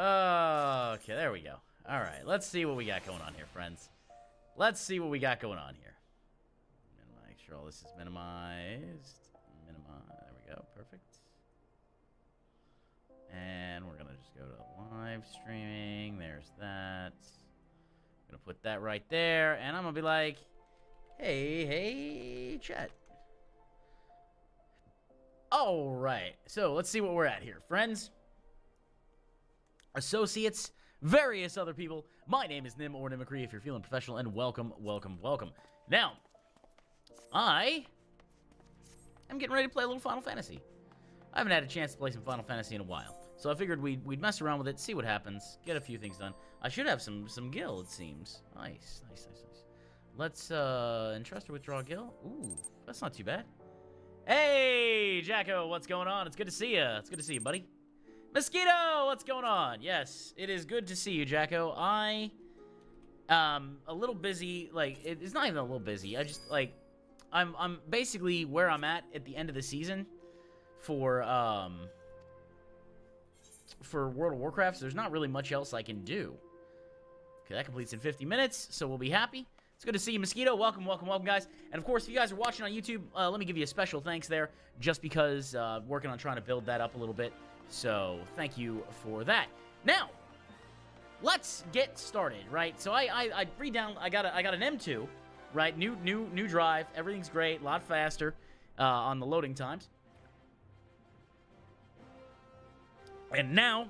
Okay, there we go. All right, let's see what we got going on here, friends. Let's see what we got going on here. Make sure all this is minimized. There we go. Perfect. And we're going to just go to live streaming. There's that. I'm going to put that right there. And I'm going to be like, hey, chat. All right. So let's see what we're at here. Friends, associates, various other people. My name is Nim or Nimicree if you're feeling professional. And welcome, welcome, welcome. Now, I am getting ready to play a little Final Fantasy. I haven't had a chance to play some Final Fantasy in a while. So I figured we'd mess around with it, see what happens, get a few things done. I should have some gil, it seems. Nice. Let's entrust or withdraw gil. Ooh, that's not too bad. Hey, Jacko, what's going on? It's good to see you. It's good to see you, buddy. Mosquito, what's going on? Yes, it is good to see you, Jacko. I a little busy. Like, it's not even a little busy. I just like I'm basically where I'm at the end of the season for World of Warcraft, so there's not really much else I can do. Okay, that completes in 50 minutes, so we'll be happy. It's good to see you, Mosquito. Welcome, welcome, welcome, guys. And, of course, if you guys are watching on YouTube, let me give you a special thanks there, just because working on trying to build that up a little bit. So, thank you for that. Now, let's get started, right? So, I read down, I got an M2, right? New drive. Everything's great, a lot faster on the loading times. And now,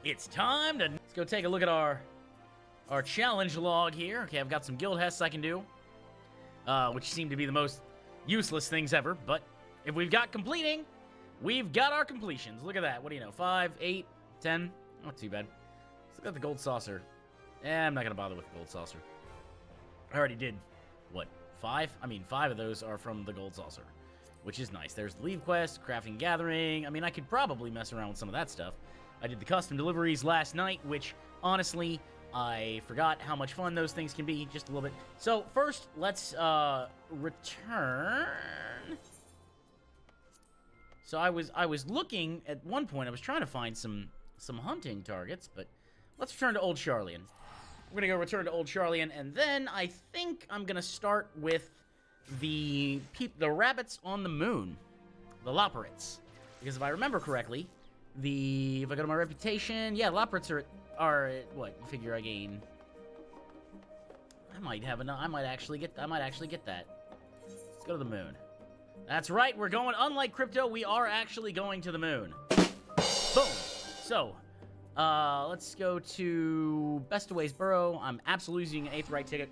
it's time to... Let's go take a look at our challenge log here. Okay, I've got some guild hests I can do, which seem to be the most useless things ever. But if we've got completing, we've got our completions. Look at that. What do you know? 5, 8, 10. Not too bad. Let's look at the gold saucer. I'm not going to bother with the gold saucer. I already did, what, 5? I mean, 5 of those are from the gold saucer, which is nice. There's the leave quest, crafting, gathering. I mean, I could probably mess around with some of that stuff. I did the custom deliveries last night, which, honestly, I forgot how much fun those things can be just a little bit. So, first, let's return. So, I was looking at one point. I was trying to find some hunting targets, but let's return to Old Charlian. We're going to go return to Old Charlian, and then I think I'm going to start with the rabbits on the moon, the Loporrits, because if I remember correctly, if I go to my reputation, yeah, Loporrits are at what figure I gain. I might actually get that. Let's go to the moon. That's right, we're going. Unlike crypto, we are actually going to the moon. Boom. So, let's go to Bestaway's Burrow. I'm absolutely using an Aetheryte ticket.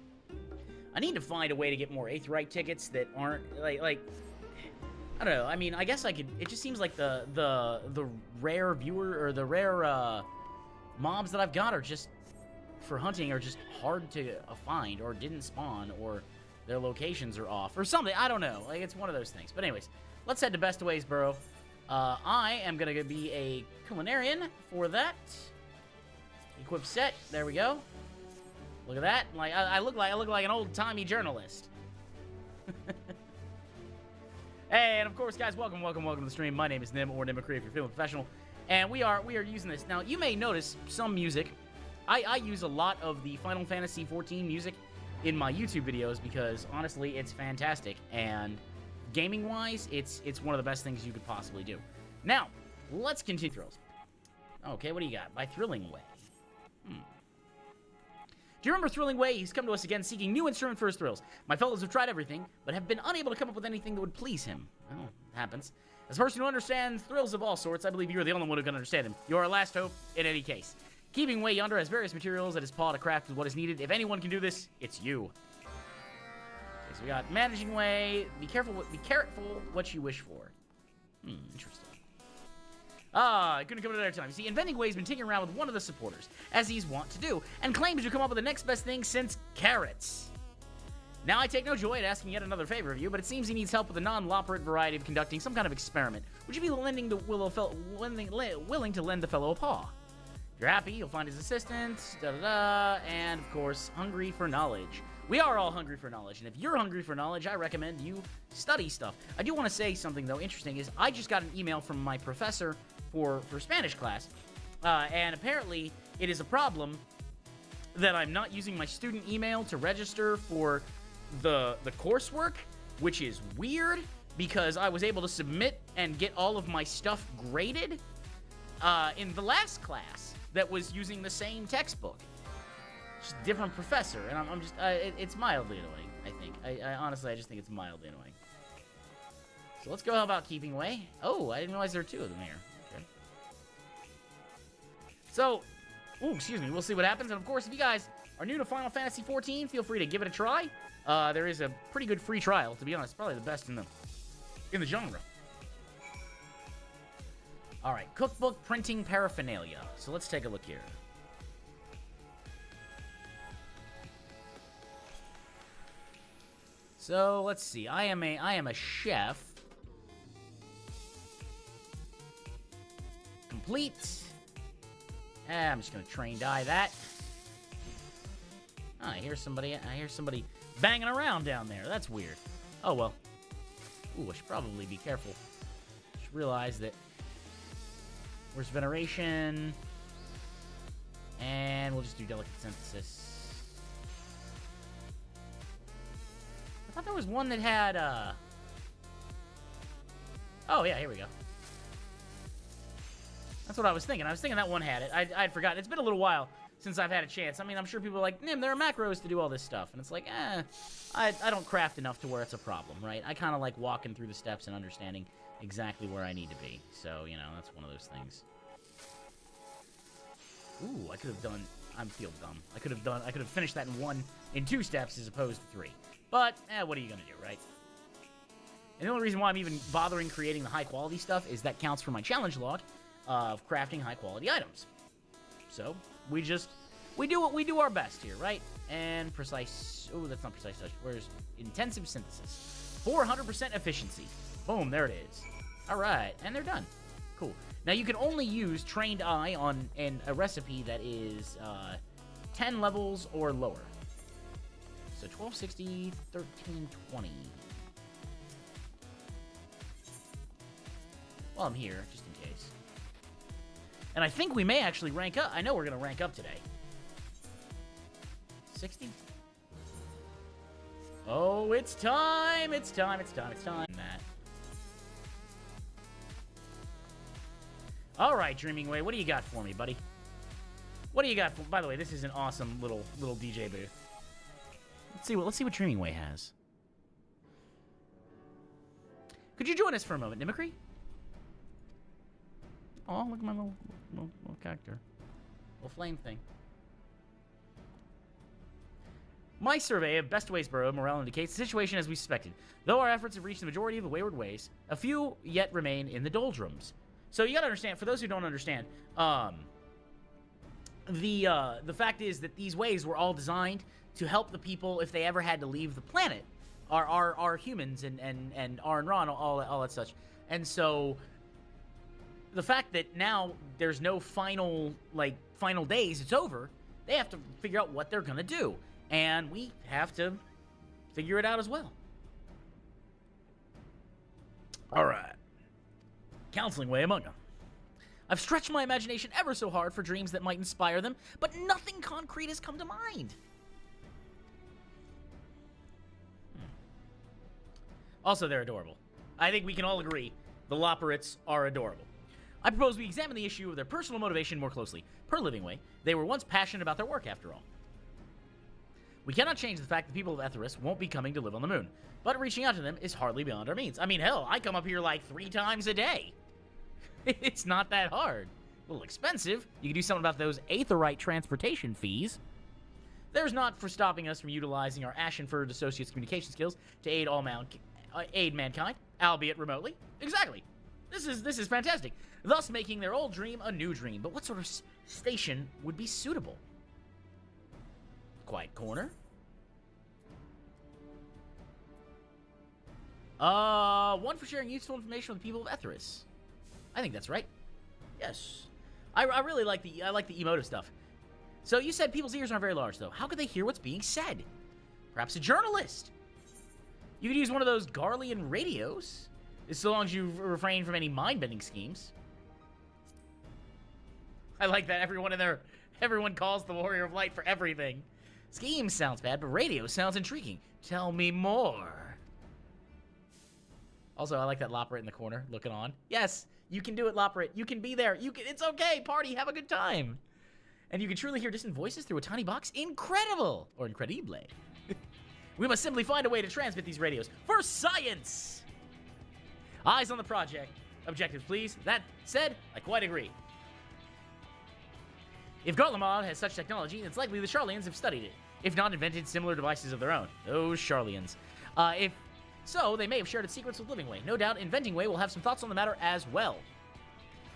I need to find a way to get more Aetheryte tickets that aren't, like, I don't know. I mean, I guess I could, it just seems like the rare viewer, or the rare, mobs that I've got are just, for hunting, are just hard to find, or didn't spawn, or their locations are off, or something. I don't know. Like, it's one of those things. But anyways, let's head to Bestaway's Burrow. I am going to be a culinarian for that. Equip set. There we go. Look at that. Like I look like an old-timey journalist. Hey, and of course, guys, welcome to the stream. My name is Nim, or Nimicree if you're feeling professional. And we are using this. Now, you may notice some music. I use a lot of the Final Fantasy XIV music in my YouTube videos because, honestly, it's fantastic. And gaming-wise, it's one of the best things you could possibly do. Now, let's continue thrills. Okay, what do you got? By Thrilling Way. Do you remember Thrilling Way? He's come to us again seeking new instrument for his thrills. My fellows have tried everything, but have been unable to come up with anything that would please him. Well, it happens. As a person who understands thrills of all sorts, I believe you are the only one who can understand him. You are our last hope in any case. Keeping Way yonder has various materials at his paw to craft with what is needed. If anyone can do this, it's you. Okay, so we got Managing Way. Be careful what you wish for. Interesting. I couldn't come at another time. You see, Inventing Way has been tinkering around with one of the supporters, as he's wont to do, and claims to come up with the next best thing since carrots. Now, I take no joy at asking yet another favor of you, but it seems he needs help with the non-Loporrit variety of conducting some kind of experiment. Would you be willing to lend the fellow a paw? If you're happy, you'll find his assistant, and, of course, hungry for knowledge. We are all hungry for knowledge, and if you're hungry for knowledge, I recommend you study stuff. I do want to say something, though, interesting, is I just got an email from my professor for Spanish class, And apparently, it is a problem that I'm not using my student email to register for the coursework, which is weird, because I was able to submit and get all of my stuff graded in the last class that was using the same textbook. Just different professor, and I'm just, it's mildly annoying, I think. I honestly, I just think it's mildly annoying. So let's go about keeping away. Oh, I didn't realize there were two of them here. Okay. So, ooh, excuse me, we'll see what happens. And of course, if you guys are new to Final Fantasy XIV, feel free to give it a try. There is a pretty good free trial, to be honest. Probably the best in the genre. Alright, cookbook printing paraphernalia. So let's take a look here. So let's see. I am a chef. Complete. I'm just gonna train dye that. Oh, I hear somebody banging around down there. That's weird. Oh well. Ooh, I should probably be careful. Just realize that. Where's veneration? And we'll just do delicate synthesis. I thought there was one that had, oh, yeah, here we go. That's what I was thinking. I was thinking that one had it. I'd forgotten. It's been a little while since I've had a chance. I mean, I'm sure people are like, Nim, there are macros to do all this stuff. And it's like, I don't craft enough to where it's a problem, right? I kind of like walking through the steps and understanding exactly where I need to be. So, you know, that's one of those things. Ooh, I could have done... I feel dumb. I could have finished that in 2 steps as opposed to 3. But, what are you gonna do, right? And the only reason why I'm even bothering creating the high-quality stuff is that counts for my challenge log of crafting high-quality items. So, we do our best here, right? And precise... Oh, that's not precise touch. Where's intensive synthesis? 400% efficiency. Boom, there it is. All right, and they're done. Cool. Now, you can only use trained eye on a recipe that is 10 levels or lower. So 1260, 1320. Well, I'm here, just in case. And I think we may actually rank up. I know we're going to rank up today. 60? Oh, it's time! It's time, it's time, it's time. Matt. Alright, Dreaming Way, what do you got for me, buddy? What do you got for... By the way, this is an awesome little DJ booth. Let's see what Dreaming Way has. Could you join us for a moment, Mimicry? Oh, look at my little character. Little flame thing. My survey of Best Ways Borough morale indicates the situation as we suspected. Though our efforts have reached the majority of the wayward ways, a few yet remain in the doldrums. So you gotta understand, for those who don't understand, the fact is that these ways were all designed to help the people if they ever had to leave the planet. Our humans and R and Ron, all that such. And so the fact that now there's no final days, it's over, they have to figure out what they're gonna do. And we have to figure it out as well. Alright. Counseling Way among them. I've stretched my imagination ever so hard for dreams that might inspire them, but nothing concrete has come to mind. Also, they're adorable. I think we can all agree the Loporrits are adorable. I propose we examine the issue of their personal motivation more closely. Per Living Way, they were once passionate about their work, after all. We cannot change the fact that people of Eorzea won't be coming to live on the moon, but reaching out to them is hardly beyond our means. I mean, hell, I come up here like 3 times a day. It's not that hard. A little expensive. You can do something about those Aetherite transportation fees. There's not for stopping us from utilizing our Ashenford Associates communication skills to aid mankind, albeit remotely. Exactly. This is fantastic. Thus making their old dream a new dream. But what sort of station would be suitable? Quiet corner. One for sharing useful information with the people of Eorzea. I think that's right. Yes. I really like the emotive stuff. So you said people's ears aren't very large, though. How could they hear what's being said? Perhaps a journalist. You could use one of those Garlean radios, so long as you refrain from any mind-bending schemes. I like that everyone calls the Warrior of Light for everything. Scheme sounds bad, but radio sounds intriguing. Tell me more. Also, I like that Loperit in the corner, looking on. Yes, you can do it, Loperit. You can be there. It's okay. Party. Have a good time. And you can truly hear distant voices through a tiny box. Incredible. Or incredible. We must simply find a way to transmit these radios. For science! Eyes on the project. Objectives, please. That said, I quite agree. If Garlemald has such technology, it's likely the Charlians have studied it. If not, invented similar devices of their own. Those Charlians. If so, they may have shared its secrets with Living Way. No doubt, Inventing Way will have some thoughts on the matter as well.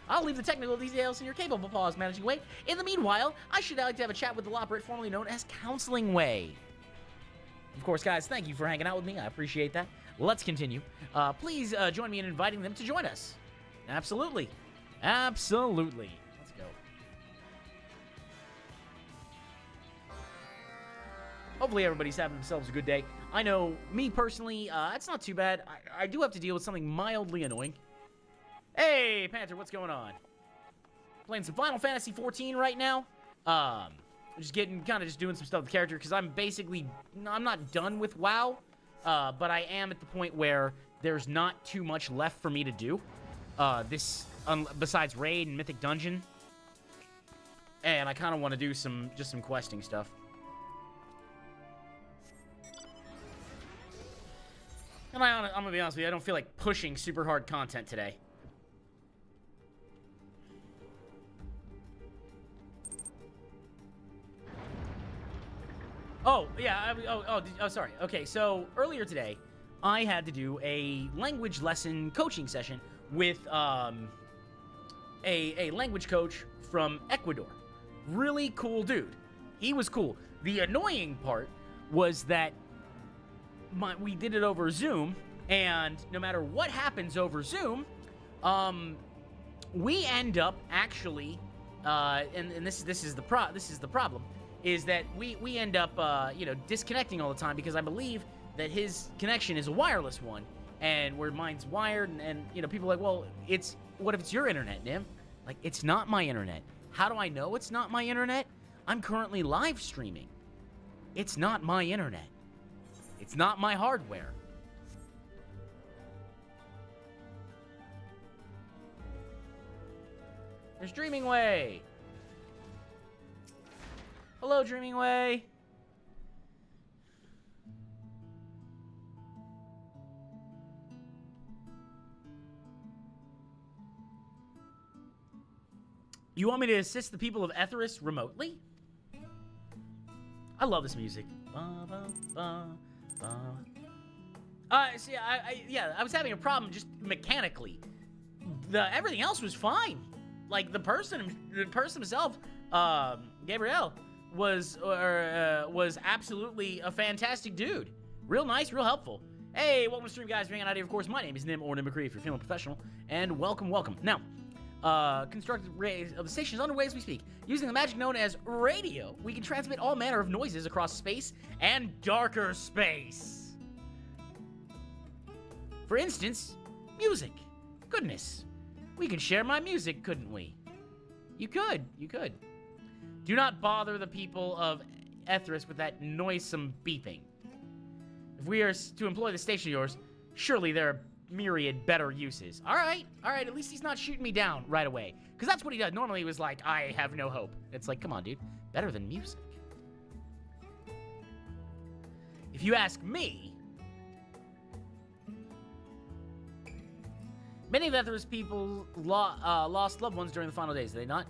I'll leave the technical details in your capable paws, Managing Way. In the meanwhile, I should like to have a chat with the Loperit, formerly known as Counseling Way. Of course, guys, thank you for hanging out with me. I appreciate that. Let's continue. Please join me in inviting them to join us. Absolutely. Absolutely. Let's go. Hopefully everybody's having themselves a good day. I know, me personally, it's not too bad. I do have to deal with something mildly annoying. Hey, Panther, what's going on? Playing some Final Fantasy XIV right now. Just doing some stuff with the character, because I'm not done with WoW, but I am at the point where there's not too much left for me to do. Besides Raid and Mythic Dungeon. And I kind of want to do some questing stuff. And I'm going to be honest with you, I don't feel like pushing super hard content today. Oh, yeah, sorry. Okay, so earlier today, I had to do a language lesson coaching session with a language coach from Ecuador. Really cool dude. He was cool. The annoying part was that we did it over Zoom, and no matter what happens over Zoom, we end up actually, and this is the problem, is that we end up disconnecting all the time, because I believe that his connection is a wireless one, and where mine's wired, and people are like, well, what if it's your internet, Nim? Like, it's not my internet. How do I know it's not my internet? I'm currently live streaming. It's not my internet. It's not my hardware. There's Dreaming Way. Hello, Dreaming Way. You want me to assist the people of Eorzea remotely? I love this music. See, I was having a problem just mechanically. Everything else was fine. Like, the person himself, Gabriel, was absolutely a fantastic dude. Real nice, real helpful. Hey, welcome to stream, guys. Hanging out here, of course. My name is Nim, or Nim McCree, if you're feeling professional. And welcome. Now, constructed rays of the station is underway as we speak. Using the magic known as radio, we can transmit all manner of noises across space and darker space. For instance, music. Goodness. We could share my music, couldn't we? You could. Do not bother the people of Eorzea with that noisome beeping. If we are to employ the station of yours, surely there are myriad better uses. All right, at least he's not shooting me down right away. Because that's what he does. Normally he was like, I have no hope. It's like, come on, dude. Better than music. If you ask me, many of Eorzea people lost loved ones during the final days, did they not?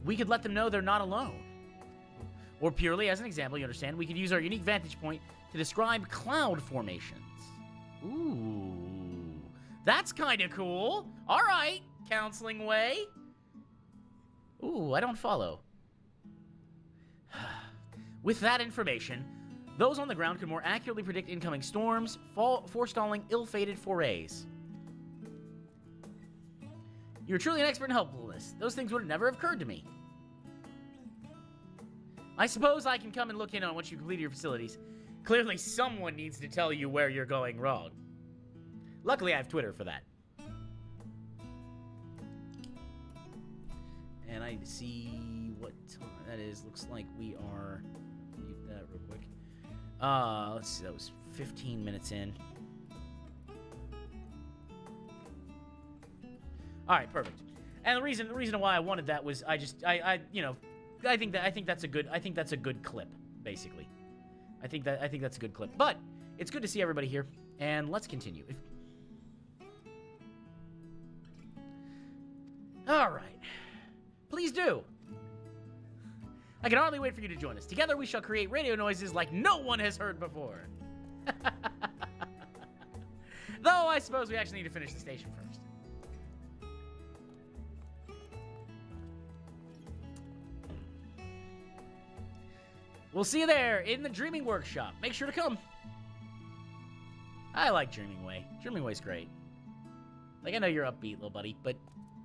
We could let them know they're not alone. Or purely, as an example, you understand, we could use our unique vantage point to describe cloud formations. Ooh. That's kind of cool. All right, Counseling Way. Ooh, I don't follow. With that information, those on the ground could more accurately predict incoming storms, forestalling ill-fated forays. You're truly an expert in helpfulness. Those things would have never occurred to me. I suppose I can come and look in on once you complete your facilities. Clearly, someone needs to tell you where you're going wrong. Luckily, I have Twitter for that. and I need to see what time that is. Looks like we are... Mute that real quick. Let's see, that was 15 minutes in. All right, perfect. And the reason why I wanted that was I think that's a good clip, basically. I think that's a good clip. But it's good to see everybody here, and let's continue. All right. Please do. I can hardly wait for you to join us. Together we shall create radio noises like no one has heard before. Though I suppose we actually need to finish the station first. We'll see you there in the Dreaming Workshop. Make sure to come. I like Dreaming Way. Dreaming Way's great. Like, I know you're upbeat, little buddy, but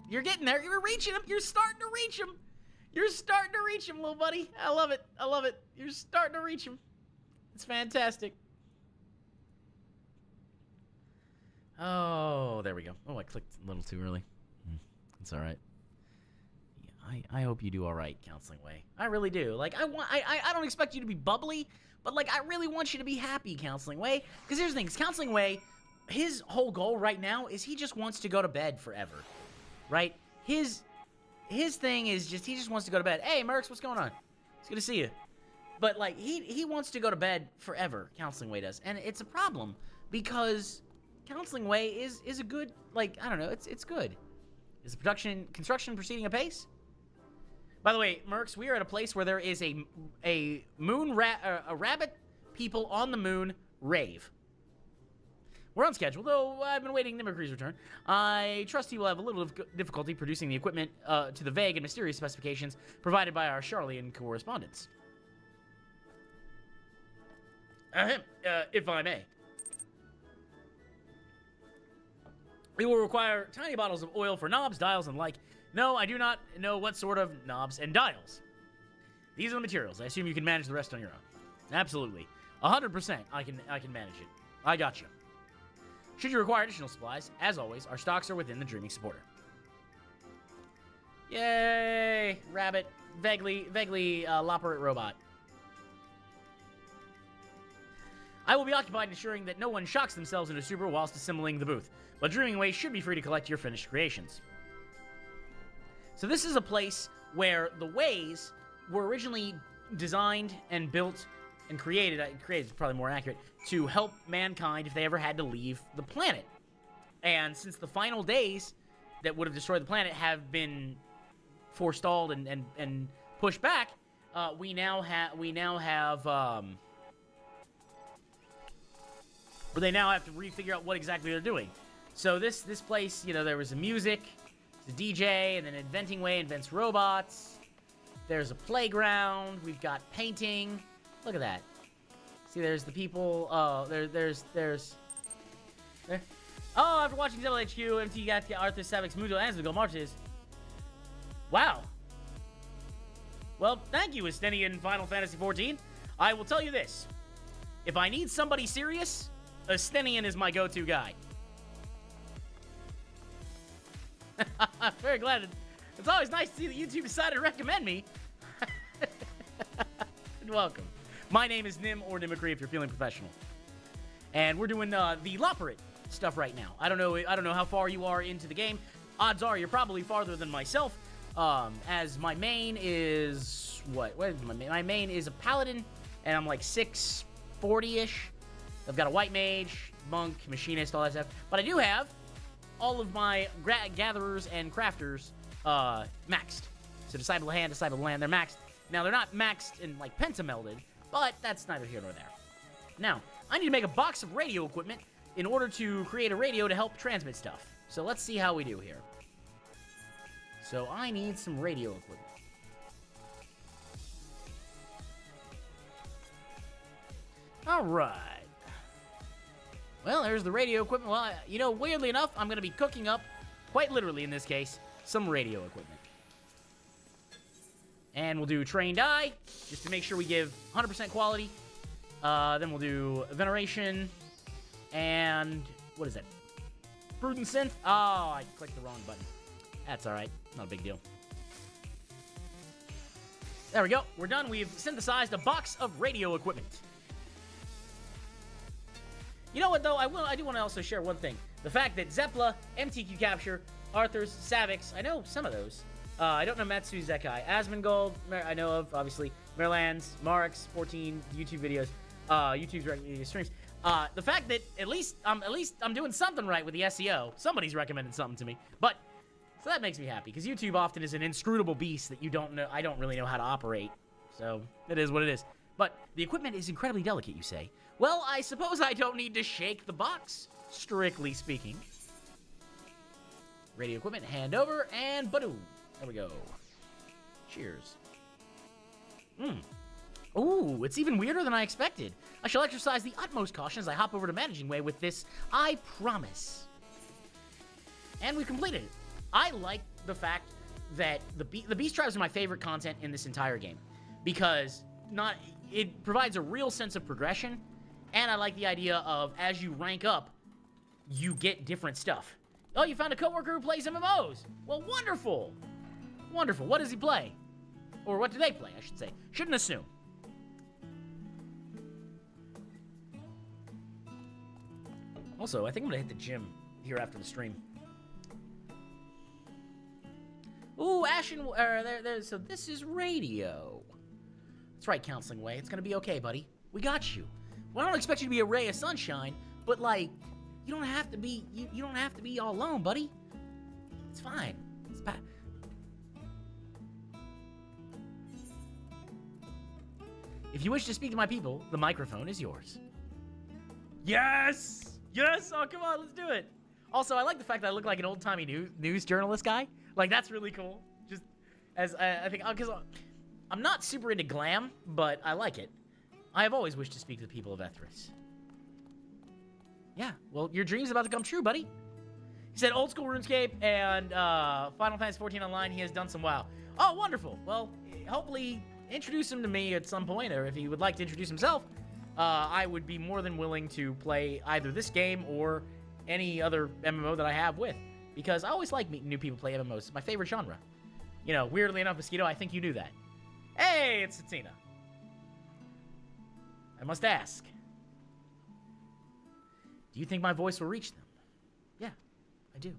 you're getting there. You're reaching him. You're starting to reach him. You're starting to reach him, little buddy. I love it. I love it. You're starting to reach him. It's fantastic. Oh, there we go. Oh, I clicked a little too early. It's all right. Yeah, I hope you do all right, Counseling Way. I really do. Like, I don't expect you to be bubbly, but, like, I really want you to be happy, Counseling Way. Because here's the thing. Counseling Way, his whole goal right now is he just wants to go to bed forever. Right? His thing is just, he just wants to go to bed. Hey, Mercs, what's going on? It's good to see you. But, like, he wants to go to bed forever, Counseling Way does. And it's a problem, because Counseling Way is a good, like, I don't know, it's good. Is the construction proceeding apace? By the way, Mercs, we are at a place where there is a rabbit people on the moon rave. We're on schedule, though I've been waiting Mimicry's return. I trust he will have a little difficulty producing the equipment to the vague and mysterious specifications provided by our Charlian correspondents. If I may. We will require tiny bottles of oil for knobs, dials, and like. No, I do not know what sort of knobs and dials. These are the materials. I assume you can manage the rest on your own. Absolutely. 100% I can manage it. I got you. Should you require additional supplies, as always, our stocks are within the Dreaming Supporter. Yay! Rabbit. Vaguely loperate robot. I will be occupied ensuring that no one shocks themselves into super whilst assembling the booth, but Dreaming Way should be free to collect your finished creations. So this is a place where the ways were originally designed and built and created is probably more accurate, to help mankind if they ever had to leave the planet. And since the final days that would have destroyed the planet have been forestalled and pushed back, we now have they now have to refigure out what exactly they're doing. So this place, you know, there was a music, the DJ, and then Inventing Way invents robots. There's a playground. We've got painting. Look at that. See, there's the people. There's. There. Oh, after watching Devil HQ, MT got Arthur Savic's Mundo Ansel Marches. Wow. Well, thank you, Estenian Final Fantasy XIV. I will tell you this. If I need somebody serious, Estenian is my go-to guy. I'm very glad. It's always nice to see that YouTube decided to recommend me. You're welcome. My name is Nim, or Mimicry if you're feeling professional. And we're doing the Loperate stuff right now. I don't know how far you are into the game. Odds are you're probably farther than myself. As my main is what is my main? My main is a paladin, and I'm like 640-ish. I've got a white mage, monk, machinist, all that stuff. But I do have all of my gatherers and crafters maxed. So Disciple of Hand, Disciple of Land, they're maxed. Now, they're not maxed and, like, pentamelded, but that's neither here nor there. Now, I need to make a box of radio equipment in order to create a radio to help transmit stuff. So let's see how we do here. So I need some radio equipment. All right. Well, there's the radio equipment. Well, you know, weirdly enough, I'm going to be cooking up, quite literally in this case, some radio equipment. And we'll do Trained Eye, just to make sure we give 100% quality. Then we'll do Veneration, and what is that? Prudent Synth? Oh, I clicked the wrong button. That's all right. Not a big deal. There we go. We're done. We've synthesized a box of radio equipment. You know what, though? I do want to also share one thing. The fact that Zepla, MTQ Capture, Arthur's, Savix, I know some of those. I don't know Matsu Zekai. Asmongold, I know of, obviously. Merlands, Marx, 14 YouTube videos, YouTube's streams. The fact that at least I'm doing something right with the SEO. Somebody's recommended something to me. But, so that makes me happy, because YouTube often is an inscrutable beast that I don't really know how to operate. So, it is what it is. But the equipment is incredibly delicate, you say. Well, I suppose I don't need to shake the box, strictly speaking. Radio equipment, hand over, and badoom. There we go. Cheers. Ooh, it's even weirder than I expected. I shall exercise the utmost caution as I hop over to Managing Way with this, I promise. And we completed it. I like the fact that the Beast Tribes are my favorite content in this entire game. Because it provides a real sense of progression. And I like the idea of, as you rank up, you get different stuff. Oh, you found a coworker who plays MMOs. Well, wonderful. Wonderful. What does he play? Or what do they play, I should say. Shouldn't assume. Also, I think I'm going to hit the gym here after the stream. Ooh, Ashen... so this is radio. That's right, Counseling Way. It's going to be okay, buddy. We got you. Well, I don't expect you to be a ray of sunshine, but, like, you don't have to be... You don't have to be all alone, buddy. It's fine. It's bad. If you wish to speak to my people, the microphone is yours. Yes! Yes! Oh, come on, let's do it. Also, I like the fact that I look like an old-timey news journalist guy. Like, that's really cool. Just as I think... Because I'm not super into glam, but I like it. I have always wished to speak to the people of Ethris. Yeah, well, your dream's about to come true, buddy. He said old school RuneScape and Final Fantasy XIV Online, he has done some WoW. Oh, wonderful. Well, hopefully introduce him to me at some point, or if he would like to introduce himself, I would be more than willing to play either this game or any other MMO that I have with. Because I always like meeting new people play MMOs. It's my favorite genre. You know, weirdly enough, Mosquito, I think you knew that. Hey, it's Satina. I must ask. Do you think my voice will reach them? Yeah, I do.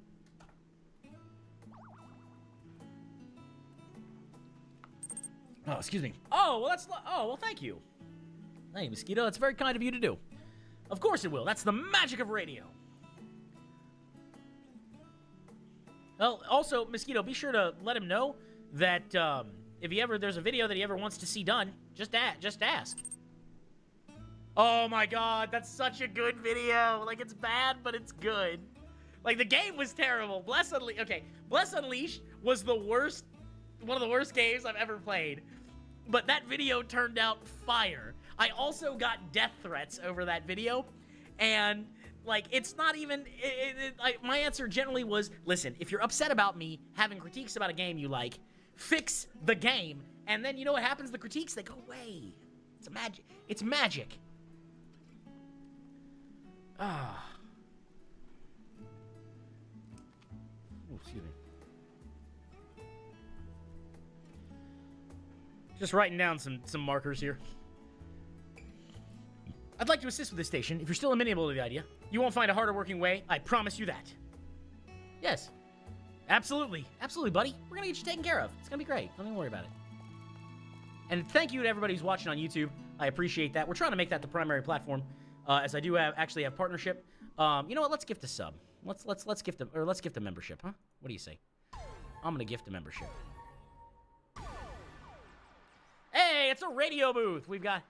Oh, excuse me. Oh, well, thank you. Hey, Mosquito, that's very kind of you to do. Of course it will. That's the magic of radio. Well, also, Mosquito, be sure to let him know that if there's a video that he ever wants to see done, just ask. Oh my god, that's such a good video. Like, it's bad, but it's good. Like, the game was terrible. Bless Unleashed was one of the worst games I've ever played. But that video turned out fire. I also got death threats over that video. And, like, it's not even... my answer generally was, listen, if you're upset about me having critiques about a game you like, fix the game. And then, you know what happens? The critiques, they go away. It's magic. Ah. Oh, excuse me. Just writing down some markers here. I'd like to assist with this station. If you're still amenable to the idea, you won't find a harder working way. I promise you that. Yes. Absolutely. Absolutely, buddy. We're going to get you taken care of. It's going to be great. Don't even worry about it. And thank you to everybody who's watching on YouTube. I appreciate that. We're trying to make that the primary platform. As I do actually have partnership. You know what? Let's gift a sub. Let's gift a membership, huh? What do you say? I'm gonna gift a membership. Hey, it's a radio booth. We've got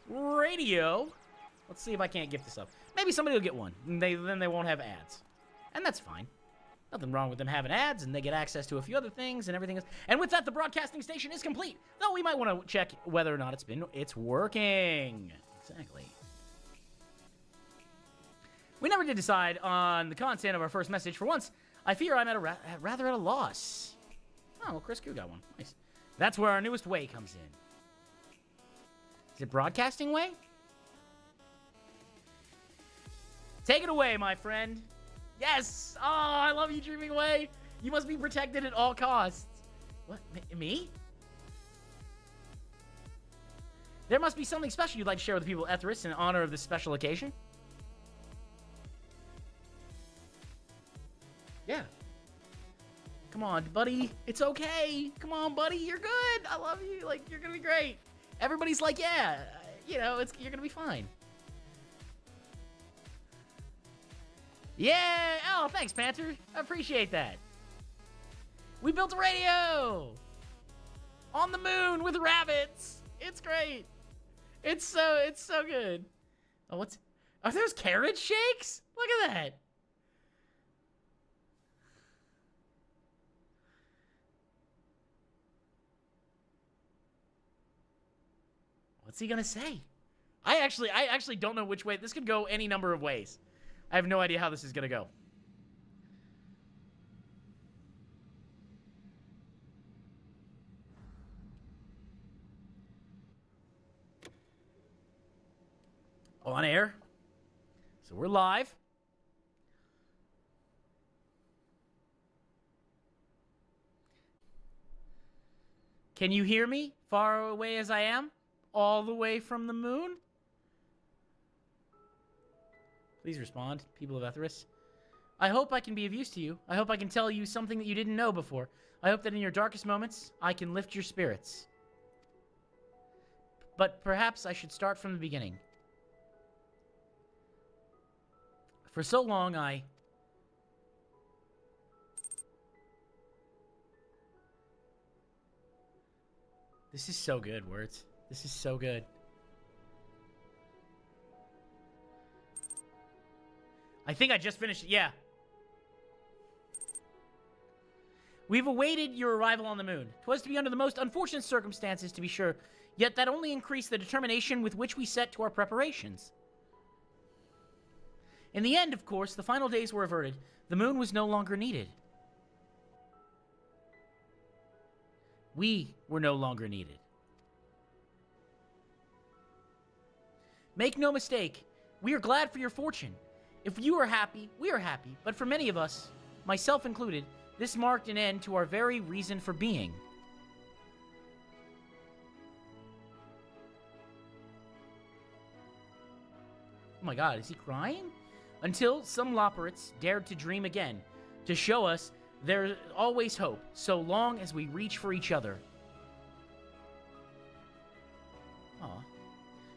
radio. Let's see if I can't gift a sub. Maybe somebody will get one. And then they won't have ads, and that's fine. Nothing wrong with them having ads, and they get access to a few other things and everything else. And with that, the broadcasting station is complete. Though we might want to check whether or not it's working. Exactly. We never did decide on the content of our first message. For once, I fear I'm rather at a loss. Oh, well, Chris Koo got one. Nice. That's where our newest way comes in. Is it broadcasting way? Take it away, my friend. Yes! Oh, I love you, Dreaming Way. You must be protected at all costs. What? Me? There must be something special you'd like to share with the people of Eorzea in honor of this special occasion. Yeah. Come on, buddy. It's okay. Come on, buddy. You're good. I love you. Like, you're gonna be great. Everybody's like, yeah. You know, you're gonna be fine. Yeah. Oh, thanks, Panther. I appreciate that. We built a radio on the moon with rabbits. It's great. It's so good. Oh, are those carrot shakes? Look at that. What's he gonna say? I actually don't know which way. This could go any number of ways. I have no idea how this is gonna go. On air. So we're live. Can you hear me? Far away as I am? All the way from the moon? Please respond, people of Eorzea. I hope I can be of use to you. I hope I can tell you something that you didn't know before. I hope that in your darkest moments, I can lift your spirits. But perhaps I should start from the beginning. For so long, This is so good, words. This is so good. I think I just finished it. Yeah. We've awaited your arrival on the moon. 'Twas to be under the most unfortunate circumstances, to be sure, yet that only increased the determination with which we set to our preparations. In the end, of course, the final days were averted. The moon was no longer needed. We were no longer needed. Make no mistake, we are glad for your fortune. If you are happy, we are happy. But for many of us, myself included, this marked an end to our very reason for being. Oh my god, is he crying? Until some Loporrits dared to dream again, to show us there's always hope, so long as we reach for each other. Aw.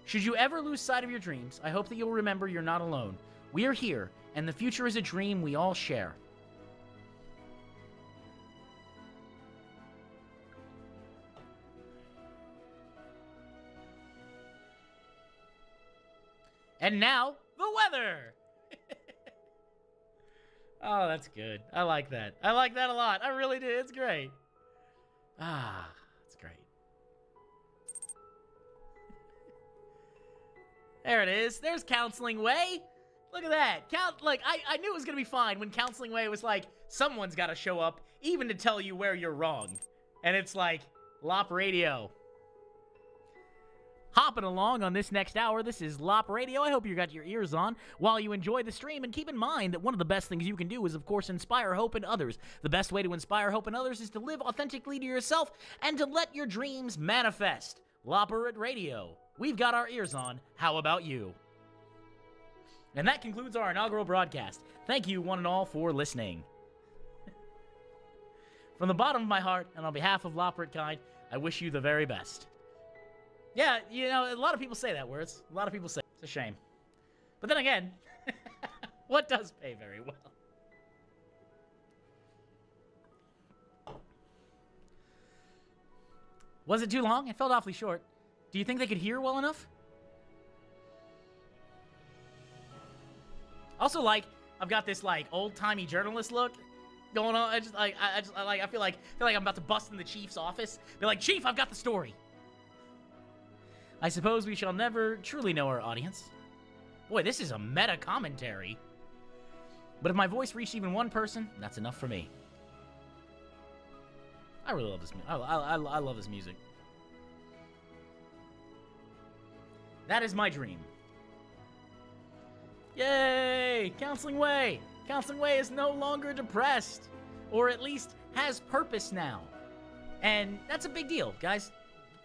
Should you ever lose sight of your dreams, I hope that you'll remember you're not alone. We are here, and the future is a dream we all share. And now, the weather! Oh, that's good. I like that. I like that a lot. I really do. It's great. Ah, it's great. There it is. There's Counseling Way. Look at that. I knew it was going to be fine when Counseling Way was like, someone's got to show up, even to tell you where you're wrong. And it's like, Lop Radio. Hopping along on this next hour, this is Lop Radio. I hope you got your ears on while you enjoy the stream, and keep in mind that one of the best things you can do is, of course, inspire hope in others. The best way to inspire hope in others is to live authentically to yourself and to let your dreams manifest. Loporrit Radio. We've got our ears on. How about you? And that concludes our inaugural broadcast. Thank you, one and all, for listening. From the bottom of my heart, and on behalf of Loporrit Kind, I wish you the very best. Yeah, you know, a lot of people say that, words. A lot of people say it. It's a shame. But then again, what does pay very well? Was it too long? It felt awfully short. Do you think they could hear well enough? Also, like, I've got this, like, old-timey journalist look going on. I feel like I'm about to bust in the Chief's office. Be like, Chief, I've got the story. I suppose we shall never truly know our audience. Boy, this is a meta commentary. But if my voice reached even one person, that's enough for me. I really love this music. I love this music. That is my dream. Yay! Counseling Way! Counseling Way is no longer depressed. Or at least has purpose now. And that's a big deal, guys.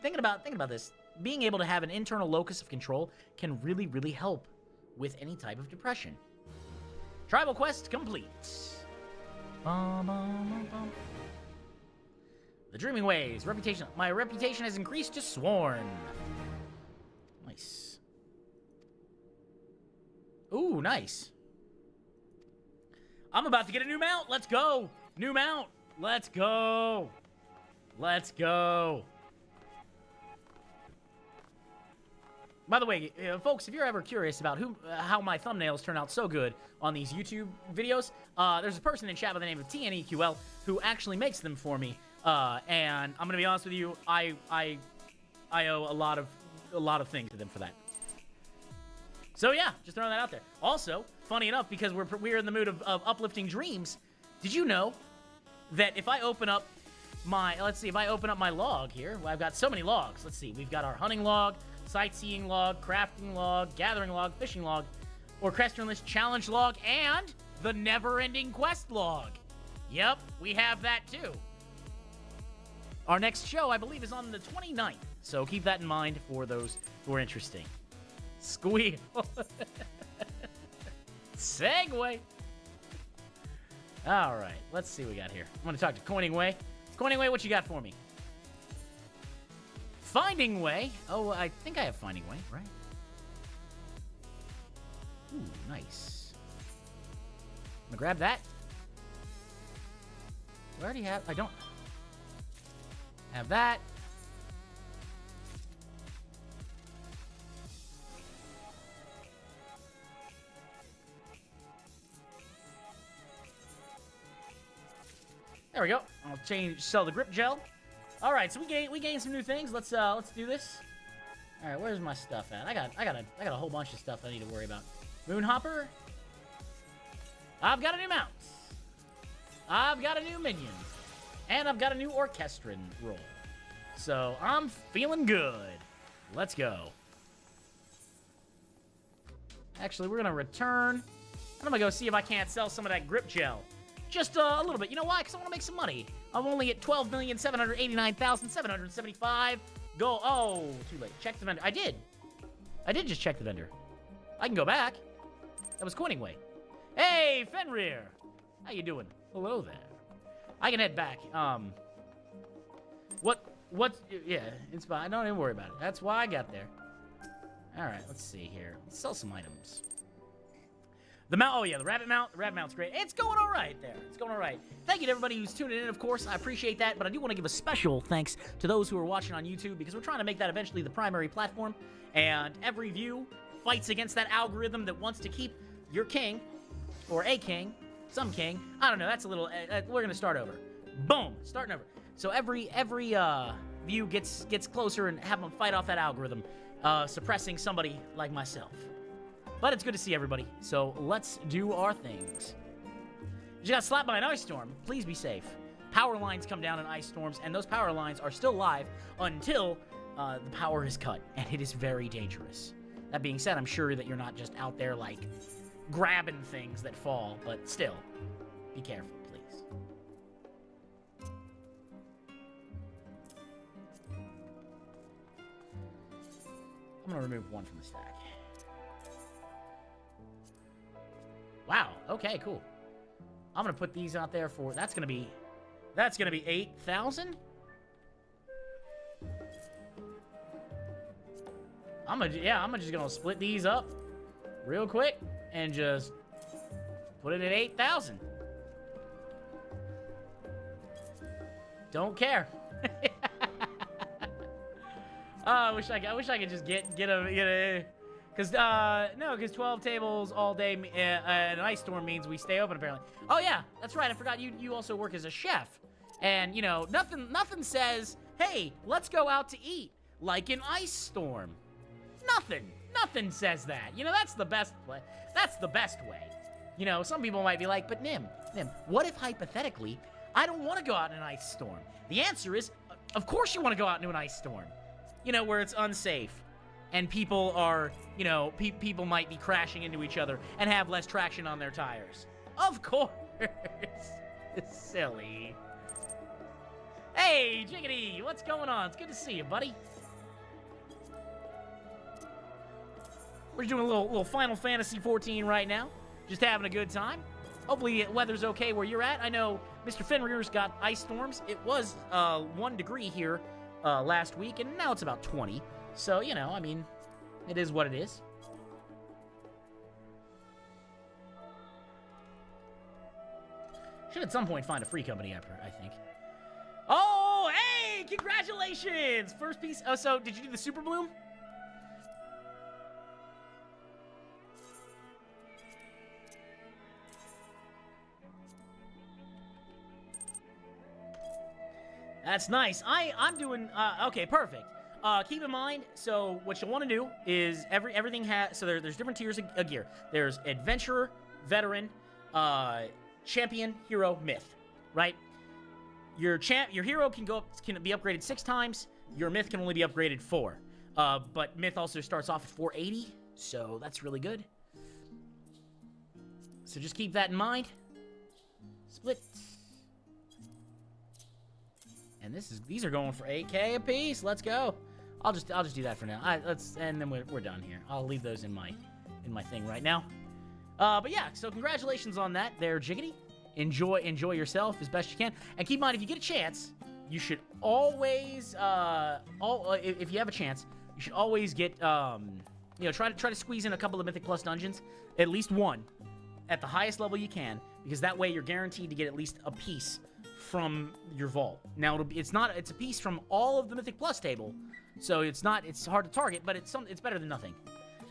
Thinking about this. being able to have an internal locus of control can really, really help with any type of depression. Tribal quest complete. The Dreaming Ways. Reputation. My reputation has increased to Sworn. Nice. Ooh, nice. I'm about to get a new mount. Let's go. New mount. Let's go. Let's go. By the way, folks, if you're ever curious about how my thumbnails turn out so good on these YouTube videos, there's a person in chat by the name of TNEQL who actually makes them for me. And I'm gonna be honest with you, I owe a lot of things to them for that. So yeah, just throwing that out there. Also, funny enough, because we're in the mood of uplifting dreams, did you know that if I open up my, if I open up my log here, well, I've got so many logs. Let's see, we've got our hunting log, sightseeing log, crafting log, gathering log, fishing log, orchestral list challenge log, and the never-ending quest log. Yep, we have that too. Our next show, I believe, is on the 29th, so keep that in mind for those who are interested. Squeal. Segway. All right, let's see what we got here. I'm going to talk to Coining Way. Coining Way, what you got for me? Finding Way. Oh, I think I have Finding Way, right? Ooh, nice. I'm going to grab that. I already have... I don't... have that. There we go. I'll sell the grip gel. All right, so we gained some new things. Let's do this. All right, where's my stuff at? I got a whole bunch of stuff I need to worry about. Moonhopper. I've got a new mount. I've got a new minion. And I've got a new orchestrin roll. So, I'm feeling good. Let's go. Actually, we're going to return. And I'm going to go see if I can't sell some of that grip gel. Just a little bit. You know why? Because I want to make some money. I'm only at 12,789,775. Go. Oh, too late. Check the vendor. I did just check the vendor. I can go back. That was Coining Way. Hey, Fenrir. How you doing? Hello there. I can head back. Yeah, it's fine. Don't even worry about it. That's why I got there. All right, let's see here. Let's sell some items. The mount, oh yeah, the rabbit mount. The rabbit mount's great. It's going all right there. It's going all right. Thank you to everybody who's tuning in, of course. I appreciate that, but I do want to give a special thanks to those who are watching on YouTube because we're trying to make that eventually the primary platform, and every view fights against that algorithm that wants to keep your king, or a king, some king. I don't know. That's a little. We're gonna start over. Boom, starting over. So every view gets closer and have them fight off that algorithm, suppressing somebody like myself. But it's good to see everybody. So let's do our things. You just got slapped by an ice storm. Please be safe. Power lines come down in ice storms, and those power lines are still live until the power is cut, and it is very dangerous. That being said, I'm sure that you're not just out there like grabbing things that fall, but still, be careful, please. I'm gonna remove one from the stack. Wow, okay, cool. I'm gonna put these out there for, that's gonna be 8,000? I'm just gonna split these up real quick and just put it at 8,000. Don't care. Oh, I wish I could just get a because 12 tables all day an ice storm means we stay open apparently. Oh yeah, that's right. I forgot you also work as a chef, and you know nothing says, hey, let's go out to eat like an ice storm. Nothing says that. You know, that's the best way. That's the best way. You know, some people might be like, but Nim, what if hypothetically I don't want to go out in an ice storm? The answer is, of course you want to go out into an ice storm. You know, where it's unsafe. And people are, you know, people might be crashing into each other and have less traction on their tires. Of course. It's silly. Hey, Jiggity, what's going on? It's good to see you, buddy. We're just doing a little Final Fantasy XIV right now. Just having a good time. Hopefully the weather's okay where you're at. I know Mr. Fenrir's got ice storms. It was 1 degree here last week, and now it's about 20. So, you know, I mean, it is what it is. Should at some point find a free company, I think. Oh, hey! Congratulations! First piece. Oh, so did you do the Super Bloom? That's nice. I'm doing, okay, perfect. Keep in mind, so what you'll want to do is everything has, so there's different tiers of gear. There's Adventurer, Veteran, Champion, Hero, Myth, right? Your hero can be upgraded 6 times. Your Myth can only be upgraded 4. But Myth also starts off at 480, so that's really good. So just keep that in mind. Split. And these are going for 8K a piece. Let's go. I'll just do that for now. And then we're done here. I'll leave those in my thing right now. But yeah, so congratulations on that there, Jiggity. Enjoy yourself as best you can. And keep in mind, if you get a chance, you should always if you have a chance, you should always get you know, try to squeeze in a couple of Mythic Plus dungeons, at least one at the highest level you can, because that way you're guaranteed to get at least a piece from your vault. Now it's a piece from all of the Mythic Plus table, so it's hard to target, but it's better than nothing.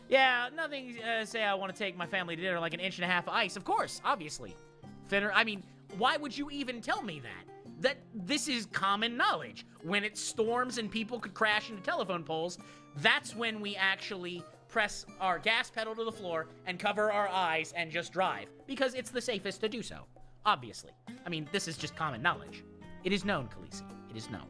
Yeah, nothing. Say I want to take my family to dinner like an 1.5 inches of ice. Of course, obviously. Finner, I mean, why would you even tell me that this is common knowledge? When it storms and people could crash into telephone poles, that's when we actually press our gas pedal to the floor and cover our eyes and just drive, because it's the safest to do so. Obviously. I mean, this is just common knowledge. It is known, Khaleesi. It is known.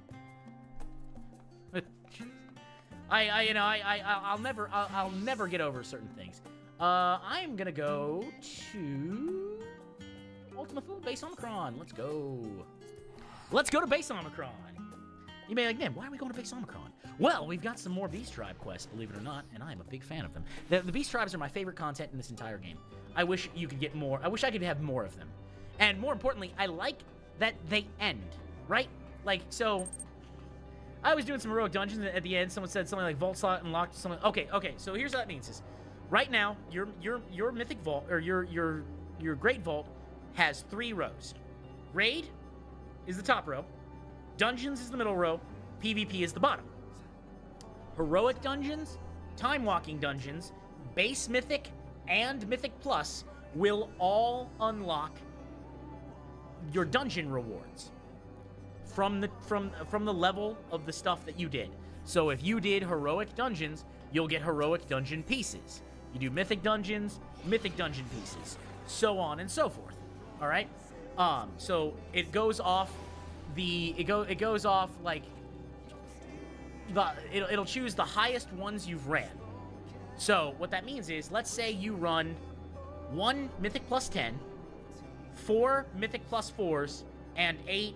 I'll never get over certain things. I'm gonna go to Ultima Thule Base Omicron. Let's go. Let's go to Base Omicron. You may be like, man, why are we going to Base Omicron? Well, we've got some more Beast Tribe quests, believe it or not, and I am a big fan of them. The Beast Tribes are my favorite content in this entire game. I wish you could get more. I wish I could have more of them. And more importantly, I like that they end, right? Like, so I was doing some heroic dungeons at the end. Someone said something like vault slot unlocked. Something. Okay. So here's what that means: is right now your mythic vault or your great vault has 3 rows. Raid is the top row. Dungeons is the middle row. PvP is the bottom. Heroic dungeons, time walking dungeons, base mythic, and mythic plus will all unlock your dungeon rewards from the level of the stuff that you did. So if you did heroic dungeons, you'll get heroic dungeon pieces. You do mythic dungeons, mythic dungeon pieces, so on and so forth. All right. So it goes off it goes off like it'll choose the highest ones you've ran. So what that means is, let's say you run 1 mythic plus 10, 4 mythic plus 4s, and 8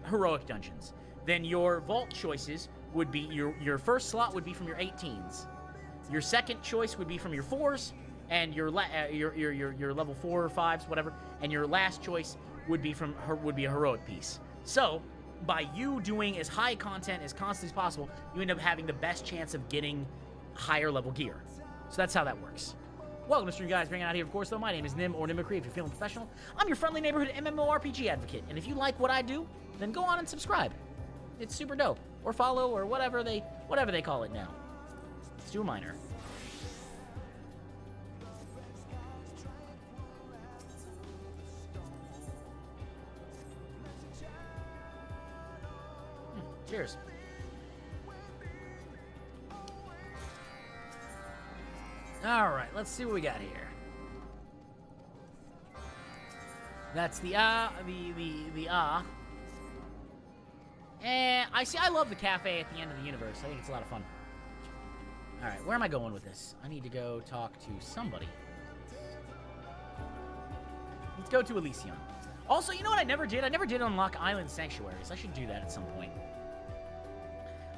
heroic dungeons. Then your vault choices would be your first slot would be from your 18s. Your second choice would be from your 4s, and your level 4 or 5s, whatever. And your last choice would be a heroic piece. So by you doing as high content as constantly as possible, you end up having the best chance of getting higher level gear. So that's how that works. Welcome to Stream Guys. Bringing out here, of course, though. My name is Nim, or Nimicree, if you're feeling professional. I'm your friendly neighborhood MMORPG advocate, and if you like what I do, then go on and subscribe. It's super dope. Or follow, or whatever they call it now. Let's do a minor. Cheers. All right, let's see what we got here. That's the And I love the cafe at the end of the universe. I think it's a lot of fun. All right, where am I going with this? I need to go talk to somebody. Let's go to Elysium. Also, you know what I never did? I never did unlock Island Sanctuaries. I should do that at some point.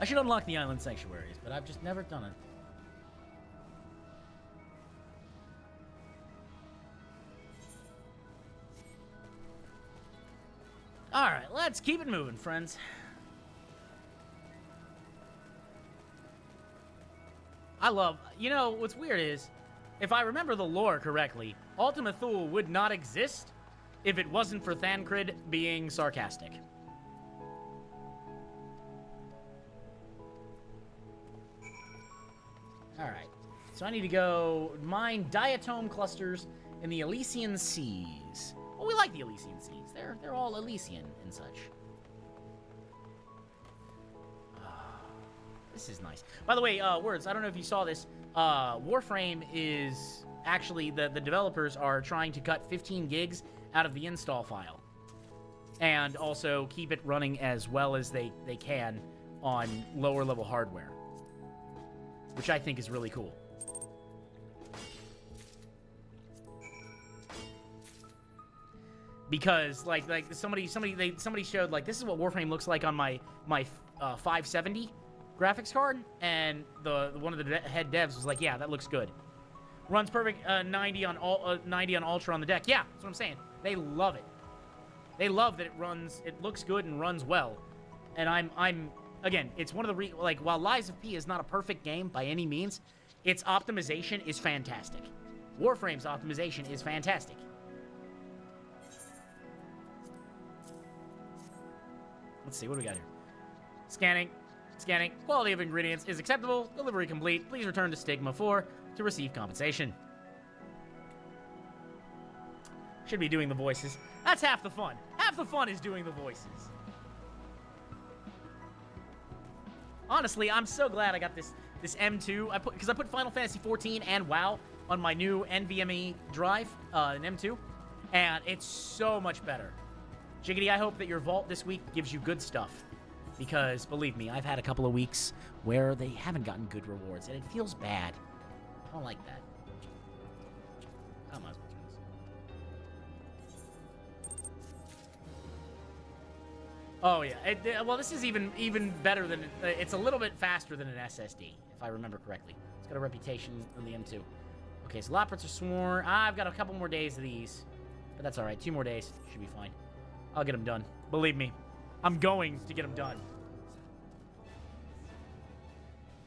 I should unlock the Island Sanctuaries, but I've just never done it. All right, let's keep it moving, friends. I love... You know, what's weird is, if I remember the lore correctly, Ultima Thule would not exist if it wasn't for Thancred being sarcastic. Alright, so I need to go mine diatom clusters in the Elysian Seas. Well, we like the Elysian Seas. They're all Elysian and such. This is nice. By the way, Words, I don't know if you saw this. Warframe is actually, the developers are trying to cut 15 gigs out of the install file. And also keep it running as well as they can on lower level hardware. Which I think is really cool. Because like somebody showed, like, this is what Warframe looks like on my 570 graphics card, and one of the head devs was like, yeah, that looks good. Runs perfect, 90 on Ultra on the deck. Yeah, that's what I'm saying. They love it. They love that it looks good and runs well. And I'm again, it's one of the while Lies of P is not a perfect game by any means, its optimization is fantastic. Warframe's optimization is fantastic. Let's see, what do we got here? Scanning. Quality of ingredients is acceptable. Delivery complete. Please return to Stigma 4 to receive compensation. Should be doing the voices. That's half the fun. Half the fun is doing the voices. Honestly, I'm so glad I got this M2. Because I put Final Fantasy XIV and WoW on my new NVMe drive, an M2, and it's so much better. Jiggity, I hope that your vault this week gives you good stuff. Because, believe me, I've had a couple of weeks where they haven't gotten good rewards, and it feels bad. I don't like that. I might as well turn this. Oh, yeah. Well, this is even better than... it's a little bit faster than an SSD, if I remember correctly. It's got a reputation on the M2. Okay, so Loprits are sworn. I've got a couple more days of these. But that's all right. 2 more days. Should be fine. I'll get them done. Believe me. I'm going to get them done.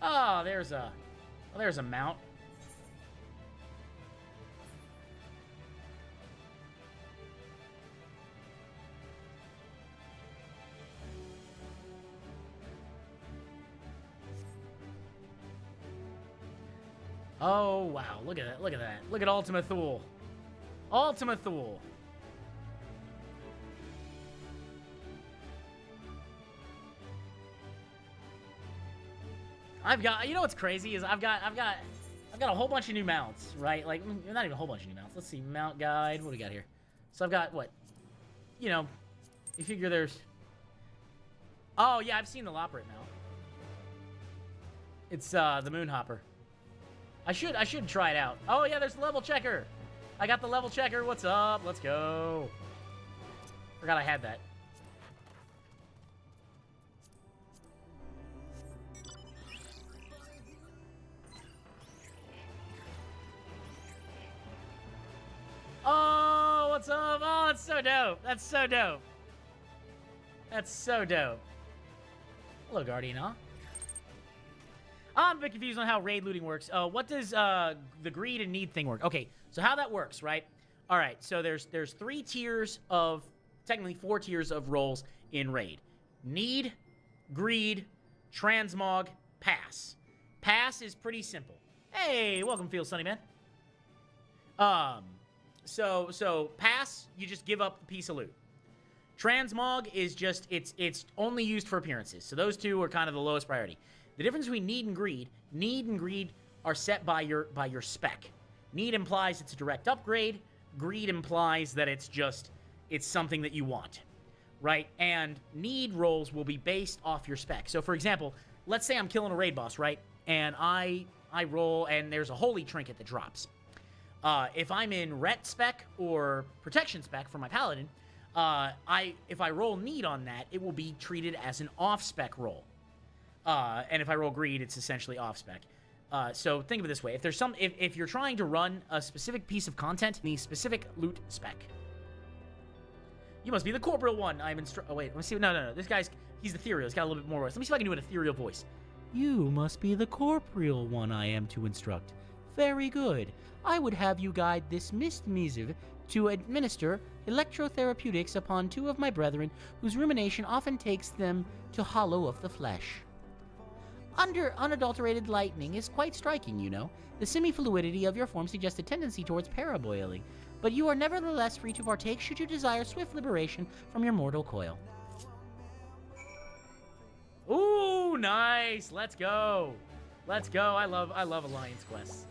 Oh, there's a mount. Oh, wow. Look at that. Look at that. Look at Ultima Thule. Ultima Thule. I've got, you know what's crazy is I've got a whole bunch of new mounts, right? Like, not even a whole bunch of new mounts. Let's see, mount guide. What do we got here? So I've got what? You know, you figure there's... Oh, yeah, I've seen the Loprit mount. It's the Moonhopper. I should try it out. Oh, yeah, there's the level checker. I got the level checker. What's up? Let's go. Forgot I had that. Oh, what's up? Oh, that's so dope. That's so dope. That's so dope. Hello, Guardian, huh? I'm a bit confused on how raid looting works. What does the greed and need thing work? Okay, so how that works, right? All right, so there's 3 tiers of, technically 4 tiers of roles in raid. Need, greed, transmog, pass. Pass is pretty simple. Hey, welcome, Field Sunny Man. So pass, you just give up a piece of loot. Transmog is just, it's only used for appearances. So those two are kind of the lowest priority. The difference between need and greed are set by your spec. Need implies it's a direct upgrade. Greed implies that it's something that you want, right? And need rolls will be based off your spec. So for example, let's say I'm killing a raid boss, right? And I roll and there's a holy trinket that drops. If I'm in ret spec or protection spec for my paladin, if I roll need on that, it will be treated as an off spec roll. And if I roll greed, it's essentially off spec. So think of it this way: if you're trying to run a specific piece of content in the specific loot spec, You must be the corporeal one. I'm oh, wait. Let me see. No. This guy's... He's ethereal. He's got a little bit more voice. Let me see if I can do an ethereal voice. You must be the corporeal one I am to instruct. Very good. I would have you guide this mist missive to administer electrotherapeutics upon 2 of my brethren, whose rumination often takes them to hollow of the flesh. Under unadulterated lightning is quite striking, you know. The semi-fluidity of your form suggests a tendency towards paraboiling, but you are nevertheless free to partake should you desire swift liberation from your mortal coil. Ooh, nice! Let's go! Let's go! I love Alliance quests.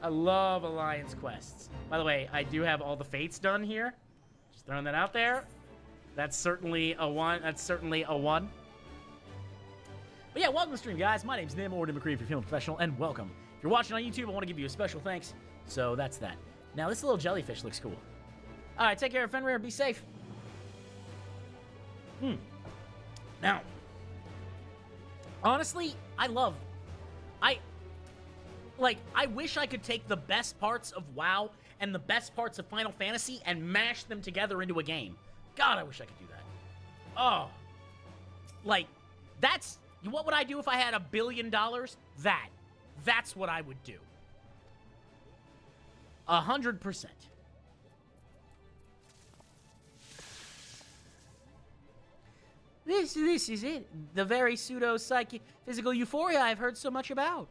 I love Alliance quests. By the way, I do have all the fates done here. Just throwing that out there. That's certainly a 1. That's certainly a 1. But yeah, welcome to the stream, guys. My name's Nim, or Nim McCree if you're feeling professional, and welcome. If you're watching on YouTube, I want to give you a special thanks. So that's that. Now, this little jellyfish looks cool. All right, take care, Fenrir. Be safe. Now, honestly, I wish I could take the best parts of WoW and the best parts of Final Fantasy and mash them together into a game. God, I wish I could do that. Oh. Like, that's... What would I do if I had $1 billion? That's what I would do. 100%. This is it. The very pseudo-psychic physical euphoria I've heard so much about.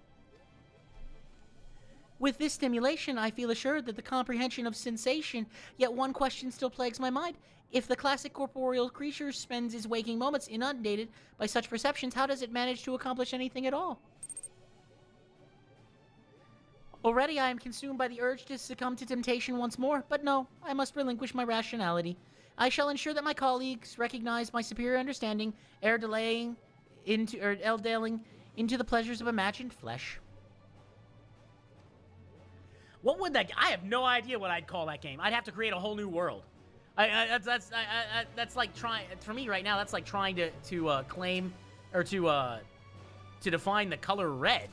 With this stimulation, I feel assured that the comprehension of sensation, yet one question still plagues my mind. If the classic corporeal creature spends its waking moments inundated by such perceptions, how does it manage to accomplish anything at all? Already I am consumed by the urge to succumb to temptation once more, but no, I must relinquish my rationality. I shall ensure that my colleagues recognize my superior understanding, ere delving into the pleasures of imagined flesh. What would that... I have no idea what I'd call that game. I'd have to create a whole new world. That's like trying... For me right now, that's like trying to claim... Or to define the color red.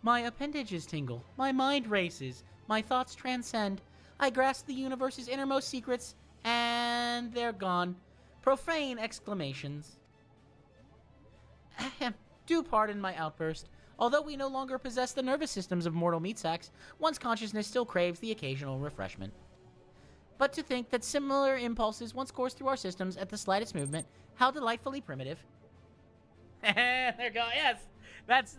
My appendages tingle. My mind races. My thoughts transcend. I grasp the universe's innermost secrets, and they're gone. Profane exclamations. Ahem. Do pardon my outburst. Although we no longer possess the nervous systems of mortal meat sacks, one's consciousness still craves the occasional refreshment. But to think that similar impulses once coursed through our systems at the slightest movement, how delightfully primitive. There you go. Yes, that's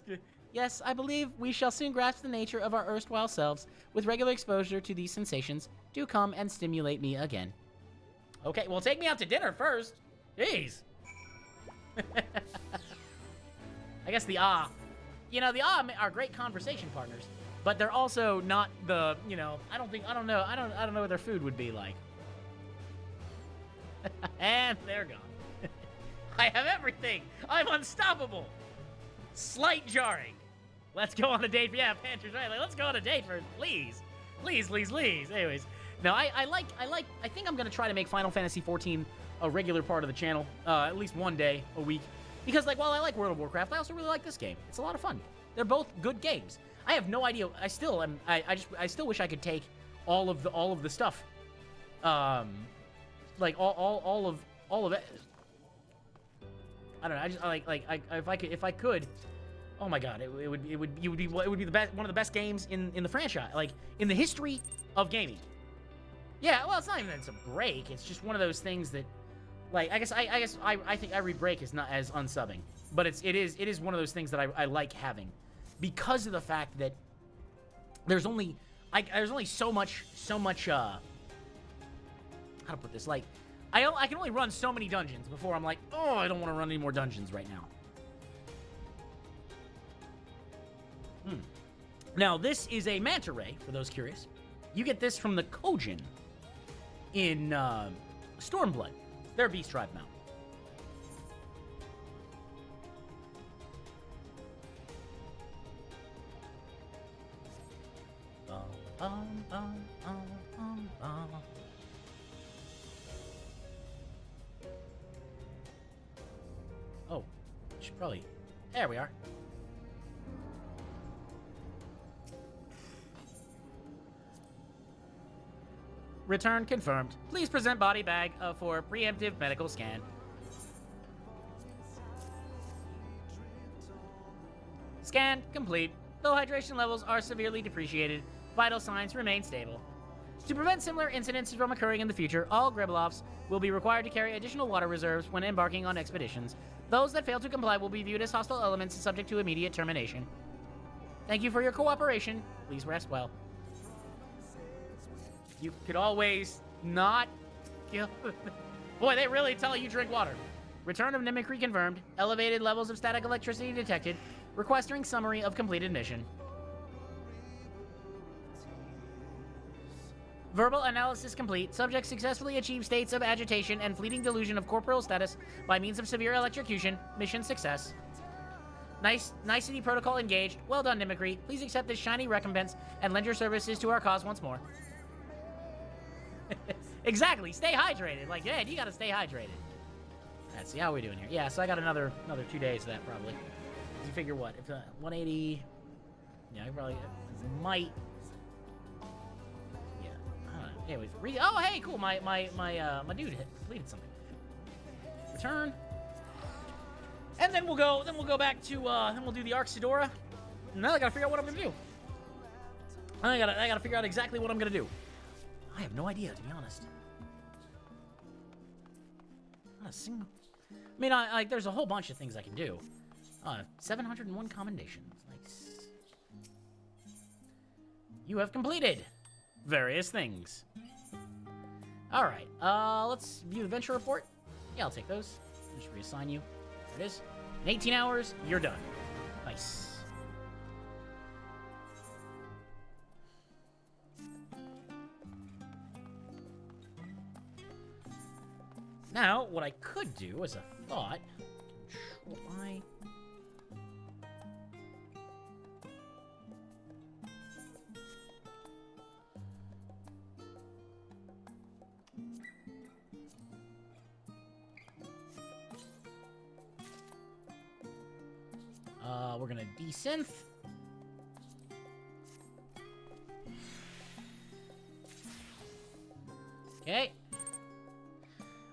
good. Yes, I believe we shall soon grasp the nature of our erstwhile selves. With regular exposure to these sensations, do come and stimulate me again. Okay, well, take me out to dinner first. Jeez. I guess the you know, the are great conversation partners, but they're also not the, you know, I don't know what their food would be like. And they're gone. I have everything. I'm unstoppable. Slight jarring. Let's go on a date. Yeah, Pancher's right. Like, let's go on a date for, please. Anyways, no, I think I'm gonna try to make Final Fantasy XIV a regular part of the channel, at least one day a week. Because, like, while I like World of Warcraft, I also really like this game. It's a lot of fun. They're both good games. I have no idea. I still wish I could take all of the stuff. Like all of it. I don't know. If I could. Oh my God! It would be the best, one of the best games in the franchise, like in the history of gaming. Yeah. Well, it's not even that it's a break. It's just one of those things that. Like, I think every break is not as unsubbing, but it is one of those things that I like having, because of the fact that there's only so much how to put this, like, I can only run so many dungeons before I'm like, oh, I don't want to run any more dungeons right now. Now, this is a manta ray, for those curious. You get this from the Kojin in Stormblood. Their Beast Tribe mount. Oh, should probably... There we are. Return confirmed. Please present body bag for preemptive medical scan. Scan complete. Though hydration levels are severely depreciated, vital signs remain stable. To prevent similar incidents from occurring in the future, all Gribeloffs will be required to carry additional water reserves when embarking on expeditions. Those that fail to comply will be viewed as hostile elements and subject to immediate termination. Thank you for your cooperation. Please rest well. You could always not kill... Boy, they really tell you drink water. Return of mimicry confirmed. Elevated levels of static electricity detected. Requesting summary of completed mission. Verbal analysis complete. Subject successfully achieved states of agitation and fleeting delusion of corporeal status by means of severe electrocution. Mission success. Nicety protocol engaged. Well done, Mimicry. Please accept this shiny recompense and lend your services to our cause once more. Exactly. Stay hydrated. Like, yeah, you gotta stay hydrated. Let's see how we're doing here. Yeah, so I got another 2 days of that, probably. You figure what? If 180... Yeah, I probably might... Yeah, I don't know. Anyways, oh, hey, cool. My dude completed something. Return. And then we'll go back to, then we'll do the Arxidora. Now I gotta figure out what I'm gonna do. I gotta figure out exactly what I'm gonna do. I have no idea, to be honest. Not a single... I mean, there's a whole bunch of things I can do. 701 commendations. Nice. You have completed various things. Alright, let's view the venture report. Yeah, I'll take those. I'll just reassign you. There it is. In 18 hours, you're done. Nice. Now, what I could do as a thought... Control-I... we're gonna desynth. Okay.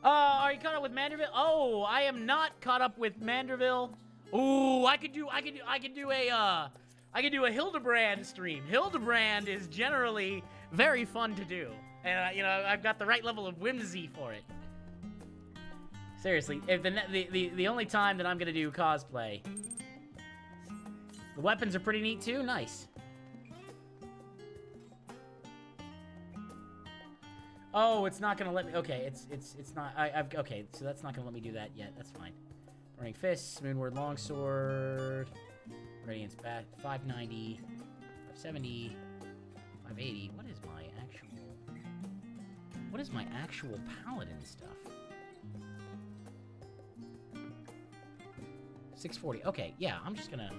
Are you caught up with Manderville? Oh, I am not caught up with Manderville. Ooh, I could do a Hildebrand stream. Hildebrand is generally very fun to do, and you know, I've got the right level of whimsy for it. Seriously, if the only time that I'm gonna do cosplay. The weapons are pretty neat too. Nice. Oh, it's not gonna let me. Okay, it's not. Okay, so that's not gonna let me do that yet. That's fine. Burning Fists, Moonward Longsword, Radiance Bat, 590, 570, 580. What is my actual paladin stuff? 640. Okay, yeah, I'm just gonna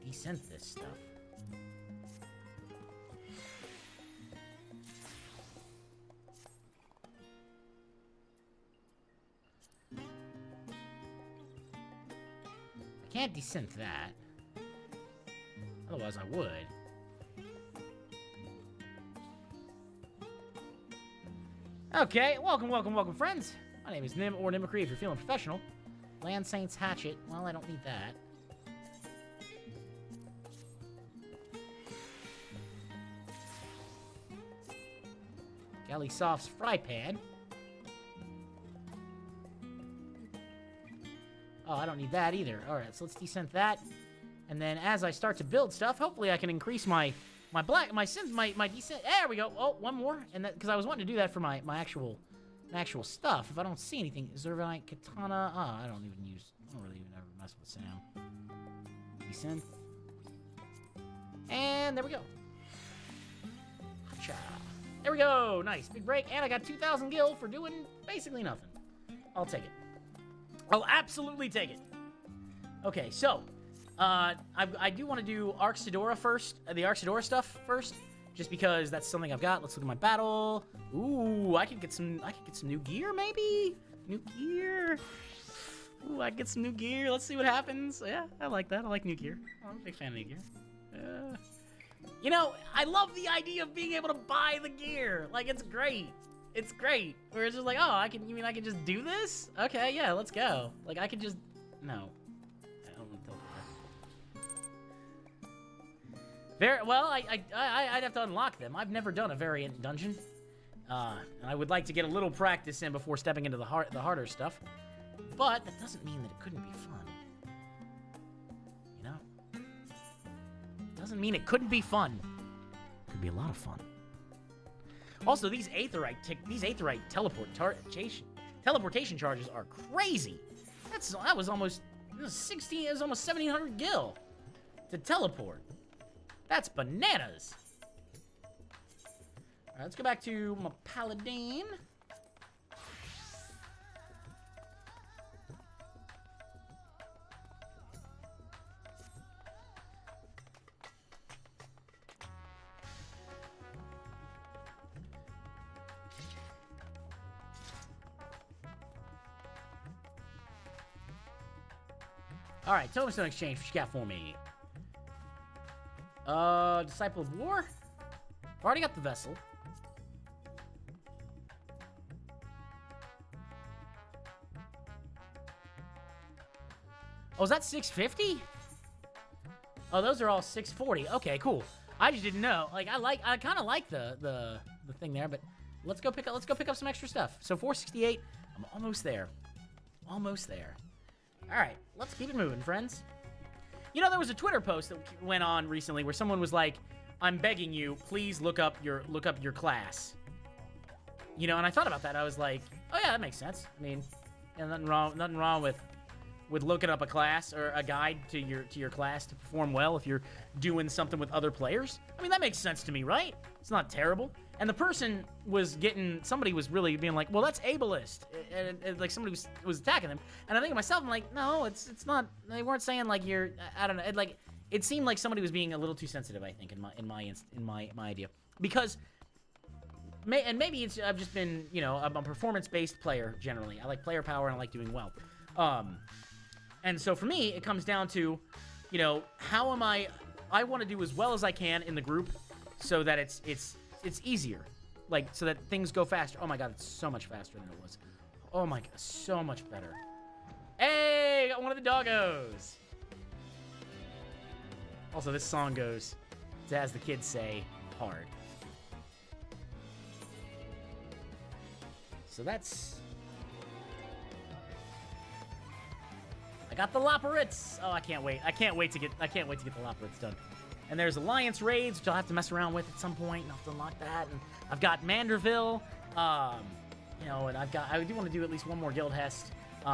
desynth this stuff. I can't desynth that. Otherwise I would. Okay, welcome, friends. My name is Nim, or Nimicry if you're feeling professional. Land Saint's Hatchet. Well, I don't need that. Galley Soft's Fry Pan. Oh, I don't need that either. Alright, so let's desynth that. And then as I start to build stuff, hopefully I can increase my desynth. There we go. Oh, one more. And that, because I was wanting to do that for my actual stuff. If I don't see anything, Zervanite Katana. Oh, I don't really even ever mess with Sam. Desynth. And there we go. Hacha. There we go. Nice. Big break. And I got 2,000 gil for doing basically nothing. I'll take it. I'll absolutely take it. Okay, so I do want to do Arxidora first, the Arxidora stuff first, just because that's something I've got. Let's look at my battle. Ooh, I could get some new gear, maybe. New gear. Ooh, I could get some new gear. Let's see what happens. Yeah, I like that. I like new gear. I'm a big fan of new gear. You know, I love the idea of being able to buy the gear. Like, it's great. It's great. Where it's just like, oh, you mean I can just do this? Okay, yeah, let's go. Like, I can just, no. I don't want to tell that. Well, I'd have to unlock them. I've never done a variant dungeon. And I would like to get a little practice in before stepping into the harder stuff. But that doesn't mean that it couldn't be fun. You know? Doesn't mean it couldn't be fun. Could be a lot of fun. Also, these aetherite teleportation charges are crazy. That was almost 16. It was almost 1,700 gil to teleport. That's bananas. All right, let's go back to my paladin. All right, Tombstone Exchange, what you got for me? Disciple of War? Already got the vessel. Oh, is that 650? Oh, those are all 640. Okay, cool. I just didn't know. Like, I kind of like the thing there, but let's go pick up some extra stuff. So 468. I'm almost there. Almost there. All right, let's keep it moving, friends. You know, there was a Twitter post that went on recently where someone was like, "I'm begging you, please look up your class." You know, and I thought about that. I was like, "Oh yeah, that makes sense." I mean, yeah, nothing wrong with looking up a class or a guide to your class to perform well if you're doing something with other players. I mean, that makes sense to me, right? It's not terrible. And the person somebody was really being like, well, that's ableist. And like somebody was attacking them. And I think to myself, I'm like, no, it's not. They weren't saying like I don't know. It seemed like somebody was being a little too sensitive, I think, in my idea. Because, maybe I've just been, you know, I'm a performance-based player generally. I like player power and I like doing well. And so for me, it comes down to, you know, how am I want to do as well as I can in the group so that it's easier. Like, so that things go faster. Oh my god, it's so much faster than it was. Oh my god, so much better. Hey, got one of the doggos. Also, this song goes, as the kids say, hard. So that's... I got the Loporits. Oh, I can't wait. I can't wait to get the Loporits done. And there's Alliance raids, which I'll have to mess around with at some point, and I'll have to unlock that. And I've got Manderville, you know, and I do want to do at least one more Guild Hest,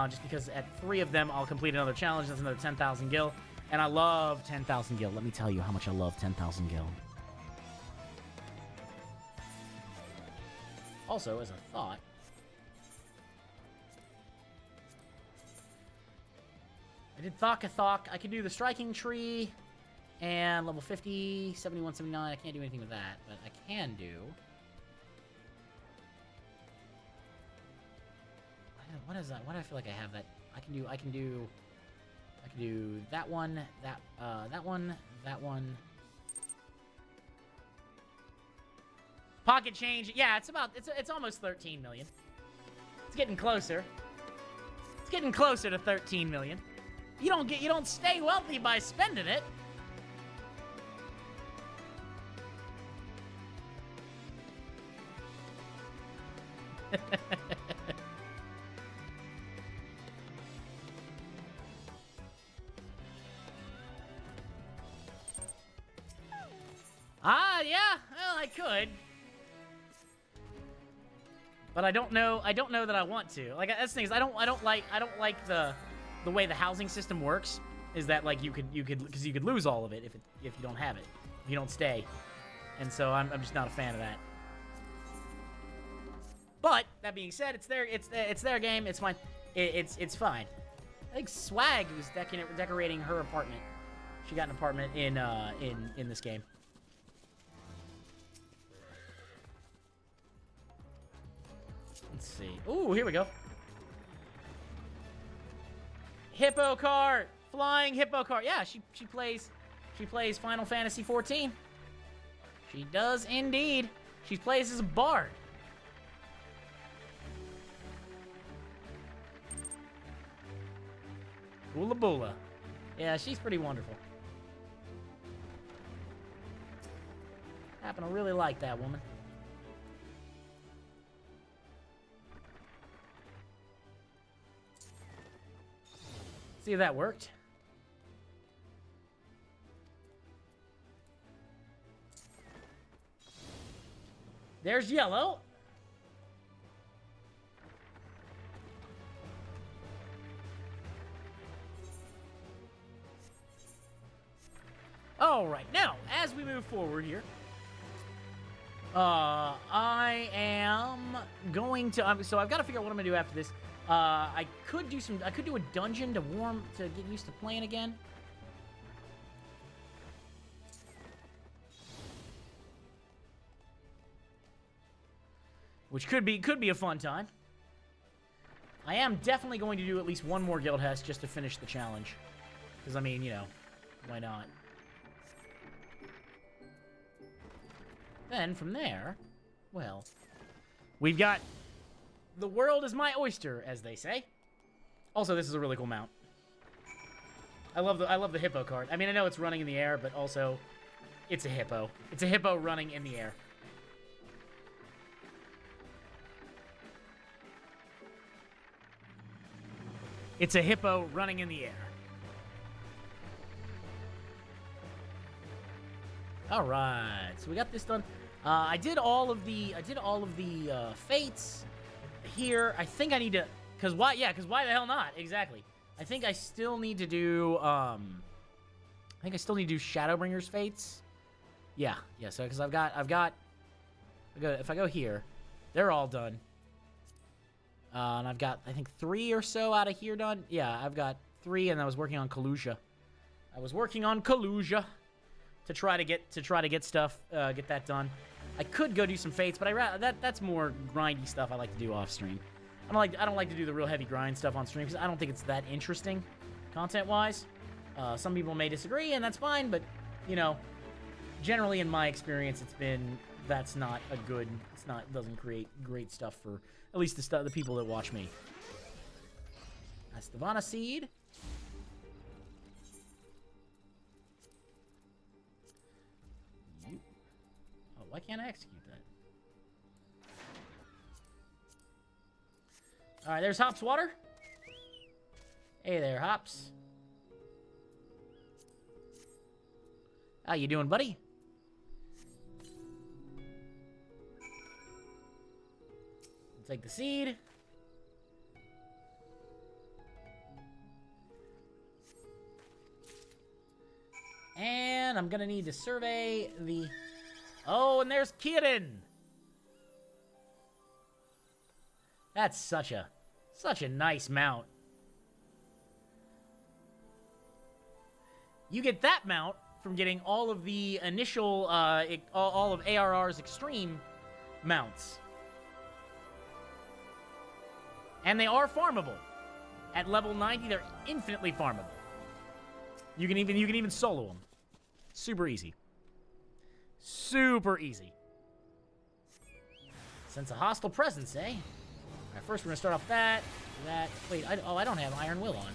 just because at 3 of them I'll complete another challenge. That's another 10,000 gil, and I love 10,000 gil. Let me tell you how much I love 10,000 gil. Also, as a thought, I did Thok. I can do the Striking Tree and level 50, 71, 79. I can't do anything with that, but I can do... What is that? Why do I feel like I have that? I can do that one, that one. Pocket change. Yeah, it's almost 13 million. It's getting closer. It's getting closer to 13 million. You don't stay wealthy by spending it. Yeah. Well, I could. But I don't know that I want to. Like, that's the thing is I don't like the way the housing system works. Is that like you could lose all of it if you don't have it. If you don't stay. And so I'm just not a fan of that. But that being said, it's their game. It's fine. It's fine. I think Swag was decorating her apartment. She got an apartment in this game. Let's see. Ooh, here we go. Hippo cart, flying hippo cart. Yeah, she plays Final Fantasy XIV. She does indeed. She plays as a bard. Bula Bula. Yeah, she's pretty wonderful. Happen to really like that woman. See if that worked. There's yellow. All right, now, as we move forward here, I am going to, so I've got to figure out what I'm going to do after this. I could do a dungeon to get used to playing again. Which could be a fun time. I am definitely going to do at least one more guild hest just to finish the challenge. Because, I mean, you know, why not? Then, from there, well, we've got the world is my oyster, as they say. Also, this is a really cool mount. I love the hippo card. I mean, I know it's running in the air, but also, it's a hippo. It's a hippo running in the air. It's a hippo running in the air. All right, so we got this done. I did all of the fates here. I think I need to, cause why? Yeah, cause why the hell not? Exactly. I think I still need to do. I think I still need to do Shadowbringer's fates. Yeah. So because I've got. If I go here, they're all done. And I've got, I think, 3 or so out of here done. Yeah, I've got 3, and I was working on Kalusia. To try to get stuff, get that done. I could go do some fates, but that's more grindy stuff I like to do off stream. I don't like to do the real heavy grind stuff on stream because I don't think it's that interesting, content-wise. Some people may disagree, and that's fine. But you know, generally in my experience, that's not a good. Doesn't create great stuff for at least the people that watch me. That's the Vana seed. Oh, why can't I execute that? All right, there's Hops Water. Hey there, Hops. How you doing, buddy? Take the seed. And I'm gonna need to survey the... Oh, and there's Kirin! That's such a nice mount. You get that mount from getting all of the initial, all of ARR's extreme mounts. And they are farmable. At level 90, they're infinitely farmable. You can even solo them. Super easy. Super easy. Sense a hostile presence, eh? Alright, first we're gonna start off that. Wait, I don't have Iron Will on.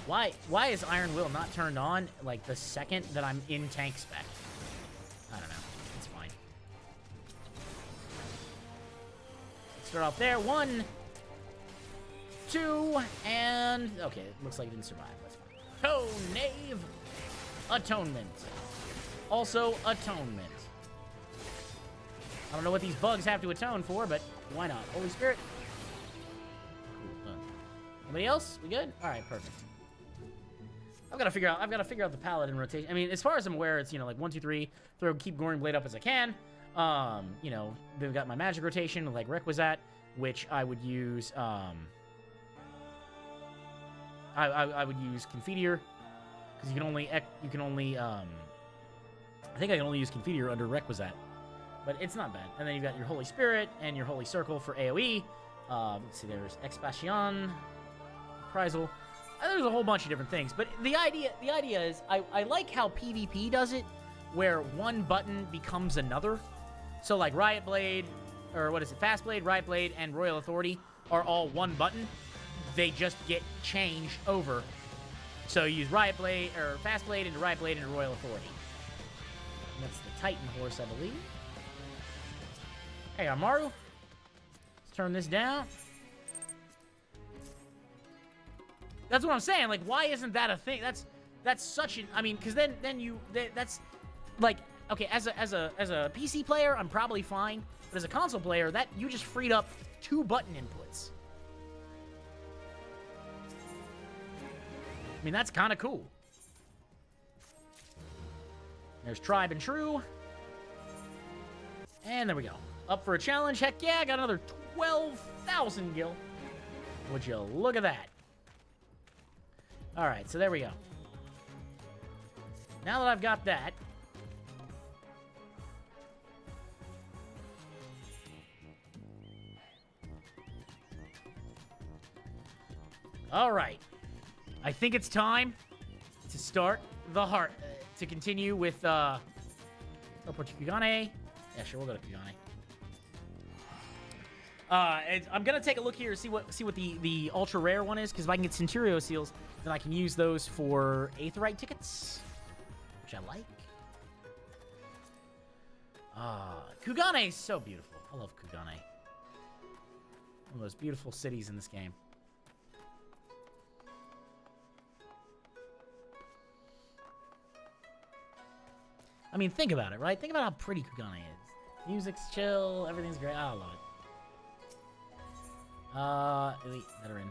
Why is Iron Will not turned on, like, the second that I'm in tank spec? I don't know. It's fine. Let's start off there. 1, 2, and... Okay, it looks like it didn't survive. That's fine. Oh, Knave! Atonement. Also, Atonement. I don't know what these bugs have to atone for, but why not? Holy Spirit. Cool, done. Anybody else? We good? Alright, perfect. I've got to figure out the paladin rotation. I mean, as far as I'm aware, it's, you know, like 1, 2, 3, keep Goring Blade up as I can. You know, they've got my magic rotation, like Requisite, which I would use, I would use Confiteor, because you can only, I think I can only use Confiteor under Requisite, but it's not bad. And then you've got your Holy Spirit and your Holy Circle for AoE. Let's see, there's Expation, Reprisal. There's a whole bunch of different things, but the idea is, I like how PvP does it, where one button becomes another. So, like, Riot Blade, or what is it? Fast Blade, Riot Blade, and Royal Authority are all one button. They just get changed over. So you use Riot Blade, or Fast Blade into Riot Blade into Royal Authority. And that's the Titan horse, I believe. Hey, Amaru. Let's turn this down. That's what I'm saying. Like, why isn't that a thing? That's such an... I mean, because then that's... Like, okay, as a PC player, I'm probably fine. But as a console player, that you just freed up 2 button inputs. I mean, that's kind of cool. There's Tribe and True. And there we go. Up for a challenge. Heck yeah, I got another 12,000 gil. Would you look at that? Alright, so there we go. Now that I've got that... Alright. I think it's time to start the heart... to continue with, teleport to Kugane. Yeah, sure, we'll go to Kugane. I'm gonna take a look here, see what the ultra rare one is, because if I can get Centurio seals, then I can use those for Aetheryte tickets, which I like. Kugane is so beautiful. I love Kugane. One of those beautiful cities in this game. I mean, think about it, right? Think about how pretty Kugane is. Music's chill, everything's great. I love it. Elite veteran.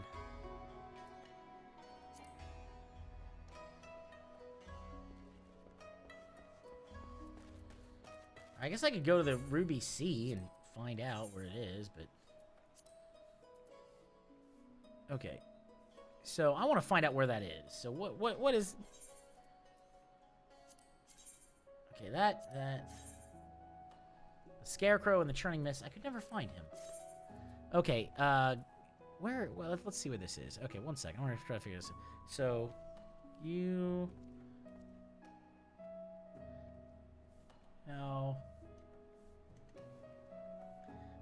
I guess I could go to the Ruby Sea and find out where it is, but... Okay. So, I want to find out where that is. So, what is... Okay, that... The Scarecrow and the Churning Mist. I could never find him. Okay, where... Well, let's see where this is. Okay, one second. I'm gonna try to figure this out. So, you... No.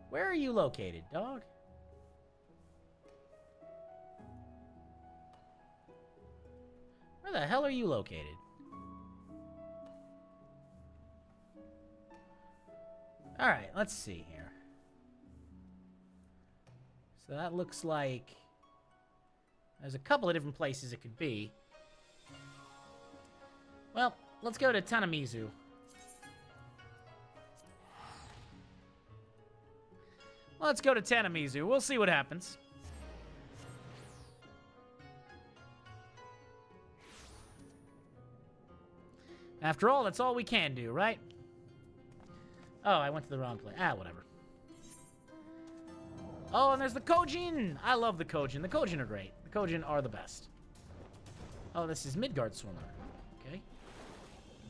Where are you located, dog? Where the hell are you located? Alright, let's see here. So that looks like... There's a couple of different places it could be. Well, let's go to Tanamizu. Let's go to Tanamizu. We'll see what happens. After all, that's all we can do, right? Oh, I went to the wrong place. Ah, whatever. Oh, and there's the Kojin! I love the Kojin. The Kojin are great. The Kojin are the best. Oh, this is Midgard Swarmer. Okay.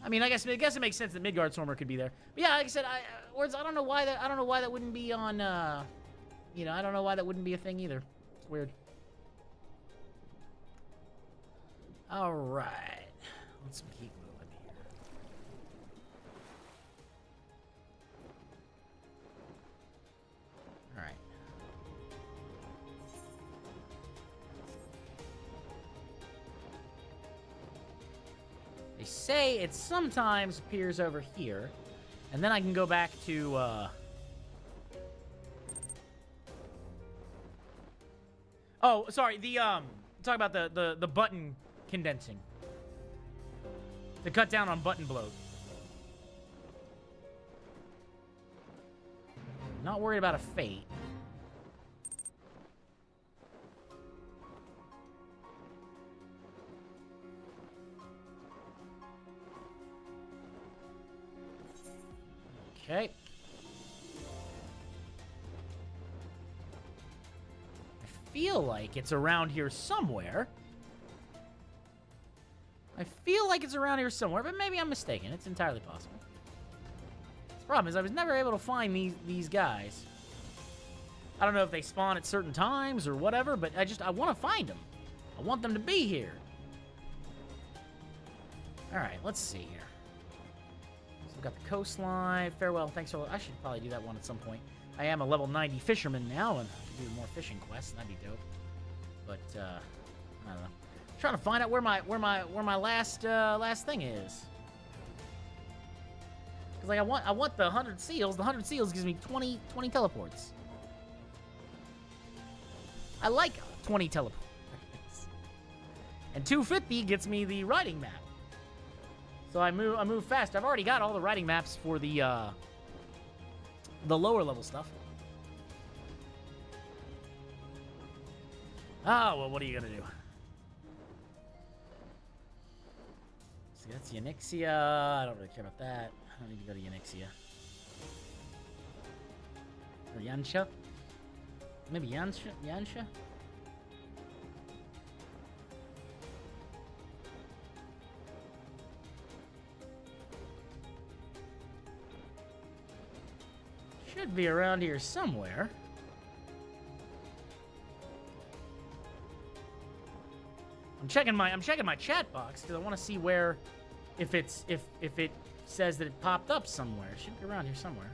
I mean, I guess it makes sense that Midgard Swarmer could be there. But yeah, like I said, I don't know why that wouldn't be on. You know, I don't know why that wouldn't be a thing either. It's weird. All right, let's keep moving here. All right. They say it sometimes appears over here, and then I can go back to, Oh, sorry, talk about the button condensing. To cut down on button bloat. Not worried about a fate. Okay. I feel like it's around here somewhere. But maybe I'm mistaken. It's entirely possible. The problem is I was never able to find these guys. I don't know if they spawn at certain times or whatever, but I want to find them. I want them to be here. All right, let's see here. we've got the coastline. Farewell. Thanks for... I should probably do that one at some point. I am a level 90 fisherman now, and I can do more fishing quests. That'd be dope. But, I don't know. I'm trying to find out where my last thing is. Because, like, I want the 100 seals. The 100 seals gives me 20 teleports. I like 20 teleports. And 250 gets me the riding map. So I move fast. I've already got all the riding maps for the lower level stuff. Oh, well, what are you gonna do? So that's Onyxia. I don't really care about that. I don't need to go to Onyxia. Or Yansha? Maybe Yansha? Should be around here somewhere. I'm checking my chat box because I want to see where, if it says that it popped up somewhere. It should be around here somewhere.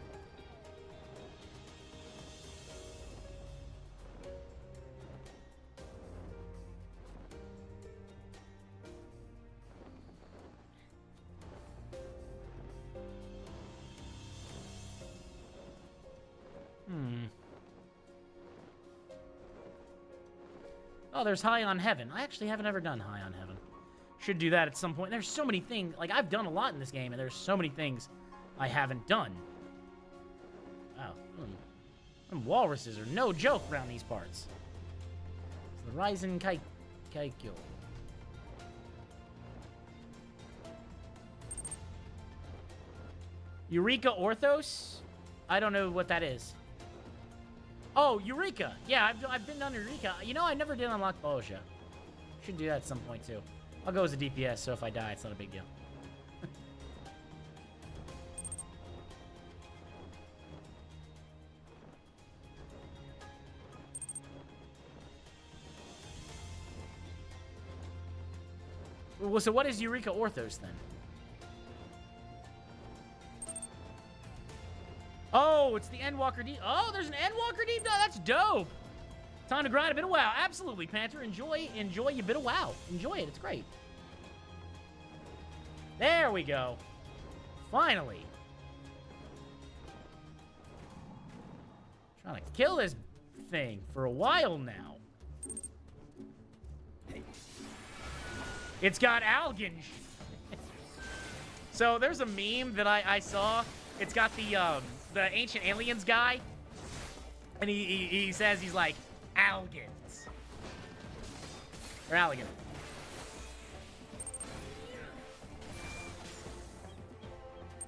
Oh, there's High on Heaven. I actually haven't ever done High on Heaven. Should do that at some point. There's so many things. Like, I've done a lot in this game, and there's so many things I haven't done. Wow. Them walruses are no joke around these parts. It's the Ryzen Kaikyo. Eureka Orthos? I don't know what that is. Oh, Eureka! Yeah, I've been on Eureka. You know, I never did unlock bows yet. Should do that at some point, too. I'll go as a DPS, so if I die, it's not a big deal. Well, so what is Eureka Orthos, then? Oh, it's the Endwalker Deep. Oh, there's an Endwalker Deep dive. That's dope. Time to grind a bit of WoW. Absolutely, Panther. Enjoy your bit of WoW. Enjoy it. It's great. There we go. Finally. Trying to kill this thing for a while now. It's got Algen. So there's a meme that I saw. It's got the Ancient Aliens guy, and he says, he's like, Algans. Or Alligan.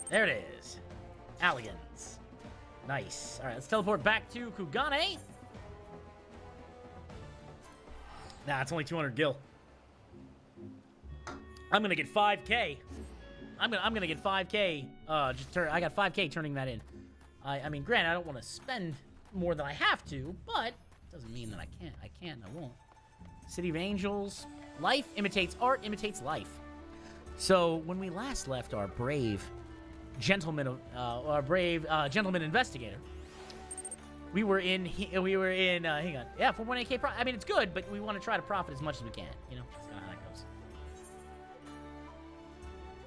There it is. Alligans. Nice. Alright, let's teleport back to Kugane. Nah, it's only 200 gil. I'm gonna get 5k. I'm gonna get 5k. I got 5k turning that in. I mean, granted, I don't want to spend more than I have to, but it doesn't mean that I can't. I can. I won't. City of Angels. Life imitates art, imitates life. So when we last left our brave gentleman, gentleman investigator, we were in. Hang on. Yeah, 4.8k. I mean, it's good, but we want to try to profit as much as we can. You know, that's kind of how that goes.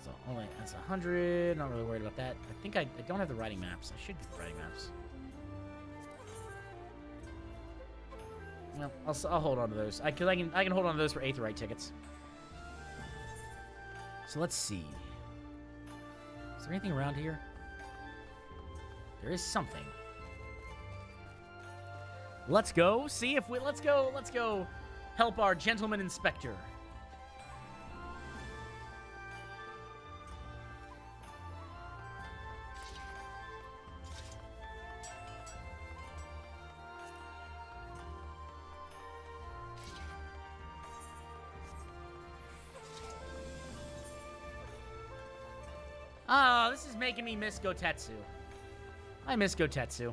So, oh wait, that's 100. Not really worried about that. I think I don't have the writing maps. I should get the writing maps. Well, I'll hold on to those. I can hold on to those for Aetheryte tickets. So let's see. Is there anything around here? There is something. Let's go see if we. Let's go help our gentleman inspector. Oh, this is making me miss Gotetsu. I miss Gotetsu.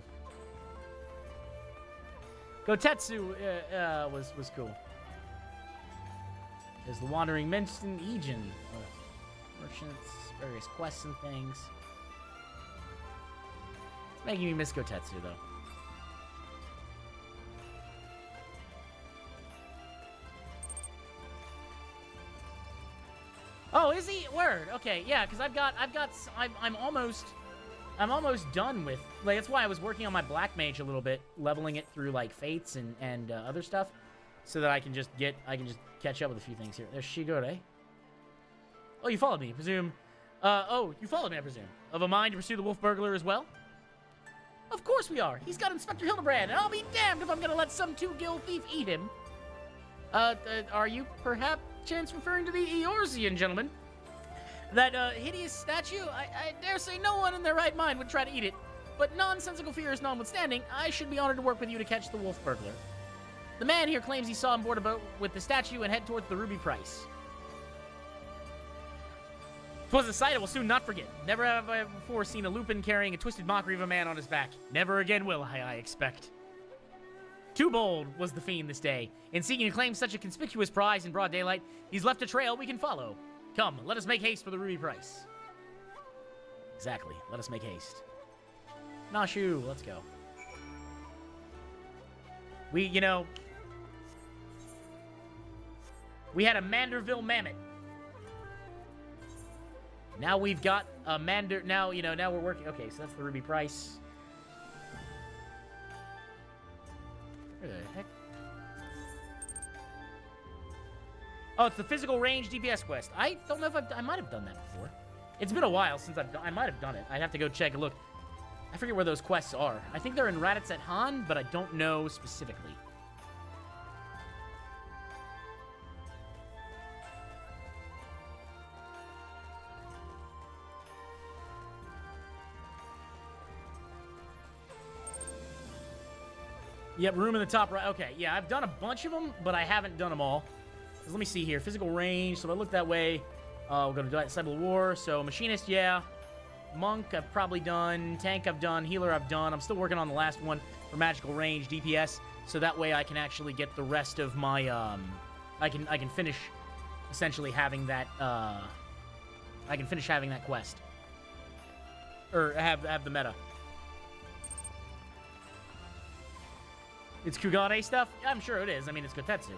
Gotetsu was cool. There's the Wandering Merchant, Egen. Merchants, various quests and things. Making me miss Gotetsu, though. Oh, is he? Word. Okay, yeah, because I'm almost done with, like, that's why I was working on my Black Mage a little bit, leveling it through, like, Fates and other stuff, so that I can just catch up with a few things here. There's Shigure. Oh, you followed me, I presume. You followed me, I presume. Of a mind to pursue the Wolf Burglar as well? Of course we are. He's got Inspector Hildebrand, and I'll be damned if I'm gonna let some two-gill thief eat him. Are you perhaps chance referring to the Eorzean gentleman? That, hideous statue? I dare say no one in their right mind would try to eat it. But nonsensical fears notwithstanding, I should be honored to work with you to catch the Wolf Burglar. The man here claims he saw him board a boat with the statue and head towards the Ruby Price. 'Twas a sight I will soon not forget. Never have I before seen a Lupin carrying a twisted mockery of a man on his back. Never again will I expect. Too bold was the fiend this day. In seeking to claim such a conspicuous prize in broad daylight, he's left a trail we can follow. Come, let us make haste for the Ruby Price. Exactly, let us make haste. Nashu, let's go. We had a Manderville Mammoth. Now we've got a now we're working. Okay, so that's the Ruby Price. Where the heck? Oh, it's the physical range DPS quest. I don't know if I might have done that before. It's been a while since I might have done it. I'd have to go check a look. I forget where those quests are. I think they're in Raditz Han, but I don't know specifically. Yep, room in the top right. Okay, yeah, I've done a bunch of them, but I haven't done them all. Let me see here. Physical range. So if I look that way, we're going to do Cyber War. So Machinist, yeah. Monk, I've probably done. Tank, I've done. Healer, I've done. I'm still working on the last one for Magical Range, DPS. So that way I can actually get the rest of my, I can finish essentially having that, I can finish having that quest. Or have the meta. It's Kugane stuff? I'm sure it is. I mean, it's Gotetsu.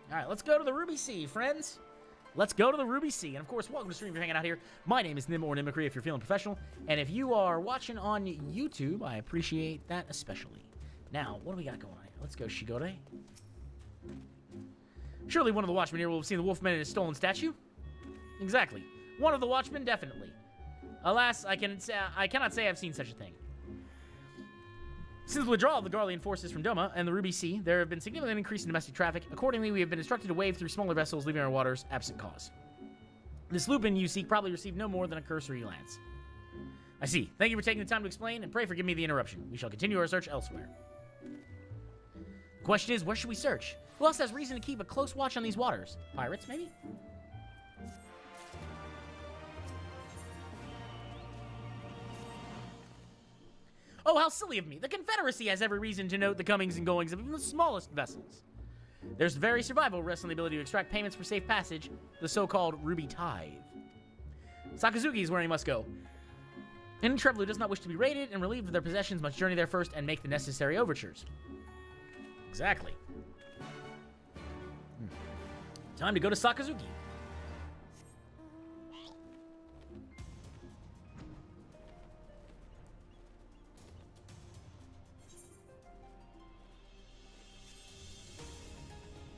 Alright, let's go to the Ruby Sea, friends. Let's go to the Ruby Sea. And of course, welcome to stream if you're hanging out here. My name is Nim or Nimicry if you're feeling professional. And if you are watching on YouTube, I appreciate that especially. Now, what do we got going on? Let's go Shigure. Surely one of the watchmen here will have seen the Wolfman in his stolen statue. Exactly. One of the watchmen, definitely. Alas, I cannot say I've seen such a thing. Since the withdrawal of the Garlean forces from Doma and the Ruby Sea, there have been significant increase in domestic traffic. Accordingly, we have been instructed to wade through smaller vessels, leaving our waters absent cause. This Lupin you seek probably received no more than a cursory glance. I see. Thank you for taking the time to explain, and pray forgive me the interruption. We shall continue our search elsewhere. The question is, where should we search? Who else has reason to keep a close watch on these waters? Pirates, maybe? Oh, how silly of me. The Confederacy has every reason to note the comings and goings of even the smallest vessels. There's very survival rests on the ability to extract payments for safe passage, the so-called Ruby Tithe. Sakazuki is where he must go. Any traveler who does not wish to be raided and relieved of their possessions must journey there first and make the necessary overtures. Exactly. Time to go to Sakazuki.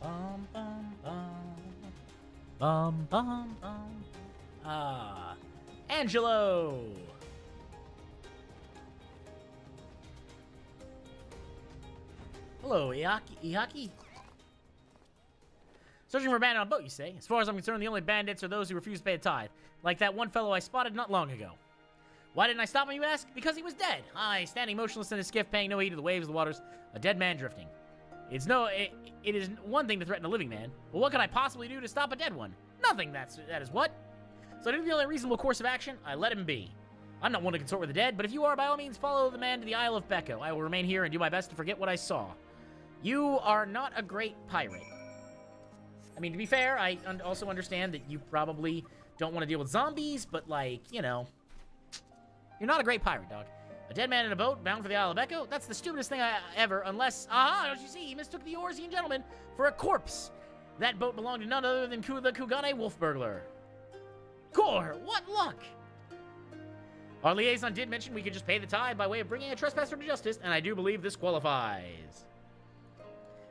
Bum, bum, bum. Bum, bum, bum. Ah. Angelo! Hello, Ihaki? Searching for a bandit on a boat, you say? As far as I'm concerned, the only bandits are those who refuse to pay a tithe. Like that one fellow I spotted not long ago. Why didn't I stop him, you ask? Because he was dead. Aye, standing motionless in his skiff, paying no heed to the waves of the waters. A dead man drifting. It is one thing to threaten a living man, but what could I possibly do to stop a dead one? Nothing, that is what. So I think the only reasonable course of action, I let him be. I'm not one to consort with the dead, but if you are, by all means, follow the man to the Isle of Becco. I will remain here and do my best to forget what I saw. You are not a great pirate. I mean, to be fair, I also understand that you probably don't want to deal with zombies, but, like, you know, you're not a great pirate, dog. A dead man in a boat bound for the Isle of Echo? That's the stupidest thing ever, unless... Aha, don't you see? He mistook the Eorzean gentleman for a corpse. That boat belonged to none other than the Kugane wolf burglar. Core, what luck! Our liaison did mention we could just pay the tithe by way of bringing a trespasser to justice, and I do believe this qualifies.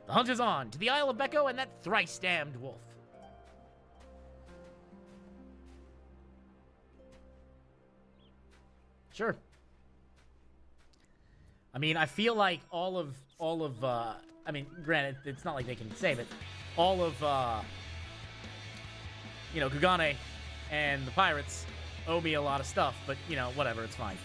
The hunt is on, to the Isle of Becco and that thrice-damned wolf. Sure. I mean, I feel like all of, I mean, granted, it's not like they can say, but all of, you know, Kugane and the pirates owe me a lot of stuff, but, you know, whatever, it's fine.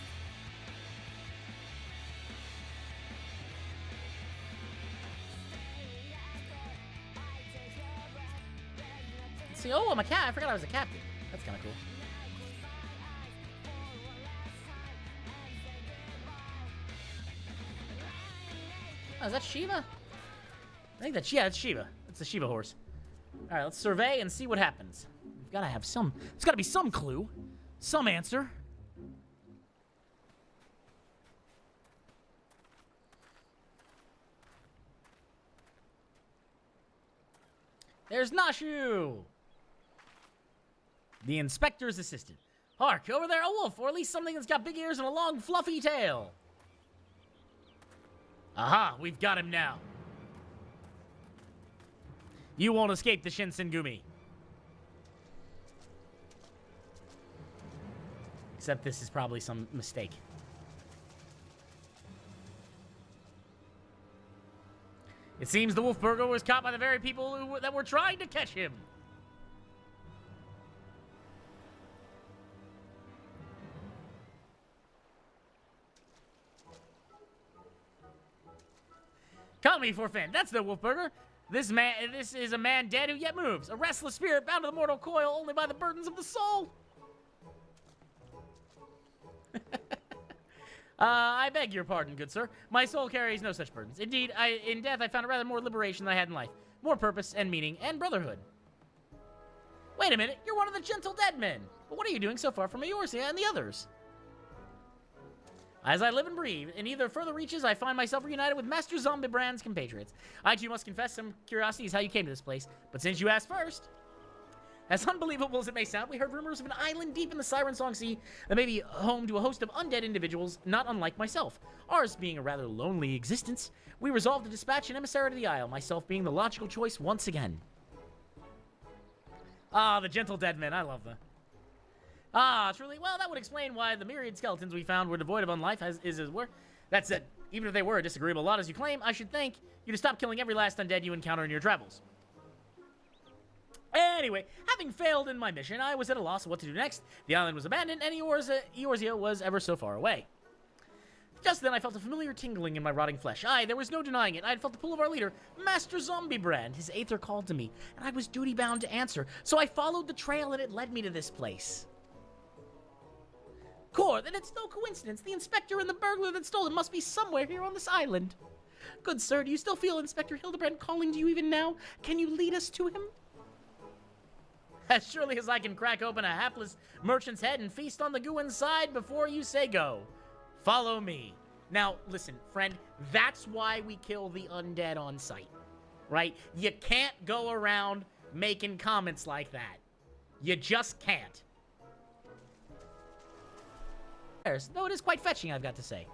Let's see, oh, I'm a cat. I forgot I was a captain. That's kind of cool. Oh, is that Shiva? I think that's, yeah, it's Shiva. It's the Shiva horse. All right, let's survey and see what happens. We've got to have some, there's got to be some clue, some answer. There's Nashu! The inspector's assistant. Hark, over there, a wolf, or at least something that's got big ears and a long, fluffy tail. Aha, we've got him now. You won't escape the Shinsengumi. Except this is probably some mistake. It seems the wolf burglar was caught by the very people that were trying to catch him. Call me Forfan. That's the wolf burglar. This is a man dead who yet moves. A restless spirit bound to the mortal coil only by the burdens of the soul. I beg your pardon, good sir. My soul carries no such burdens. Indeed, in death I found rather more liberation than I had in life. More purpose and meaning and brotherhood. Wait a minute, you're one of the gentle dead men. But what are you doing so far from Eorzea and the others? As I live and breathe, in either further reaches, I find myself reunited with Master Zombie Brand's compatriots. I too must confess some curiosity is how you came to this place. But since you asked first, as unbelievable as it may sound, we heard rumors of an island deep in the Siren Song Sea that may be home to a host of undead individuals not unlike myself. Ours being a rather lonely existence, we resolved to dispatch an emissary to the isle, myself being the logical choice once again. Ah, the gentle dead men, I love them. Ah, truly, well, that would explain why the myriad skeletons we found were devoid of unlife, as it were. That said, even if they were a disagreeable lot as you claim, I should thank you to stop killing every last undead you encounter in your travels. Anyway, having failed in my mission, I was at a loss of what to do next. The island was abandoned, and Eorzea was ever so far away. Just then, I felt a familiar tingling in my rotting flesh. Aye, there was no denying it. I had felt the pull of our leader, Master Zombie Brand. His aether called to me, and I was duty-bound to answer. So I followed the trail, and it led me to this place. Core, then it's no coincidence. The inspector and the burglar that stole it must be somewhere here on this island. Good sir, do you still feel Inspector Hildebrand calling to you even now? Can you lead us to him? As surely as I can crack open a hapless merchant's head and feast on the goo inside before you say go. Follow me. Now, listen, friend, that's why we kill the undead on sight, right? You can't go around making comments like that. You just can't. Though it is quite fetching, I've got to say.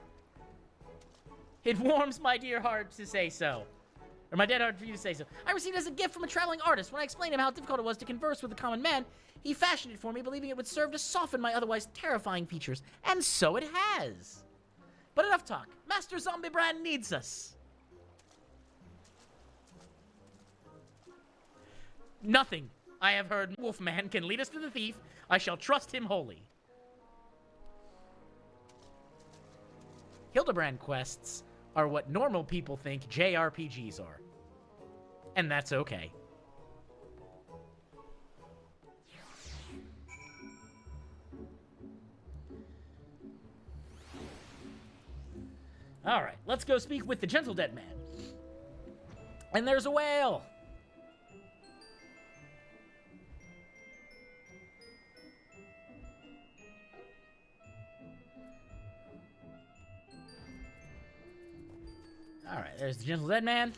It warms my dear heart to say so. Or my dead heart for you to say so. I received it as a gift from a traveling artist. When I explained him how difficult it was to converse with a common man, he fashioned it for me, believing it would serve to soften my otherwise terrifying features. And so it has. But enough talk. Master Zombie Brand needs us. Nothing, I have heard, Wolfman can lead us to the thief. I shall trust him wholly. Hildebrand quests are what normal people think JRPGs are. And that's okay. Alright, let's go speak with the gentle dead man. And there's a whale! Alright, there's the gentle dead man.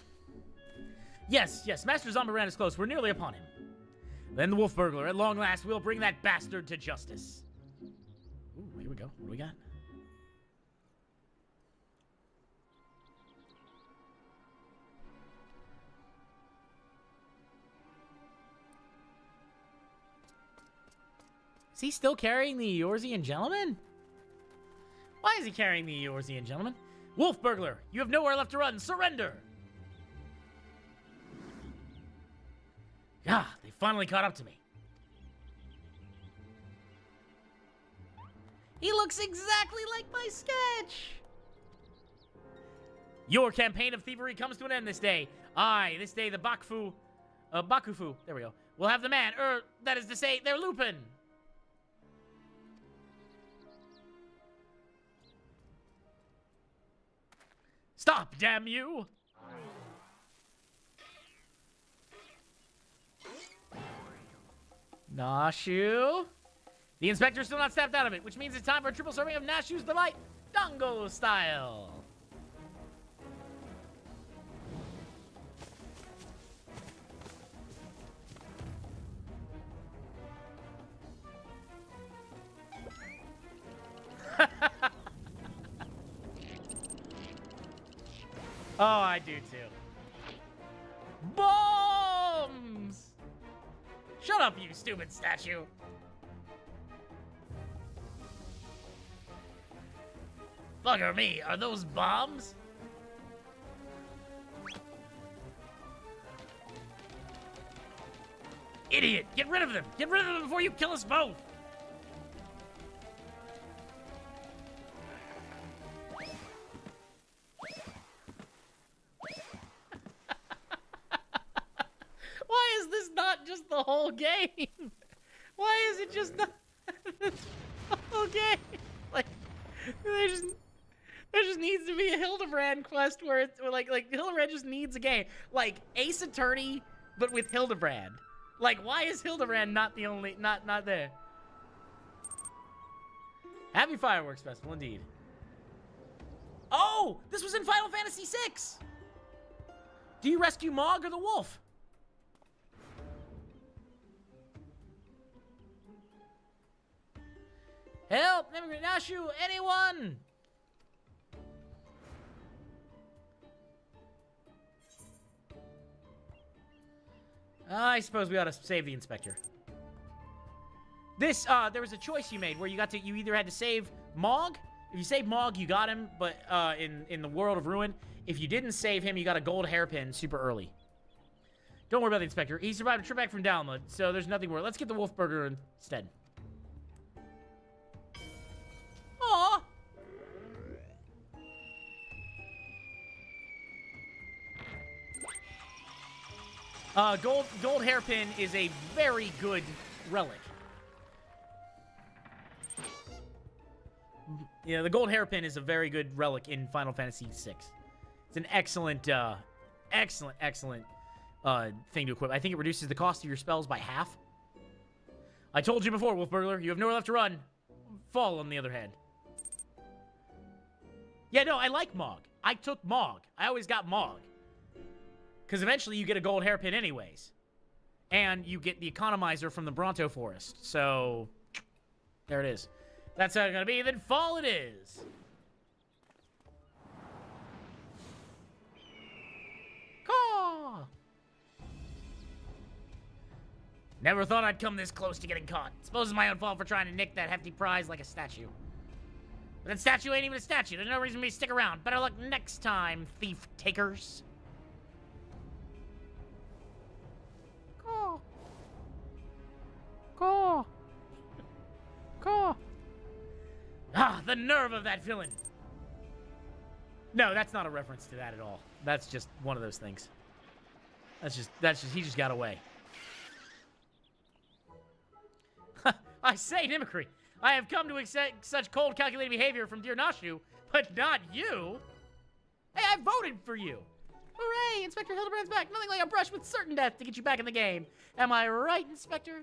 Yes, yes, Master Zombiran is close. We're nearly upon him. Then the wolf burglar. At long last, we'll bring that bastard to justice. Ooh, here we go. What do we got? Is he still carrying the Eorzean gentleman? Why is he carrying the Eorzean gentleman? Wolf burglar, you have nowhere left to run. Surrender! Ah, they finally caught up to me. He looks exactly like my sketch! Your campaign of thievery comes to an end this day. Aye, this day the Bakufu, there we go, will have the man, that is to say, their Lupin. Stop, damn you! Nashu. The inspector's still not snapped out of it, which means it's time for a triple serving of Nashu's Delight, Dongo style. Oh, I do too. Bombs! Shut up, you stupid statue. Bugger me, are those bombs? Idiot, get rid of them! Get rid of them before you kill us both! Why is this not just the whole game? Why is it just not the whole game? Like, there just needs to be a Hildebrand quest where it's like Hildebrand just needs a game. Like Ace Attorney, but with Hildebrand. Like, why is Hildebrand not the only not there? Happy Fireworks Festival, indeed. Oh, this was in Final Fantasy VI. Do you rescue Mog or the wolf? Help! Immigrant Nashu! Anyone! I suppose we ought to save the inspector. This, there was a choice you made where you either had to save Mog. If you saved Mog, you got him, but in the World of Ruin, if you didn't save him, you got a gold hairpin super early. Don't worry about the inspector. He survived a trip back from Dalma, so there's nothing worth. Let's get the wolf burger instead. Gold hairpin is a very good relic. Yeah, the gold hairpin is a very good relic in Final Fantasy VI. It's an excellent, excellent thing to equip. I think it reduces the cost of your spells by half. I told you before, Wolf Burglar, you have nowhere left to run. Fall, on the other hand. Yeah, no, I like Mog. I took Mog. I always got Mog. Because eventually you get a gold hairpin anyways. And you get the economizer from the Bronto Forest. So, there it is. That's how it's going to be. Then fall it is. Caw! Never thought I'd come this close to getting caught. Suppose it's my own fault for trying to nick that hefty prize like a statue. But that statue ain't even a statue. There's no reason for me to stick around. Better luck next time, thief takers. Caw. Caw. Caw. Ah, the nerve of that villain. No, that's not a reference to that at all. That's just one of those things. That's just, he just got away. I say, Mimicry, I have come to accept such cold, calculated behavior from dear Nashu, but not you. Hey, I voted for you. Hooray, Inspector Hildebrand's back. Nothing like a brush with certain death to get you back in the game. Am I right, Inspector?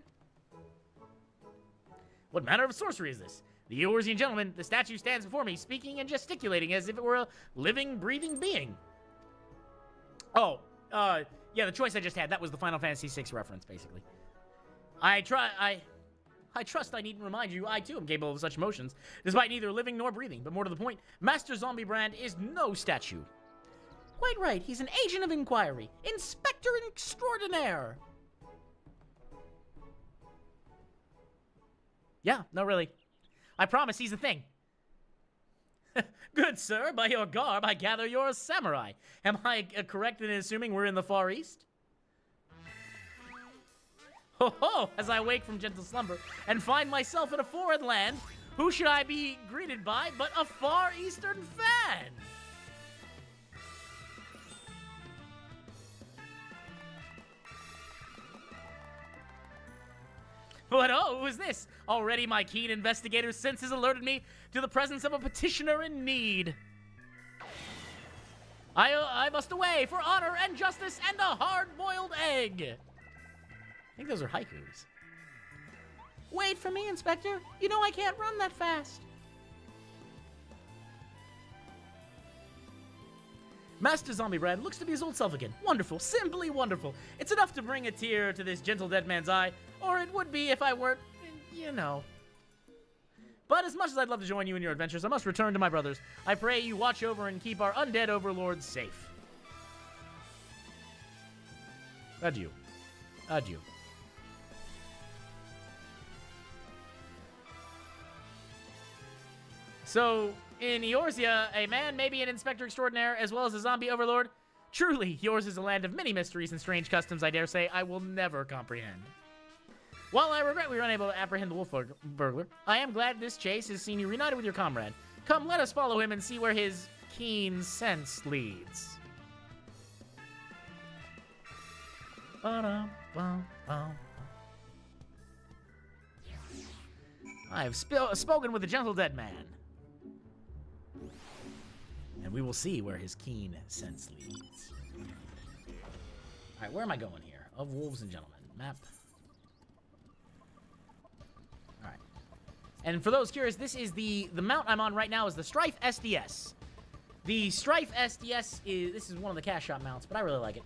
What manner of sorcery is this? The Eorzean gentleman, the statue stands before me, speaking and gesticulating as if it were a living, breathing being. Oh, yeah, the choice I just had, that was the Final Fantasy VI reference, basically. I trust I needn't remind you, I too am capable of such emotions, despite neither living nor breathing. But more to the point, Master Zombie Brand is no statue. Quite right, he's an agent of inquiry. Inspector extraordinaire. Yeah, no, really. I promise he's a thing. Good sir, by your garb, I gather you're a samurai. Am I correct in assuming we're in the Far East? Ho ho! As I wake from gentle slumber and find myself in a foreign land, who should I be greeted by but a Far Eastern fan? But oh, who is this? Already my keen investigator's senses alerted me to the presence of a petitioner in need. I must away for honor and justice and a hard-boiled egg. I think those are haikus. Wait for me, Inspector. You know I can't run that fast. Master Zombie Brand looks to be his old self again. Wonderful, simply wonderful. It's enough to bring a tear to this gentle dead man's eye, or it would be if I weren't, you know. But as much as I'd love to join you in your adventures, I must return to my brothers. I pray you watch over and keep our undead overlords safe. Adieu. Adieu. So, in Eorzea, a man may be an inspector extraordinaire as well as a zombie overlord. Truly, yours is a land of many mysteries and strange customs I dare say I will never comprehend. While I regret we were unable to apprehend the wolf burglar, I am glad this chase has seen you reunited with your comrade. Come, let us follow him and see where his keen sense leads. I have spoken with the gentle dead man. And we will see where his keen sense leads. Alright, where am I going here? Of Wolves and Gentlemen. Map. Alright. And for those curious, this is the mount I'm on right now is the Strife SDS. The Strife SDS this is one of the cash shop mounts, but I really like it.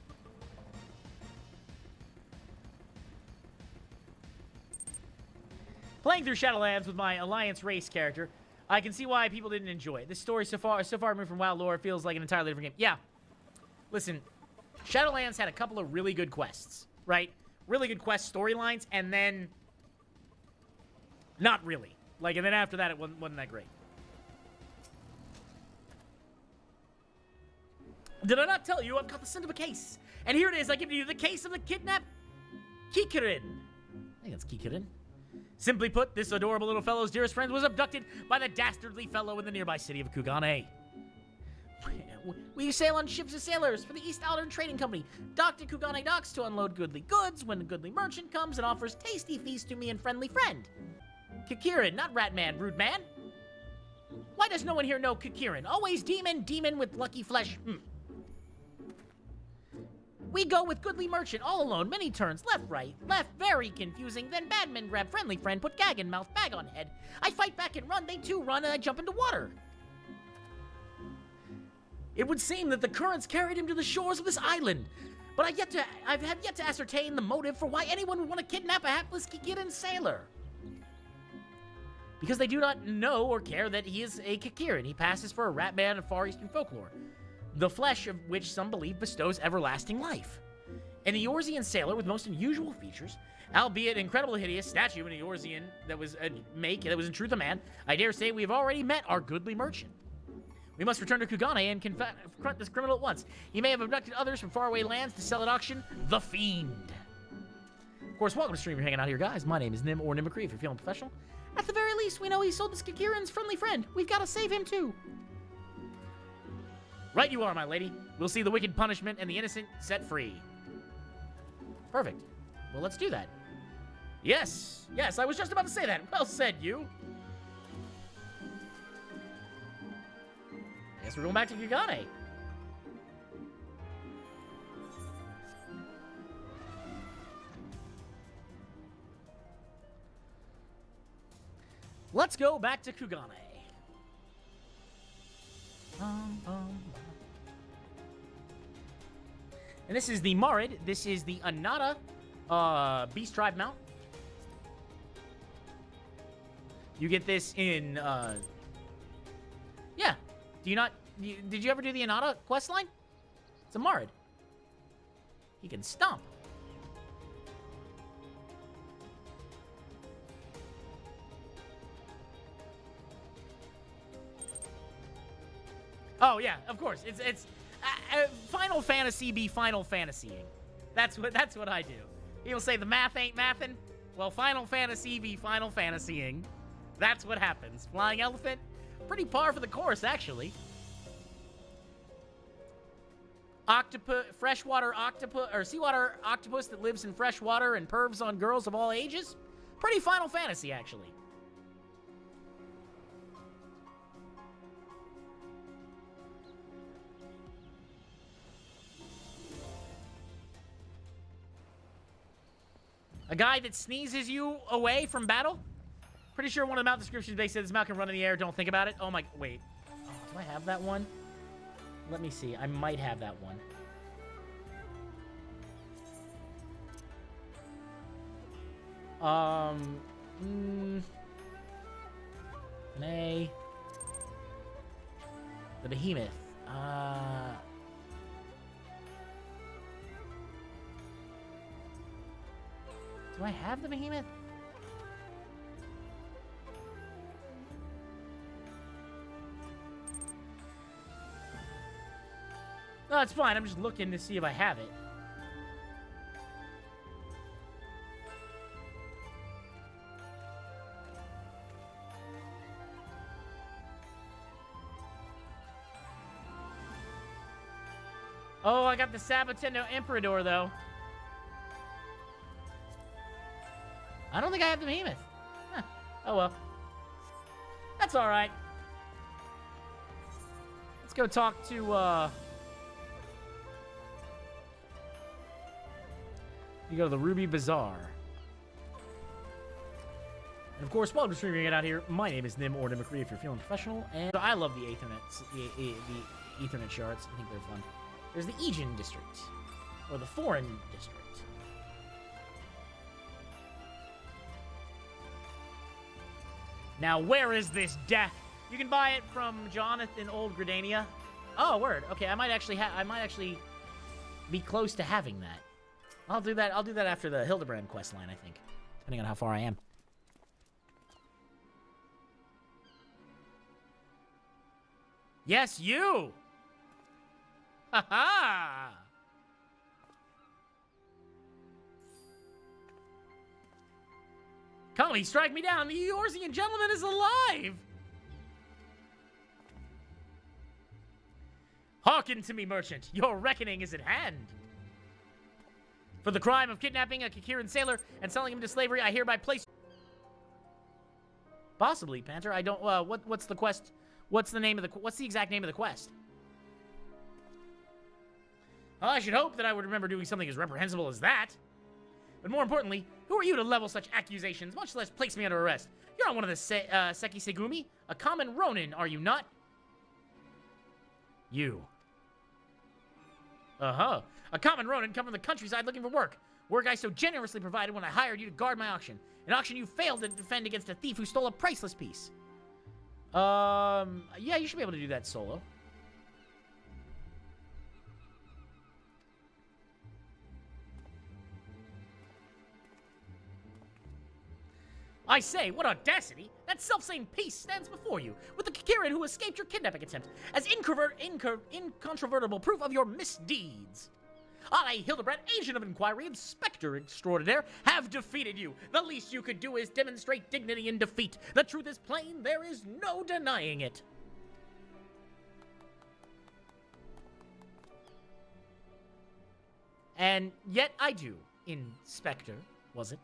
Playing through Shadowlands with my Alliance race character, I can see why people didn't enjoy it. This story so far removed from WoW lore, feels like an entirely different game. Yeah. Listen, Shadowlands had a couple of really good quests, right? Really good quest storylines, and then not really. Like, and then after that, it wasn't that great. Did I not tell you I've got the scent of a case? And here it is, I give you the case of the kidnapped Kikirin. I think that's Kikirin. Simply put, this adorable little fellow's dearest friend was abducted by the dastardly fellow in the nearby city of Kugane. We sail on ships of sailors for the East Aldern Trading Company, docked at Kugane docks to unload goodly goods when a goodly merchant comes and offers tasty feast to me and friendly friend. Kikirin, not Ratman, rude man. Why does no one here know Kikirin? Always demon with lucky flesh. We go with goodly merchant, all alone, many turns, left, very confusing, then badman grab friendly friend, put gag in mouth, bag on head. I fight back and run, they too run, and I jump into water. It would seem that the currents carried him to the shores of this island, but I have yet to ascertain the motive for why anyone would want to kidnap a hapless Kikirin sailor. Because they do not know or care that he is a Kikirin. He passes for a rat man of Far Eastern folklore, the flesh of which some believe bestows everlasting life. An Eorzean sailor with most unusual features, albeit incredibly hideous statue in Eorzean that was a make that was in truth a man, I dare say we have already met our goodly merchant. We must return to Kugane and confront this criminal at once. He may have abducted others from faraway lands to sell at auction the Fiend. Of course, welcome to stream. You're hanging out here, guys. My name is Nim or Nimacree if you're feeling professional. At the very least, we know he sold this Kikirin's friendly friend. We've got to save him too. Right you are, my lady. We'll see the wicked punishment and the innocent set free. Perfect. Well, let's do that. Yes. Yes, I was just about to say that. Well said, you. I guess we're going back to Kugane. Let's go back to Kugane. And this is the Marid. This is the Anata Beast Tribe mount. You get this in, yeah. Do you not... Did you ever do the Anata questline? It's a Marid. He can stomp. Oh, yeah, of course. It's Final Fantasy be Final Fantasying. That's what I do. People say the math ain't mathin'. Well, Final Fantasy be Final Fantasying. That's what happens. Flying elephant, pretty par for the course, actually. Octopus, freshwater octopus, or seawater octopus that lives in fresh water and pervs on girls of all ages. Pretty Final Fantasy, actually. A guy that sneezes you away from battle? Pretty sure one of the mount descriptions they said this mount can run in the air. Don't think about it. Oh my... Wait. Oh, do I have that one? Let me see. I might have that one. Nay. The Behemoth. Do I have the Behemoth? No, it's fine. I'm just looking to see if I have it. Oh, I got the Sabatendo Emperador, though. I don't think I have the Behemoth. Huh. Oh, well. That's all right. Let's go talk to, You go to the Ruby Bazaar. And of course, while I'm streaming it out here, my name is Nim or Nimicree if you're feeling professional. And I love the the Ethernet shards. I think they're fun. There's the Aegean District. Or the Foreign District. Now, where is this death? You can buy it from Jonathan Old Gridania. Oh, word. Okay, I might actually be close to having that. I'll do that after the Hildebrand questline, I think. Depending on how far I am. Yes, you! Ha-ha! Come, strike me down. The Eorzean gentleman is alive! Hearken to me, merchant. Your reckoning is at hand. For the crime of kidnapping a Kikiran sailor and selling him to slavery, I hereby place... Possibly, Panther. I don't... what's the quest? What's the exact name of the quest? Well, I should hope that I would remember doing something as reprehensible as that. But more importantly, who are you to level such accusations, much less place me under arrest? You're not one of the Seki Segumi, a common Ronin, are you not? You. Uh-huh. A common Ronin come from the countryside looking for work. Work I so generously provided when I hired you to guard my auction. An auction you failed to defend against a thief who stole a priceless piece. Yeah, you should be able to do that solo. I say, what audacity! That self-same piece stands before you, with the Kikiran who escaped your kidnapping attempt, as incontrovertible proof of your misdeeds. I, Hildebrand, agent of inquiry, inspector extraordinaire, have defeated you. The least you could do is demonstrate dignity in defeat. The truth is plain, there is no denying it. And yet I do, Inspector, was it?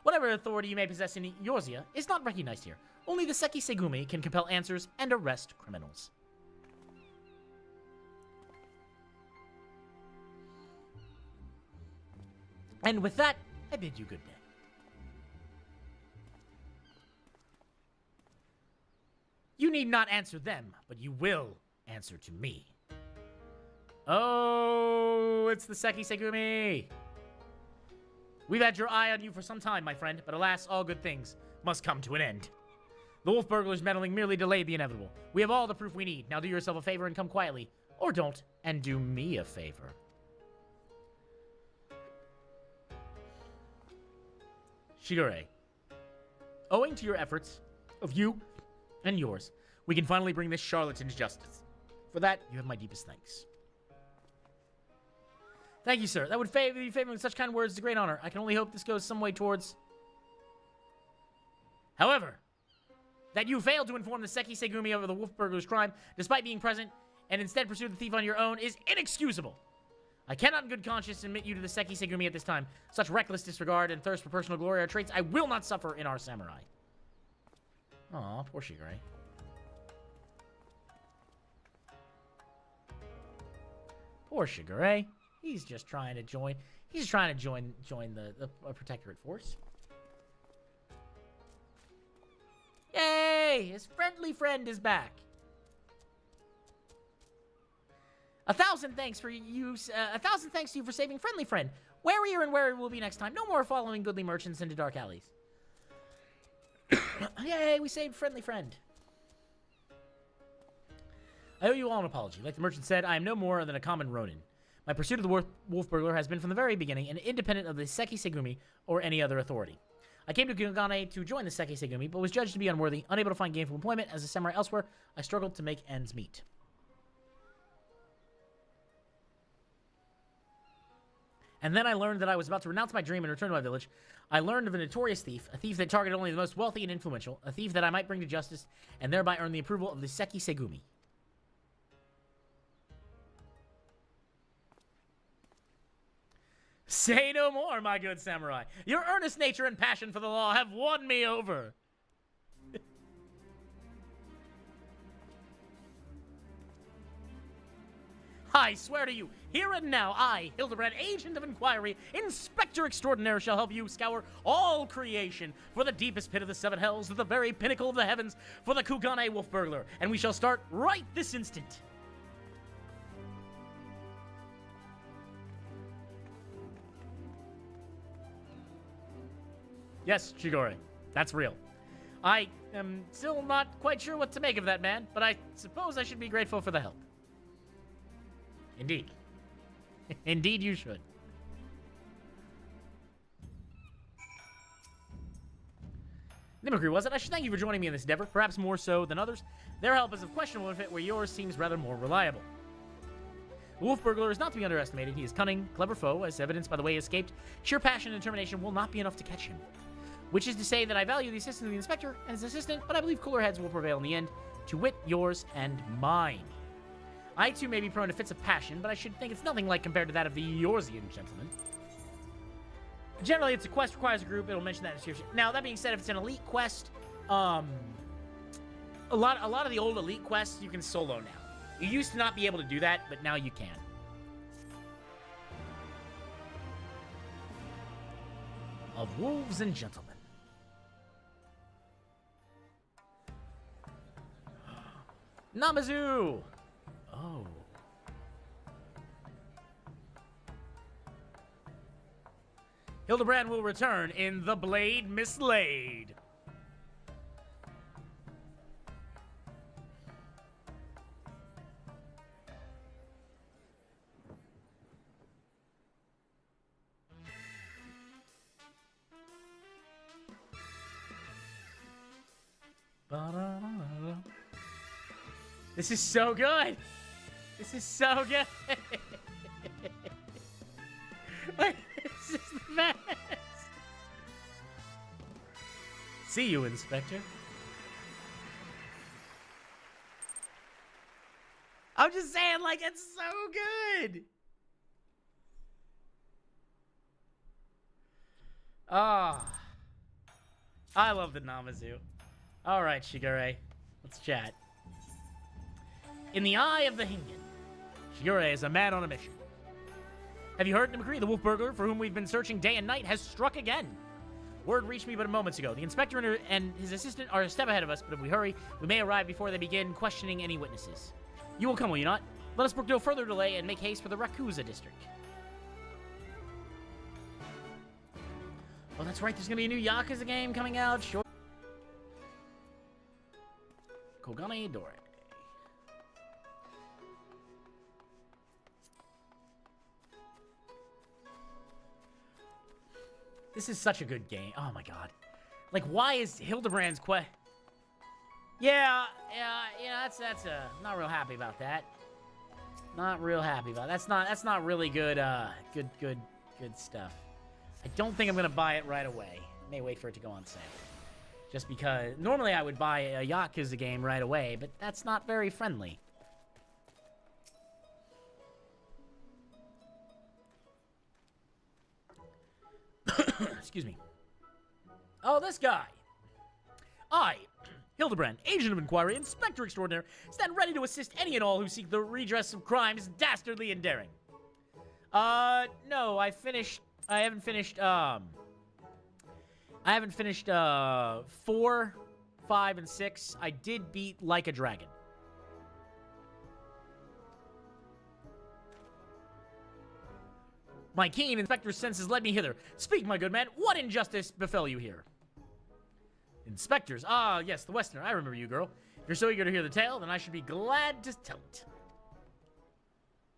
Whatever authority you may possess in Eorzea is not recognized here. Only the Seki Segumi can compel answers and arrest criminals. And with that, I bid you good day. You need not answer them, but you will answer to me. Oh, Oh, it's the Seki Segumi. We've had your eye on you for some time, my friend, but alas, all good things must come to an end. The wolf burglar's meddling merely delayed the inevitable. We have all the proof we need. Now do yourself a favor and come quietly. Or don't, and do me a favor. Shigure, owing to your efforts, of you and yours, we can finally bring this charlatan to justice. For that, you have my deepest thanks. Thank you, sir. That would be favoring with such kind words is a great honor. I can only hope this goes some way towards... However, that you failed to inform the Seki Segumi of the wolf burglar's crime, despite being present, and instead pursued the thief on your own, is inexcusable. I cannot in good conscience admit you to the Seki Segumi at this time. Such reckless disregard and thirst for personal glory are traits I will not suffer in our samurai. Aw, poor Shigure. Poor Shigure. He's just trying to join. He's trying to join the protectorate force. Yay! His friendly friend is back. 1,000 thanks for you. 1,000 thanks to you for saving friendly friend. Warier and where we'll be next time. No more following goodly merchants into dark alleys. Yay! We saved friendly friend. I owe you all an apology. Like the merchant said, I am no more than a common ronin. My pursuit of the wolf burglar has been from the very beginning and independent of the Seki Segumi or any other authority. I came to Kugane to join the Seki Segumi, but was judged to be unworthy, unable to find gainful employment as a samurai elsewhere. I struggled to make ends meet. And then I learned that I was about to renounce my dream and return to my village. I learned of a notorious thief, a thief that targeted only the most wealthy and influential, a thief that I might bring to justice and thereby earn the approval of the Seki Segumi. Say no more, my good samurai. Your earnest nature and passion for the law have won me over. I swear to you, here and now, I, Hildebrand, agent of inquiry, inspector extraordinaire, shall help you scour all creation for the deepest pit of the seven hells, to the very pinnacle of the heavens, for the Kugane wolf burglar, and we shall start right this instant. Yes, Shigure, that's real. I am still not quite sure what to make of that man, but I suppose I should be grateful for the help. Indeed. Indeed you should. Nimagru, was it? I should thank you for joining me in this endeavor, perhaps more so than others. Their help is of questionable benefit, where yours seems rather more reliable. The wolf burglar is not to be underestimated. He is cunning, clever foe, as evidenced by the way he escaped. Sheer passion and determination will not be enough to catch him. Which is to say that I value the assistance of the inspector and his assistant, but I believe cooler heads will prevail in the end. To wit, yours and mine. I too may be prone to fits of passion, but I should think it's nothing like compared to that of the Eorzean gentleman. Generally, it's a quest requires a group. It'll mention that in the description. Now, that being said, if it's an elite quest, a lot of the old elite quests you can solo now. You used to not be able to do that, but now you can. Of wolves and gentlemen. Namazu! Oh. Hildebrand will return in The Blade Mislaid. This is so good. This is so good. Like, this is the best. See you, Inspector. I'm just saying, like, it's so good. Ah. I love the Namazu. All right, Shigure. Let's chat. In the eye of the Hingen, Shigure is a man on a mission. Have you heard, Nimaguri? The wolf burglar, for whom we've been searching day and night, has struck again. Word reached me but moments ago. The inspector and his assistant are a step ahead of us, but if we hurry, we may arrive before they begin questioning any witnesses. You will come, will you not? Let us brook no further delay and make haste for the Rakuza district. Oh, that's right. There's going to be a new Yakuza game coming out. Sure. Kogane Dore. This is such a good game. Oh, my God. Like, why is Hildebrand's quest... Yeah, that's not real happy about that. Not real happy about it. That's not really good, good stuff. I don't think I'm gonna buy it right away. May wait for it to go on sale. Just because normally I would buy a Yakuza game right away, but that's not very friendly. Excuse me. Oh, this guy. Hildebrand, Agent of Inquiry, Inspector Extraordinaire, stand ready to assist any and all who seek the redress of crimes dastardly and daring. No, I haven't finished 4, 5, and 6. I did beat Like a Dragon. My keen inspector's senses led me hither. Speak, my good man, what injustice befell you here? Inspectors. Ah, yes, the Westerner. I remember you, girl. If you're so eager to hear the tale, then I should be glad to tell it.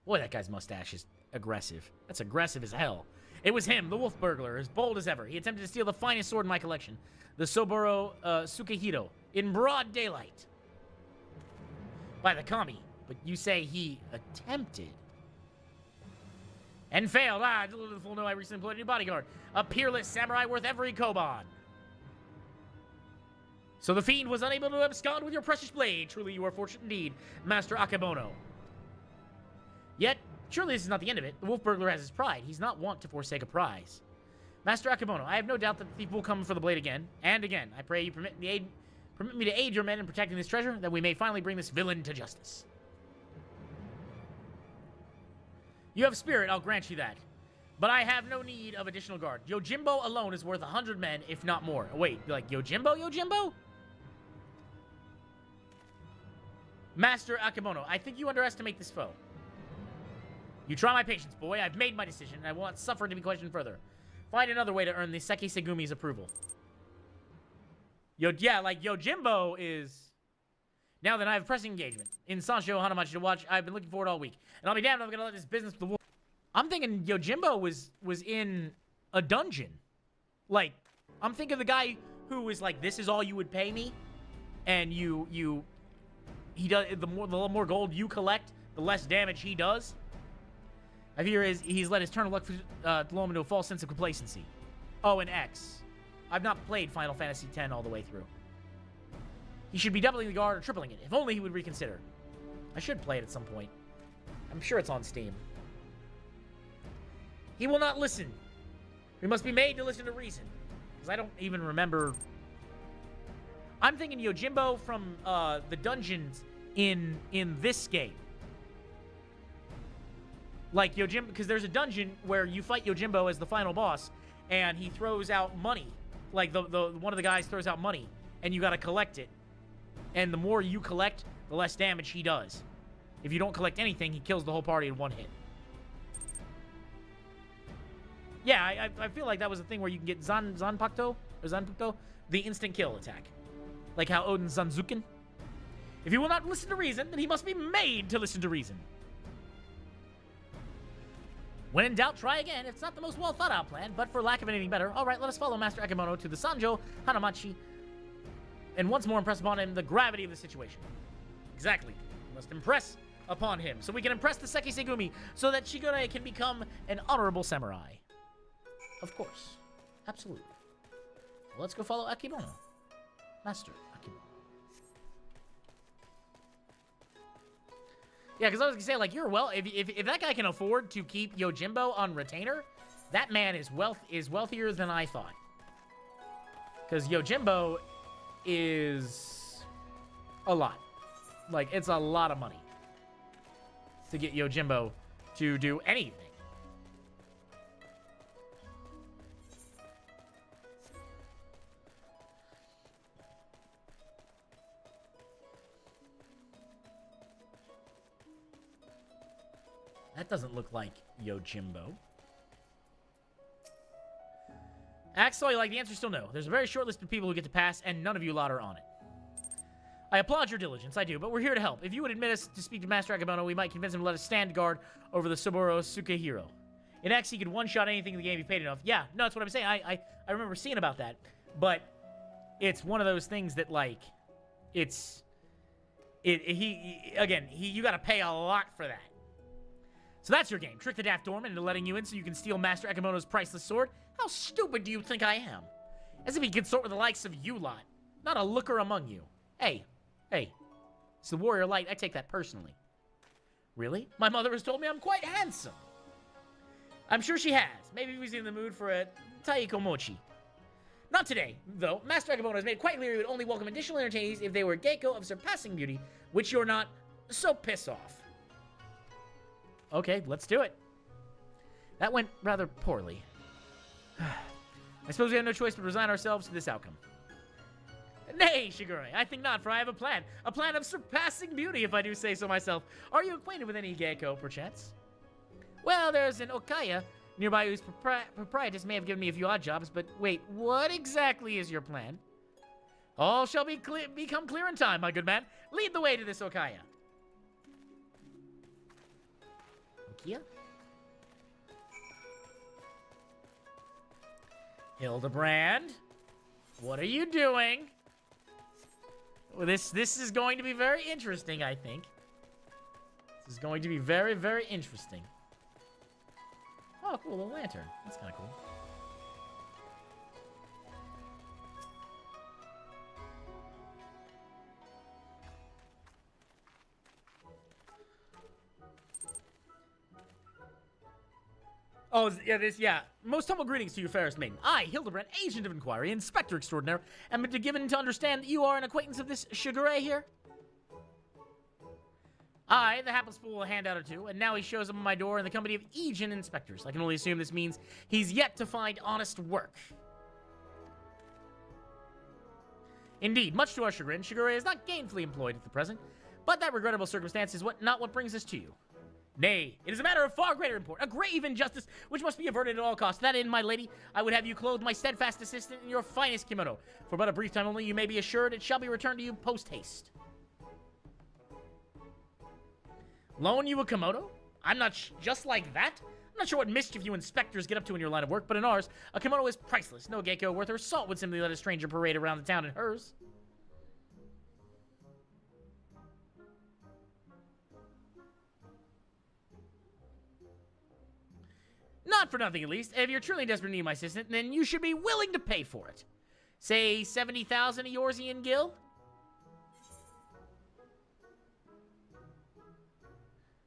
Boy, that guy's mustache is aggressive. That's aggressive as hell. It was him, the wolf burglar, as bold as ever. He attempted to steal the finest sword in my collection, the Soboro Tsukehito, in broad daylight. By the kami, but you say he attempted. And failed. Ah, little did the fool know I recently employed a new bodyguard. A peerless samurai worth every koban. So the fiend was unable to abscond with your precious blade. Truly you are fortunate indeed, Master Akebono. Yet, surely this is not the end of it. The wolf burglar has his pride. He's not wont to forsake a prize. Master Akebono, I have no doubt that the thief will come for the blade again and again. I pray you permit me to aid your men in protecting this treasure, that we may finally bring this villain to justice. You have spirit, I'll grant you that. But I have no need of additional guard. Yojimbo alone is worth 100 men, if not more. Wait, like Yojimbo? Master Akebono, I think you underestimate this foe. You try my patience, boy. I've made my decision, and I will not suffer to be questioned further. Find another way to earn the Seki Segumi's approval. Yojimbo is... Now then, I have pressing engagement in Sancho Hanamachi to watch. I've been looking forward all week. And I'll be damned if I'm going to let this business with the wolf... I'm thinking Yojimbo was in a dungeon. Like, I'm thinking the guy who was like, this is all you would pay me. And he does, the more gold you collect, the less damage he does. I fear he's let his turn of luck lull him into a false sense of complacency. Oh, and X. I've not played Final Fantasy X all the way through. He should be doubling the guard or tripling it. If only he would reconsider. I should play it at some point. I'm sure it's on Steam. He will not listen. We must be made to listen to reason. Because I don't even remember... I'm thinking Yojimbo from the dungeons in this game. Like Yojimbo, because there's a dungeon where you fight Yojimbo as the final boss, and he throws out money. Like one of the guys throws out money, and you gotta collect it. And the more you collect, the less damage he does. If you don't collect anything, he kills the whole party in one hit. Yeah, I feel like that was a thing where you can get Zanpakuto, or Zanpakuto, the instant kill attack. Like how Odin's Zanzuken. If he will not listen to reason, then he must be made to listen to reason. When in doubt, try again. It's not the most well thought out plan, but for lack of anything better, alright, let us follow Master Akebono to the Sanjo Hanamachi and once more impress upon him the gravity of the situation. Exactly. We must impress upon him so we can impress the Seki Segumi so that Shigure can become an honorable samurai. Of course. Absolutely. Well, let's go follow Akebono. Master Akebono. Yeah, because I was going to say, like, if that guy can afford to keep Yojimbo on retainer, that man is wealthier than I thought. Because Yojimbo is a lot. Like, it's a lot of money to get Yojimbo to do anything. That doesn't look like Yojimbo. Axel, you like the answer? Still no. There's a very short list of people who get to pass, and none of you lot are on it. I applaud your diligence, I do, but we're here to help. If you would admit us to speak to Master Akamono, we might convince him to let us stand guard over the Saburo Sukehiro. In X, he could one-shot anything in the game if he paid enough. Yeah, no, that's what I'm saying. I remember seeing about that. But it's one of those things that, like, you gotta pay a lot for that. So that's your game. Trick the Daft Dorman into letting you in so you can steal Master Akamono's priceless sword? How stupid do you think I am? As if he could sort with the likes of you lot. Not a looker among you. Hey, it's the Warrior Light. I take that personally. Really? My mother has told me I'm quite handsome. I'm sure she has. Maybe he was in the mood for a Taiko Mochi. Not today, though. Master Akamono has made it quite clear he would only welcome additional entertainees if they were Geiko of surpassing beauty, which you're not, so piss off. Okay, let's do it. That went rather poorly. I suppose we have no choice but resign ourselves to this outcome. Nay, Shigure, I think not, for I have a plan. A plan of surpassing beauty, if I do say so myself. Are you acquainted with any Geiko, perchance? Well, there's an Okaya nearby whose proprietress may have given me a few odd jobs, but wait, what exactly is your plan? All shall become clear in time, my good man. Lead the way to this Okaya. Okia? Hildebrand, what are you doing? Well, this is going to be very interesting, I think. This is going to be very, very interesting. Oh, cool, a lantern. That's kind of cool. Oh, yeah. Most humble greetings to you, fairest maiden. I, Hildebrand, agent of inquiry, inspector extraordinaire, am given to understand that you are an acquaintance of this Shigure here. I, the hapless fool, a handout or two, and now he shows up at my door in the company of Aegean inspectors. I can only assume this means he's yet to find honest work. Indeed, much to our chagrin, Shigure is not gainfully employed at the present, but that regrettable circumstance is not what brings us to you. Nay, it is a matter of far greater import, a grave injustice which must be averted at all costs. That in, my lady, I would have you clothe my steadfast assistant in your finest kimono. For but a brief time only, you may be assured it shall be returned to you post-haste. Loan you a kimono? I'm not just like that. I'm not sure what mischief you inspectors get up to in your line of work, but in ours, a kimono is priceless. No Geiko worth her salt would simply let a stranger parade around the town in hers. Not for nothing, at least. If you're truly desperate to need my assistant, then you should be willing to pay for it. Say 70,000 Eorzean gil?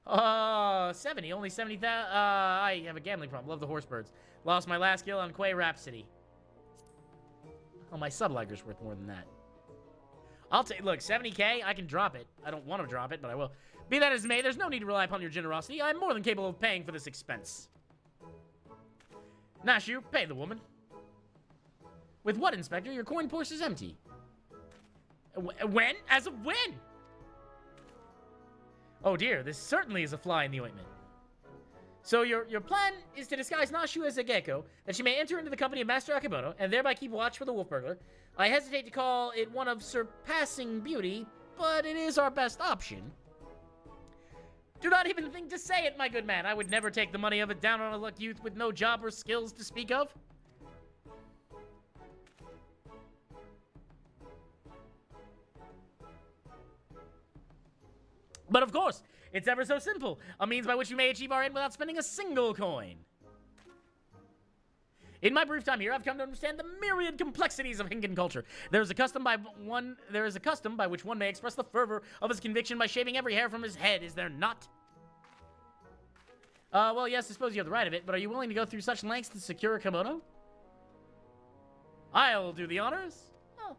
70. Only 70,000. I have a gambling problem. Love the horse birds. Lost my last gil on Quay Rhapsody. Oh, my subliger's worth more than that. I'll take. Look, 70k. I can drop it. I don't want to drop it, but I will. Be that as it may, there's no need to rely upon your generosity. I'm more than capable of paying for this expense. Nashu, pay the woman. With what, Inspector? Your coin purse is empty. When? As of when? Oh dear, this certainly is a fly in the ointment. So your plan is to disguise Nashu as a Geiko, that she may enter into the company of Master Akamono, and thereby keep watch for the wolf burglar. I hesitate to call it one of surpassing beauty, but it is our best option. Do not even think to say it, my good man. I would never take the money of it down on a luck youth with no job or skills to speak of. But of course, it's ever so simple. A means by which we may achieve our end without spending a single coin. In my brief time here, I've come to understand the myriad complexities of Hinkin culture. There is a custom by which one may express the fervor of his conviction by shaving every hair from his head, is there not? Well, yes, I suppose you have the right of it, but are you willing to go through such lengths to secure a kimono? I'll do the honors. Oh.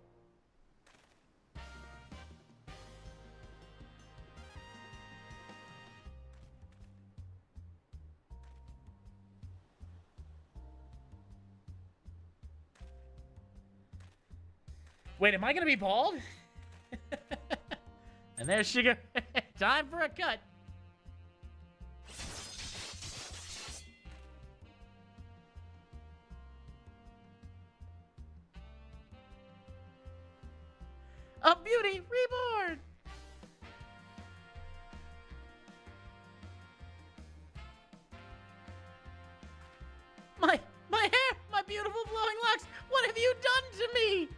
Wait, am I gonna be bald? And there's Sugar. Time for a cut. A beauty reborn! My hair! My beautiful flowing locks! What have you done to me?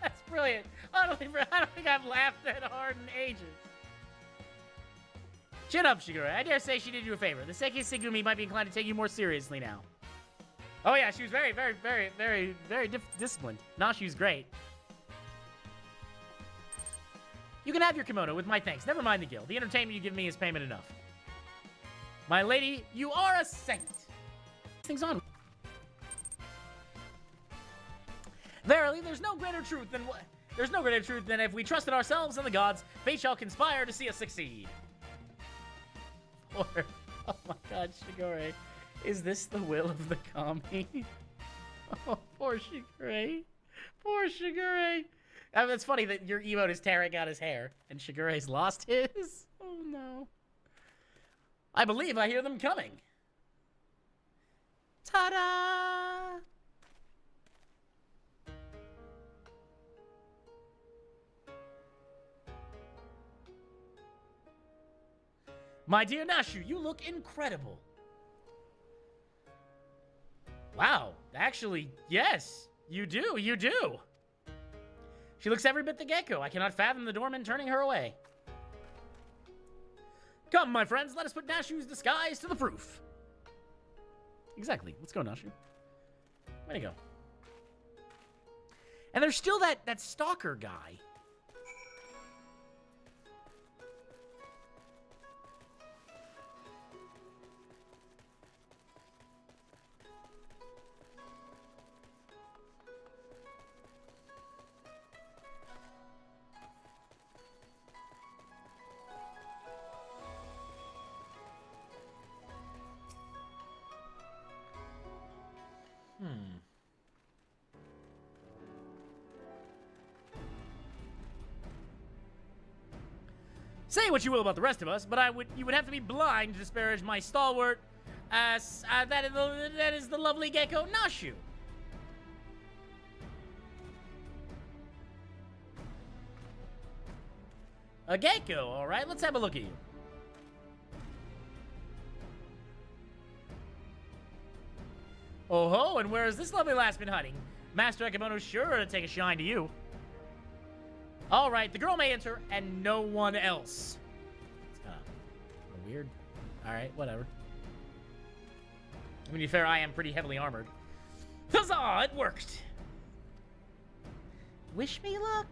That's brilliant. I don't think I've laughed that hard in ages. Chin up, Shigure. I dare say she did you a favor. The Seiki Segumi might be inclined to take you more seriously now. Oh yeah, she was very disciplined. Nah, she was great. You can have your kimono with my thanks. Never mind the guild. The entertainment you give me is payment enough. My lady, you are a saint. Things on. Verily, there's no greater truth than if we trust in ourselves and the gods, fate shall conspire to see us succeed. Oh my God, Shigure. Is this the will of the kami? Oh, poor Shigure. Poor Shigure. I mean, it's funny that your emote is tearing out his hair, and Shigure's lost his. Oh, no. I believe I hear them coming. Ta-da! My dear Nashu, you look incredible. Wow, actually, yes, you do, you do. She looks every bit the gecko. I cannot fathom the doorman turning her away. Come, my friends, let us put Nashu's disguise to the proof. Exactly. Let's go, Nashu. Way to go. And there's still that stalker guy. Say what you will about the rest of us, but you would have to be blind to disparage my stalwart, that is the lovely gecko Nashu. A gecko, all right. Let's have a look at you. Oh ho! And where has this lovely lass been hiding? Master Ekemono's sure to take a shine to you. All right, the girl may enter, and no one else. It's kind of weird. All right, whatever. To be fair, I am pretty heavily armored. Huzzah! It worked. Wish me luck.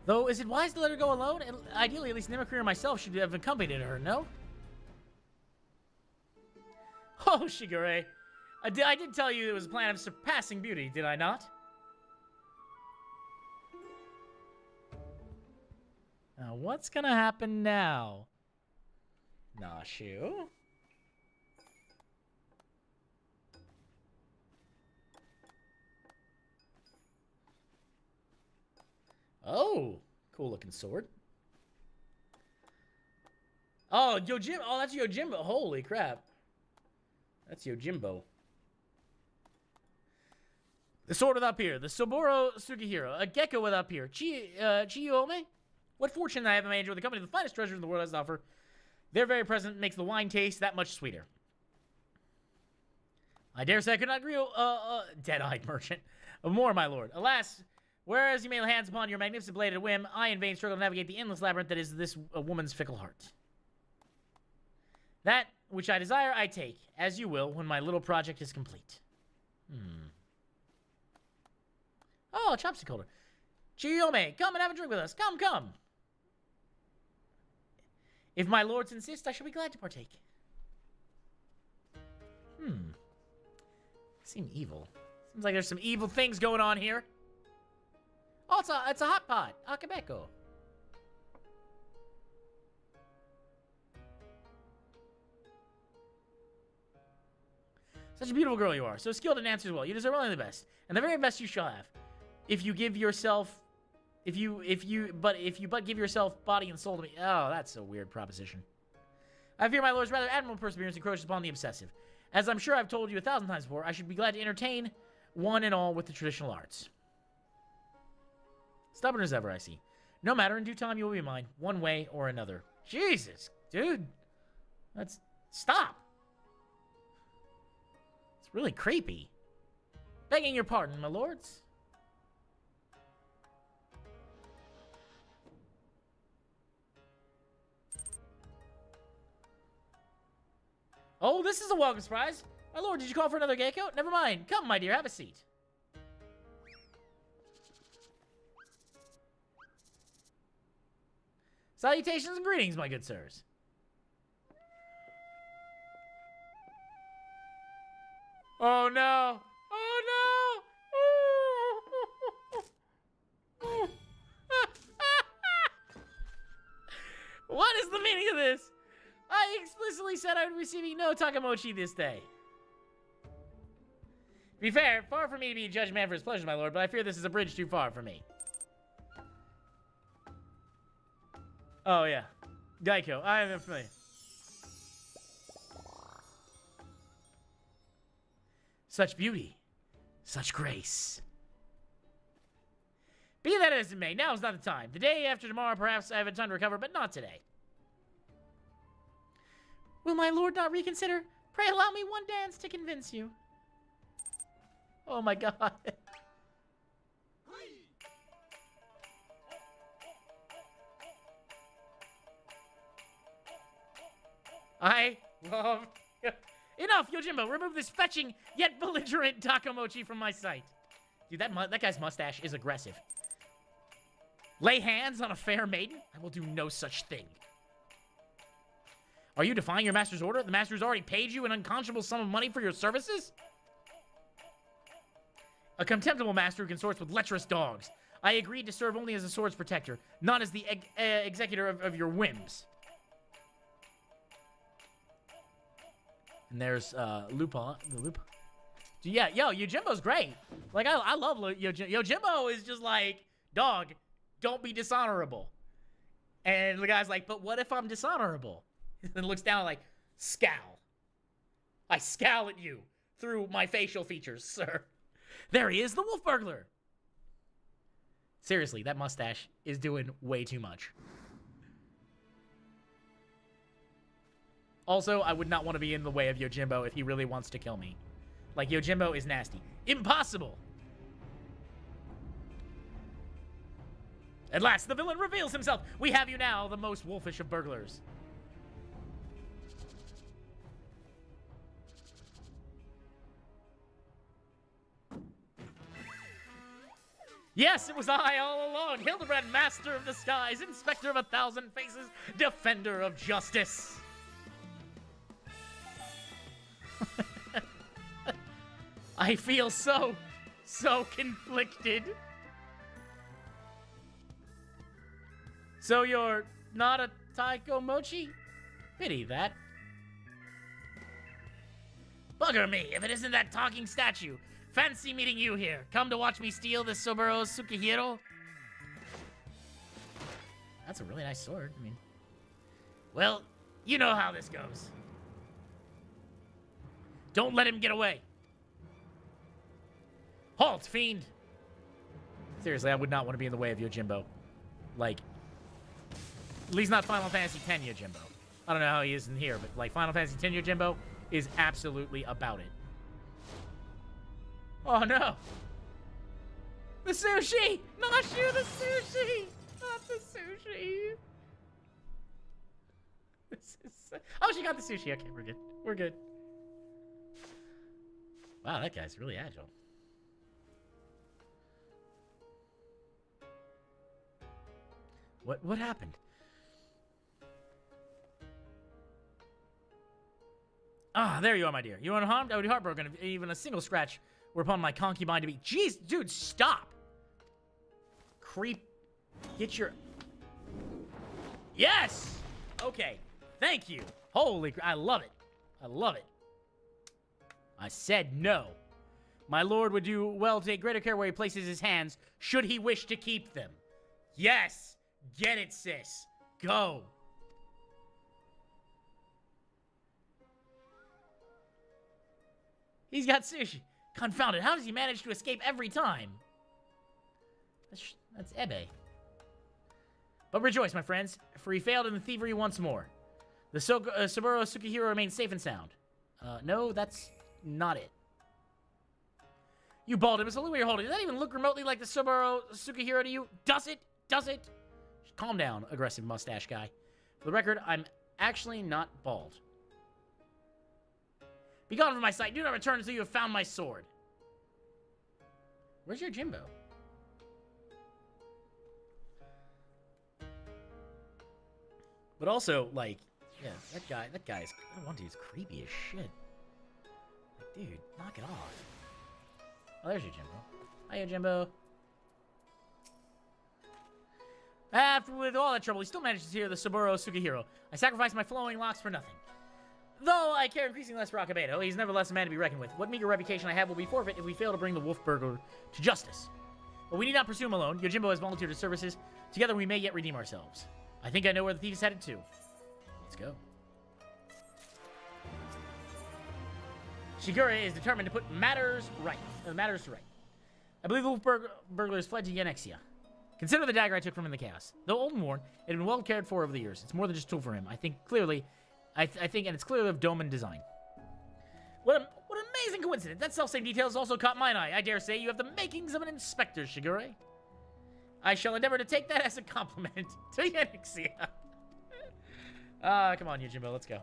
Though, is it wise to let her go alone? And ideally, at least Nimikuri and myself should have accompanied her, no? Oh, Shigure. I did tell you it was a plan of surpassing beauty, did I not? Now, what's gonna happen now? Nashu? Oh, cool looking sword. Oh, Yojimbo. Oh, that's Yojimbo. Holy crap. That's Yojimbo. The sword without peer. The Soboro Sugihiro. A gecko without peer. Chiyome? What fortune I have made with the company of the finest treasures in the world has to offer. Their very presence makes the wine taste that much sweeter. I dare say I could not agree, dead-eyed merchant. More, my lord. Alas, whereas you may lay hands upon your magnificent blade at whim, I in vain struggle to navigate the endless labyrinth that is this woman's fickle heart. That which I desire, I take, as you will, when my little project is complete. Oh, a chopstick holder. Chiyome, come and have a drink with us. Come, come. If my lords insist, I shall be glad to partake. Seem evil. Seems like there's some evil things going on here. Oh, it's a hot pot. Akabeko. Such a beautiful girl you are. So skilled in answers well. You deserve only the best. And the very best you shall have. if you give yourself, if you give yourself body and soul to me. Oh, that's a weird proposition. I fear, my lords, rather admirable perseverance encroaches upon the obsessive. As I'm sure I've told you 1,000 times before, I should be glad to entertain one and all with the traditional arts. Stubborn as ever, I see. No matter, in due time you will be mine, one way or another. Jesus, dude. Stop. It's really creepy. Begging your pardon, my lords. Oh, this is a welcome surprise. My lord, did you call for another gecko? Never mind. Come, my dear, have a seat. Salutations and greetings, my good sirs. Oh, no. Oh, no. What is the meaning of this? I explicitly said I would be receiving no Takamochi this day. To be fair, far from me to be a judged man for his pleasures, my lord, but I fear this is a bridge too far for me. Oh, yeah. Geico. I am familiar. Such beauty. Such grace. Be that as it may, now is not the time. The day after tomorrow, perhaps I have a time to recover, but not today. Will my lord not reconsider? Pray allow me one dance to convince you. Oh my god. I love... Enough, Yojimbo! Remove this fetching, yet belligerent Takamochi from my sight. Dude, that guy's mustache is aggressive. Lay hands on a fair maiden? I will do no such thing. Are you defying your master's order? The master's already paid you an unconscionable sum of money for your services? A contemptible master who consorts with lecherous dogs. I agreed to serve only as a sword's protector, not as the executor of your whims. And there's Lupin. Yeah, yo, Yojimbo's great. Like, I love Yojimbo. Yojimbo is just like, dog, don't be dishonorable. And the guy's like, but what if I'm dishonorable? And looks down like, scowl. I scowl at you through my facial features, sir. There he is, the wolf burglar. Seriously, that mustache is doing way too much. Also, I would not want to be in the way of Yojimbo if he really wants to kill me. Like, Yojimbo is nasty. Impossible! At last, the villain reveals himself. We have you now, the most wolfish of burglars. Yes, it was I all along. Hildebrand, master of the skies, inspector of 1,000 faces, defender of justice. I feel so conflicted. So you're not a Taiko Mochi? Pity that. Bugger me if it isn't that talking statue. Fancy meeting you here. Come to watch me steal the Soburo Tsukihiro? That's a really nice sword. I mean, well, you know how this goes. Don't let him get away. Halt, fiend. Seriously, I would not want to be in the way of Yojimbo. Like, at least not Final Fantasy X Yojimbo. I don't know how he is in here, but like Final Fantasy X Yojimbo is absolutely about it. Oh no! The sushi! Not you, the sushi! Not the sushi! This is... Oh, she got the sushi. Okay, we're good. We're good. Wow, that guy's really agile. What happened? Ah, there you are, my dear. You are unharmed? I would be heartbroken if even a single scratch were upon my concubine to be... Jeez, dude, stop! Creep. Get your... Yes! Okay. Thank you. Holy... I love it. I love it. I said no. My lord would do well to take greater care where he places his hands, should he wish to keep them. Yes! Get it, sis. Go. He's got sushi. Confound it. How does he manage to escape every time? That's Ebe. But rejoice, my friends, for he failed in the thievery once more. The Saburo Tsukihiro remains safe and sound. No, that's not it. You bald imbecile, look what you're holding. Does that even look remotely like the Saburo Tsukihiro to you? Does it? Does it? Calm down, aggressive mustache guy. For the record, I'm actually not bald. Be gone from my sight. Do not return until you have found my sword. Where's your Jimbo? But also, like, yeah, that guy's, that one dude's creepy as shit. Like, dude, knock it off. Oh, there's your Jimbo. Hiya, Jimbo. After with all that trouble, he still manages to hear the Saburo Tsukihiro. I sacrificed my flowing locks for nothing. Though I care increasingly less for Akabedo, he's nevertheless a man to be reckoned with. What meager reputation I have will be forfeit if we fail to bring the wolf burglar to justice. But we need not pursue him alone. Yojimbo has volunteered his services. Together we may yet redeem ourselves. I think I know where the thief is headed to. Let's go. Shigure is determined to put matters right. Matters to right. I believe the wolf burglar has fled to Yanexia. Consider the dagger I took from him in the chaos. Though old and worn, it had been well cared for over the years. It's more than just a tool for him. I think, and it's clearly of Doman design. What an amazing coincidence. That selfsame detail has also caught mine eye. I dare say you have the makings of an inspector, Shigure. I shall endeavor to take that as a compliment to Yanexia. Come on, Yojimbo, let's go.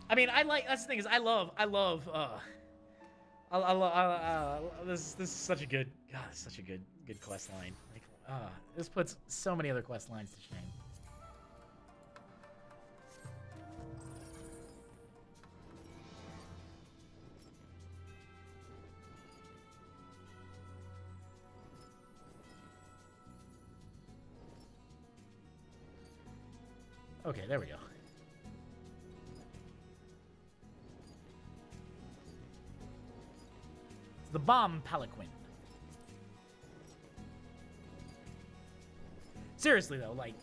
I mean, that's the thing is, this is such a good, God, it's such a good quest line. Like, this puts so many other quest lines to shame. Okay, there we go. The bomb palanquin. Seriously though, like,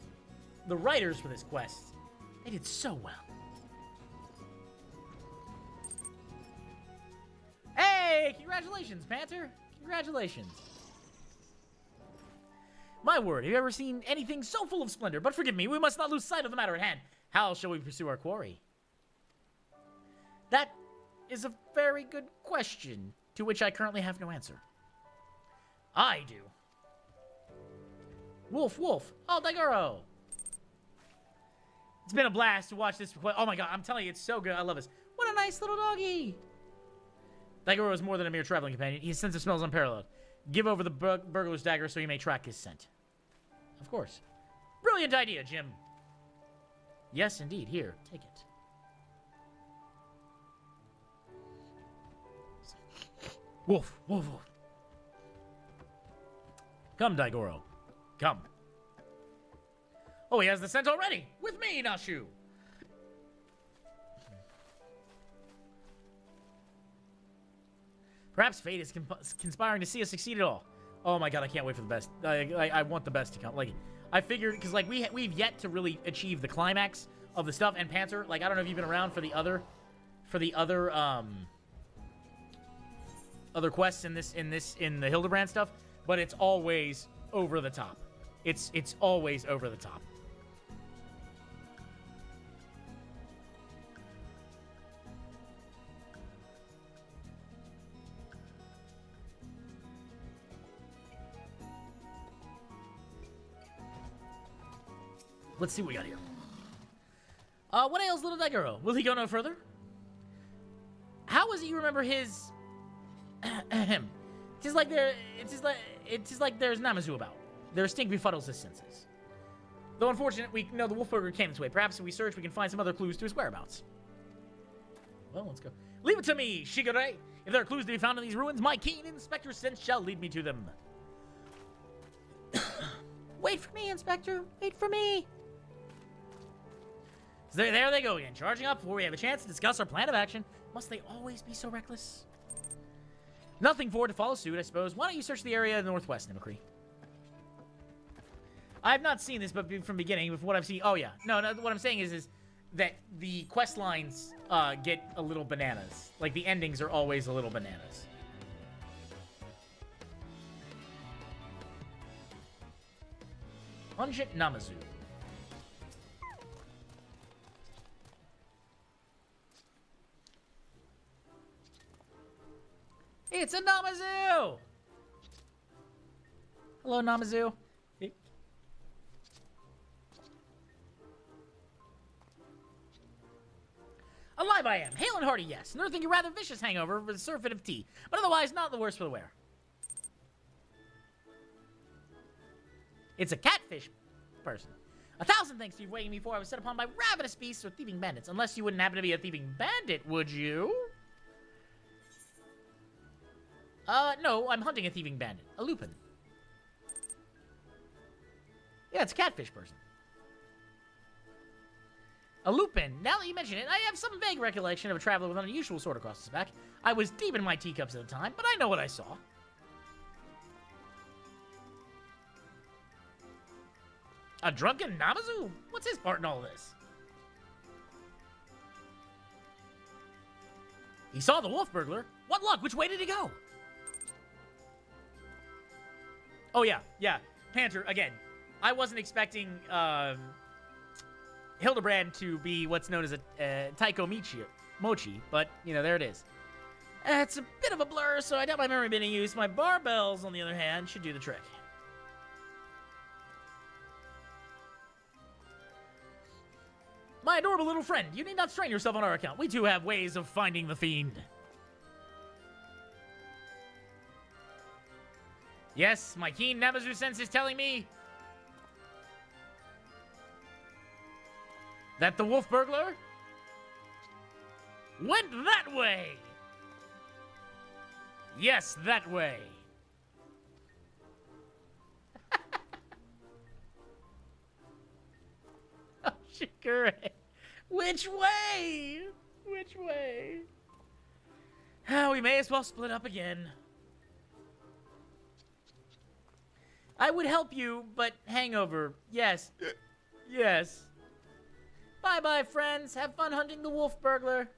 the writers for this quest, they did so well. Hey, congratulations, Panther. Congratulations. My word, have you ever seen anything so full of splendor? But forgive me, we must not lose sight of the matter at hand. How shall we pursue our quarry? That is a very good question, to which I currently have no answer. I do. Wolf, wolf. Oh, Daigoro. It's been a blast to watch this. Oh my god, I'm telling you, it's so good. I love this. What a nice little doggy. Daigoro is more than a mere traveling companion. His sense of smell is unparalleled. Give over the burglar's dagger so he may track his scent. Of course. Brilliant idea, Jim. Yes, indeed. Here, take it. Wolf, wolf, wolf. Come, Daigoro. Come. Oh, he has the scent already. With me, Nashu. Perhaps fate is conspiring to see us succeed at all. Oh my god, I can't wait for the best. I want the best to come. Like, I figured, because like we've yet to really achieve the climax of the stuff. And Panther, like, I don't know if you've been around for the other other quests in the Hildebrand stuff, but it's always over the top. It's always over the top. Let's see what we got here. What ails little Daigoro? Will he go no further? How is it you remember his... It is like there's Namazu about. There are stink befuddles his senses. Though unfortunate, we know the Wolfburger came this way. Perhaps if we search, we can find some other clues to his whereabouts. Well, let's go. Leave it to me, Shigure. If there are clues to be found in these ruins, my keen inspector sense shall lead me to them. Wait for me, Inspector. Wait for me. So there they go again, charging up before we have a chance to discuss our plan of action. Must they always be so reckless? Nothing for it to follow suit, I suppose. Why don't you search the area in the northwest, Nimicry? I have not seen this, but from the beginning, with what I've seen... Oh, yeah. No, what I'm saying is that the quest lines get a little bananas. Like, the endings are always a little bananas. Pungent Namazu. It's a Namazu! Hello, Namazu. Alive I am. Hale and hearty, yes. Another thing, a rather vicious hangover with a surfeit of tea. But otherwise, not the worse for the wear. It's a catfish person. 1,000 thanks to you for waking me before I was set upon by ravenous beasts or thieving bandits. Unless you wouldn't happen to be a thieving bandit, would you? No, I'm hunting a thieving bandit. A lupin. Yeah, it's a catfish person. A lupin. Now that you mention it, I have some vague recollection of a traveler with an unusual sword across his back. I was deep in my teacups at the time, but I know what I saw. A drunken Namazu? What's his part in all this? He saw the wolf burglar. What luck? Which way did he go? Oh, yeah. Panther, again. I wasn't expecting, Hildebrand to be what's known as a Taiko Mochi, but, you know, there it is. It's a bit of a blur, so I doubt my memory being used. My barbells, on the other hand, should do the trick. My adorable little friend, you need not strain yourself on our account. We too have ways of finding the fiend. Yes, my keen Namazu sense is telling me that the wolf burglar went that way. Yes, that way. Oh, Shikure. Which way? Which way? We may as well split up again. I would help you, but hangover. Yes. Yes. Bye-bye, friends. Have fun hunting the wolf burglar.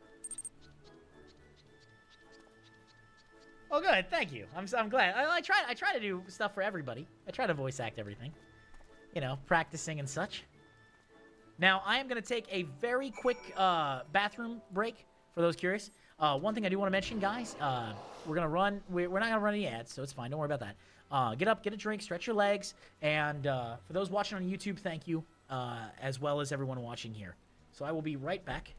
Oh, good. Thank you. I'm glad. I try to do stuff for everybody. I try to voice act everything. You know, practicing and such. Now, I am going to take a very quick bathroom break, for those curious. One thing I do want to mention, guys, we're not going to run any ads, so it's fine. Don't worry about that. Get up, get a drink, stretch your legs, and for those watching on YouTube, thank you, as well as everyone watching here. So I will be right back.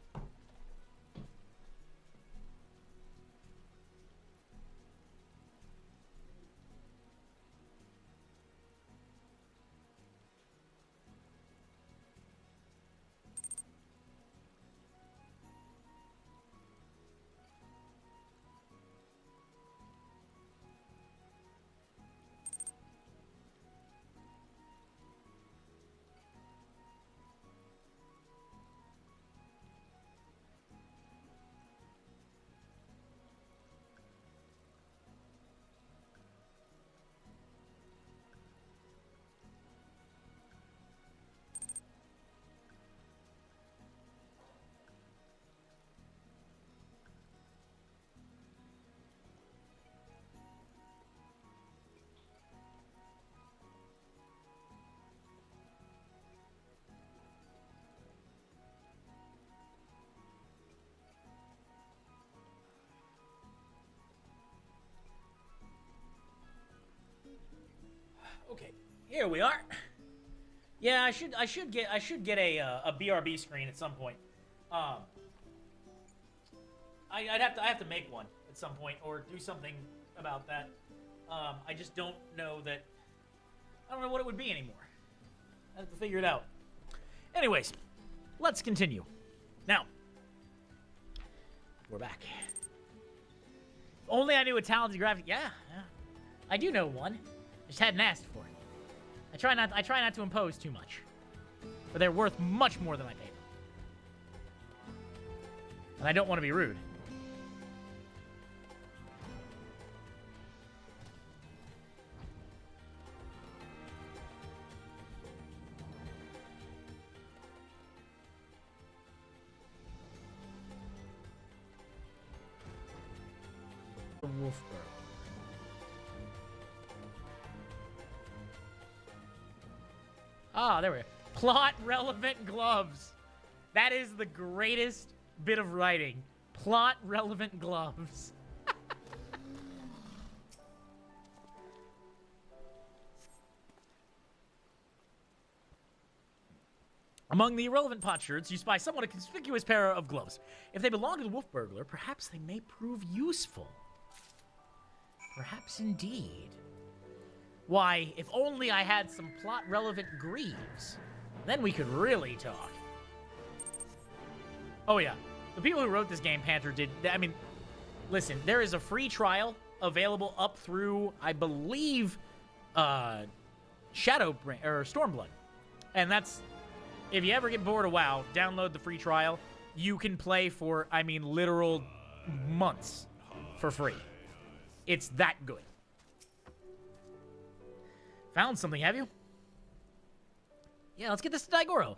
Okay, here we are. Yeah, I should get a BRB screen at some point. I'd have to make one at some point or do something about that. I just don't know that. I don't know what it would be anymore. I have to figure it out. Anyways, let's continue. Now, we're back. only I knew a talented graphic. Yeah. I do know one. I just hadn't asked for it. I try not to impose too much. But they're worth much more than I paid them. And I don't want to be rude. Wolfberg. Ah, there we go. Plot relevant gloves. That is the greatest bit of writing. Plot relevant gloves. Among the irrelevant potsherds, you spy somewhat a conspicuous pair of gloves. If they belong to the wolf burglar, perhaps they may prove useful. Perhaps indeed. Why, if only I had some plot-relevant greaves, then we could really talk. Oh yeah, the people who wrote this game, Panther, did... I mean, listen, there is a free trial available up through, I believe, Stormblood. And that's... If you ever get bored of WoW, download the free trial. You can play for, I mean, literal months for free. It's that good. Found something, have you? Yeah, let's get this to Daigoro.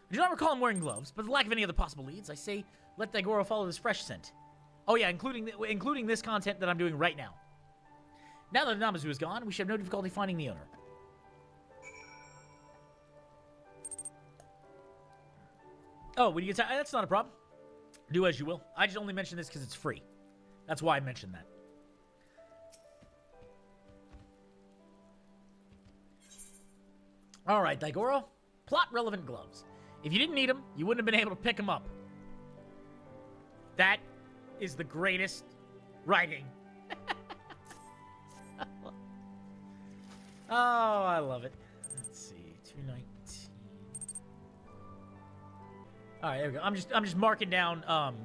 I do not recall him wearing gloves, but for the lack of any other possible leads, I say let Daigoro follow this fresh scent. Oh yeah, including this content that I'm doing right now. Now that Namazu is gone, we should have no difficulty finding the owner. Oh, when you get that's not a problem. Do as you will. I just only mention this because it's free. That's why I mentioned that. All right, Daigoro. Plot-relevant gloves. If you didn't need them, you wouldn't have been able to pick them up. That is the greatest writing. Oh, I love it. Let's see, 219. All right, there we go. I'm just marking down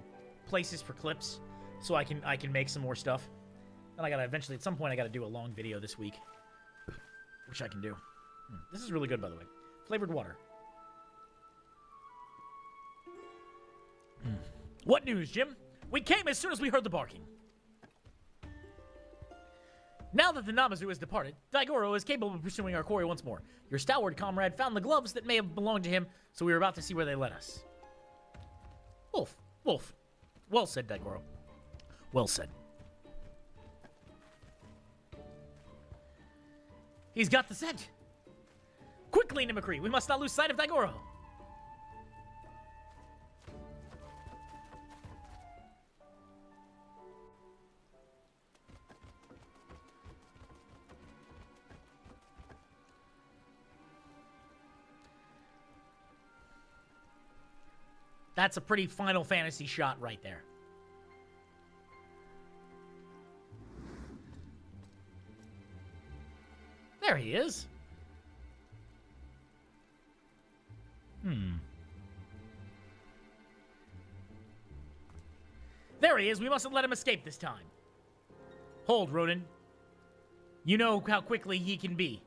places for clips so I can make some more stuff. And I gotta eventually at some point I gotta do a long video this week, which I can do. This is really good, by the way. Flavored water. What news, Jim? We came as soon as we heard the barking. Now that the Namazu has departed, Daigoro is capable of pursuing our quarry once more. Your stalwart comrade found the gloves that may have belonged to him, so we were about to see where they led us. Wolf. Wolf. Well said, Daigoro. Well said. He's got the scent. Quickly, Nimikri, we must not lose sight of Daigoro. That's a pretty Final Fantasy shot right there. There he is. There he is. We mustn't let him escape this time. Hold, Ronin. You know how quickly he can be.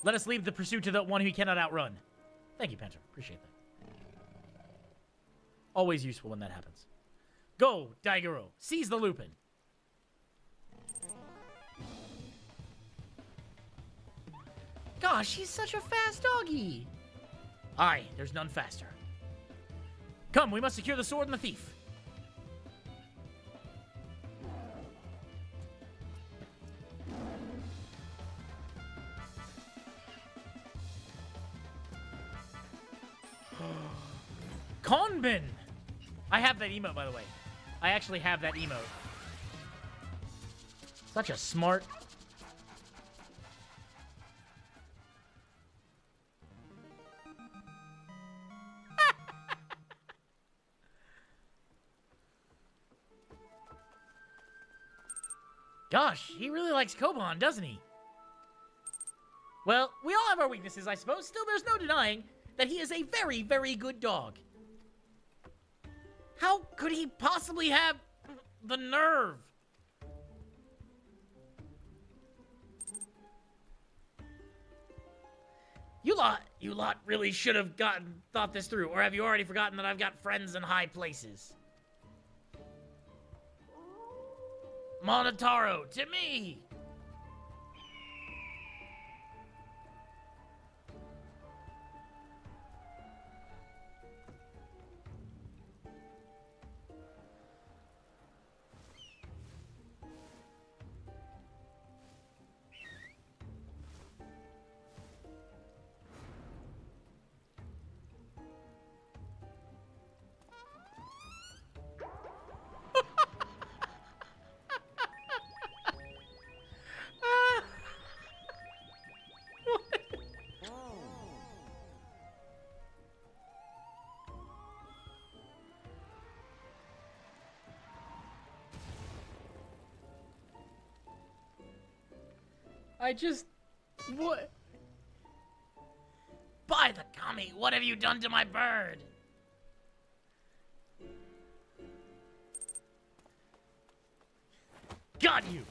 Let us leave the pursuit to the one who he cannot outrun. Thank you, Panther. Appreciate that. Always useful when that happens. Go, Daigoro. Seize the Lupin. Gosh, he's such a fast doggy. Aye, there's none faster. Come, we must secure the sword and the thief. Konbin! I have that emote, by the way. I actually have that emote. Such a smart... Gosh, he really likes Koban, doesn't he? Well, we all have our weaknesses, I suppose. Still, there's no denying that he is a very, very good dog. How could he possibly have the nerve You lot really should have thought this through, or have you already forgotten that I've got friends in high places? Monotaro, to me! What? By the kami, what have you done to my bird? Got you!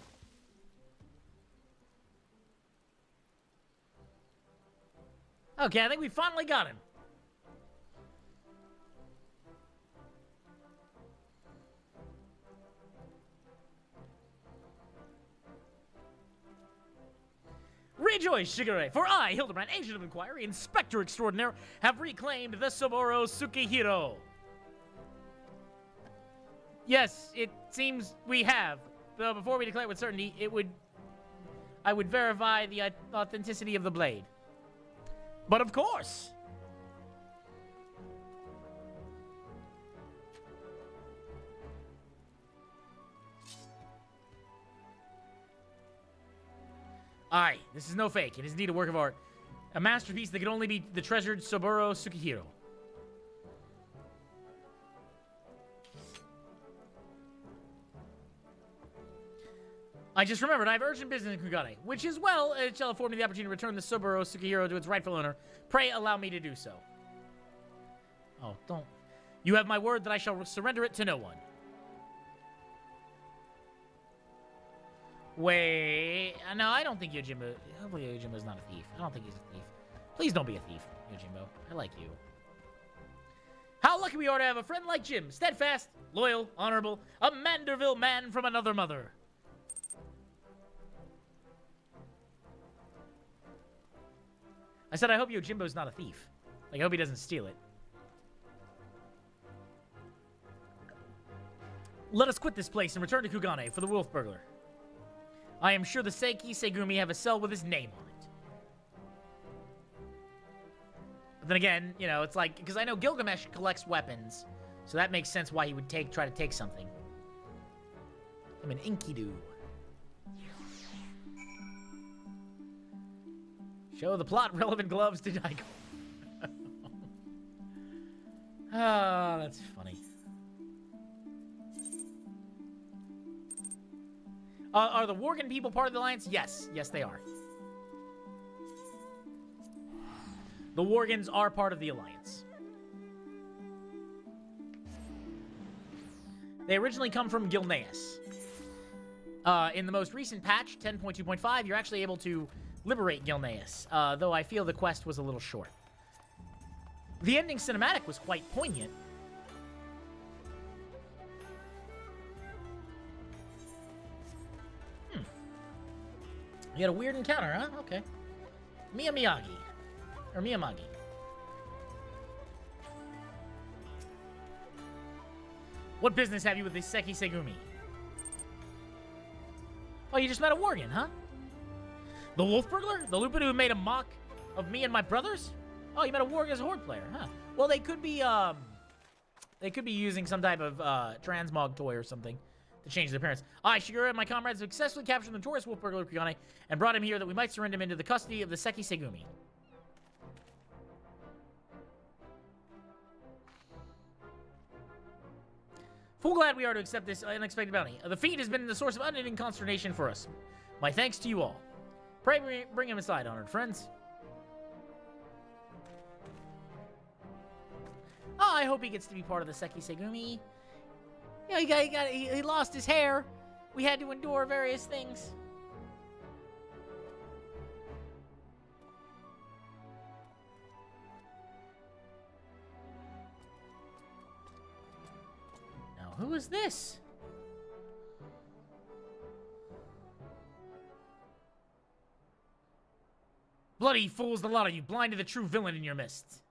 Okay, I think we finally got him. Rejoice, Shigure, for I, Hildebrand, Agent of Inquiry, Inspector Extraordinaire, have reclaimed the Saburo Tsukihiro. Yes, it seems we have. Though before we declare with certainty, I would verify the authenticity of the blade. But of course! Aye, this is no fake. It is indeed a work of art. A masterpiece that can only be the treasured Saburo Tsukihiro. I just remembered I have urgent business in Kugane, which is, well, it shall afford me the opportunity to return the Saburo Tsukihiro to its rightful owner. Pray allow me to do so. Oh, don't. You have my word that I shall surrender it to no one. Wait, no, I don't think Yojimbo, hopefully Yojimbo's not a thief. I don't think he's a thief. Please don't be a thief, Yojimbo. I like you. How lucky we are to have a friend like Jim. Steadfast, loyal, honorable, a Manderville man from another mother. I said I hope Yojimbo's not a thief. Like, I hope he doesn't steal it. Let us quit this place and return to Kugane for the wolf burglar. I am sure the Seiki Segumi have a cell with his name on it. But then again, you know, it's like, because I know Gilgamesh collects weapons, so that makes sense why he would try to take something. I'm an Enkidu. Show the plot-relevant gloves to Daiko. Ah, that's funny. Are the Worgen people part of the Alliance? Yes. Yes, they are. The Worgens are part of the Alliance. They originally come from Gilneas. In the most recent patch, 10.2.5, you're actually able to liberate Gilneas, though I feel the quest was a little short. The ending cinematic was quite poignant. You had a weird encounter, huh? Okay. Miyagi. Or Miyamagi. What business have you with the Seiki Segumi? Oh, you just met a Worgen, huh? The wolf burglar? The Lupin who made a mock of me and my brothers? Oh, you met a Worgen as a horde player, huh? Well, they could be using some type of transmog toy or something to change their appearance. I, Shigure, and my comrades successfully captured the notorious wolf burglar Kugane and brought him here that we might surrender him into the custody of the Seiki Segumi. Full glad we are to accept this unexpected bounty. The feat has been the source of unending consternation for us. My thanks to you all. Pray bring him aside, honored friends. Oh, I hope he gets to be part of the Seiki Segumi. You know, he lost his hair. We had to endure various things. who is this? Bloody fools, the lot of you, blind to the true villain in your midst.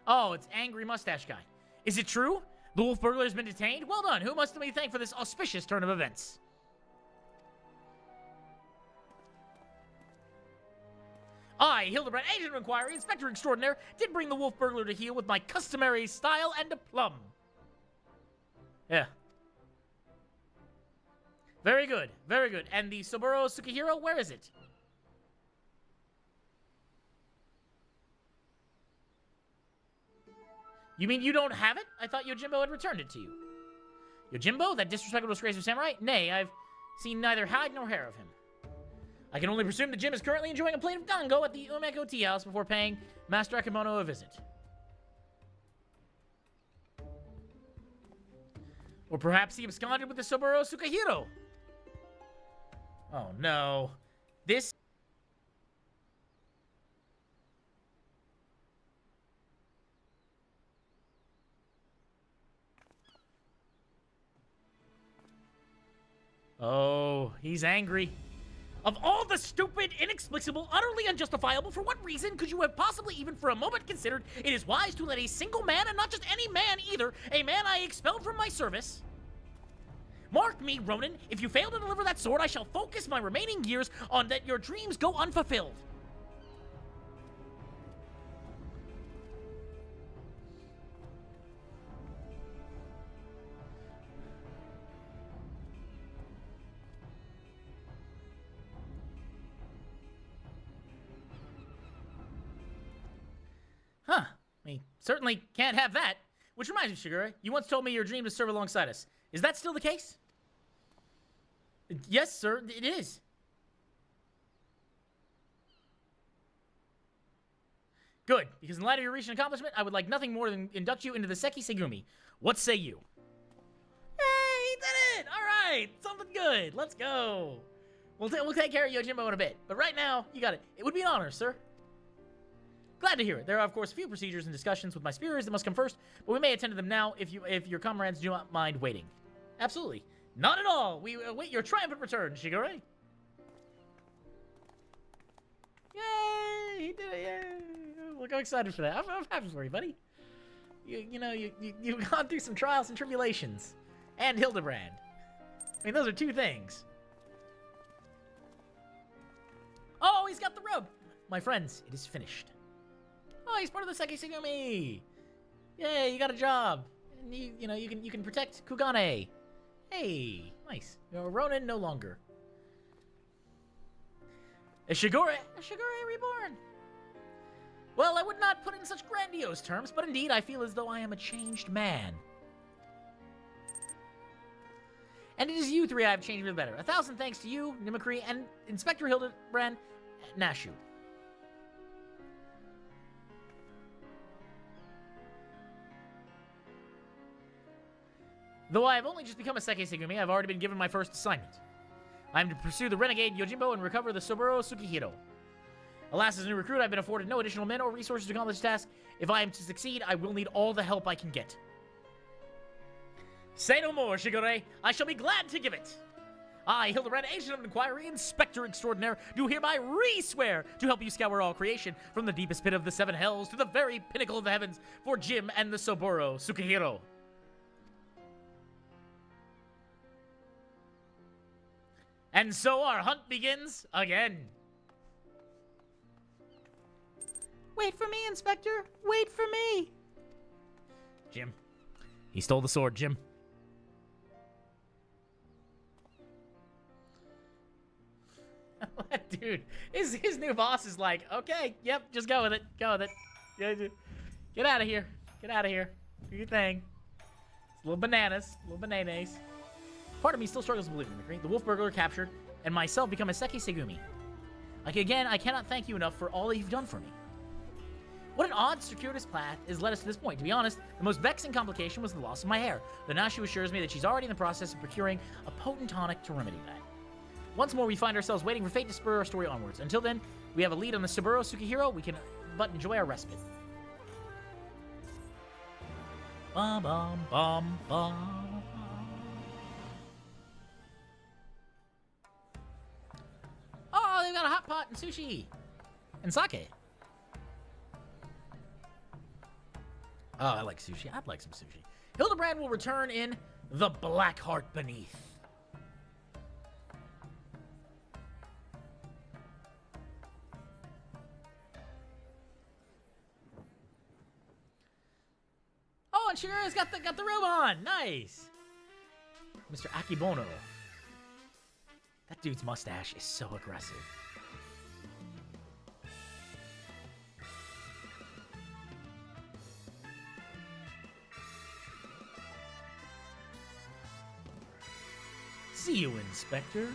Oh, it's Angry Mustache Guy. Is it true? The Wolf Burglar has been detained? Well done. Who must we thank for this auspicious turn of events? I, Hildebrand, Agent of Inquiry, Inspector Extraordinaire, did bring the Wolf Burglar to heel with my customary style and aplomb. Yeah. Very good. Very good. And the Soburo Tsukihiro, where is it? You mean you don't have it? I thought Yojimbo had returned it to you. Yojimbo, that disrespectful disgrace of samurai? Nay, I've seen neither hide nor hair of him. I can only presume that Jim is currently enjoying a plate of dango at the Umeko Tea House before paying Master Akimono a visit. Or perhaps he absconded with the Soburo Tsukihiro. Oh no. This... Oh, he's angry. Of all the stupid, inexplicable, utterly unjustifiable, for what reason could you have possibly even for a moment considered it is wise to let a single man, and not just any man either, a man I expelled from my service? Mark me, Ronin, if you fail to deliver that sword, I shall focus my remaining years on that your dreams go unfulfilled. Huh. We certainly can't have that. Which reminds me, Shigure, you once told me your dream to serve alongside us. Is that still the case? Yes, sir, it is. Good, because in light of your recent accomplishment, I would like nothing more than induct you into the Seki Segumi. What say you? Hey, he did it! All right, something good. Let's go. We'll take care of Yojimbo in a bit, but right now, you got it. It would be an honor, sir. Glad to hear it. There are, of course, a few procedures and discussions with my superiors that must come first, but we may attend to them now if your comrades do not mind waiting. Absolutely. Not at all. We await your triumphant return, Shigure. Yay! He did it! Yay! Look, I'm excited for that. I'm happy for you, buddy. You've gone through some trials and tribulations. And Hildebrand. I mean, those are two things. Oh, he's got the robe! My friends, it is finished. Oh, he's part of the Seki Segumi! Yay, you got a job! And you can protect Kugane. Hey, nice. Ronin no longer. A Shigure reborn! Well, I would not put it in such grandiose terms, but indeed I feel as though I am a changed man. And it is you three I have changed for the better. 1,000 thanks to you, Nimikri, and Inspector Hildebrand Nashu. Though I have only just become a Seki Segumi, I've already been given my first assignment. I am to pursue the renegade Yojimbo and recover the Soburo Tsukihiro. Alas, as a new recruit, I've been afforded no additional men or resources to accomplish the task. If I am to succeed, I will need all the help I can get. Say no more, Shigure. I shall be glad to give it. I, Hildebrand, Agent of Inquiry, Inspector Extraordinaire, do hereby re-swear to help you scour all creation, from the deepest pit of the seven hells to the very pinnacle of the heavens, for Jim and the Soburo Tsukihiro. And so our hunt begins again. Wait for me, Inspector. Wait for me. Jim. He stole the sword, Jim. Dude, his new boss is like, okay, yep, just go with it. Go with it. Get out of here. Get out of here. Do your thing. It's little bananas. Little bananas. Part of me still struggles to believe in the Wolf Burglar captured, and myself become a Seki Segumi. Like, again, I cannot thank you enough for all that you've done for me. What an odd, circuitous path has led us to this point. To be honest, the most vexing complication was the loss of my hair. The Nashu assures me that she's already in the process of procuring a potent tonic to remedy that. Once more, we find ourselves waiting for fate to spur our story onwards. Until then, we have a lead on the Soburo Tsukihiro. We can but enjoy our respite. Bum, bum, bum, bum. Oh, they've got a hot pot and sushi. And sake. Oh, I like sushi. I'd like some sushi. Hildebrand will return in The Black Heart Beneath. Oh, and Shigura's got the robe on. Nice. Mr. Akibono. That dude's mustache is so aggressive. See you, Inspector.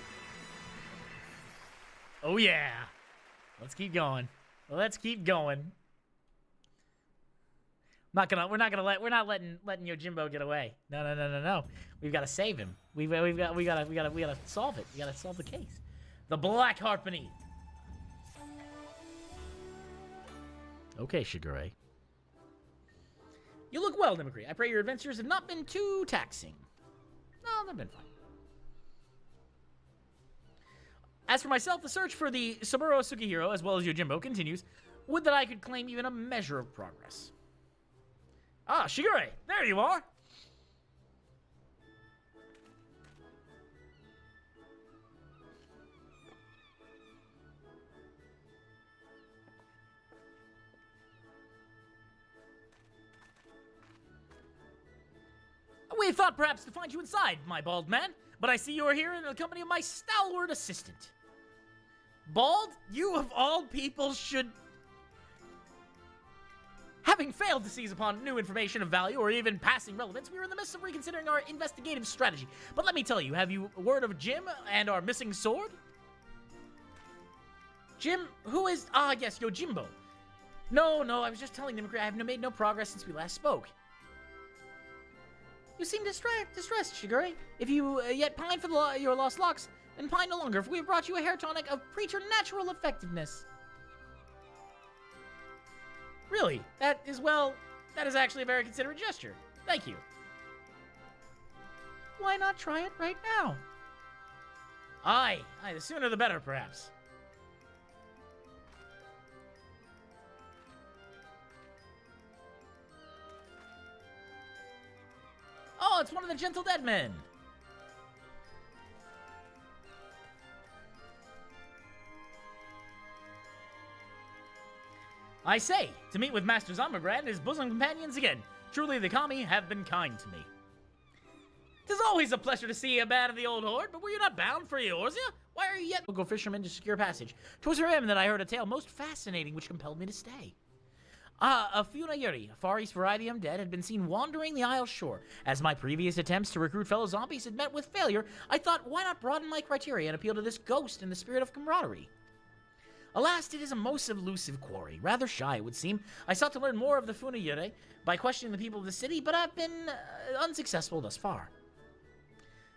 Oh yeah. Let's keep going. Let's keep going. We're not letting Yojimbo get away. No. We've got to save him. We gotta solve it. We gotta solve the case. The Black Heart Beneath. Okay, Shigure. You look well, Nimikri. I pray your adventures have not been too taxing. No, they've been fine. As for myself, the search for the Saburo Sukihiro, as well as Yojimbo, continues. Would that I could claim even a measure of progress. Ah, Shigure, there you are! We thought perhaps to find you inside, my bald man, but I see you are here in the company of my stalwart assistant. Bald? You of all people should... Having failed to seize upon new information of value or even passing relevance, we are in the midst of reconsidering our investigative strategy. But let me tell you, have you word of Jim and our missing sword? Jim? Who is... Ah, yes, Yojimbo. No, I was just telling Nimikri I have made no progress since we last spoke. You seem distressed, Shigure. If you yet pine for your lost locks, then pine no longer, for we have brought you a hair tonic of preternatural effectiveness. Really? That is actually a very considerate gesture. Thank you. Why not try it right now? Aye, the sooner the better, perhaps. Oh, it's one of the gentle dead men. I say, to meet with Master Zombibrand and his bosom companions again. Truly, the Kami have been kind to me. 'Tis always a pleasure to see a man of the old horde, but were you not bound for Eorzea? Why are you yet go fishermen to secure passage? 'Twas from him that I heard a tale most fascinating which compelled me to stay. A Funayuri, a Far East variety undead, had been seen wandering the Isle shore. As my previous attempts to recruit fellow zombies had met with failure, I thought, why not broaden my criteria and appeal to this ghost in the spirit of camaraderie? Alas, it is a most elusive quarry. Rather shy, it would seem. I sought to learn more of the Funayuri by questioning the people of the city, but I've been unsuccessful thus far.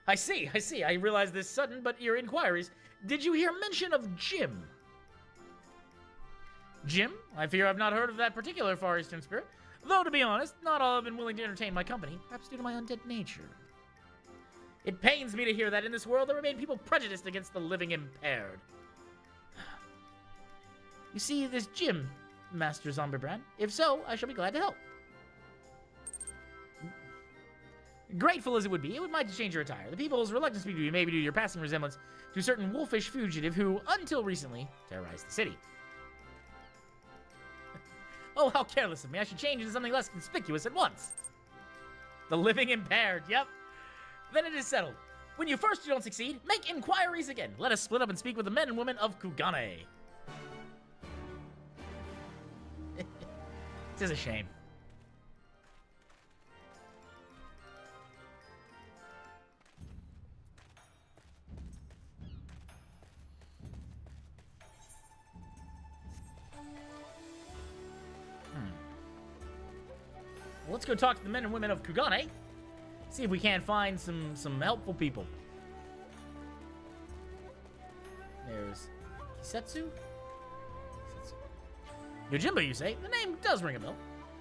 I see. I realize this sudden, but your inquiries. Did you hear mention of Jim? Jim? I fear I've not heard of that particular Far Eastern spirit. Though, to be honest, not all have been willing to entertain my company, perhaps due to my undead nature. It pains me to hear that in this world there remain people prejudiced against the living impaired. You see this Jim, Master Zombibrand? If so, I shall be glad to help. Grateful as it would be, it would mind to change your attire. The people's reluctance to be maybe due to your passing resemblance to a certain wolfish fugitive who, until recently, terrorized the city. Oh, how careless of me. I should change into something less conspicuous at once. The living impaired, yep. Then it is settled. When you first don't succeed, make inquiries again. Let us split up and speak with the men and women of Kugane. It is a shame. Well, let's go talk to the men and women of Kugane. See if we can't find some helpful people. There's Kisetsu. Yojimbo, you say? The name does ring a bell.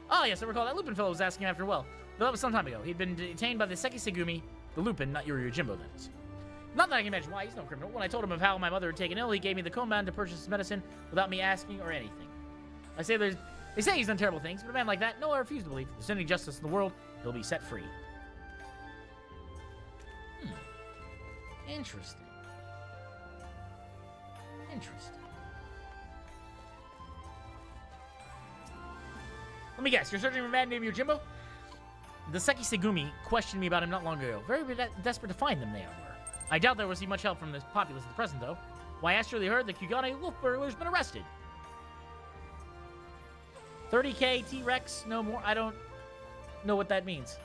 Oh, yes, I recall that Lupin fellow was asking after well. Though that was some time ago. He'd been detained by the Sekisegumi, the Lupin, not your Yojimbo, that is. Not that I can imagine why, he's no criminal. When I told him of how my mother had taken ill, he gave me the koban to purchase his medicine without me asking or anything. They say he's done terrible things, but a man like that, no, I refuse to believe. If there's any justice in the world, he'll be set free. Interesting. Interesting. Let me guess, you're searching for a man named Yojimbo? The Sekisegumi questioned me about him not long ago. Very desperate to find them, they were. I doubt there will see much help from this populace at the present, though. Why, I surely heard the Kugane wolf burglar's been arrested. 30k T-Rex, no more. I don't know what that means.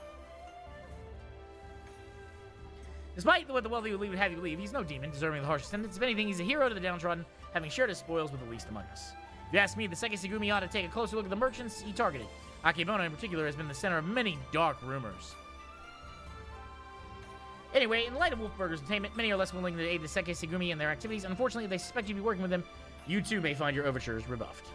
Despite what the wealthy would have you believe, he's no demon, deserving of the harshest sentence. If anything, he's a hero to the downtrodden, having shared his spoils with the least among us. If you ask me, the Sekisegumi ought to take a closer look at the merchants he targeted. Akebono, in particular, has been the center of many dark rumors. Anyway, in light of Wolfburger's attainment, many are less willing to aid the Sekisegumi in their activities. Unfortunately, if they suspect you to be working with them, you too may find your overtures rebuffed.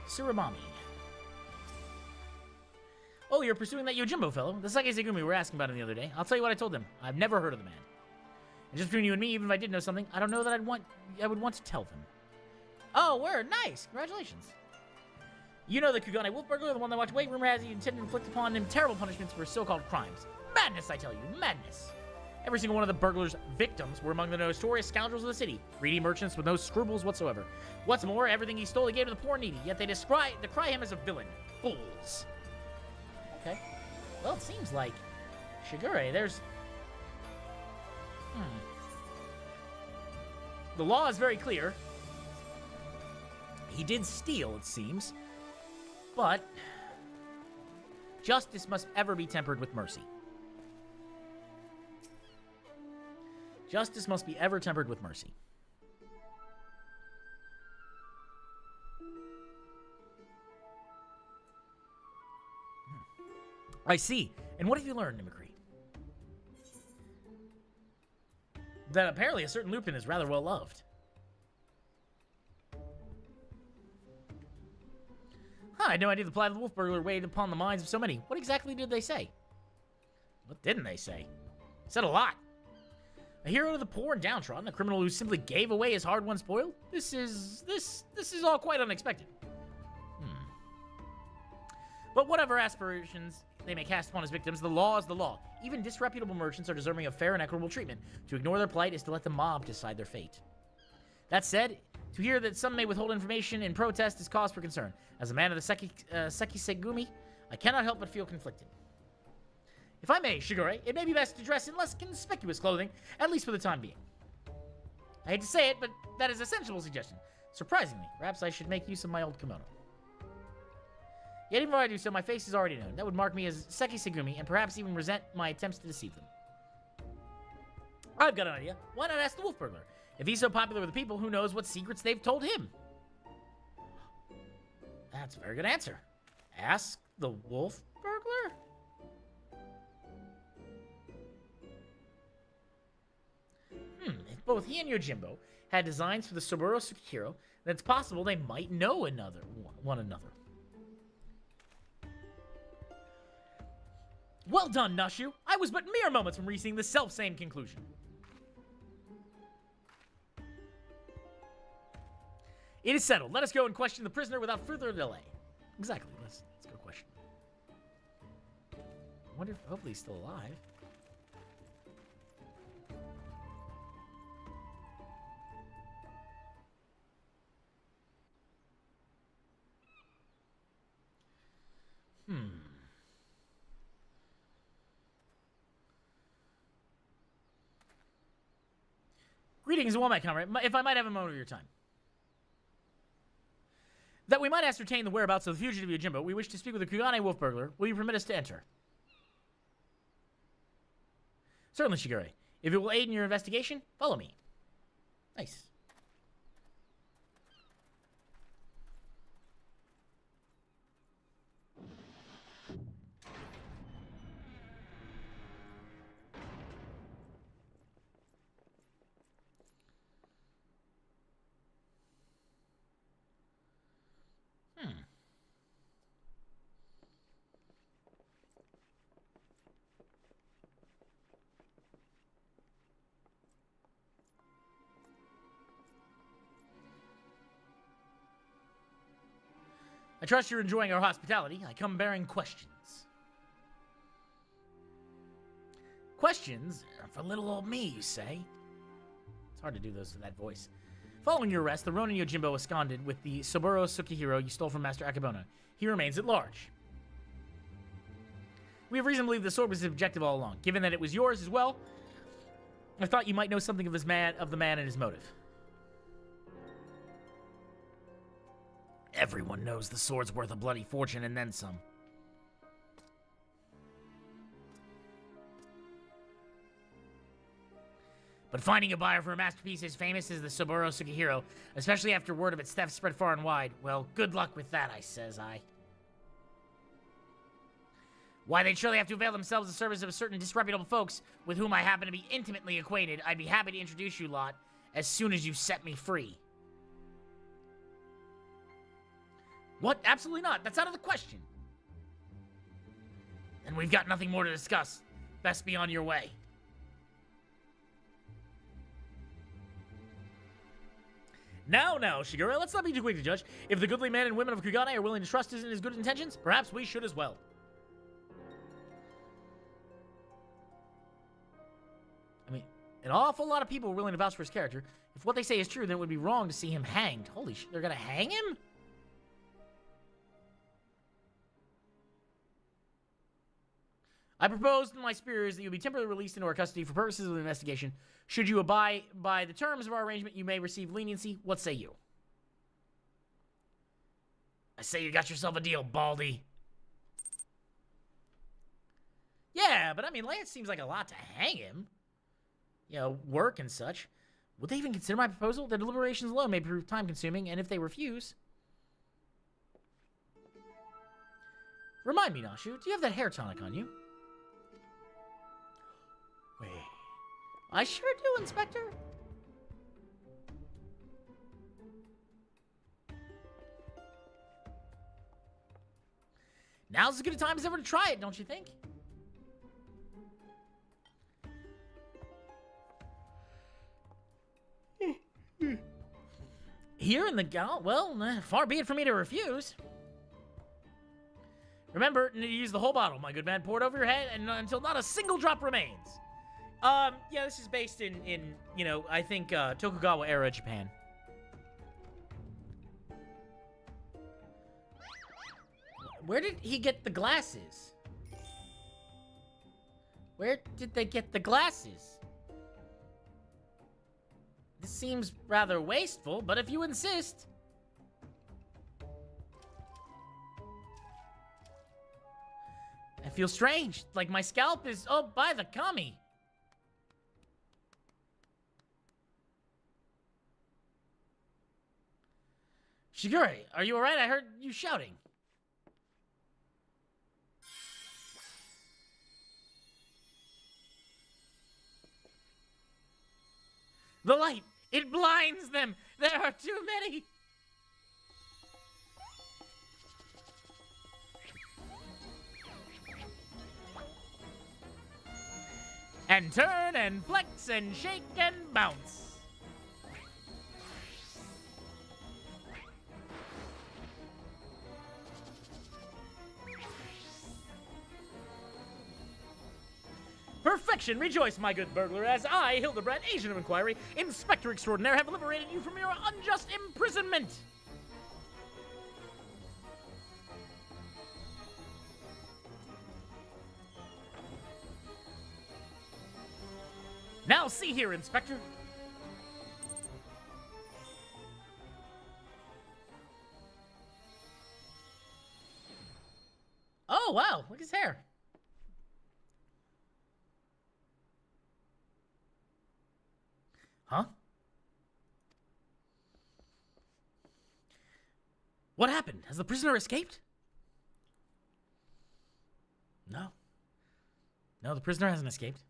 Suramami. Oh, you're pursuing that Yojimbo fellow? The Sekisegumi were asking about him the other day. I'll tell you what I told them. I've never heard of the man. And just between you and me, even if I did know something, I don't know that I would want to tell them. Oh, word, nice. Congratulations. You know the Kugane wolf burglar, the one that walked away. Rumor has he intended to inflict upon him terrible punishments for so-called crimes. Madness, I tell you, madness. Every single one of the burglar's victims were among the notorious scoundrels of the city. Greedy merchants with no scruples whatsoever. What's more, everything he stole he gave to the poor and needy, yet they decry him as a villain. Fools. Okay. Well, it seems like Shigure, there's... The law is very clear. He did steal, it seems. But justice must ever be tempered with mercy. Justice must be ever tempered with mercy. I see. And what have you learned, Nimicree? That apparently a certain Lupin is rather well loved. Huh, I had no idea the plight of the wolf burglar weighed upon the minds of so many. What exactly did they say? What didn't they say? Said a lot. A hero to the poor and downtrodden, a criminal who simply gave away his hard-won spoil? This is all quite unexpected. But whatever aspirations they may cast upon his victims, the law is the law. Even disreputable merchants are deserving of fair and equitable treatment. To ignore their plight is to let the mob decide their fate. That said, to hear that some may withhold information in protest is cause for concern. As a man of the Sekisegumi, I cannot help but feel conflicted. If I may, Shigure, it may be best to dress in less conspicuous clothing, at least for the time being. I hate to say it, but that is a sensible suggestion. Surprisingly, perhaps I should make use of my old kimono. Yet even if I do so, my face is already known. That would mark me as Sekisegumi, and perhaps even resent my attempts to deceive them. I've got an idea. Why not ask the wolf burglar? If he's so popular with the people, who knows what secrets they've told him? That's a very good answer. Ask the wolf burglar? If both he and Yojimbo had designs for the Soburo Tsukihiro, then it's possible they might know one another. Well done, Nashu. I was but mere moments from reaching the self-same conclusion. It is settled. Let us go and question the prisoner without further delay. Exactly. Let's go question. I wonder if hopefully he's still alive. Greetings, my comrade. If I might have a moment of your time. That we might ascertain the whereabouts of the fugitive Yojimbo, we wish to speak with the Kugane wolf burglar. Will you permit us to enter? Certainly, Shigure. If it will aid in your investigation, follow me. Nice. I trust you're enjoying our hospitality. I come bearing questions. Questions for little old me, you say? It's hard to do those with that voice. Following your arrest, the Ronin Yojimbo absconded with the Soburo Sukihiro you stole from Master Akebono. He remains at large. We have reason to believe the sword was his objective all along. Given that it was yours as well, I thought you might know something of the man and his motive. Everyone knows the sword's worth a bloody fortune and then some. But finding a buyer for a masterpiece as famous as the Soburo Sukihiro, especially after word of its theft spread far and wide, well, good luck with that, says I. Why, they'd surely have to avail themselves of the service of certain disreputable folks with whom I happen to be intimately acquainted. I'd be happy to introduce you lot as soon as you set me free. What? Absolutely not. That's out of the question. And we've got nothing more to discuss. Best be on your way. Now, Shigure, let's not be too quick to judge. If the goodly men and women of Kugane are willing to trust us in his good intentions, perhaps we should as well. I mean, an awful lot of people are willing to vouch for his character. If what they say is true, then it would be wrong to see him hanged. Holy shit, they're gonna hang him? I propose to my superiors that you be temporarily released into our custody for purposes of the investigation. Should you abide by the terms of our arrangement, you may receive leniency. What say you? I say you got yourself a deal, Baldy. Yeah, but I mean, it seems like a lot to hang him. You know, work and such. Would they even consider my proposal? Their deliberations alone may prove time-consuming, and if they refuse... Remind me, Nashu, do you have that hair tonic on you? Wait. I sure do, Inspector. Now's as good a time as ever to try it, don't you think? Here in the gal, well, far be it for me to refuse. Remember, you use the whole bottle, my good man. Pour it over your head and until not a single drop remains. Yeah, this is based in you know, I think, Tokugawa era Japan. Where did he get the glasses? Where did they get the glasses? This seems rather wasteful, but if you insist... I feel strange, like my scalp is, oh, by the kami. Shigure, are you alright? I heard you shouting. The light, it blinds them. There are too many. And turn and flex and shake and bounce. Perfection! Rejoice, my good burglar, as I, Hildebrand, agent of inquiry, Inspector Extraordinaire, have liberated you from your unjust imprisonment! Now see here, Inspector. Oh, wow. Look at his hair. Huh? What happened? Has the prisoner escaped? No. No, the prisoner hasn't escaped.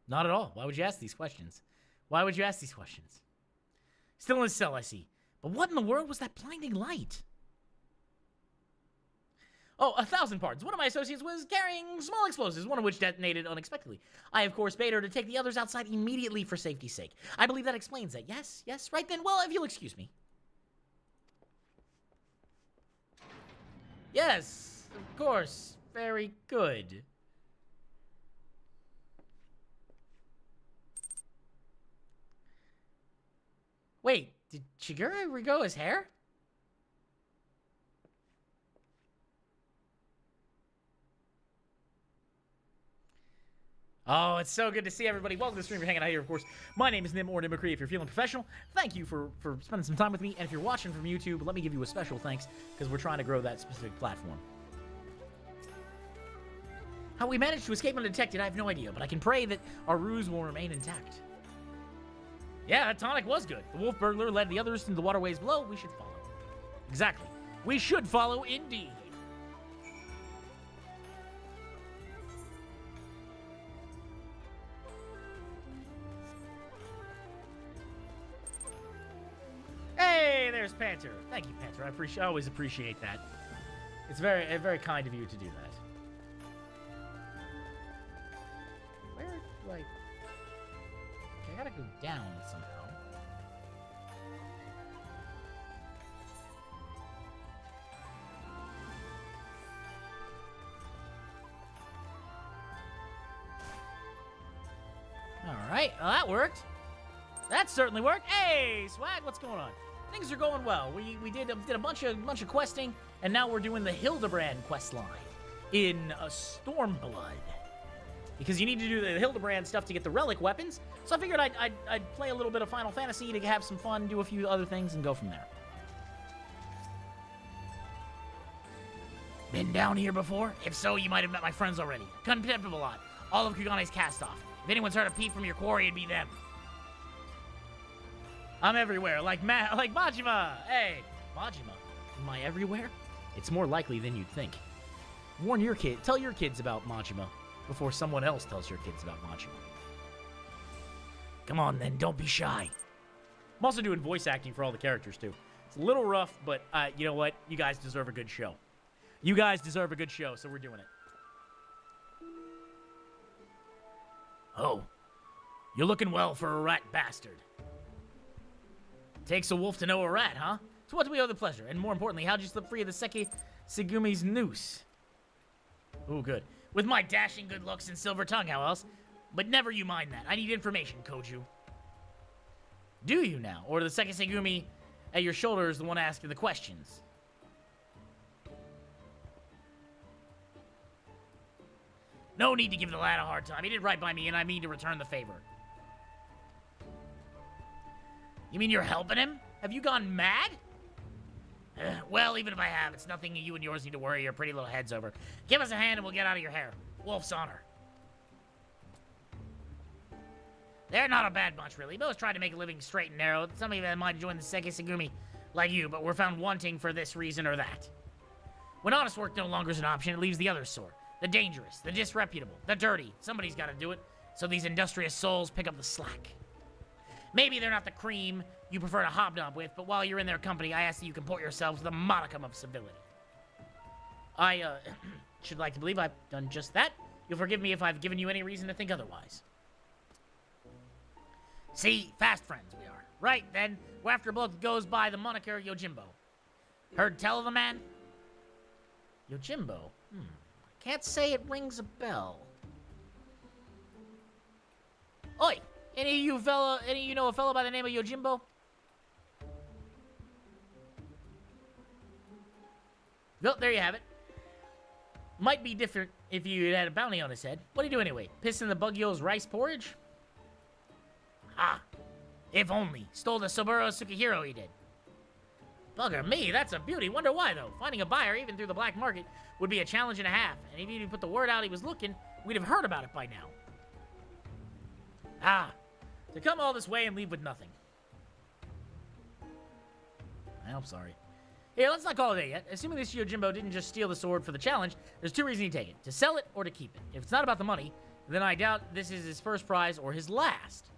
Not at all. Why would you ask these questions? Why would you ask these questions? Still in his cell, I see. But what in the world was that blinding light? Oh, 1,000 pardons. One of my associates was carrying small explosives, one of which detonated unexpectedly. I, of course, bade her to take the others outside immediately for safety's sake. I believe that explains that. Yes, right then. Well, if you'll excuse me. Yes, of course. Very good. Wait, did Shigure regrow his hair? Oh, it's so good to see everybody. Welcome to the stream. You're hanging out here, of course. My name is Nim or Nimacree. If you're feeling professional, thank you for spending some time with me. And if you're watching from YouTube, let me give you a special thanks because we're trying to grow that specific platform. How we managed to escape undetected, I have no idea, but I can pray that our ruse will remain intact. Yeah, that tonic was good. The wolf burglar led the others into the waterways below. We should follow. Exactly. We should follow indeed. Hey, there's Panther. Thank you, Panther. I always appreciate that. It's very kind of you to do that. Where do I... Okay, I gotta go down somehow. Alright, well that worked. That certainly worked. Hey, Swag, what's going on? Things are going well. We did a bunch of questing, and now we're doing the Hildebrand quest line in Stormblood. Because you need to do the Hildebrand stuff to get the relic weapons. So I figured I'd play a little bit of Final Fantasy to have some fun, do a few other things, and go from there. Been down here before? If so, you might have met my friends already. Contemptible lot. All of Kugane's cast off. If anyone's heard a peep from your quarry, it'd be them. I'm everywhere, like Majima. Hey, Majima. Am I everywhere? It's more likely than you'd think. Tell your kids about Majima before someone else tells your kids about Majima. Come on, then, don't be shy. I'm also doing voice acting for all the characters, too. It's a little rough, but you know what? You guys deserve a good show. You guys deserve a good show, so we're doing it. Oh, you're looking well for a rat bastard. Takes a wolf to know a rat, huh? To what do we owe the pleasure? And more importantly, how'd you slip free of the Seki Segumi's noose? Oh, good. With my dashing good looks and silver tongue, how else? But never you mind that. I need information, Koju. Do you now? Or the Seki Segumi at your shoulder is the one asking the questions? No need to give the lad a hard time. He did right by me, and I mean to return the favor. You mean you're helping him? Have you gone mad? Well, even if I have, it's nothing you and yours need to worry your pretty little heads over. Give us a hand and we'll get out of your hair. Wolf's honor. They're not a bad bunch, really. Both tried to make a living straight and narrow. Some of them might join the Seki Segumi like you, but were found wanting for this reason or that. When honest work no longer is an option, it leaves the other sort. The dangerous, the disreputable, the dirty. Somebody's got to do it, so these industrious souls pick up the slack. Maybe they're not the cream you prefer to hobnob with, but while you're in their company, I ask that you comport yourselves with a modicum of civility. I, should like to believe I've done just that. You'll forgive me if I've given you any reason to think otherwise. See, fast friends we are. Right, then, we're after a bloke goes by the moniker Yojimbo. Heard tell of the man? Yojimbo? Can't say it rings a bell. Oi! Any of you know a fellow by the name of Yojimbo? Well, there you have it. Might be different if you had a bounty on his head. What do you do anyway? Piss in the Bugyo's rice porridge? Ah, if only. Stole the Soburo Sukihiro he did. Bugger me, that's a beauty. Wonder why, though. Finding a buyer, even through the black market, would be a challenge and a half. And if you put the word out he was looking, we'd have heard about it by now. Ah, to come all this way and leave with nothing. I'm sorry. Here, let's not call it a yet. Assuming this Yojimbo didn't just steal the sword for the challenge, there's two reasons he'd take it. To sell it or to keep it. If it's not about the money, then I doubt this is his first prize or his last.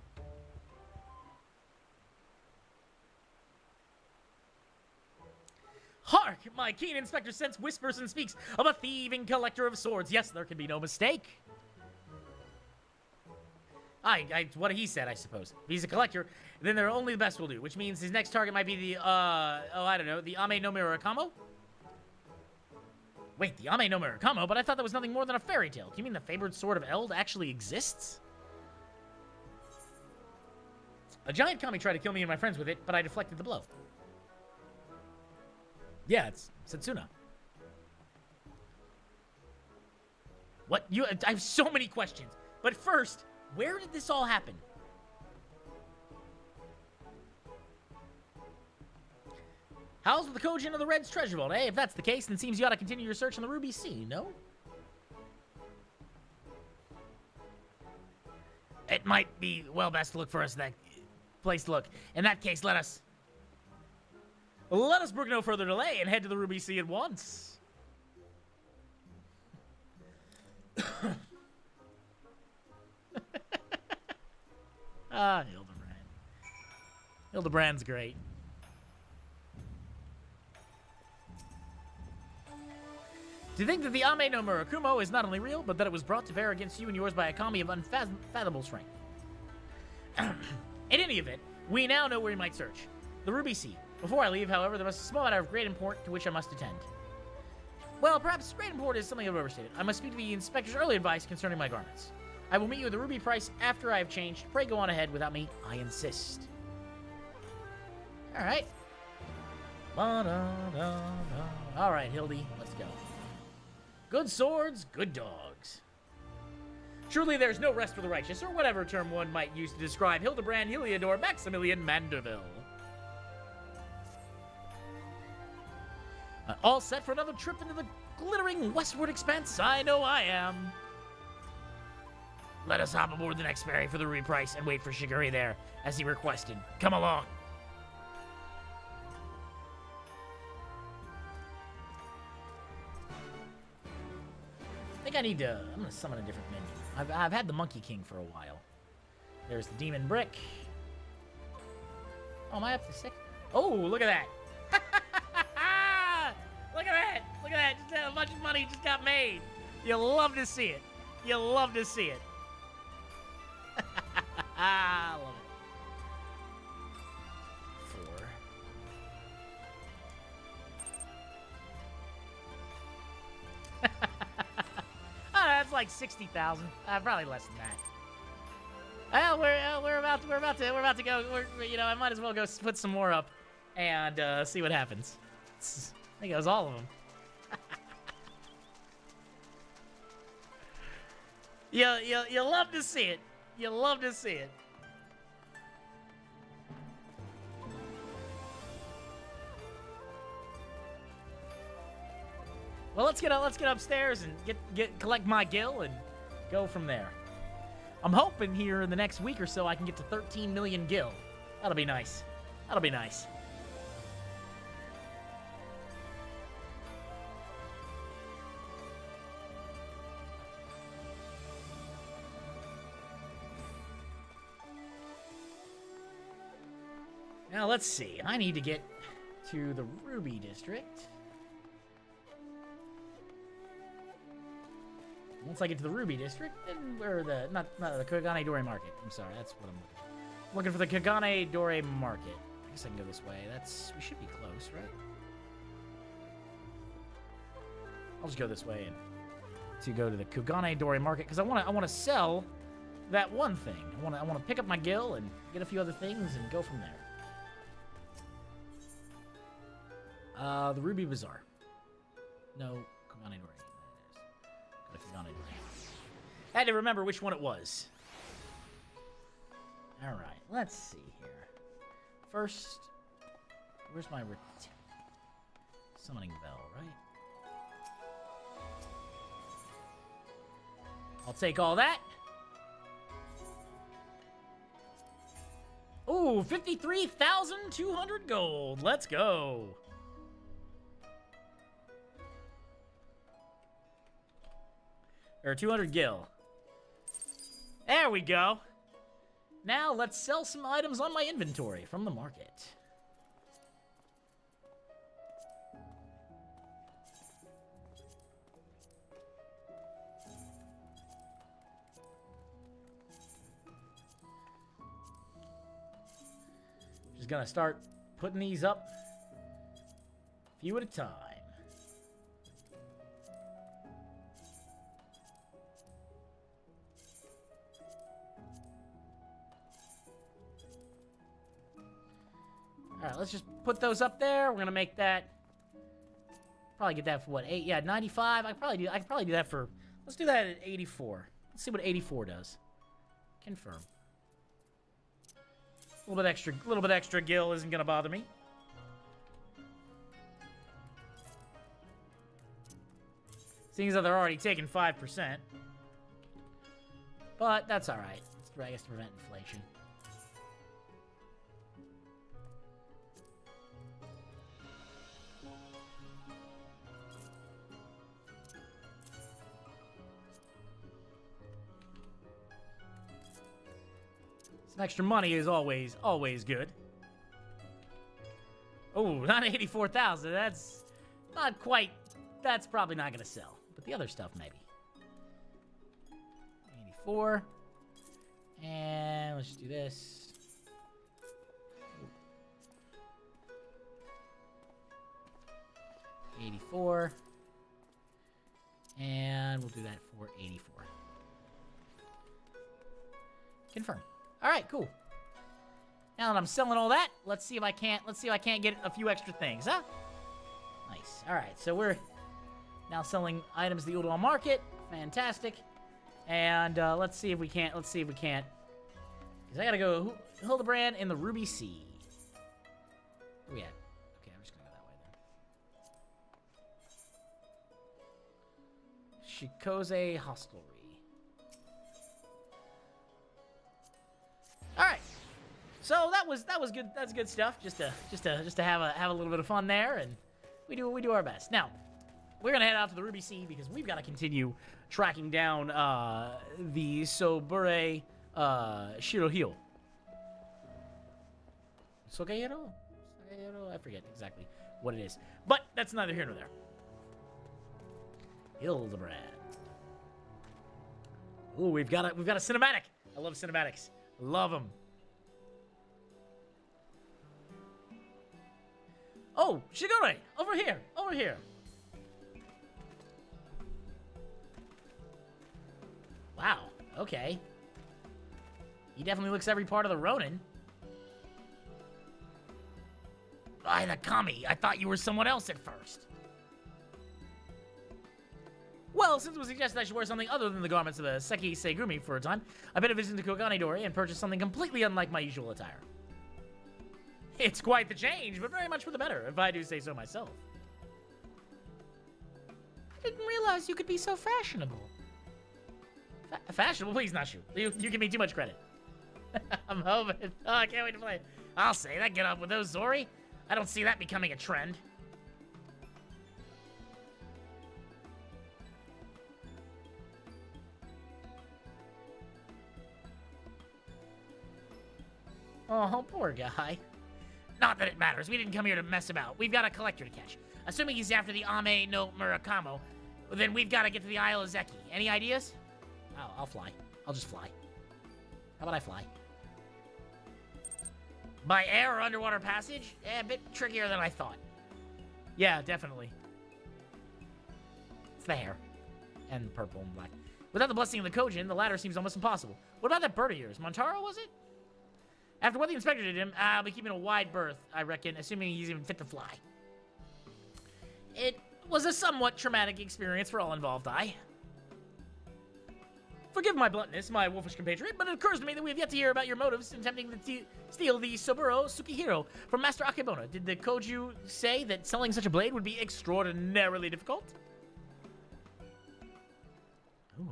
Hark! My keen inspector sense whispers and speaks of a thieving collector of swords. Yes, there can be no mistake. What he said, I suppose. If he's a collector, then they're only the best will do, which means his next target might be the, I don't know, the Ame no Murakamo? Wait, the Ame no Murakamo? But I thought that was nothing more than a fairy tale. Do you mean the favored sword of Eld actually exists? A giant kami tried to kill me and my friends with it, but I deflected the blow. Yeah, it's Setsuna. What? I have so many questions. But first, where did this all happen? How's with the Kojin of the Red's treasure vault, eh? If that's the case, then it seems you ought to continue your search on the Ruby Sea, no? It might be, well, best to look for us that place to look. In that case, let us brook no further delay and head to the Ruby Sea at once. Hildebrand. Hildebrand's great. Do you think that the Ame no Murakumo is not only real, but that it was brought to bear against you and yours by a kami of unfathomable strength? In any event, we now know where we might search. The Ruby Sea. Before I leave, however, there must be a small matter of great import to which I must attend. Well, perhaps great import is something I've overstated. I must speak to the inspector's early advice concerning my garments. I will meet you at the Ruby price after I have changed. Pray go on ahead without me. I insist. Alright. Alright, Hildy. Let's go. Good swords, good dogs. Surely there's no rest for the righteous, or whatever term one might use to describe Hildebrand Heliodor Maximilian Manderville. All set for another trip into the glittering westward expanse? I know I am. Let us hop aboard the next ferry for the Ruby price and wait for Shigure there, as he requested. Come along. I think I need to... I'm going to summon a different minion. I've had the Monkey King for a while. There's the Demon Brick. Oh, am I up to 6? Oh, look at that. Look at that. Look at that. Just a bunch of money just got made. You'll love to see it. You'll love to see it. I love it. 4. That's like 60,000. Probably less than that. Well, we're about to go. I might as well go put some more up and see what happens. I think it was all of them. You love to see it. You love to see it. Well, let's get upstairs and collect my gil and go from there. I'm hoping here in the next week or so I can get to 13 million gil. That'll be nice. That'll be nice. Now, let's see. I need to get to the Ruby District. Once I get to the Ruby District, then where the... Not the Kagane Dore Market. I'm sorry, that's what I'm looking for. I'm looking for the Kagane Dore Market. I guess I can go this way. We should be close, right? I'll just go this way and to go to the Kagane Dore Market, because I want to sell that one thing. I want to pick up my gil and get a few other things and go from there. The Ruby Bazaar. No, Kagane Dore. I had to remember which one it was. Alright, let's see here. First, where's my summoning bell, right? I'll take all that. Ooh, 53,200 gold. Let's go. Or 200 gil. There we go. Now let's sell some items on my inventory from the market. Just gonna start putting these up a few at a time. Alright, let's just put those up there. We're gonna make that... Probably get that for what, 8? Yeah, 95. I could probably do that for... Let's do that at 84. Let's see what 84 does. Confirm. A little bit extra gil isn't gonna bother me. Seeing as though they're already taking 5%. But that's alright. I guess to prevent inflation. Some extra money is always good. Oh, not 84,000. That's not quite. That's probably not going to sell. But the other stuff, maybe. 84. And let's just do this. 84. And we'll do that for 84. Confirm. All right, cool. Now that I'm selling all that, let's see if I can't get a few extra things, huh? Nice. All right, so we're now selling items at the Udall Market. Fantastic. And let's see if we can't. Because I gotta go Hildebrand in the Ruby Sea. Where we at? Okay, I'm just gonna go that way then. Shikoze Hostelry. All right. So that was good. That's good stuff. Just to have a little bit of fun there, and we do our best. Now, we're gonna head out to the Ruby Sea because we've got to continue tracking down the Sobure Shirohiro. Sogehiro? I forget exactly what it is, but that's neither here nor there. Hildebrand. Ooh, we've got a cinematic. I love cinematics. Love them. Oh, Shigure! Over here! Over here! Wow, okay. He definitely looks every part of the Ronin. By the Kami, I thought you were someone else at first. Well, since it was suggested I should wear something other than the garments of a Seki Segumi for a time, I paid a visit to Koganidori and purchased something completely unlike my usual attire. It's quite the change, but very much for the better, if I do say so myself. I didn't realize you could be so fashionable. Fashionable? Please not you. You give me too much credit. I'm hoping. Oh, I can't wait to play. I'll say that. Get up with those, Zori. I don't see that becoming a trend. Oh, poor guy. Not that it matters. We didn't come here to mess about. We've got a collector to catch. Assuming he's after the Ame no Murakamo, then we've got to get to the Isle of Zeki. Any ideas? Oh, I'll fly. I'll just fly. How about I fly? By air or underwater passage? A bit trickier than I thought. Yeah, definitely. It's the hair. And purple and black. Without the blessing of the Kojin, the latter seems almost impossible. What about that bird of yours? Montaro, was it? After what the inspector did to him, I'll be keeping a wide berth, I reckon, assuming he's even fit to fly. It was a somewhat traumatic experience for all involved, Forgive my bluntness, my wolfish compatriot, but it occurs to me that we have yet to hear about your motives in attempting to steal the Soburo Tsukihiro from Master Akebona. Did the Koju say that selling such a blade would be extraordinarily difficult? Ooh.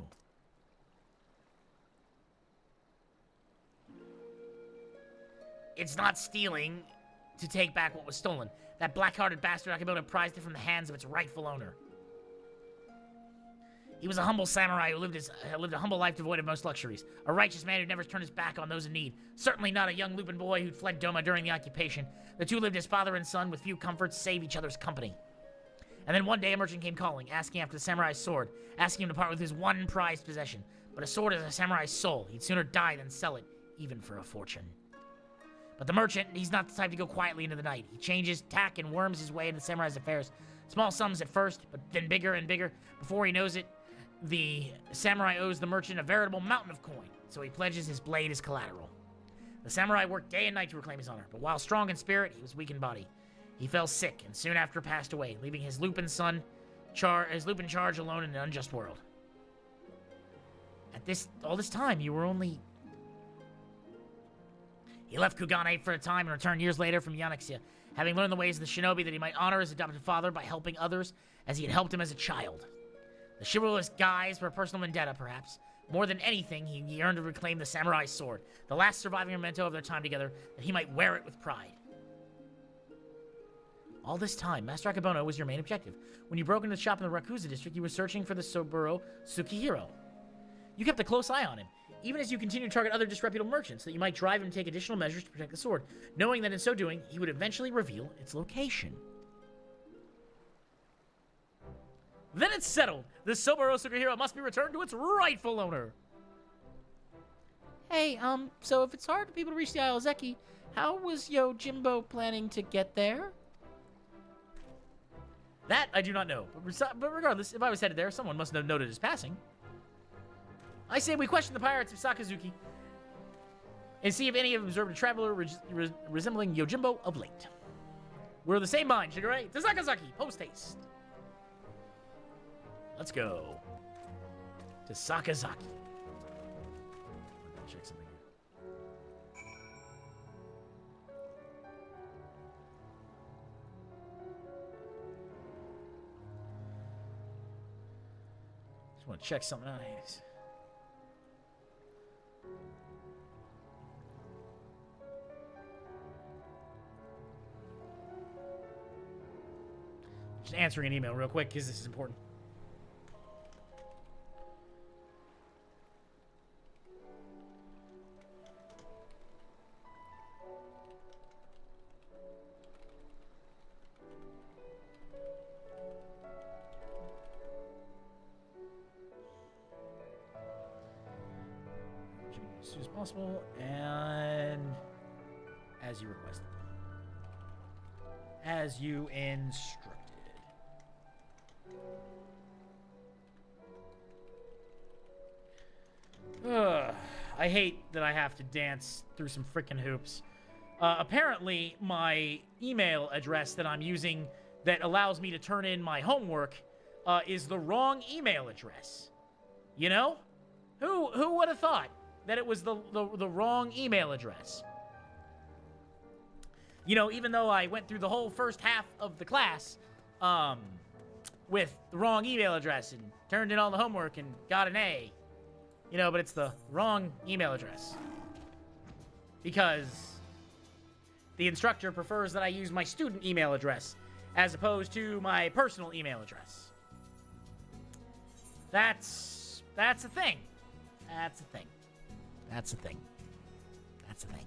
It's not stealing to take back what was stolen. That black-hearted bastard Akebona prized it from the hands of its rightful owner. He was a humble samurai who lived a humble life devoid of most luxuries. A righteous man who never turned his back on those in need. Certainly not a young Lupin boy who'd fled Doma during the occupation. The two lived as father and son with few comforts save each other's company. And then one day a merchant came calling, asking after the samurai's sword, asking him to part with his one prized possession. But a sword is a samurai's soul. He'd sooner die than sell it, even for a fortune. But the merchant, he's not the type to go quietly into the night. He changes tack and worms his way into the samurai's affairs. Small sums at first, but then bigger and bigger. Before he knows it, the samurai owes the merchant a veritable mountain of coin, so he pledges his blade as collateral. The samurai worked day and night to reclaim his honor, but while strong in spirit, he was weak in body. He fell sick and soon after passed away, leaving his Lupin charge alone in an unjust world. All this time, you were only... He left Kugane for a time and returned years later from Yanixia, having learned the ways of the shinobi that he might honor his adopted father by helping others as he had helped him as a child. The chivalrous guise for a personal vendetta, perhaps. More than anything, he yearned to reclaim the samurai sword, the last surviving memento of their time together, that he might wear it with pride. All this time, Master Akebono was your main objective. When you broke into the shop in the Rakuza district, you were searching for the Soburo Tsukihiro. You kept a close eye on him, even as you continued to target other disreputable merchants, that you might drive him to take additional measures to protect the sword, knowing that in so doing, he would eventually reveal its location. Then it's settled. The Soburo Tsukihiro must be returned to its rightful owner. Hey, so if it's hard for people to reach the Isle of Zeki, how was Yojimbo planning to get there? That I do not know, but regardless, if I was headed there, someone must have noted his passing. I say we question the pirates of Sakazuki and see if any have observed a traveler resembling Yojimbo of late. We're of the same mind, Shigure. To Sakazaki, post-haste. Let's go to Sakazaki. Check something here. Just want to check something out. Just answering an email real quick because this is important. As soon as possible, and as you requested. As you instructed. I hate that I have to dance through some freaking hoops. Apparently, my email address that I'm using that allows me to turn in my homework is the wrong email address. You know? Who would have thought that it was the wrong email address? You know, even though I went through the whole first half of the class with the wrong email address and turned in all the homework and got an A. You know, but it's the wrong email address. Because the instructor prefers that I use my student email address as opposed to my personal email address. That's a thing. That's a thing. That's a thing. That's a thing.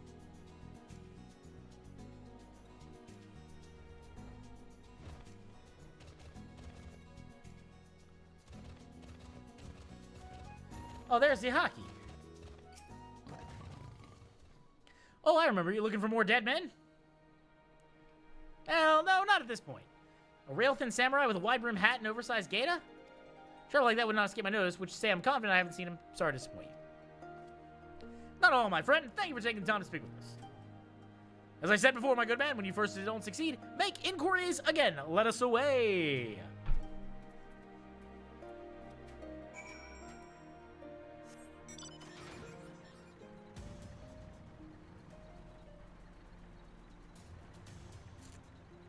Oh, there's the hockey. Oh, I remember. You looking for more dead men? Hell, no, not at this point. A rail-thin samurai with a wide-brimmed hat and oversized gaita? Trouble like that would not escape my notice, which to say I'm confident I haven't seen him. Sorry to disappoint you. Not all, my friend. Thank you for taking the time to speak with us. As I said before, my good man, when you first don't succeed, make inquiries again. Let us away.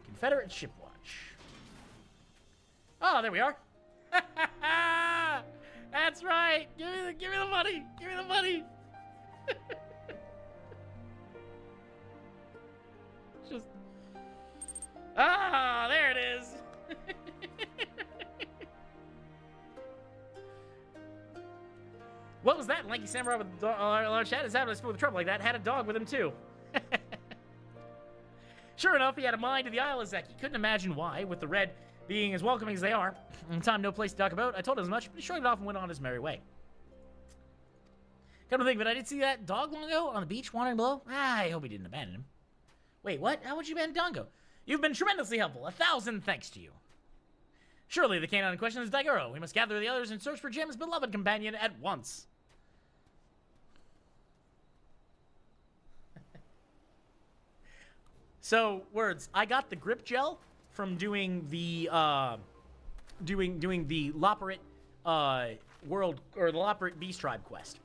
Confederate Shipwatch. Oh, there we are. That's right. Give me the money. Give me the money. Just there it is. What was that? Lanky samurai with a large hat? Is that what I spoke with trouble like that? Had a dog with him too. Sure enough, he had a mind to the Isle of Zeki. Couldn't imagine why, with the Red being as welcoming as they are. In time, no place to talk about. I told him as much, but he shrugged it off and went on his merry way. Come to think of it, I did see that dog long ago on the beach wandering below. I hope he didn't abandon him. Wait, what? How would you abandon Dongo? You've been tremendously helpful. 1,000 thanks to you. Surely the canine in question is Daigoro. We must gather the others and search for Jim's beloved companion at once. So, words. I got the grip gel from doing the doing the Loporrit world, or the Loporrit Beast Tribe quest.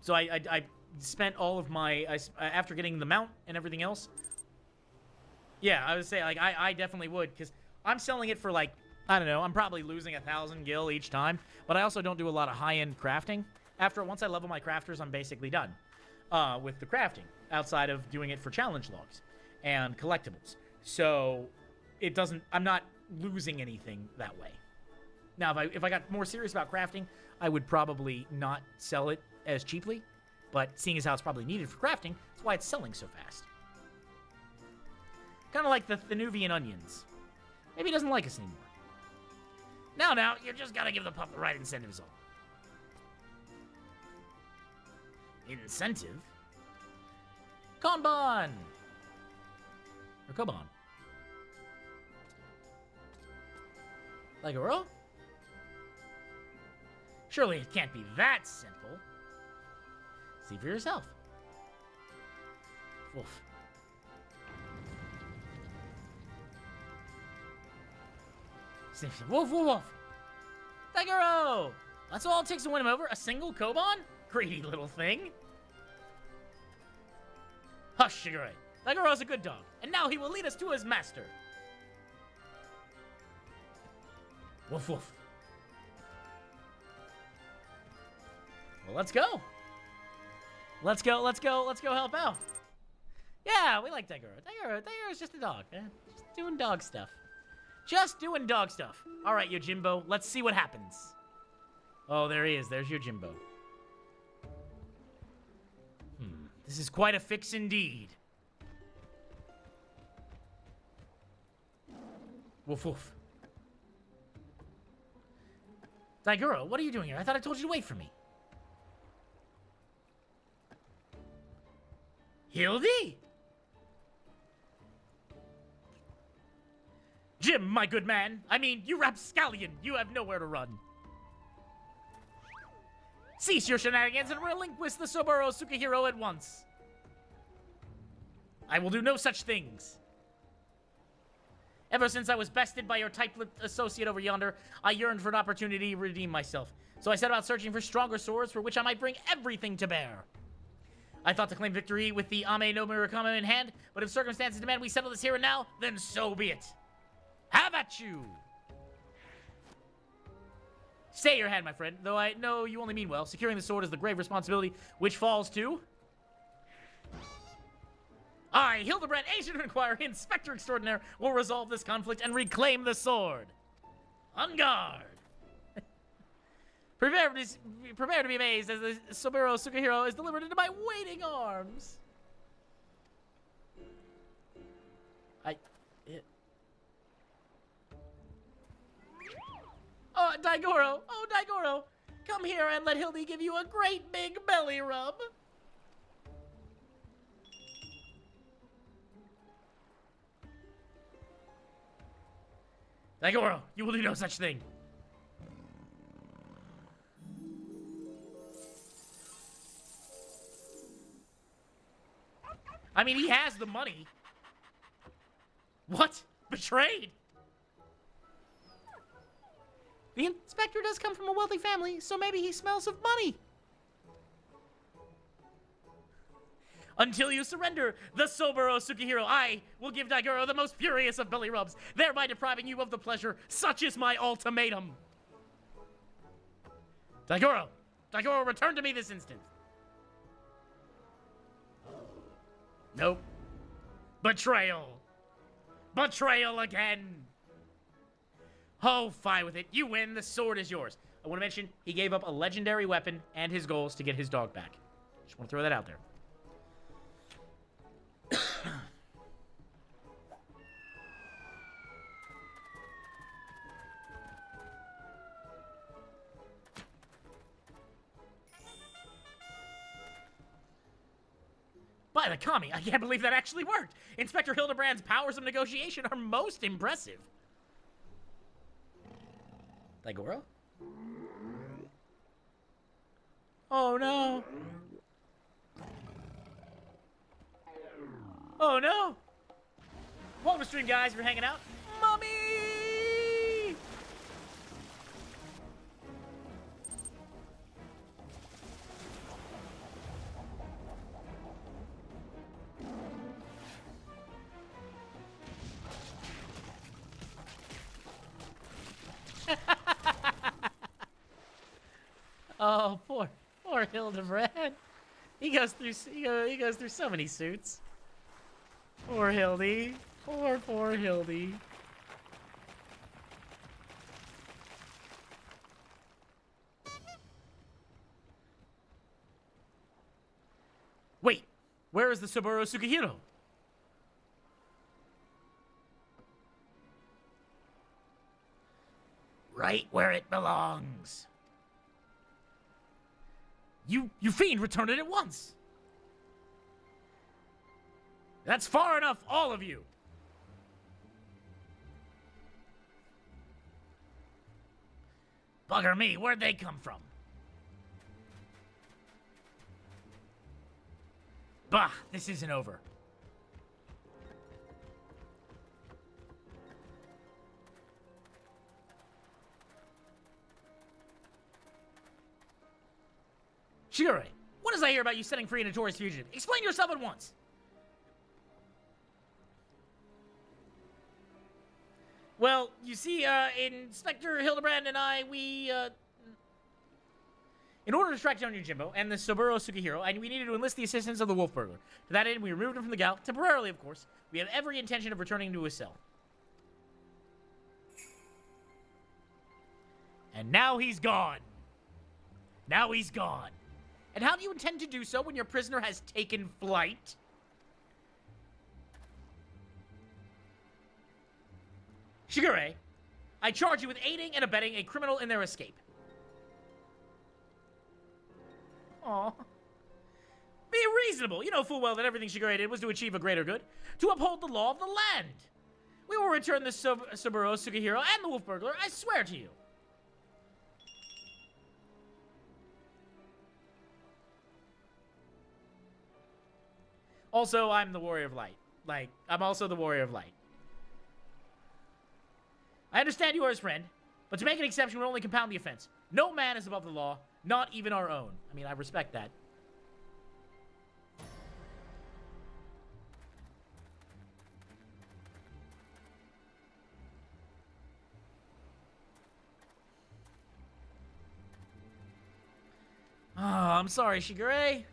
So I spent all of my after getting the mount and everything else. Yeah, I would say, like, I definitely would, because I'm selling it for, like, I don't know, I'm probably losing 1,000 gil each time, but I also don't do a lot of high-end crafting. Once I level my crafters, I'm basically done with the crafting, outside of doing it for challenge logs and collectibles. So I'm not losing anything that way. Now, if I got more serious about crafting, I would probably not sell it as cheaply, but seeing as how it's probably needed for crafting, that's why it's selling so fast. Kind of like the Thanuvian onions. Maybe he doesn't like us anymore. Now, you just gotta give the pup the right incentives on. Incentive? Kanban! Or Koban. Like a roll? Surely it can't be that simple. See for yourself. Wolf. Wolf, wolf, wolf. Daigoro! That's all it takes to win him over? A single Koban? Greedy little thing. Hush, Shigure. Daigoro's a good dog, and now he will lead us to his master. Woof, woof. Well, let's go. Let's go help out. Yeah, we like Daigoro. Daigo's just a dog. Just doing dog stuff. Just doing dog stuff. All right, Yojimbo, let's see what happens. Oh, there he is. There's Yojimbo. This is quite a fix indeed. Woof, woof. Daigoro, what are you doing here? I thought I told you to wait for me. Hildy? Jim, my good man. I mean, you rapscallion. You have nowhere to run. Cease your shenanigans and relinquish the Soboro Tsukihiro at once. I will do no such things. Ever since I was bested by your tight-lipped associate over yonder, I yearned for an opportunity to redeem myself. So I set about searching for stronger swords for which I might bring everything to bear. I thought to claim victory with the Ame no Murakami in hand, but if circumstances demand we settle this here and now, then so be it. Have at you! Stay your hand, my friend, though I know you only mean well. Securing the sword is the grave responsibility which falls to... I, Hildebrand, agent of inquiry, Inspector Extraordinaire, will resolve this conflict and reclaim the sword. On guard! Prepare to be amazed as the Soboro Tsukihiro is delivered into my waiting arms. Oh, Daigoro, come here and let Hildy give you a great big belly rub. Daigoro, you will do no such thing. I mean, he has the money. What? Betrayed? The inspector does come from a wealthy family, so maybe he smells of money. Until you surrender the Soboro Tsukihiro, I will give Daigoro the most furious of belly rubs, thereby depriving you of the pleasure. Such is my ultimatum. Daigoro, return to me this instant. Nope. Betrayal. Betrayal again. Oh, fine with it. You win. The sword is yours. I want to mention, he gave up a legendary weapon and his goals to get his dog back. Just want to throw that out there. By the Kami, I can't believe that actually worked. Inspector Hildebrand's powers of negotiation are most impressive. Daigoro? Oh no. Oh, no. Welcome to stream, guys. We're hanging out. Mommy! Oh, poor Hildebrand. He goes through so many suits. Poor Hildy. Poor Hildy. Wait, where is the Saburo Tsukihiro? Right where it belongs. You fiend, return it at once. That's far enough, all of you. Bugger me, where'd they come from? Bah, this isn't over. Shigure, what does I hear about you setting free a notorious fugitive? Explain yourself at once. Well, you see, Inspector Hildebrand and I, in order to track down Yojimbo and the Saburo Tsukihiro, we needed to enlist the assistance of the Wolf Burglar. To that end, we removed him from the Gal, temporarily, of course. We have every intention of returning him to his cell. And now he's gone. Now he's gone. And how do you intend to do so when your prisoner has taken flight? Shigure, I charge you with aiding and abetting a criminal in their escape. Aw. Be reasonable. You know full well that everything Shigure did was to achieve a greater good, to uphold the law of the land. We will return the Saburo Tsukihiro and the Wolf Burglar, I swear to you. Also, I'm the Warrior of Light. I'm also the Warrior of Light. I understand you are his friend, but to make an exception would only compound the offense. No man is above the law, not even our own. I mean, I respect that. Oh, I'm sorry, Shigure.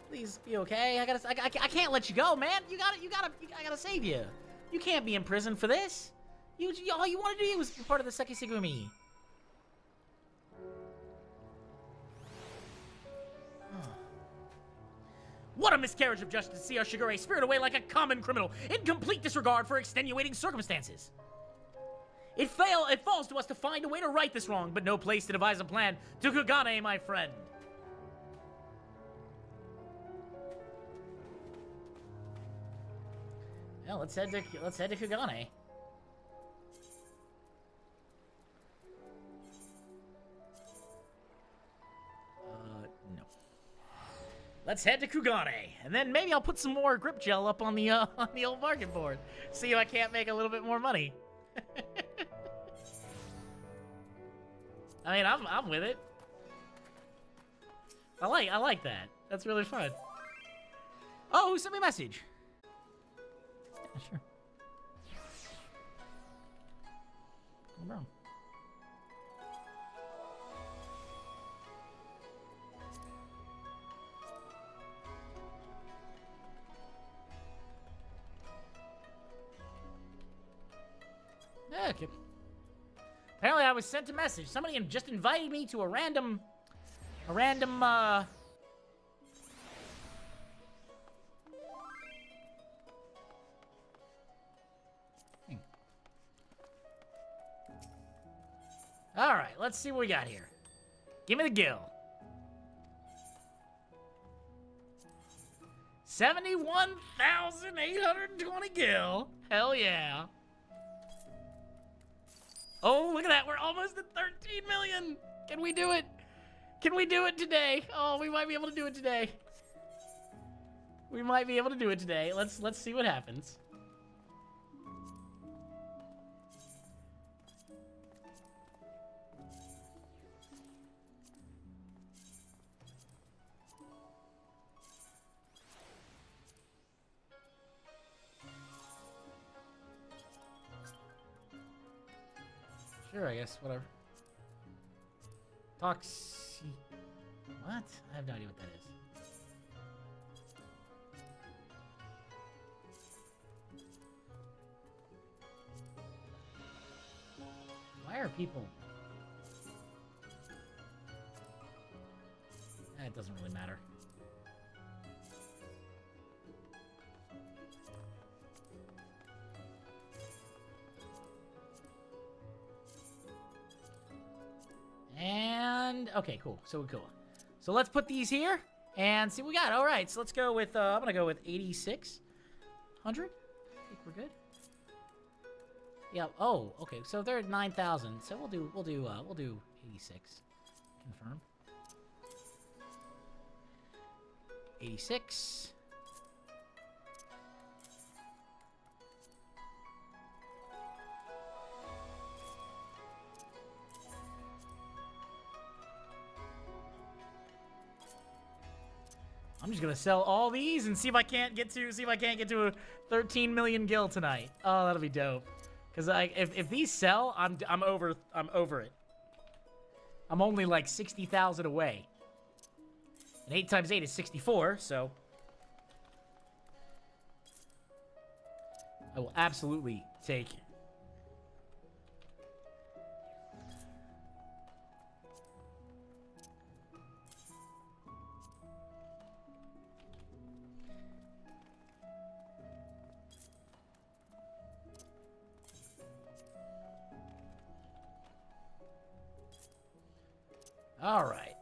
Please be okay. I can't let you go, man. I gotta save you. You can't be in prison for this. All you want to do was be part of the Sekisegumi. What a miscarriage of justice to see our Shigure spirit away like a common criminal, in complete disregard for extenuating circumstances. It falls to us to find a way to right this wrong, but no place to devise a plan to Kugane, my friend. Well, let's head to Kugane. No. Let's head to Kugane, and then maybe I'll put some more grip gel up on the old market board. See if I can't make a little bit more money. I mean, I'm with it. I like that. That's really fun. Oh, who sent me a message? Yeah, sure. No problem. Okay. Apparently I was sent a message. Somebody just invited me to a random thing. All right, let's see what we got here. Give me the gil. 71,820 gil. Hell yeah. Oh, look at that. We're almost at 13 million. Can we do it? Can we do it today? Oh, we might be able to do it today. We might be able to do it today. Let's see what happens. Sure, I guess, whatever. Toxi... What? I have no idea what that is. Why are people... It doesn't really matter. And... Okay, cool. So we're cool. So let's put these here and see what we got. All right, so let's go with... I'm going to go with 8,600. I think we're good. Yeah. Oh, okay. So they're at 9,000. So we'll do 86. Confirm. 86. I'm just gonna sell all these and see if I can't get to a 13 million gil tonight. Oh, that'll be dope. Cause if these sell, I'm over it. I'm only like 60,000 away. And 8 times 8 is 64, so I will absolutely take it. All right,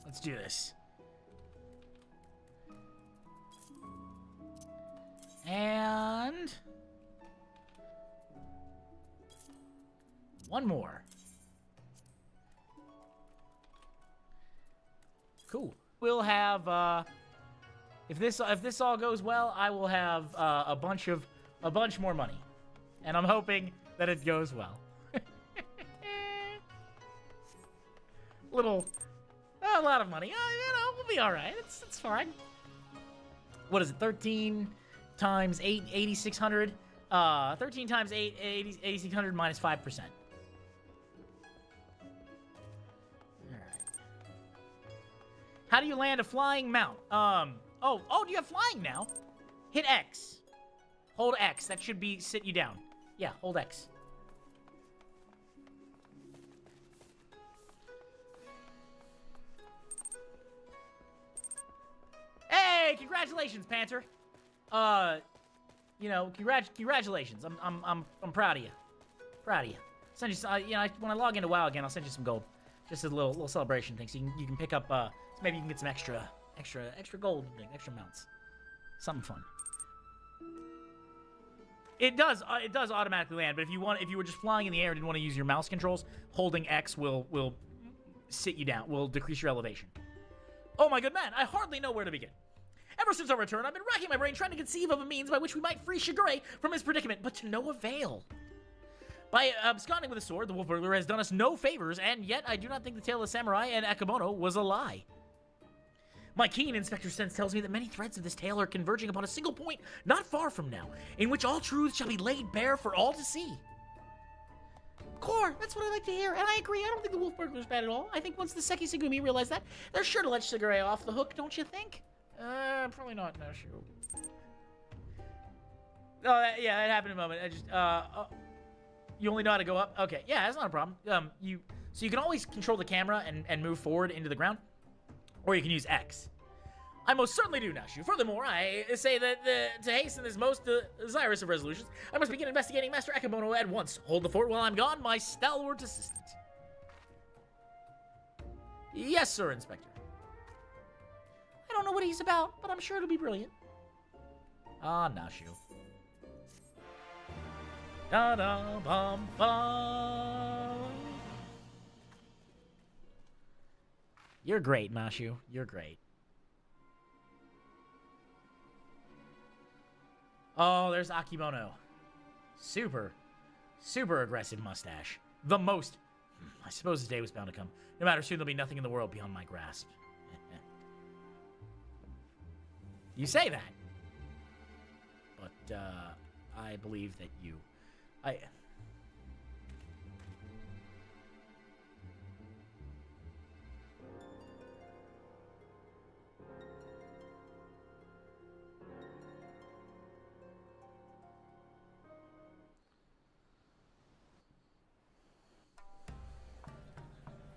let's do this. And one more. Cool. We'll have if this all goes well, I will have a bunch more money, and I'm hoping that it goes well. A lot of money. You know, we'll be all right. It's fine. What is it? 13 times 8, 8,600. 13 times 8, 8,600 minus 5%. All right. How do you land a flying mount? Oh, do you have flying now? Hit X. Hold X. That should sit you down. Yeah, hold X. Hey, congratulations, Panther. You know, congratulations. I'm proud of you. Proud of you. Send you, you know, when I log into WoW again, I'll send you some gold. Just a little celebration thing, so you can pick up. So maybe you can get some extra gold, extra mounts. Something fun. It does automatically land, but if you were just flying in the air and didn't want to use your mouse controls, holding X will sit you down, will decrease your elevation. Oh my good man, I hardly know where to begin. Ever since our return, I've been racking my brain trying to conceive of a means by which we might free Shigure from his predicament, but to no avail. By absconding with a sword, the wolf burglar has done us no favors, and yet I do not think the tale of samurai and Akimono was a lie. My keen inspector sense tells me that many threads of this tale are converging upon a single point not far from now, in which all truths shall be laid bare for all to see. Core, that's what I like to hear, and I agree. I don't think the wolf burglar's bad at all. I think once the Seki Segumi realize that, they're sure to let Shigure off the hook, don't you think? Probably not, no, shoot. Oh, yeah, that happened in a moment. I just, you only know how to go up? Okay, yeah, that's not a problem. So you can always control the camera and move forward into the ground, or you can use X. I most certainly do, Nashu. Furthermore, I say that to hasten this most desirous of resolutions, I must begin investigating Master Akimono at once. Hold the fort while I'm gone, my stalwart assistant. Yes, sir, Inspector. I don't know what he's about, but I'm sure it'll be brilliant. Ah, Nashu. Da-da-bum-bum. You're great, Nashu. You're great. Oh, there's Akimono. Super, super aggressive mustache. The most. I suppose his day was bound to come. No matter, soon there'll be nothing in the world beyond my grasp. You say that. But, I believe that you...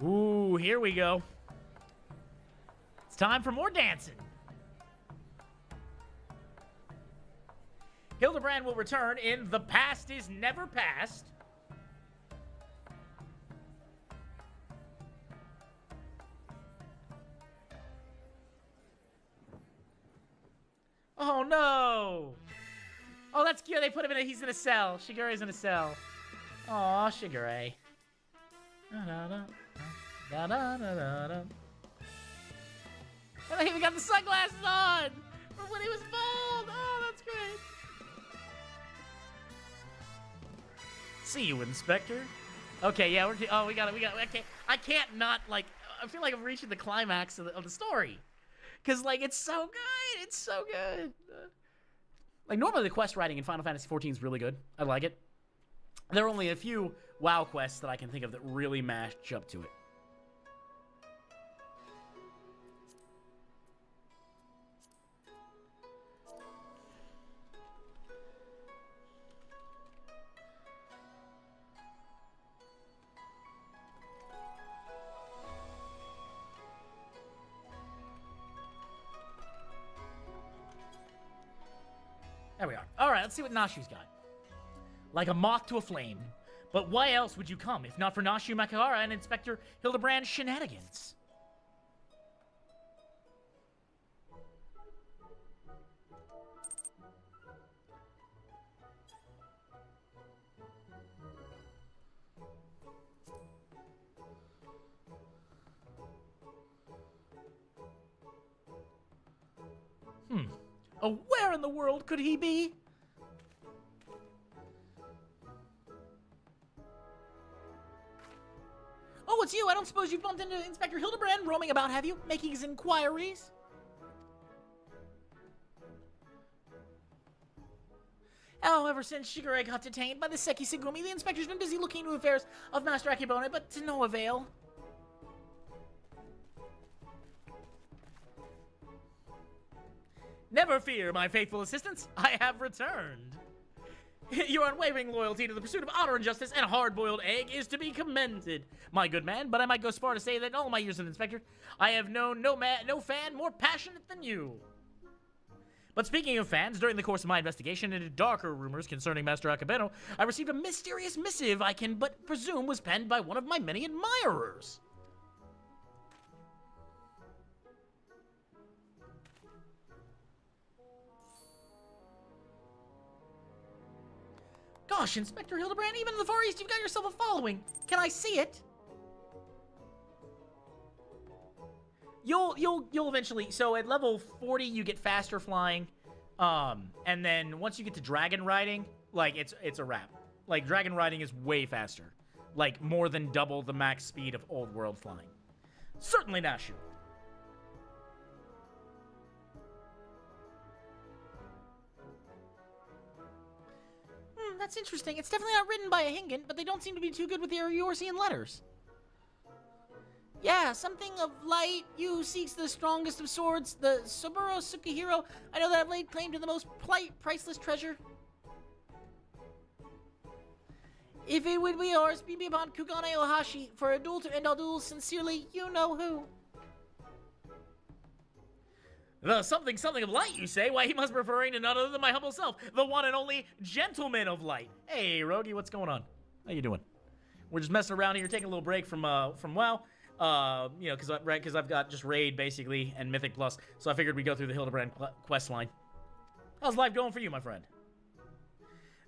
Ooh, here we go. It's time for more dancing. Hildebrand will return in The Past is Never Past. Oh, no. Oh, that's cute. They put him in he's in a cell. Shigure's in a cell. Aw, Shigure. Da-da-da-da-da. And they even got the sunglasses on from when he was bald. Oh, that's great. See you, Inspector. Okay, yeah, we got it. I can't not, like, I feel like I'm reaching the climax of the story. Because, like, it's so good. It's so good. Like, normally the quest writing in Final Fantasy XIV is really good. I like it. There are only a few WoW quests that I can think of that really match up to it. There we are. All right, let's see what Nashu's got. Like a moth to a flame. But why else would you come if not for Nashu Makihara and Inspector Hildebrand's shenanigans? Oh, where in the world could he be? Oh, it's you. I don't suppose you bumped into Inspector Hildebrand roaming about, have you? Making his inquiries? Oh, ever since Shigure got detained by the Seki Segumi, the inspector's been busy looking into the affairs of Master Akibone, but to no avail. Never fear, my faithful assistants. I have returned. Your unwavering loyalty to the pursuit of honor and justice and a hard-boiled egg is to be commended, my good man, but I might go so far to say that in all my years as an inspector, I have known no fan more passionate than you. But speaking of fans, during the course of my investigation into darker rumors concerning Master Akibeno, I received a mysterious missive I can but presume was penned by one of my many admirers. Gosh, Inspector Hildebrand, even in the Far East, you've got yourself a following. Can I see it? You'll eventually. So at level 40, you get faster flying, and then once you get to dragon riding, like it's a wrap. Like dragon riding is way faster, like more than double the max speed of old world flying. Certainly, Nashu. That's interesting. It's definitely not written by a Hingan, but they don't seem to be too good with their Eorzean letters. Yeah, something of light. You seeks the strongest of swords, the Soburo Sukihiro. I know that I've laid claim to the most priceless treasure. If it would be ours, be upon Kugane Ohashi for a duel to end all duels. Sincerely, you know who. The something of light, you say? Why, he must be referring to none other than my humble self, the one and only gentleman of light. Hey, Rogi, what's going on? How you doing? We're just messing around here, taking a little break from WoW. You know, because I've got just Raid, basically, and Mythic Plus, so I figured we'd go through the Hildebrand quest line. How's life going for you, my friend?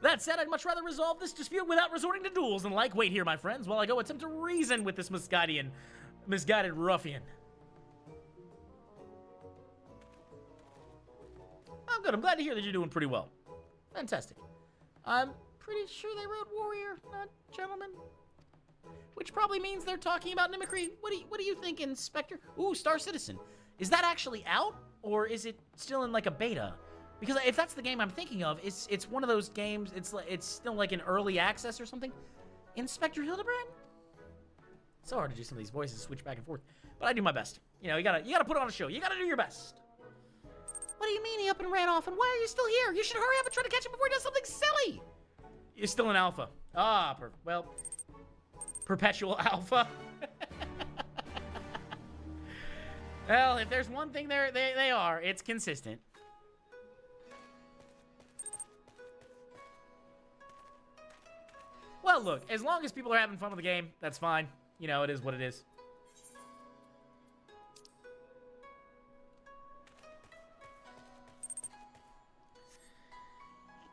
That said, I'd much rather resolve this dispute without resorting to duels and like. Wait here, my friends, while I go attempt to reason with this misguided ruffian. I'm good. I'm glad to hear that you're doing pretty well. Fantastic. I'm pretty sure they wrote warrior, not gentleman. Which probably means they're talking about mimicry. What do you think, Inspector? Ooh, Star Citizen. Is that actually out, or is it still in like a beta? Because if that's the game I'm thinking of, it's one of those games. It's still like in early access or something. Inspector Hildebrand. So hard to do some of these voices, switch back and forth, but I do my best. You know, you gotta put on a show. You gotta do your best. What do you mean he up and ran off? And why are you still here? You should hurry up and try to catch him before he does something silly. You're still in alpha. Ah, well, perpetual alpha. Well, if there's one thing they are, it's consistent. Well, look, as long as people are having fun with the game, that's fine. You know, it is what it is.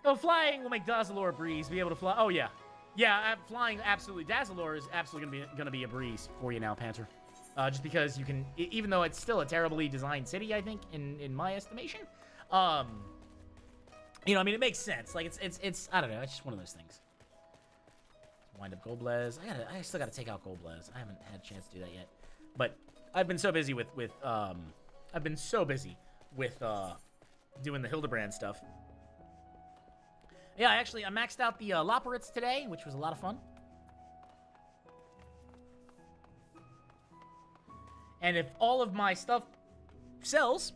Oh, flying will make Dazzalore a breeze. Be able to fly. Oh, yeah. Yeah, flying, absolutely. Dazzalore is absolutely gonna be a breeze for you now, Panther. Just because you can, even though it's still a terribly designed city, I think, in my estimation. You know, I mean, it makes sense. Like, it's I don't know. It's just one of those things. Wind up Golblez. I still gotta take out Golblez. I haven't had a chance to do that yet. But I've been so busy with doing the Hildebrand stuff. Yeah, I maxed out the Loporits today, which was a lot of fun. And if all of my stuff sells,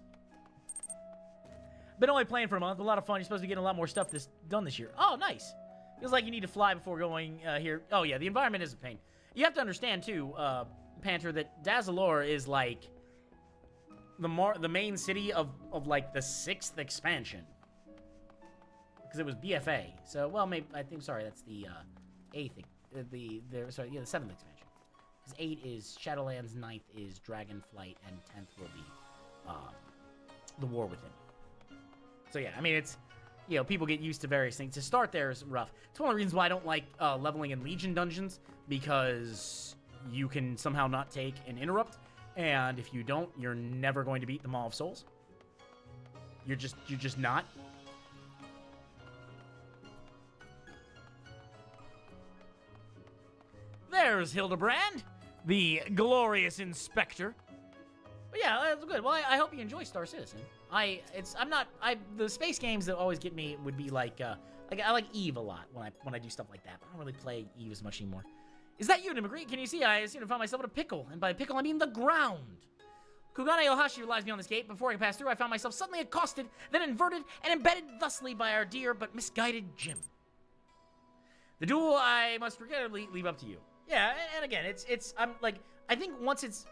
been only playing for a month. A lot of fun. You're supposed to be getting a lot more stuff done this year. Oh, nice. Feels like you need to fly before going here. Oh, yeah, the environment is a pain. You have to understand, too, Panther, that Dazzalore is, like, the main city of like, the 6th expansion. Because it was BFA. So, well, maybe, sorry, that's the 8th, the 7th expansion. Because 8 is Shadowlands, 9th is Dragonflight, and 10th will be The War Within. So, yeah, I mean, it's... You know, people get used to various things. To start there is rough. It's one of the reasons why I don't like leveling in Legion dungeons, because you can somehow not take an interrupt, and if you don't, you're never going to beat the Maw of Souls. You're just not. There's Hildebrand, the glorious inspector. But yeah, that's good. Well, I hope you enjoy Star Citizen. The space games that always get me would be like I like Eve a lot when I do stuff like that, but I don't really play Eve as much anymore. Is that you, Nimagri? Can you see? I seem to find myself in a pickle, and by pickle I mean the ground. Kugane Ohashi relies me on this gate. Before I could pass through, I found myself suddenly accosted, then inverted and embedded thusly by our dear but misguided Jim. The duel I must regrettably leave up to you. Yeah, and again, I'm like, I think once it's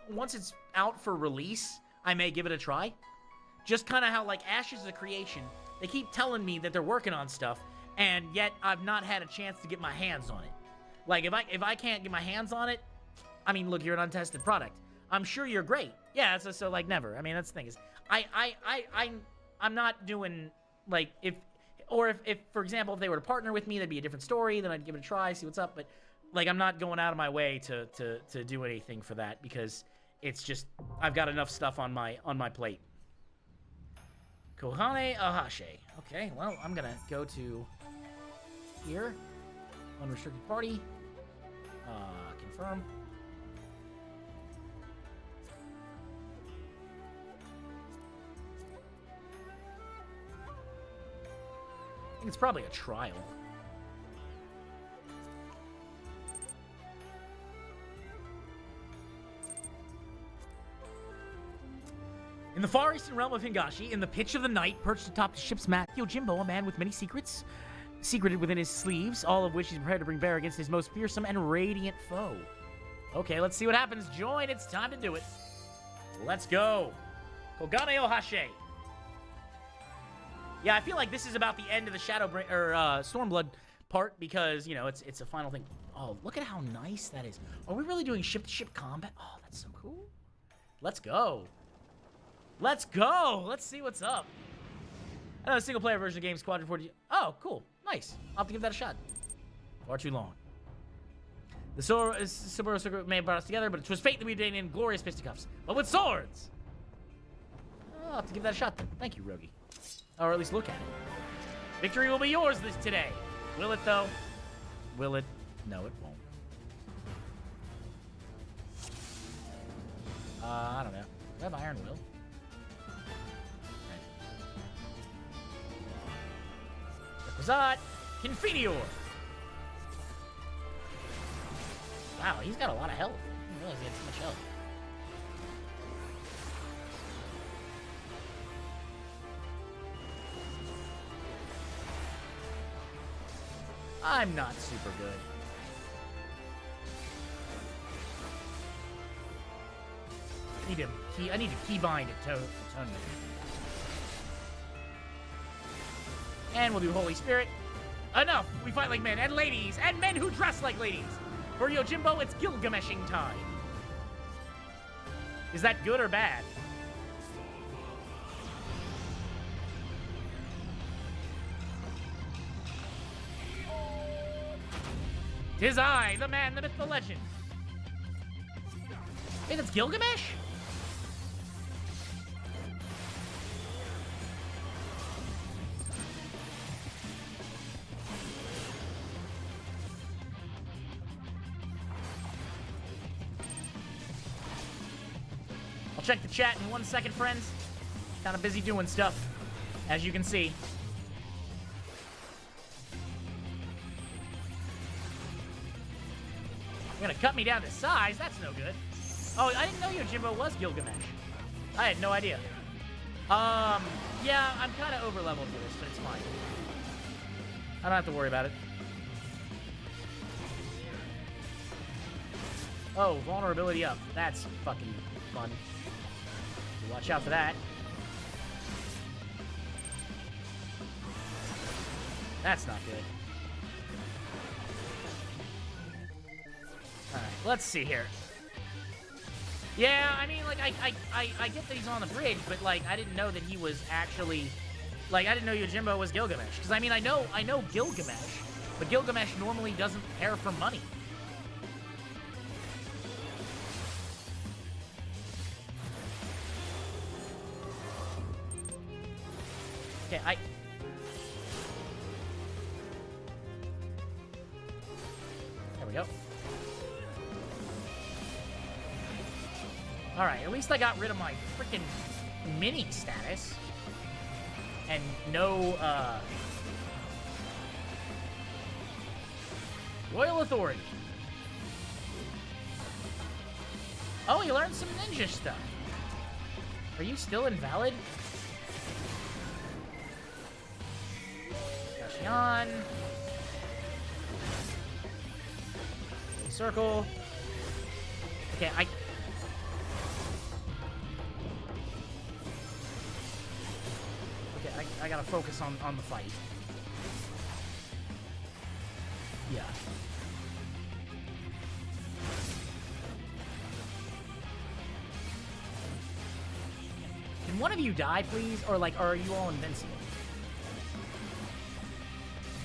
out for release, I may give it a try. Just kind of how, like, Ashes of Creation, they keep telling me that they're working on stuff, and yet I've not had a chance to get my hands on it. Like, if I can't get my hands on it, I mean, look, you're an untested product. I'm sure you're great. Yeah, so like, never. I mean, that's the thing is, I'm not doing, like, if, for example, if they were to partner with me, that'd be a different story, then I'd give it a try, see what's up, but, like, I'm not going out of my way to do anything for that, because it's just, I've got enough stuff on my plate. Kohane Ahashe. Okay, well, I'm gonna go to here. Unrestricted party. Confirm. I think it's probably a trial. In the far eastern realm of Hingashi, in the pitch of the night, perched atop the ship's mast, Yojimbo, a man with many secrets, secreted within his sleeves, all of which he's prepared to bring bear against his most fearsome and radiant foe. Okay, let's see what happens. Join, it's time to do it. Let's go. Kogane Ohashe. Yeah, I feel like this is about the end of the Stormblood part, because, you know, it's a final thing. Oh, look at how nice that is. Are we really doing ship-to-ship combat? Oh, that's so cool. Let's go. Let's go! Let's see what's up. I know a single-player version of the game, Squadron 40. Oh, cool. Nice. I'll have to give that a shot. Far too long. The Subaru Circuit may have brought us together, but it was fate that we did in glorious fisticuffs. But with swords! I'll have to give that a shot then. Thank you, Rogi. Or at least look at it. Victory will be yours today. Will it, though? Will it? No, it won't. I don't know. Do I have Iron Will? Revisit Eorzea. Wow, he's got a lot of health. I didn't realize he had so much health. I'm not super good. I need to keybind Atonement. And we'll do Holy Spirit. Enough! We fight like men, and ladies, and men who dress like ladies! For Yojimbo, it's Gilgameshing time. Is that good or bad? Tis I, the man, the myth, the legend. Hey, that's Gilgamesh? I'll check the chat in 1 second, friends. Kind of busy doing stuff, as you can see. You're gonna cut me down to size? That's no good. Oh, I didn't know Yojimbo was Gilgamesh. I had no idea. Yeah, I'm kind of over-leveled for this, but it's fine. I don't have to worry about it. Oh, vulnerability up. That's fucking fun. Watch out for that. That's not good. Alright, let's see here. Yeah, I mean, like, I get that he's on the bridge, but, like, I didn't know that he was actually... Like, I didn't know Yojimbo was Gilgamesh. Because, I mean, I know Gilgamesh, but Gilgamesh normally doesn't care for money. Okay, There we go. Alright, at least I got rid of my freaking mini status. And no, Royal Authority. Oh, you learned some ninja stuff. Are you still invalid? On. Circle. Okay, I gotta focus on the fight. Yeah. Can one of you die, please? Or, like, are you all invincible?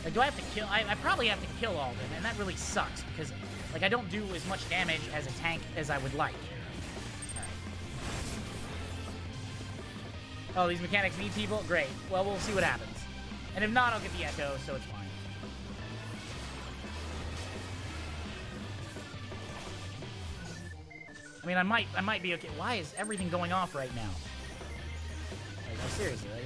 Like, do I have to kill... I probably have to kill all of them, and that really sucks, because, like, I don't do as much damage as a tank as I would like. Alright. Oh, these mechanics need people? Great. Well, we'll see what happens. And if not, I'll get the Echo, so it's fine. I mean, I might be okay. Why is everything going off right now? Like, no, seriously, like,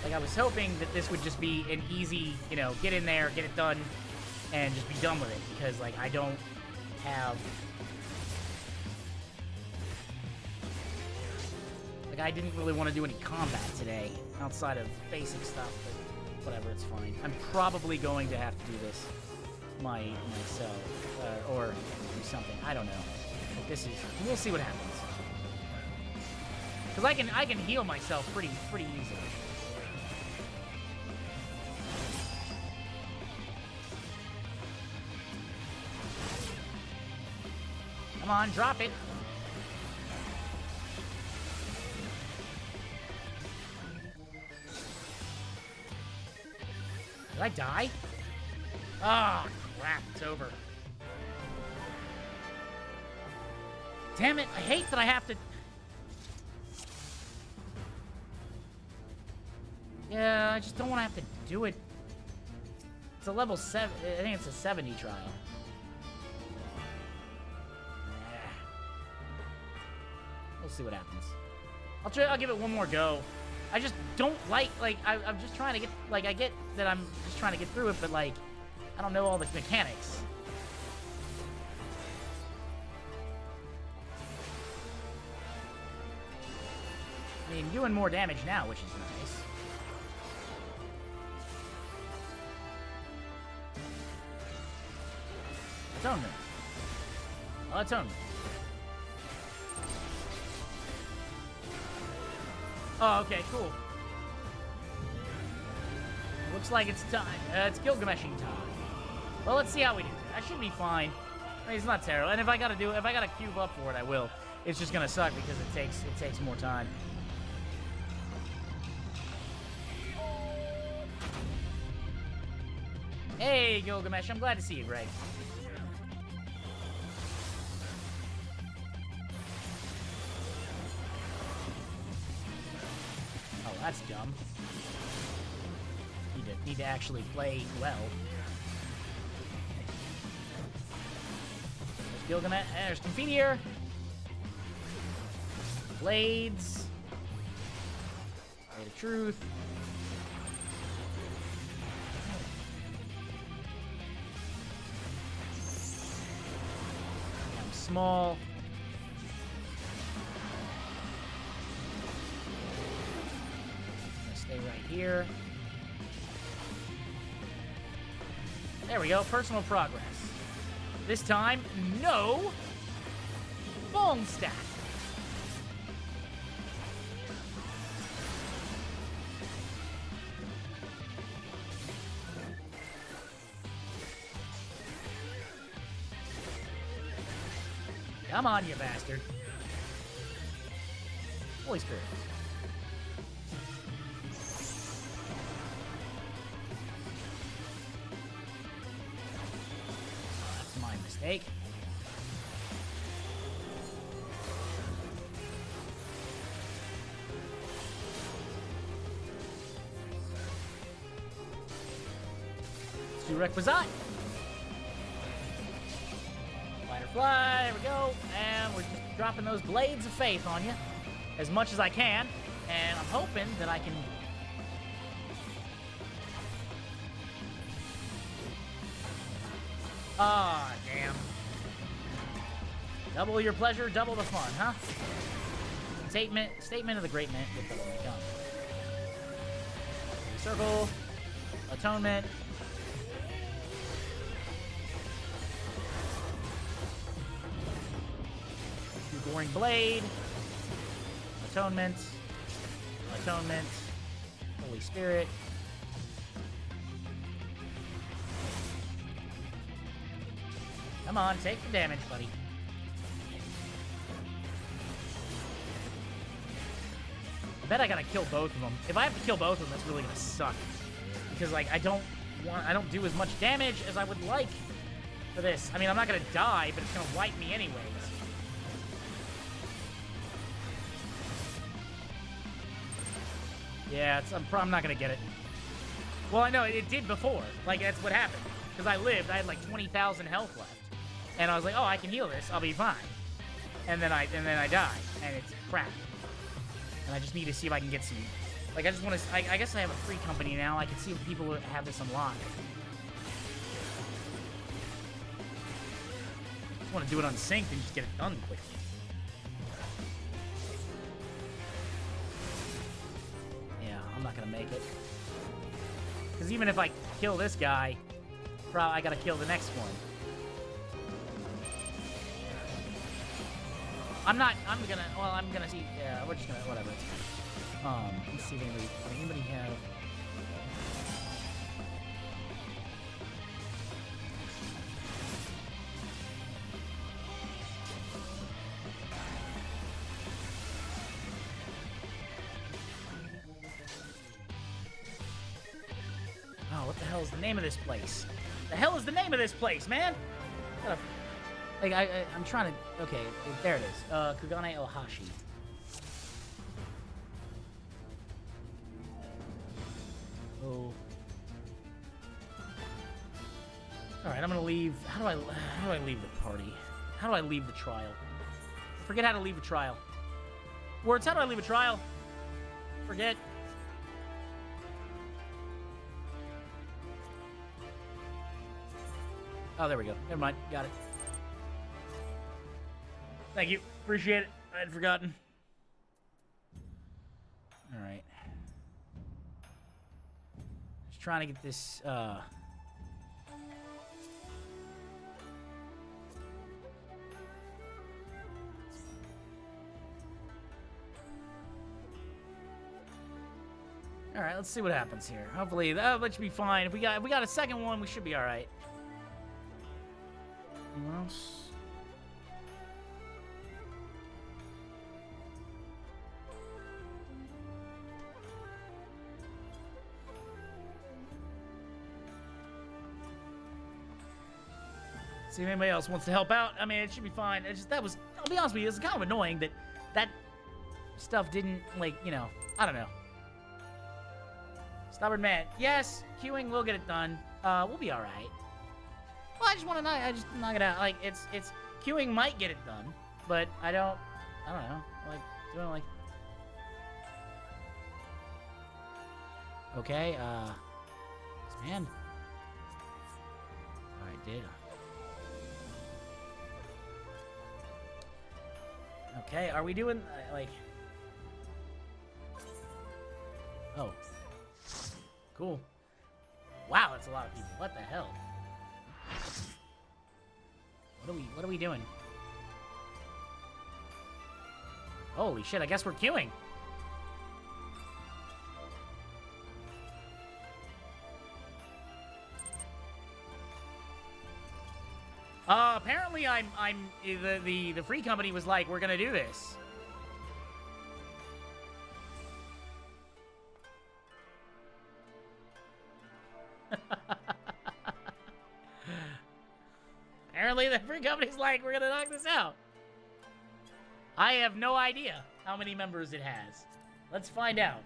like, I was hoping that this would just be an easy, you know, get in there, get it done, and just be done with it, because, like, I don't have... Like, I didn't really want to do any combat today, outside of basic stuff, but whatever, it's fine. I'm probably going to have to do this myself, or do something, I don't know. But this is... We'll see what happens. Because I can heal myself pretty easily. Come on, drop it. Did I die? Ah, oh, crap, it's over. Damn it, I hate that I have to... Yeah, I just don't want to have to do it. It's a level 7. I think it's a 70 trial. We'll see what happens. I'll give it one more go. I just don't like I'm just trying to get, like, I get that I'm just trying to get through it, but, like, I don't know all the mechanics. I mean, doing more damage now, which is nice. Atonement. Oh, atonement. Oh, okay, cool. Looks like it's time. It's Gilgameshing time. Well, let's see how we do. I should be fine. I mean, it's not terrible. And if I gotta cube up for it, I will. It's just gonna suck because it takes more time. Hey, Gilgamesh, I'm glad to see you, Greg. Oh, that's dumb. Need to actually play well. There's Gilgamesh. There's Confiteor. Blades. Blade of Truth. I'm small. I'm gonna stay right here. There we go, personal progress. This time, no bone stack. Come on, you bastard. Holy Spirit. Mistake. Two requisite. Fighter fly, there we go. And we're just dropping those blades of faith on you as much as I can. And I'm hoping that I can... Ah, damn. Double your pleasure, double the fun, huh? Statement of the great man with the gun. Circle. Atonement. Boring blade. Atonement. Atonement. Holy Spirit. Come on, take the damage, buddy. I bet I gotta kill both of them. If I have to kill both of them, that's really gonna suck. Because, like, I don't do as much damage as I would like for this. I mean, I'm not gonna die, but it's gonna wipe me anyways. Yeah, I'm not gonna get it. Well, I know, it did before. Like, that's what happened. Because I lived, I had like 20,000 health left. And I was like, oh, I can heal this, I'll be fine. And then I die, and it's crap. And I just need to see if I can get some... Like, I just want to... I guess I have a free company now. I can see if people have this unlocked. I just want to do it unsynced and just get it done quickly. Yeah, I'm not going to make it. Because even if I kill this guy, probably I got to kill the next one. I'm gonna see, yeah, we're just gonna, whatever. Let's see if anybody have... Oh, what the hell is the name of this place? The hell is the name of this place, man? Like, I'm trying to... Okay, there it is. Kugane Ohashi. Oh. All right, I'm gonna leave. How do I leave the party? How do I leave the trial? Forget how to leave a trial. Words, how do I leave a trial? Forget. Oh, there we go. Never mind. Got it. Thank you. Appreciate it. I had forgotten. All right. Just trying to get this, All right, let's see what happens here. Hopefully that should be fine. If we got a second one, we should be all right. Anyone else? See if anybody else wants to help out. I mean, it should be fine. It's just, I'll be honest with you, it's kind of annoying that stuff didn't, like, you know, I don't know. Stubborn man. Yes, queuing will get it done. We'll be all right. Well, I just want to knock it out. Like, it's queuing might get it done, but I don't know. Like, doing like. Okay, man. All right, did. Okay, are we doing, like... Oh. Cool. Wow, that's a lot of people. What the hell? What are we doing? Holy shit, I guess we're queuing. Apparently the free company was like, we're gonna do this. Apparently the free company's like, we're gonna knock this out. I have no idea how many members it has. Let's find out.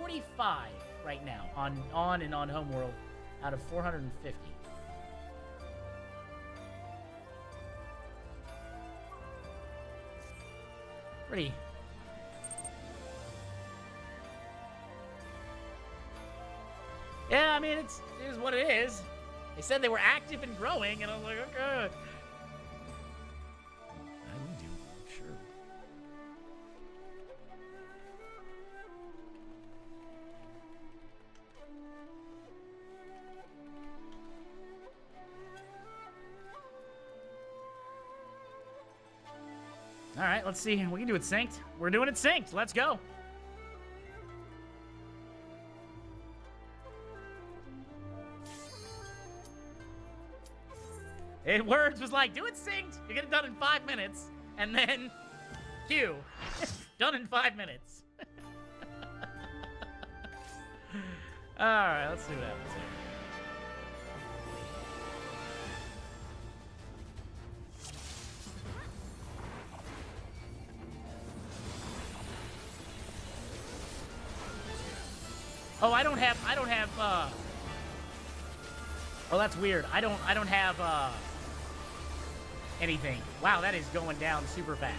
45 right now on and on Homeworld out of 450. Pretty. Yeah, I mean, it is what it is. They said they were active and growing, and I was like, okay. I do, sure. All right, let's see. We can do it synced. We're doing it synced. Let's go. Words was like, do it synced. You get it done in 5 minutes. And then, queue. Done in 5 minutes. All right, let's see what happens here. Oh, I don't have, oh, that's weird. I don't have, anything. Wow, that is going down super fast.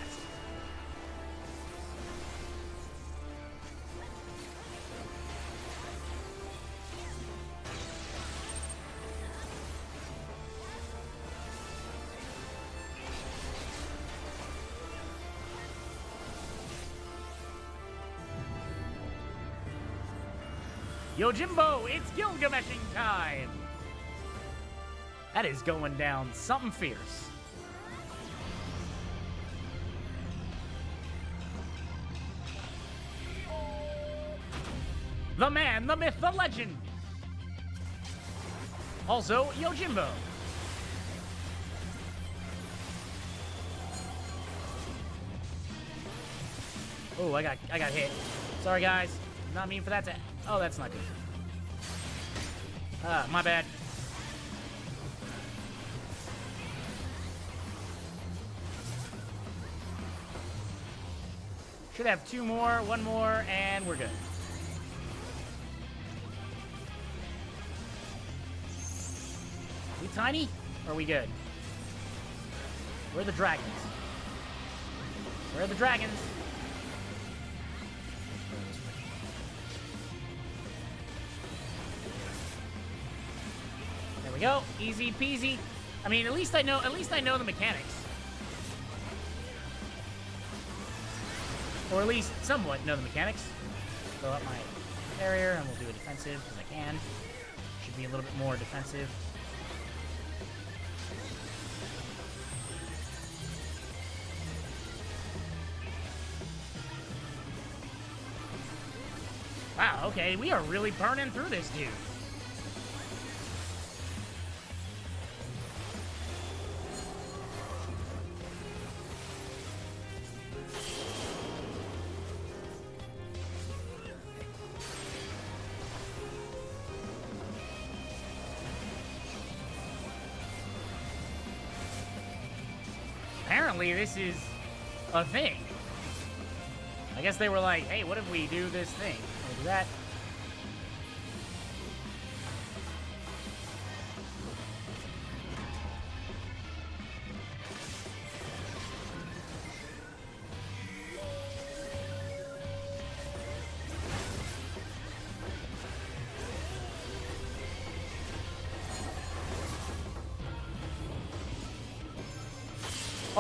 Yojimbo, it's Gilgameshing time! That is going down something fierce. The man, the myth, the legend! Also, Yojimbo. Oh, I got hit. Sorry, guys. Not mean for that to... Oh, that's not good. My bad. Should have 2 more, 1 more, and we're good. Are we tiny? Or are we good? Where are the dragons? Where are the dragons? There we go. Easy peasy. I mean, at least I know the mechanics. Or at least somewhat know the mechanics. Throw up my barrier, and we'll do a defensive, because I can. Should be a little bit more defensive. Wow, okay, we are really burning through this dude. Apparently, this is a thing. I guess they were like, hey, what if we do this thing? We'll do that.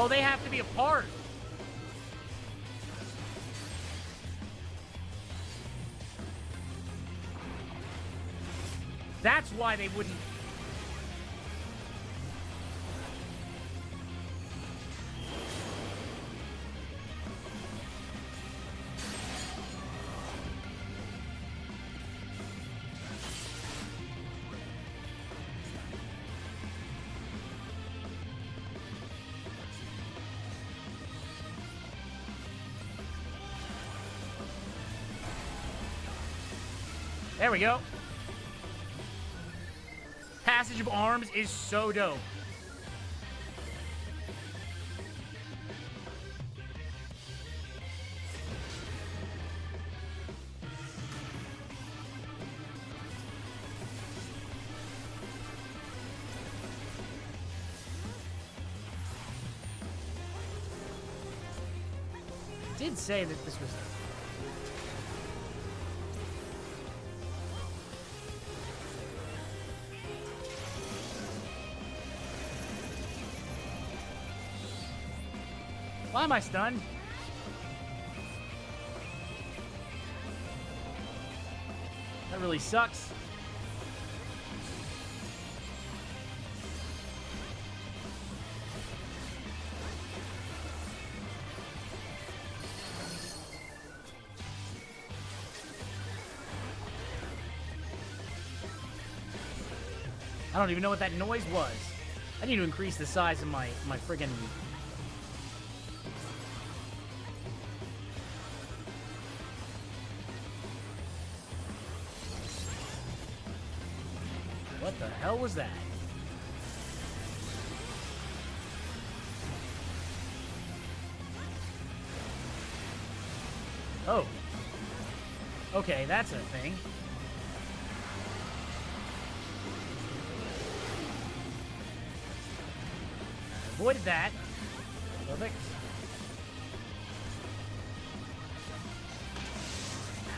Oh, they have to be apart. That's why they wouldn't. There we go. Passage of Arms is so dope. I did say that this was... Why am I stunned? That really sucks. I don't even know what that noise was. I need to increase the size of my friggin'... What the hell was that? Oh. Okay, that's a thing. Avoided that. Perfect.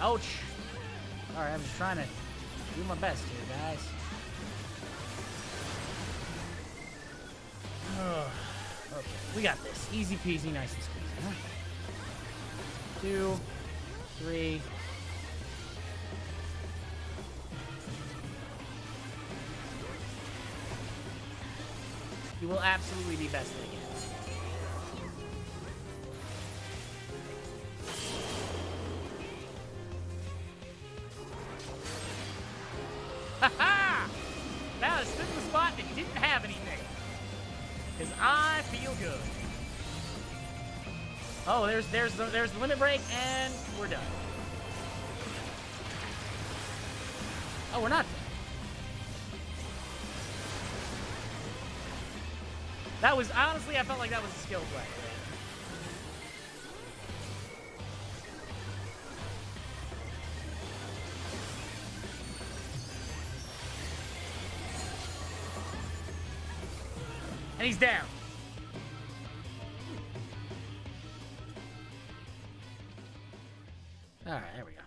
Ouch. Alright, I'm just trying to do my best here, guys. Okay, we got this. Easy peasy, nice and squeezy, huh? 2, 3. You will absolutely be bested again. Ha-ha! Now I stood in the spot that didn't have anything. Because I feel good. Oh, there's the limit break, and we're done. Oh, we're not done. That was, honestly, I felt like that was a skill play. And he's down. Alright, there we go.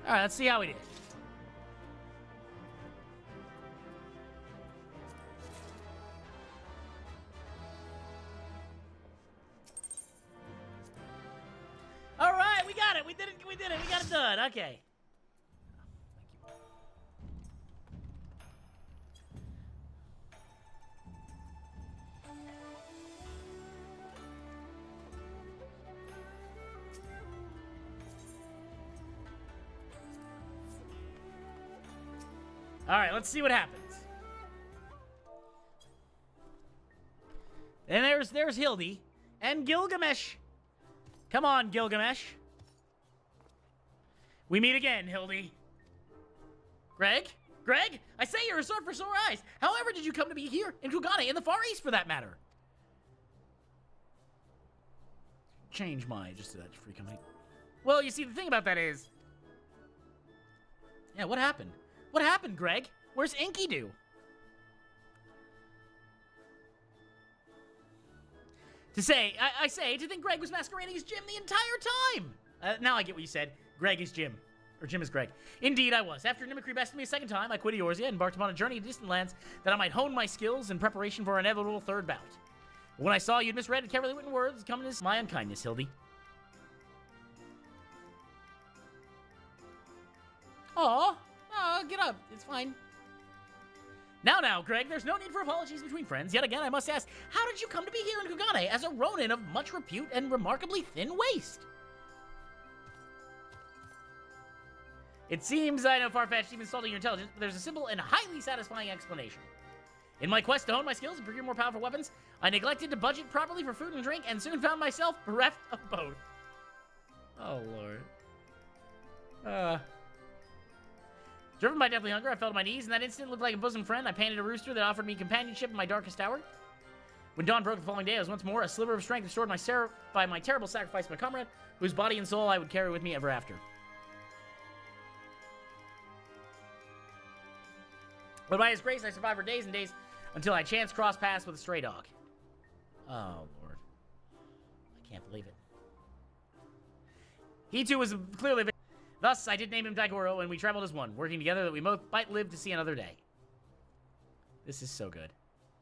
Alright, let's see how we did. Alright, we got it. We did it. We did it. We got it done. Okay. All right, let's see what happens. And there's Hildy and Gilgamesh. Come on, Gilgamesh. We meet again, Hildy. Greg? Greg? I say you're a sword for sore eyes. However did you come to be here in Kugane, in the Far East for that matter? Change my just to that free company. Well, you see, the thing about that is... Yeah, what happened? What happened, Greg? Where's Enkidu? To think Greg was masquerading as Jim the entire time. Now I get what you said. Greg is Jim. Or Jim is Greg. Indeed, I was. After Mimicry bested me a second time, I quit Eorzea and embarked upon a journey to distant lands that I might hone my skills in preparation for an inevitable third bout. But when I saw you'd misread and carefully written words, coming as my unkindness, Hildy. Aw. Get up. It's fine. Now, Greg, there's no need for apologies between friends. Yet again, I must ask, how did you come to be here in Kugane as a Ronin of much repute and remarkably thin waist? It seems I know far-fetched, even insulting your intelligence, but there's a simple and highly satisfying explanation. In my quest to hone my skills and procure more powerful weapons, I neglected to budget properly for food and drink and soon found myself bereft of both. Oh, Lord. Driven by deadly hunger, I fell to my knees. In that instant, looked like a bosom friend. I painted a rooster that offered me companionship in my darkest hour. When dawn broke the following day, I was once more a sliver of strength restored by my terrible sacrifice of my comrade, whose body and soul I would carry with me ever after. But by his grace, I survived for days and days until I chanced cross paths with a stray dog. Oh, Lord. I can't believe it. He, too, was clearly... Thus, I did name him Daigoro, and we traveled as one, working together that we both might live to see another day. This is so good.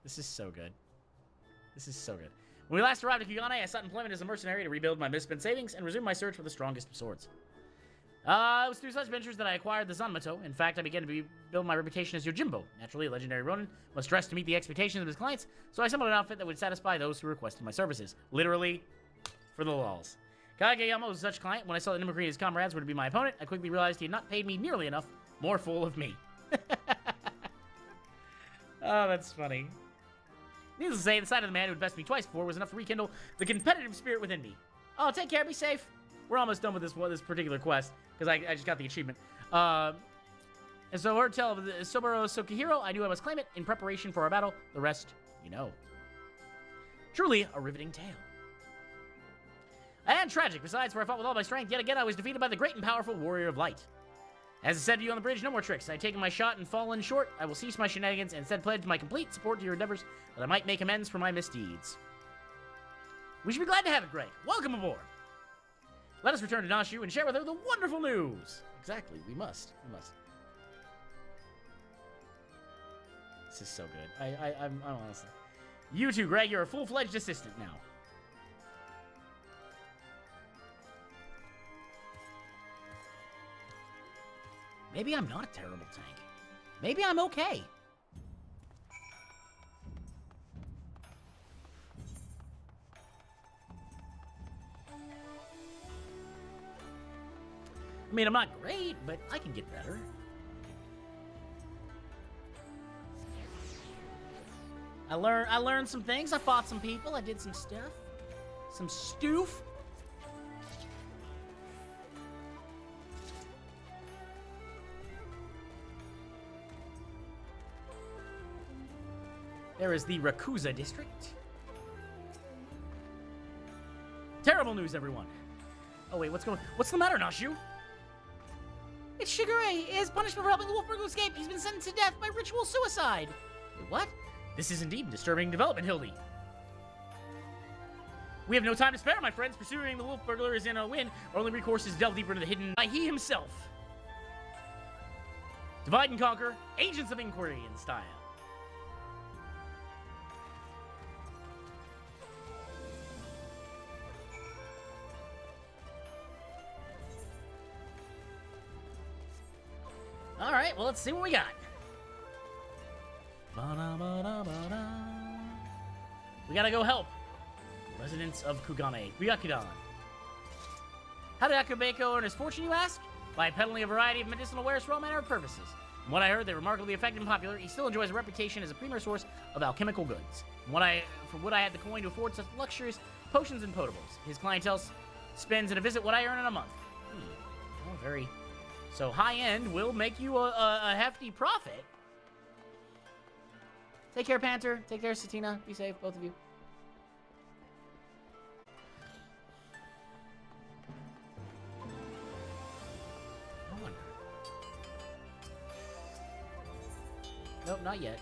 This is so good. This is so good. When we last arrived at Kugane, I sought employment as a mercenary to rebuild my misspent savings and resume my search for the strongest of swords. It was through such ventures that I acquired the Zanmato. In fact, I began to build my reputation as Yojimbo. Naturally, a legendary Ronin must dress to meet the expectations of his clients, so I assembled an outfit that would satisfy those who requested my services. Literally, for the lulz. Kageyama was such client. When I saw that Mimicry and his comrades were to be my opponent, I quickly realized he had not paid me nearly enough. More fool of me. Oh, that's funny. Needless to say, the sight of the man who had bested me twice before was enough to rekindle the competitive spirit within me. Oh, take care, be safe. We're almost done with this particular quest, because I just got the achievement. And so, heard tell of the Soboro Sokihiro, I knew I must claim it in preparation for our battle. The rest, you know. Truly a riveting tale. And tragic, besides, where I fought with all my strength, yet again I was defeated by the great and powerful Warrior of Light. As I said to you on the bridge, no more tricks. I have taken my shot and fallen short. I will cease my shenanigans and instead pledge my complete support to your endeavors that I might make amends for my misdeeds. We should be glad to have it, Greg. Welcome aboard. Let us return to Nashu and share with her the wonderful news. Exactly, we must. We must. This is so good. I'm honestly... You too, Greg. You're a full-fledged assistant now. Maybe I'm not a terrible tank. Maybe I'm okay. I mean, I'm not great, but I can get better. I learned some things. I fought some people. I did some stuff. Some stoof. There is the Rakuza district. Terrible news, everyone. Oh, wait, what's the matter, Nashu? It's Shigure. His punishment for helping the wolf burglar escape. He's been sentenced to death by ritual suicide. Wait, what? This is indeed disturbing development, Hildy. We have no time to spare, my friends. Pursuing the wolf burglar is in a win. Our only recourse is delve deeper into the hidden by he himself. Divide and conquer, Agents of Inquiry in style. All right, well, let's see what we got. We gotta go help residents of Kugane. Ryakudan. How did Akabeko earn his fortune, you ask? By peddling a variety of medicinal wares for all manner of purposes. From what I heard, they're remarkably effective and popular. He still enjoys a reputation as a premier source of alchemical goods. From what I had the coin to afford such luxuries, potions and potables. His clientele spends in a visit what I earn in a month. Oh, very... So high-end will make you a hefty profit. Take care, Panther. Take care, Satina. Be safe, both of you. No wonder. Nope, not yet.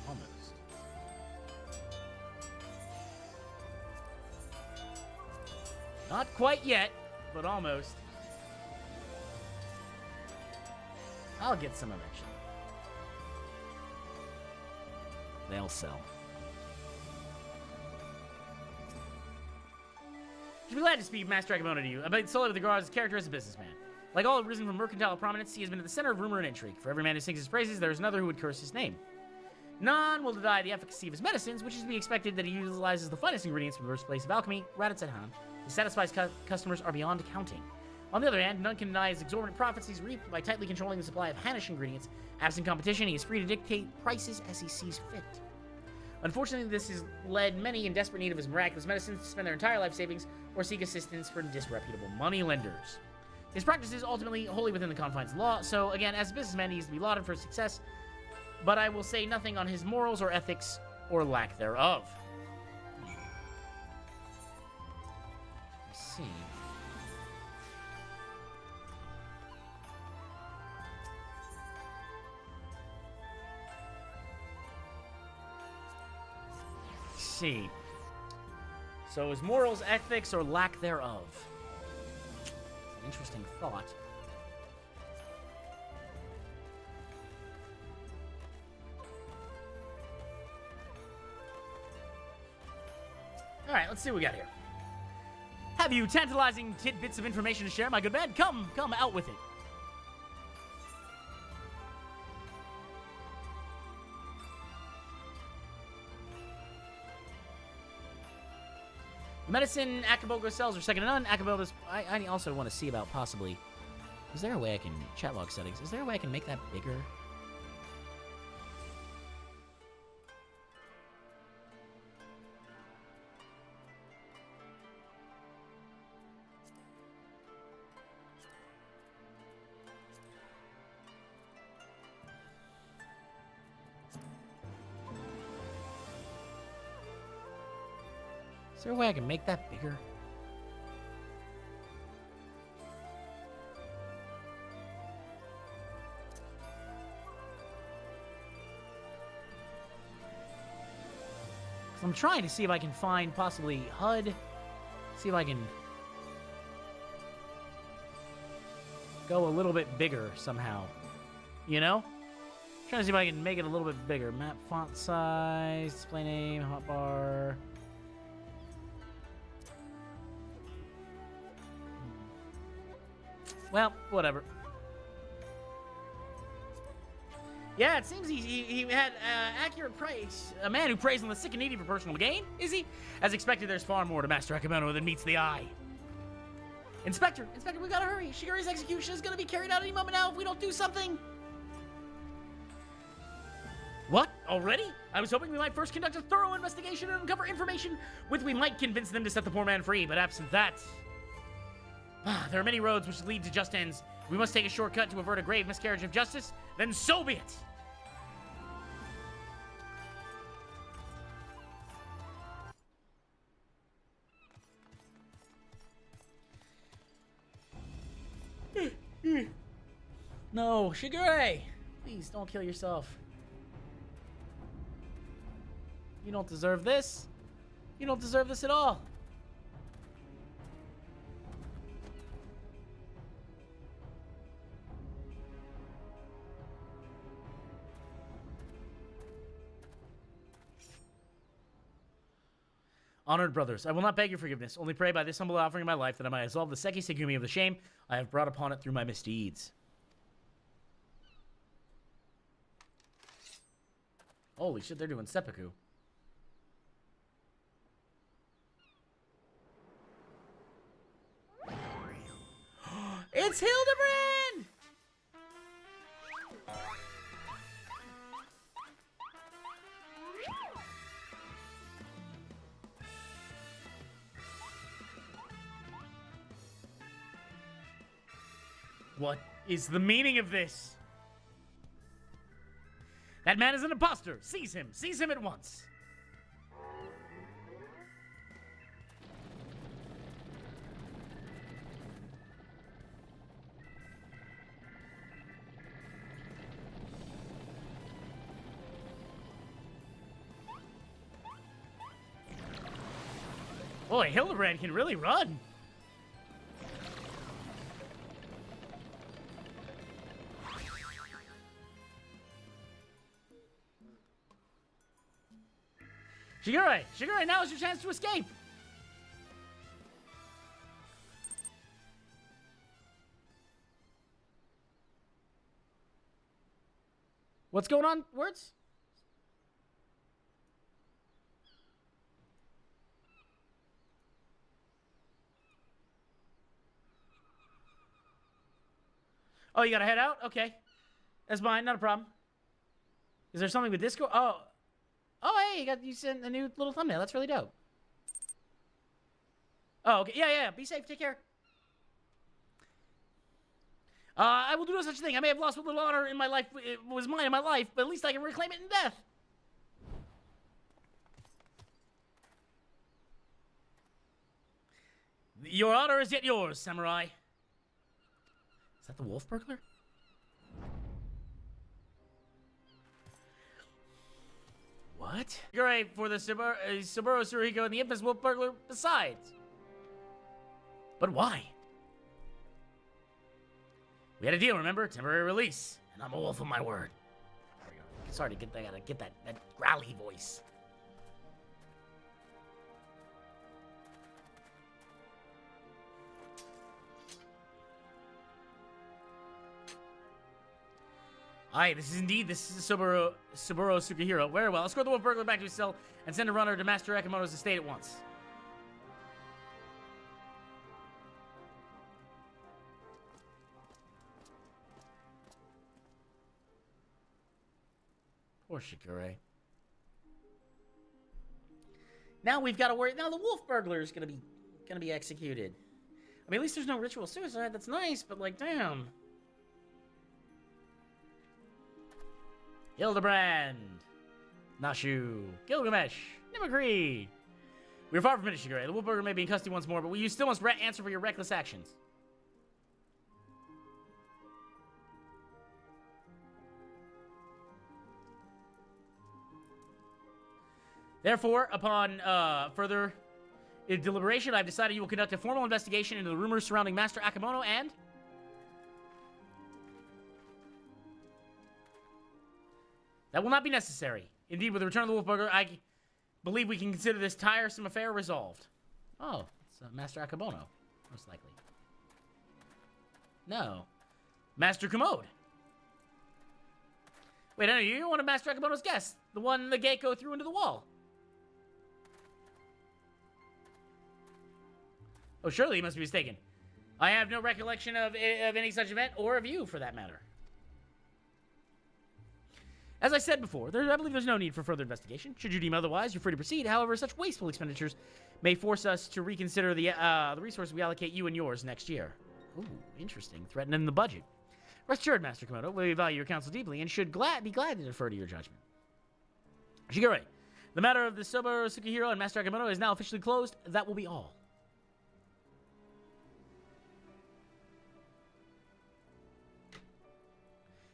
Almost. Not quite yet, but almost. I'll get some eventually. They'll sell. Should be glad to speak Master Akamono to you about solely with regards to his character as a businessman. Like all risen from mercantile prominence, he has been at the center of rumor and intrigue. For every man who sings his praises, there is another who would curse his name. None will deny the efficacy of his medicines, which is to be expected that he utilizes the finest ingredients from the birthplace of alchemy, Raditz-et-Han. His satisfied customers are beyond counting. On the other hand, none can deny his exorbitant profits he's reaped by tightly controlling the supply of Hanish ingredients. Absent competition, he is free to dictate prices as he sees fit. Unfortunately, this has led many in desperate need of his miraculous medicines to spend their entire life savings or seek assistance from disreputable moneylenders. His practice is ultimately wholly within the confines of law, so again, as a businessman, he is to be lauded for his success, but I will say nothing on his morals or ethics or lack thereof. Let's see. See. So his morals, ethics, or lack thereof. It's an interesting thought. Alright, let's see what we got here. Have you tantalizing tidbits of information to share, my good man? Come, out with it. Medicine Akabogo sells are second to none. Akabogo's... I also want to see about possibly... Is there a way I can... Chat log settings. Is there a way I can make that bigger? Is there a way I can make that bigger? I'm trying to see if I can find possibly HUD. See if I can go a little bit bigger somehow. You know? Trying to see if I can make it a little bit bigger. Map font size, display name, hotbar. Well, whatever. Yeah, it seems he had accurate praise. A man who preys on the sick and needy for personal gain, is he? As expected, there's far more to Master Akamono than meets the eye. Inspector, we gotta hurry. Shigure's execution is gonna be carried out any moment now if we don't do something. What? Already? I was hoping we might first conduct a thorough investigation and uncover information with we might convince them to set the poor man free, but absent that... there are many roads which lead to just ends. We must take a shortcut to avert a grave miscarriage of justice, then so be it! No, Shigure! Please don't kill yourself. You don't deserve this. You don't deserve this at all. Honored brothers, I will not beg your forgiveness, only pray by this humble offering of my life that I might absolve the Seki Segumi of the shame I have brought upon it through my misdeeds. Holy shit, they're doing seppuku. It's Hildebrand! What is the meaning of this? That man is an imposter! Seize him! Seize him at once! Boy, Hildebrand can really run! Shigure! Shigure, now is your chance to escape! What's going on, words? Oh, you gotta head out? Okay. That's fine, not a problem. Is there something with Discord? Oh, hey, you sent a new little thumbnail. That's really dope. Oh, okay. Yeah. Be safe. Take care. I will do no such thing. I may have lost what little honor in my life it was mine in my life, but at least I can reclaim it in death. Your honor is yet yours, samurai. Is that the wolf burglar? What? Great for the Saburo Suriko and the infamous wolf burglar besides. But why? We had a deal, remember? Temporary release. And I'm a wolf of my word. There we go. Sorry to get that. I gotta get that growly voice. Aye, this is Saburo Sukihiro. Very well. Escort the wolf burglar back to his cell and send a runner to Master Ekemono's estate at once. Poor Shigure. Now we've got to worry. Now the wolf burglar is gonna be executed. I mean, at least there's no ritual suicide. That's nice, but like, damn. Hildebrand, Nashu, Gilgamesh, Nimagri. We are far from finished, Shigure. The wolf burglar may be in custody once more, but you still must answer for your reckless actions. Therefore, upon further deliberation, I've decided you will conduct a formal investigation into the rumors surrounding Master Akemono and... That will not be necessary. Indeed, with the return of the wolf burglar, I believe we can consider this tiresome affair resolved. Oh, it's Master Akemono, most likely. No. Master Commode. Wait, no, you're one of Master Akemono's guests. The one the gecko threw into the wall. Oh, surely he must be mistaken. I have no recollection of any such event, or of you, for that matter. As I said before, I believe there's no need for further investigation. Should you deem otherwise, you're free to proceed. However, such wasteful expenditures may force us to reconsider the resources we allocate you and yours next year. Ooh, interesting. Threatening the budget. Rest assured, Master Komodo, we value your counsel deeply and should be glad to defer to your judgment. Shigure, the matter of the Sobo Sukihiro and Master Akimoto is now officially closed. That will be all.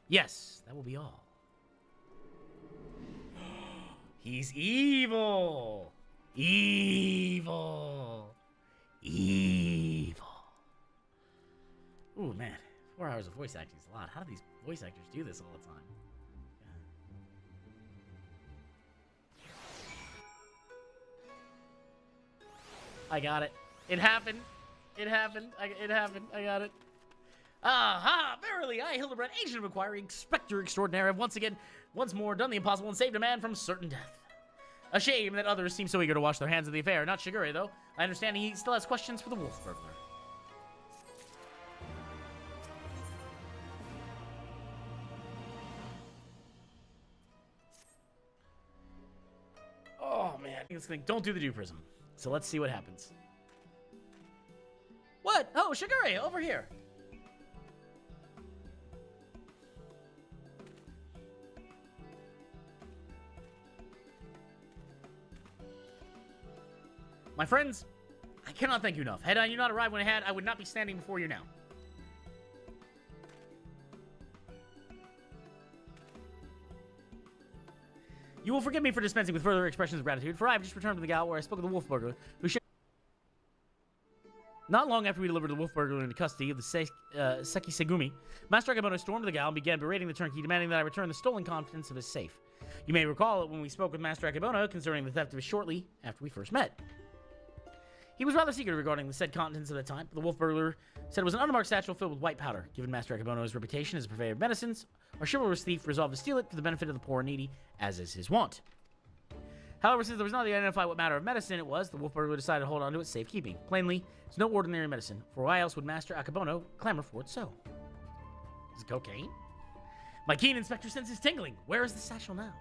Yes, that will be all. He's evil. Evil. Evil. Ooh, man. 4 hours of voice acting is a lot. How do these voice actors do this all the time? I got it. It happened. It happened. It happened. I got it. Aha! Verily, I, Hildebrand, agent of Inquiry, Inspector Extraordinary, have once more done the impossible and saved a man from certain death. A shame that others seem so eager to wash their hands of the affair. Not Shigure, though. I understand he still has questions for the wolf burglar. Oh, man. Don't do the dew prism. So let's see what happens. What? Oh, Shigure, over here. My friends, I cannot thank you enough. Had I not arrived when I had, I would not be standing before you now. You will forgive me for dispensing with further expressions of gratitude, for I have just returned to the gal where I spoke of the wolf burglar, who not long after we delivered the wolf burglar into custody of the Seki Segumi, Master Akimoto stormed the gal and began berating the turnkey, demanding that I return the stolen contents of his safe. You may recall it when we spoke with Master Akimoto concerning the theft of it shortly after we first met. He was rather secretive regarding the said contents at the time, but the wolf burglar said it was an unmarked satchel filled with white powder. Given Master Akimoto's reputation as a purveyor of medicines, our chivalrous thief resolved to steal it for the benefit of the poor and needy, as is his wont. However, since there was nothing to identify what matter of medicine it was, the wolf burglar decided to hold on to its safekeeping. Plainly, it's no ordinary medicine, for why else would Master Akimoto clamor for it so? Is it cocaine? My keen inspector sense is tingling. Where is the satchel now?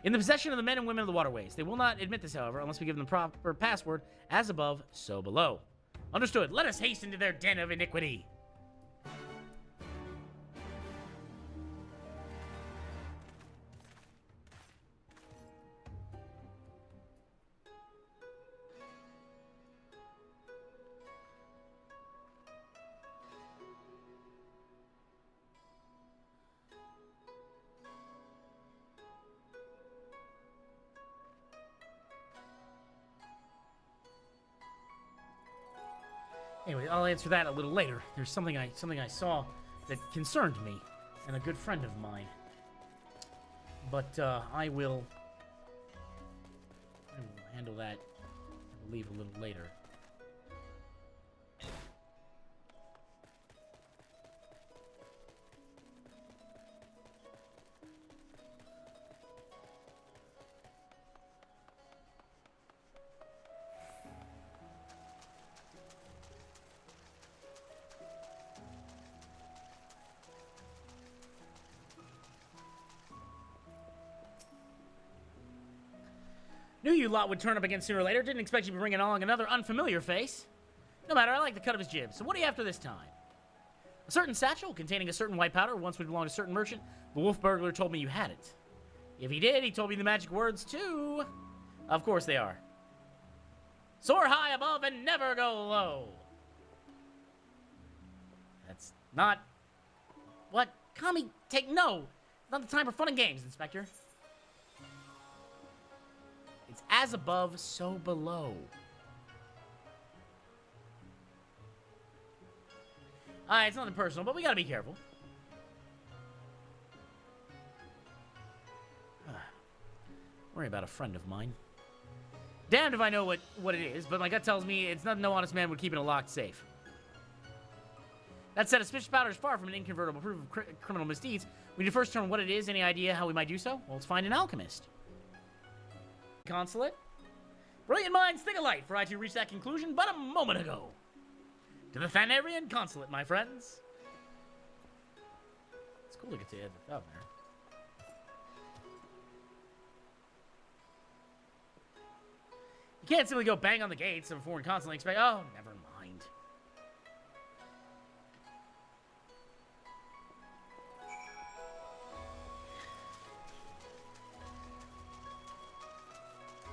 In the possession of the men and women of the waterways. They will not admit this, however, unless we give them the proper password, as above, so below. Understood. Let us hasten to their den of iniquity. Anyway, I'll answer that a little later. There's something I saw that concerned me and a good friend of mine. But I will handle that, I believe, a little later. Knew you lot would turn up again sooner or later. Didn't expect you to be bringing along another unfamiliar face. No matter, I like the cut of his jib. So what are you after this time? A certain satchel containing a certain white powder once would belong to a certain merchant. The wolf burglar told me you had it. If he did, he told me the magic words too. Of course they are. Soar high above and never go low. That's not... What? Kami, take no. Not the time for fun and games, Inspector. It's as above, so below. Alright, it's nothing personal, but we gotta be careful. Worry about a friend of mine. Damned if I know what it is, but my gut tells me it's nothing no honest man would keep in a locked safe. That said, a suspicious powder is far from an incontrovertible proof of criminal misdeeds. We need to first determine what it is. Any idea how we might do so? Well, let's find an alchemist. Consulate? Brilliant minds think alike, for I too reached that conclusion but a moment ago. To the Thanarian Consulate, my friends. It's cool to get to add the thumb there. You can't simply go bang on the gates of a foreign consulate and expect, oh, never mind.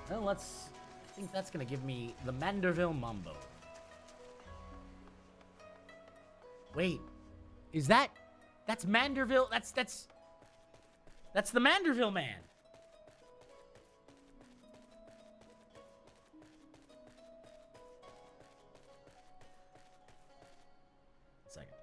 Well, I think that's gonna give me the Manderville Mambo. Wait, is that's Manderville? That's the Manderville man. Second.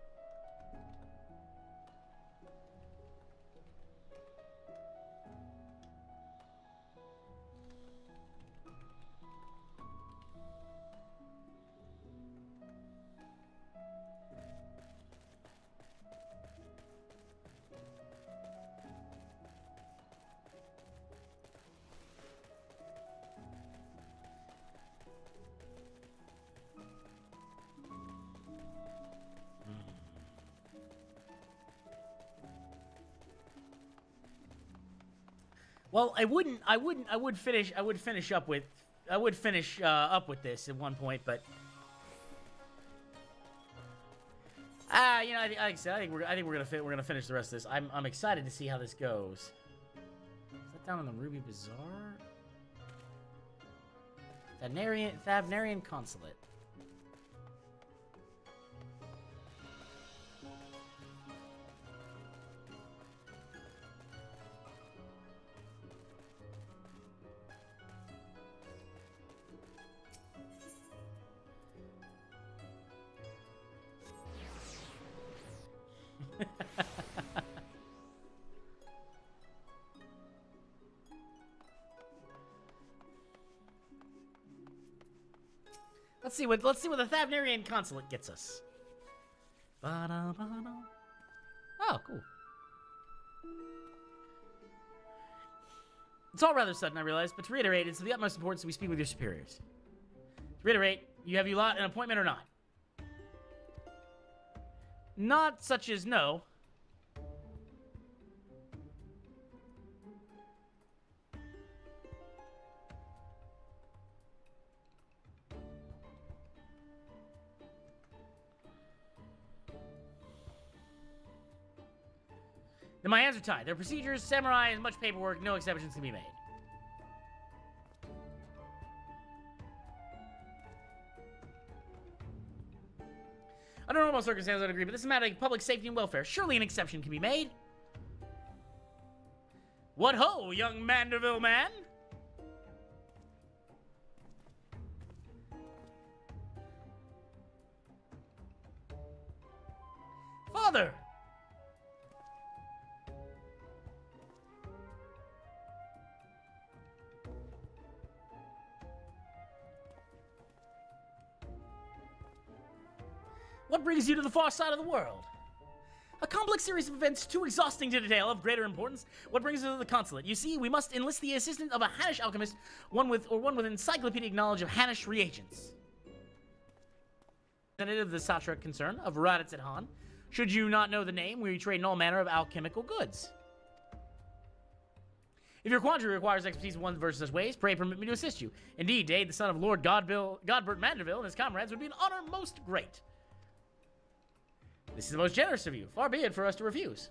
Well, I would finish up with this at one point, but you know, like I said, I think we're gonna finish the rest of this. I'm excited to see how this goes. Is that down in the Ruby Bazaar? Thavnarian Consulate. Let's see what the Thavnarian Consulate gets us. Oh, cool. It's all rather sudden, I realize, but to reiterate, it's of the utmost importance that we speak with your superiors. To reiterate, have you lot an appointment or not? Not such as no. Then my hands are tied. There are procedures, samurai, and much paperwork. No exceptions can be made. Under normal circumstances, I'd agree, but this is a matter of public safety and welfare. Surely an exception can be made. What ho, young Manderville man? Father! What brings you to the far side of the world? A complex series of events too exhausting to detail, of greater importance. What brings us to the consulate? You see, we must enlist the assistance of a Hannish alchemist, one with encyclopedic knowledge of Hannish reagents. Representative of the Satra concern of Raditz Han. Should you not know the name, we trade in all manner of alchemical goods. If your quandary requires expertise in one versus such ways, pray permit me to assist you. Indeed, Dade, the son of Lord Godbert Manderville and his comrades, would be an honor most great. This is the most generous of you. Far be it for us to refuse.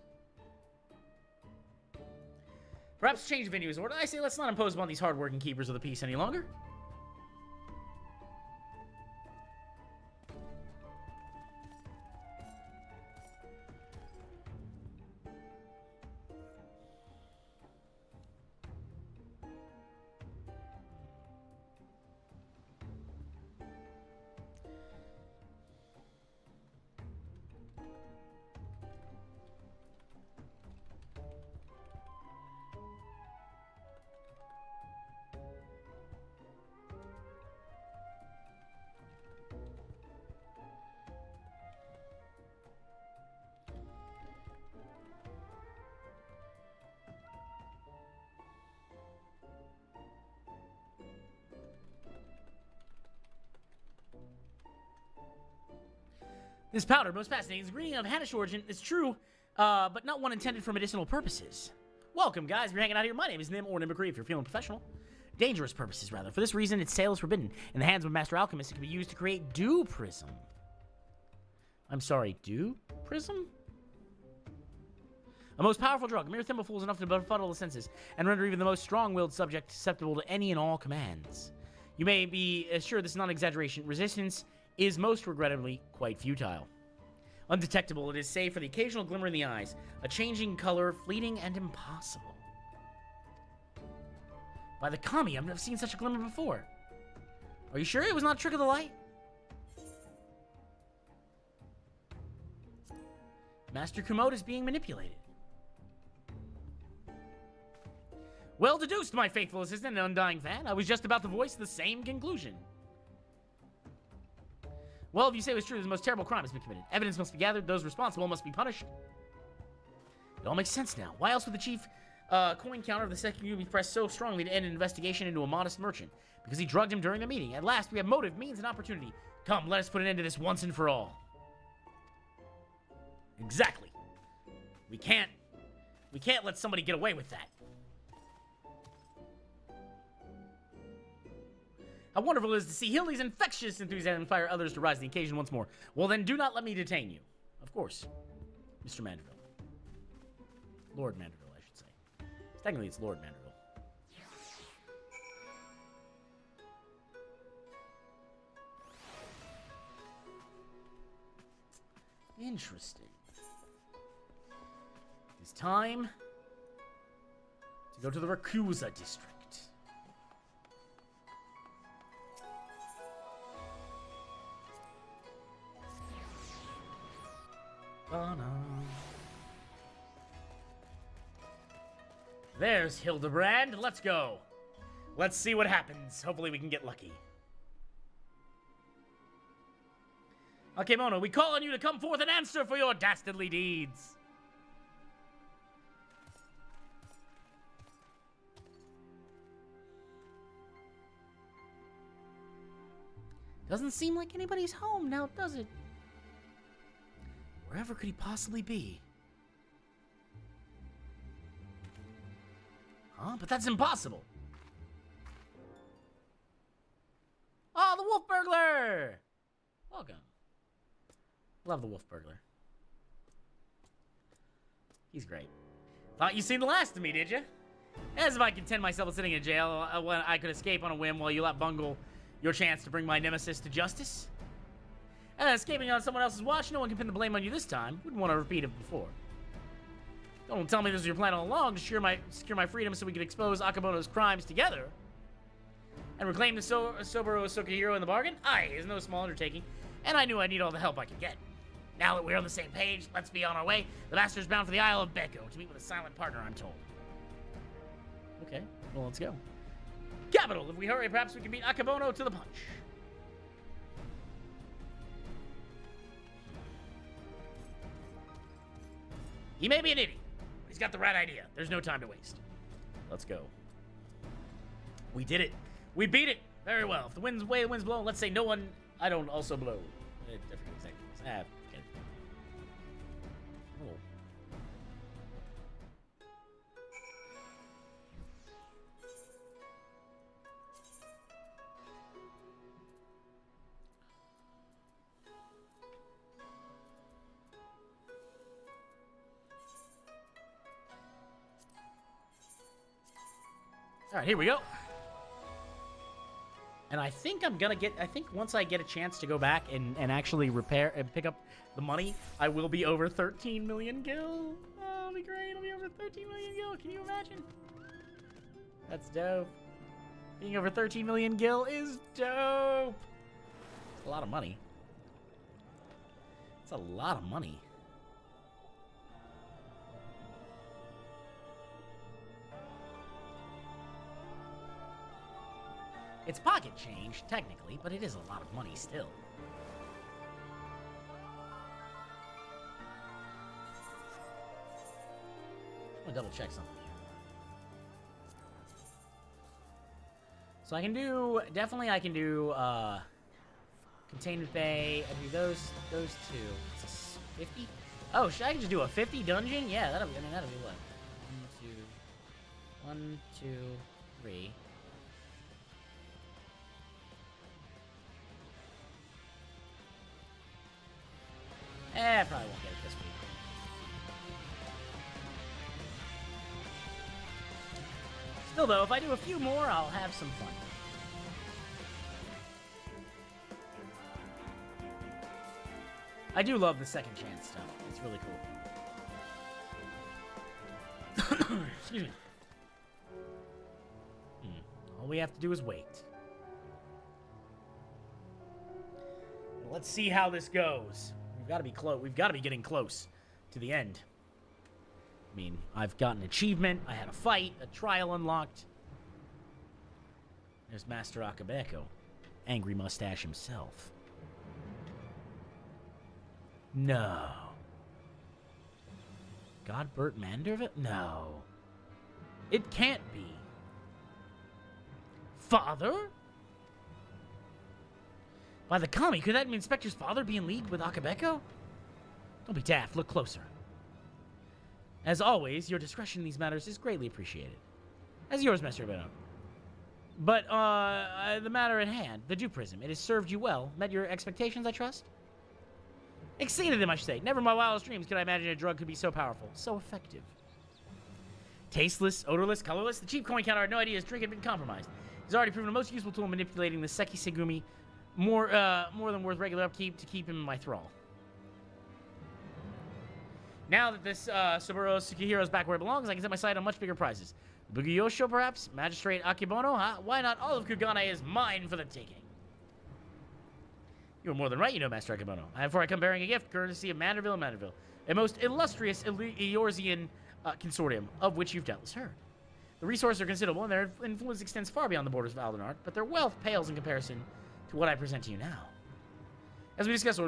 Perhaps change venue is order. I say let's not impose upon these hard-working keepers of the peace any longer. This powder, most fascinating, is a ingredient of Hannish origin. It's true, but not one intended for medicinal purposes. Welcome, guys. If you're hanging out here, my name is Nim, or Nimicree if you're feeling professional. Dangerous purposes, rather. For this reason, its sale is forbidden. In the hands of a master alchemist, it can be used to create dew prism. I'm sorry, dew prism? A most powerful drug. A mere thimbleful is enough to befuddle the senses and render even the most strong-willed subject susceptible to any and all commands. You may be assured this is not an exaggeration. Resistance is most regrettably quite futile. Undetectable, it is save for the occasional glimmer in the eyes, a changing color, fleeting and impossible. By the kami, I've never seen such a glimmer before. Are you sure it was not a trick of the light? Master Kumoda is being manipulated. Well deduced, my faithful assistant and undying fan. I was just about to voice the same conclusion. Well, if you say it was true, the most terrible crime has been committed. Evidence must be gathered. Those responsible must be punished. It all makes sense now. Why else would the chief coin counter of the second group be pressed so strongly to end an investigation into a modest merchant? Because he drugged him during the meeting. At last, we have motive, means, and opportunity. Come, let us put an end to this once and for all. Exactly. We can't let somebody get away with that. How wonderful it is to see Hildy's infectious enthusiasm inspire others to rise to the occasion once more. Well, then do not let me detain you. Of course, Mr. Mandeville. Lord Mandeville, I should say. Technically, it's Lord Mandeville. Interesting. It's time to go to the Rakusa district. Oh no. There's Hildebrand. Let's go. Let's see what happens. Hopefully we can get lucky. Akemono, we call on you to come forth and answer for your dastardly deeds. Doesn't seem like anybody's home now, does it? Wherever could he possibly be? Huh? But that's impossible. Oh, the wolf burglar! Welcome. Love the wolf burglar. He's great. Thought you seen the last of me, did you? As if I contend myself with sitting in jail when I could escape on a whim while you let bungle your chance to bring my nemesis to justice. Escaping on someone else's watch, no one can pin the blame on you this time. Wouldn't want to repeat it before. Don't tell me this was your plan all along to secure my freedom so we could expose Akamoto's crimes together and reclaim the Soboro Sokihiro in the bargain? Aye, is no small undertaking, and I knew I'd need all the help I could get. Now that we're on the same page, let's be on our way. The master's bound for the Isle of Beko to meet with a silent partner, I'm told. Okay, well, let's go. Capital! If we hurry, perhaps we can beat Akamoto to the punch. He may be an idiot, but he's got the right idea. There's no time to waste. Let's go. We did it. We beat it. Very well. If the wind's blowing, let's say no one... I don't also blow. I forget exactly. Okay. Oh. All right, here we go. And I think once I get a chance to go back and actually repair and pick up the money, I will be over 13 million gil. Oh, it'll be great. I'll be over 13 million gil. Can you imagine? That's dope. Being over 13 million gil is dope. It's a lot of money. It's a lot of money. It's pocket change, technically, but it is a lot of money still. I'm gonna double check something here. So I can do, definitely I can do, Containment Bay. I do those two. It's a 50? Oh, I can just do a 50 dungeon? Yeah, that'll be what? 1, 2, 3. Probably won't get it this week. Still, though, if I do a few more, I'll have some fun. I do love the second chance stuff. It's really cool. Excuse me. All we have to do is wait. Let's see how this goes. We've got to be close. We've got to be getting close to the end. I mean, I've got an achievement. I had a fight, a trial unlocked. There's Master Akabeko, Angry Mustache himself. No. Godbert Manderville? No. It can't be. Father? By the kami, could that mean Inspector's father be in league with Akabeko? Don't be daft, look closer. As always, your discretion in these matters is greatly appreciated. As yours, Master Akabeko. But, the matter at hand, the Dew Prism, it has served you well. Met your expectations, I trust? Exceeded them, I should say. Never in my wildest dreams could I imagine a drug could be so powerful, so effective. Tasteless, odorless, colorless, the cheap coin counter had no idea his drink had been compromised. He's already proven a most useful tool in manipulating the Seki Segumi, more than worth regular upkeep to keep him in my thrall. Now that this Saburo Tsukihiro is back where it belongs, I can set my sight on much bigger prizes. Bugiyosho, perhaps? Magistrate Akibono? Huh? Why not all of Kugane is mine for the taking? You were more than right, you know, Master Akibono. Before I come bearing a gift, courtesy of Manderville and Manderville, a most illustrious Eorzean consortium, of which you've doubtless heard. The resources are considerable, and their influence extends far beyond the borders of Aldenard, but their wealth pales in comparison to what I present to you now. As we discussed,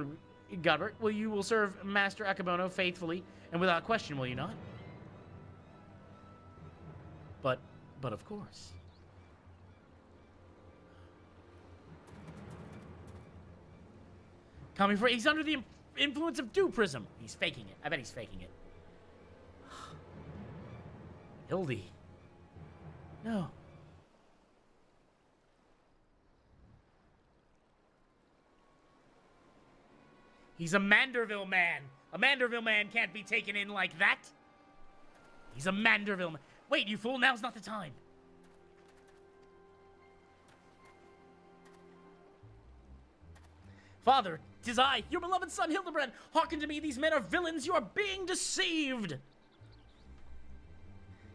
Godbert, you will serve Master Akibono faithfully and without question, will you not? But of course. Coming for he's under the influence of Dew Prism. He's faking it. I bet he's faking it. Hildy. No. He's a Manderville man. A Manderville man can't be taken in like that. He's a Manderville man. Wait, you fool, now's not the time. Father, 'tis I, your beloved son Hildebrand. Hearken to me, these men are villains. You are being deceived.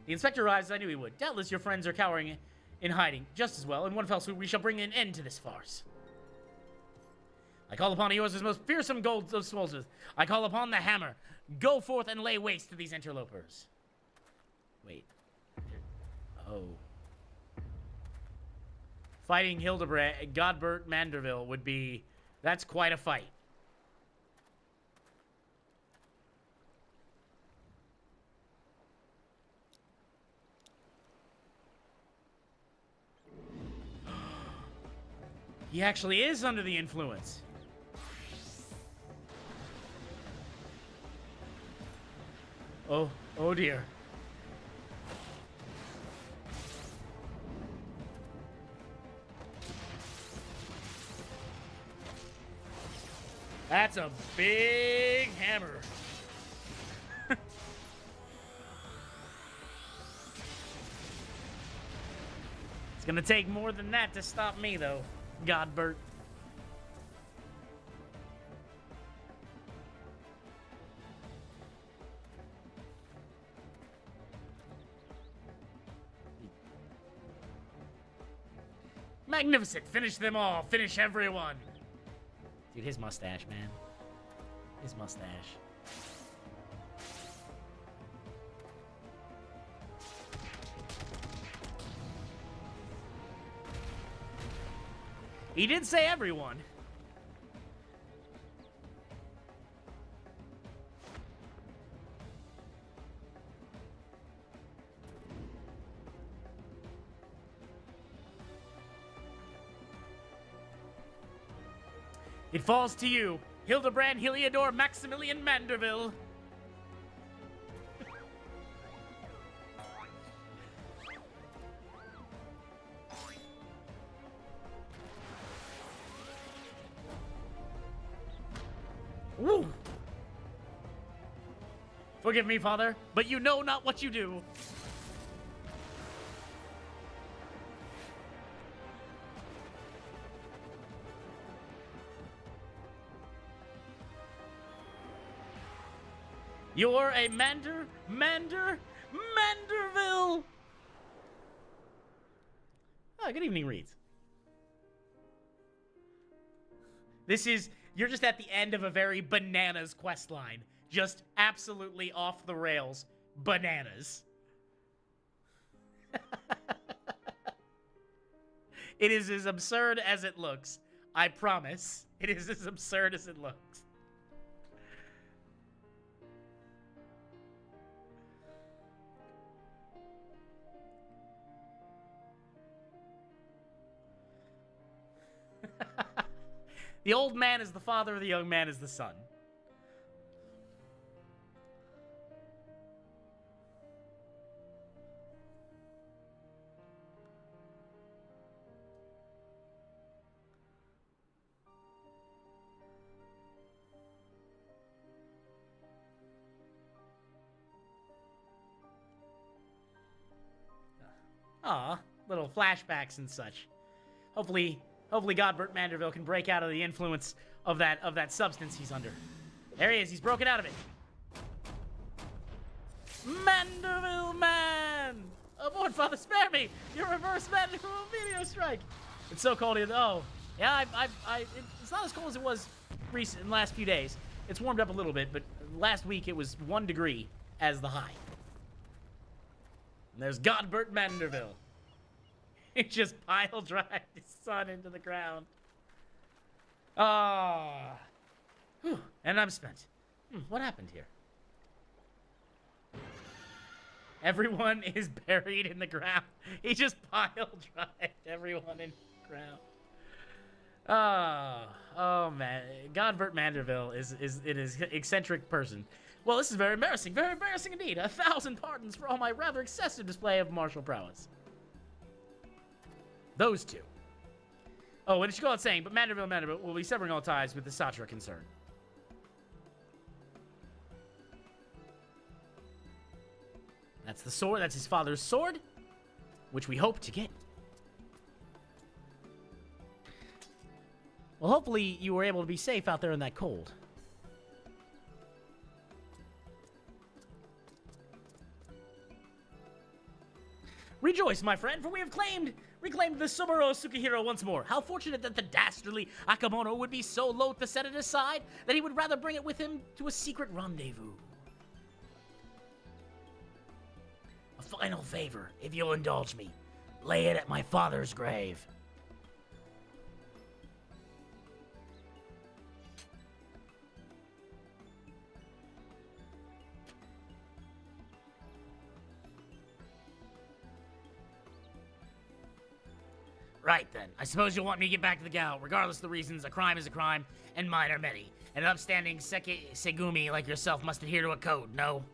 The inspector arrives as I knew he would. Doubtless your friends are cowering in hiding just as well. In one fell swoop, we shall bring an end to this farce. I call upon Eorz's most fearsome gold of smolsmith. I call upon the hammer. Go forth and lay waste to these interlopers. Wait. Oh. Fighting Hildebrand, Godbert Manderville would be... That's quite a fight. He actually is under the influence. Oh dear. That's a big hammer. It's gonna take more than that to stop me, though, Godbert. Magnificent! Finish them all! Finish everyone! Dude, his mustache, man. His mustache. He did say everyone. It falls to you, Hildebrand Heliodor Maximilian Manderville. Woo! Forgive me, Father, but you know not what you do. You're a Manderville. Oh, good evening, Reeds. You're just at the end of a very bananas quest line. Just absolutely off the rails bananas. It is as absurd as it looks. I promise. It is as absurd as it looks. The old man is the father, the young man is the son. Aw, little flashbacks and such. Hopefully Godbert Manderville can break out of the influence of that substance he's under. There he is. He's broken out of it. Manderville man! Abort, Father, spare me! Your reverse Manderville meteor strike! It's so cold here. Oh, yeah, it's not as cold as it was recent in the last few days. It's warmed up a little bit, but last week it was 1 degree as the high. And there's Godbert Manderville. He just pile drive his son into the ground. Ah. Oh. And I'm spent. What happened here? Everyone is buried in the ground. He just pile drived everyone in the ground. Oh man. Godbert Manderville is an eccentric person. Well, this is very embarrassing indeed. 1,000 pardons for all my rather excessive display of martial prowess. Those two. Oh, and it should go without saying, but Manderville will be severing all ties with the Satra concern. That's the sword. That's his father's sword, which we hope to get. Well, hopefully you were able to be safe out there in that cold. Rejoice, my friend, for we have reclaimed the Subaru Sukihiro once more. How fortunate that the dastardly Akamono would be so loath to set it aside that he would rather bring it with him to a secret rendezvous. A final favor, if you'll indulge me. Lay it at my father's grave. Right then, I suppose you'll want me to get back to the gal. Regardless of the reasons, a crime is a crime, and mine are many. And an upstanding Segumi like yourself must adhere to a code, no?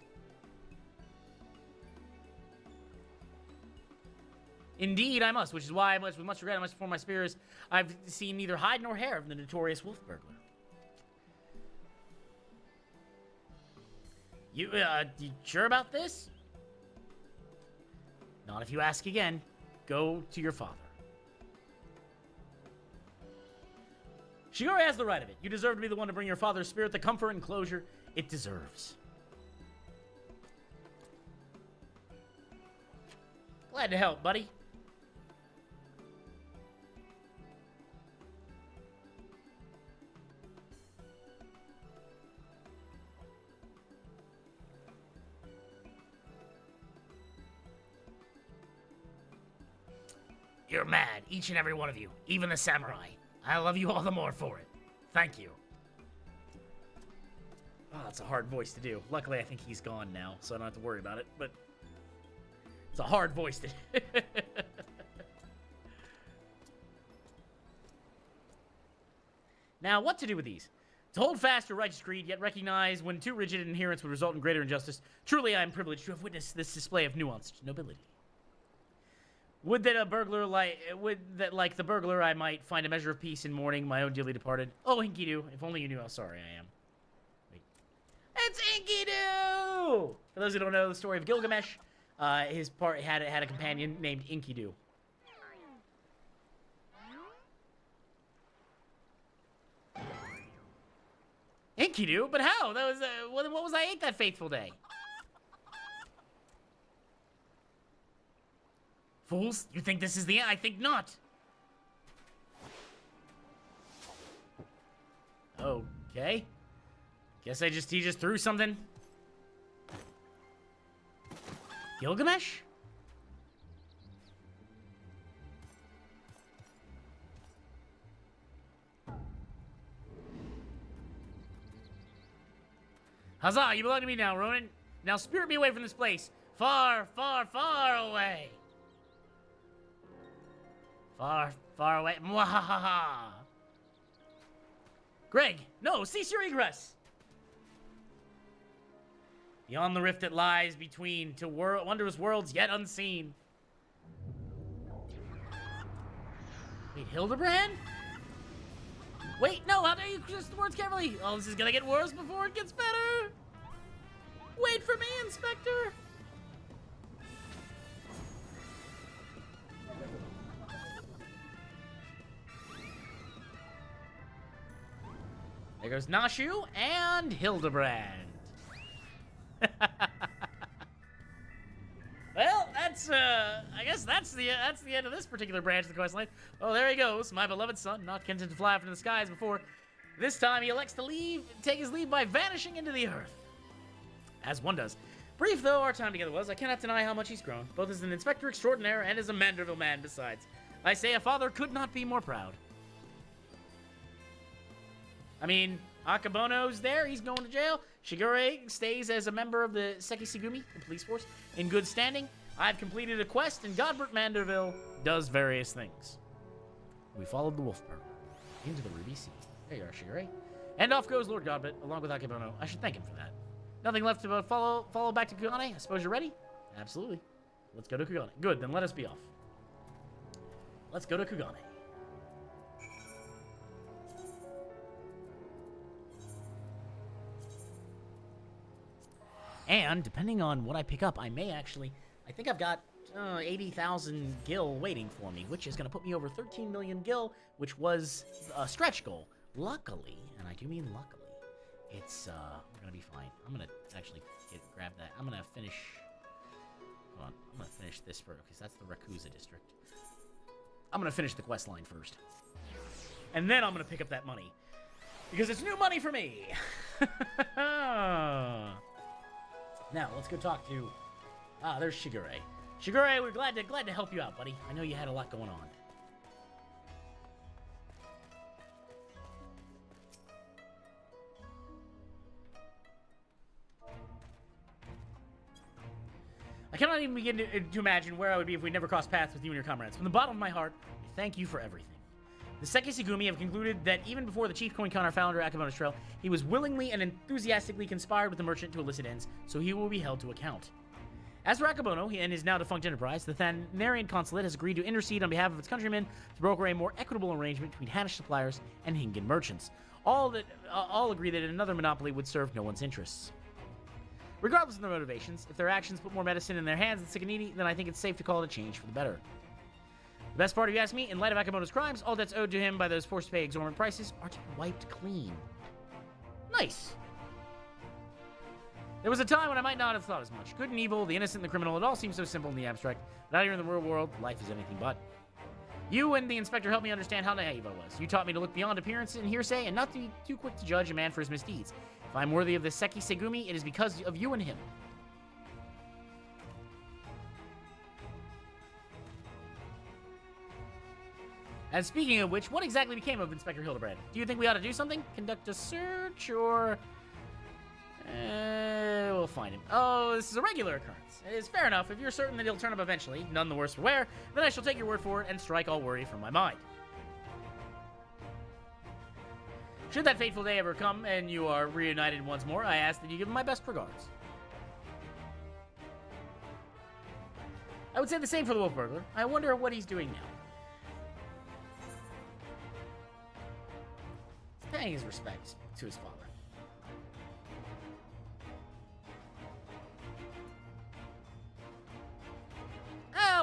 Indeed, I must, which is why, with much regret, I must inform my spears, I've seen neither hide nor hair of the notorious wolf burglar. You sure about this? Not if you ask again. Go to your father. Shigori has the right of it. You deserve to be the one to bring your father's spirit the comfort and closure it deserves. Glad to help, buddy. You're mad, each and every one of you, even the samurai. I love you all the more for it. Thank you. Oh, that's a hard voice to do. Luckily, I think he's gone now, so I don't have to worry about it, but it's a hard voice to do. Now, what to do with these? To hold fast your righteous creed, yet recognize when too rigid adherence would result in greater injustice. Truly, I am privileged to have witnessed this display of nuanced nobility. Would that like the burglar, I might find a measure of peace in mourning my own dearly departed. Oh, Hinky-Doo, if only you knew how sorry I am. Wait. It's Enkidu! For those who don't know the story of Gilgamesh, his part had a companion named Enkidu. Enkidu? But how? That was what was I ate that fateful day? Fools, you think this is the end? I think not. Okay. Guess he just threw something. Gilgamesh? Huzzah, you belong to me now, Ronan. Now spirit me away from this place. Far, far, far away. Far, far away. Mwahaha. Greg, no, cease your egress. Beyond the rift that lies between, to wondrous worlds yet unseen. Wait, Hildebrand? Wait, no, how dare you choose the words carefully? Oh, this is gonna get worse before it gets better. Wait for me, Inspector. There goes Nashu and Hildebrand. Well, I guess that's the end of this particular branch of the quest line. Oh, there he goes, my beloved son, not content to fly up into the skies before. This time he elects to take his leave by vanishing into the earth. As one does. Brief though our time together was, I cannot deny how much he's grown, both as an inspector extraordinaire and as a Manderville man besides. I say a father could not be more proud. I mean, Akabono's there, he's going to jail. Shigure stays as a member of the Sekisugumi, the police force, in good standing. I've completed a quest, and Godbert Manderville does various things. We followed the wolf burger into the Ruby Sea. There you are, Shigure. And off goes Lord Godbert, along with Akabono. I should thank him for that. Nothing left to follow back to Kugane. I suppose you're ready? Absolutely. Let's go to Kugane. Good, then let us be off. Let's go to Kugane. And, depending on what I pick up, I think I've got 80,000 gil waiting for me, which is going to put me over 13 million gil, which was a stretch goal. Luckily, and I do mean luckily, it's, we're going to be fine. I'm going to actually grab that. I'm going to finish, hold on, I'm going to finish this first, because that's the Rakuza district. I'm going to finish the quest line first. And then I'm going to pick up that money. Because it's new money for me! Now, let's go talk to... there's Shigure. Shigure, we're glad to help you out, buddy. I know you had a lot going on. I cannot even begin to imagine where I would be if we never crossed paths with you and your comrades. From the bottom of my heart, I thank you for everything. The Sekisugumi have concluded that even before the chief coin-conner fell under Akabono's trail, he was willingly and enthusiastically conspired with the merchant to illicit ends, so he will be held to account. As for Akabono and his now defunct enterprise, the Thanarian consulate has agreed to intercede on behalf of its countrymen to broker a more equitable arrangement between Hanish suppliers and Hingan merchants. All agree that another monopoly would serve no one's interests. Regardless of their motivations, if their actions put more medicine in their hands than Sikanidi, then I think it's safe to call it a change for the better. The best part, if you ask me, in light of Akabono's crimes, all debts owed to him by those forced to pay exorbitant prices are to be wiped clean. Nice. There was a time when I might not have thought as much. Good and evil, the innocent and the criminal, it all seems so simple in the abstract. But out here in the real world, life is anything but. You and the inspector helped me understand how naive I was. You taught me to look beyond appearance and hearsay and not to be too quick to judge a man for his misdeeds. If I'm worthy of the Sekisugumi, it is because of you and him. And speaking of which, what exactly became of Inspector Hildebrand? Do you think we ought to do something? Conduct a search, or... we'll find him. Oh, this is a regular occurrence. It is fair enough. If you're certain that he'll turn up eventually, none the worse for wear, then I shall take your word for it and strike all worry from my mind. Should that fateful day ever come and you are reunited once more, I ask that you give him my best regards. I would say the same for the wolf burglar. I wonder what he's doing now. Paying his respects to his father.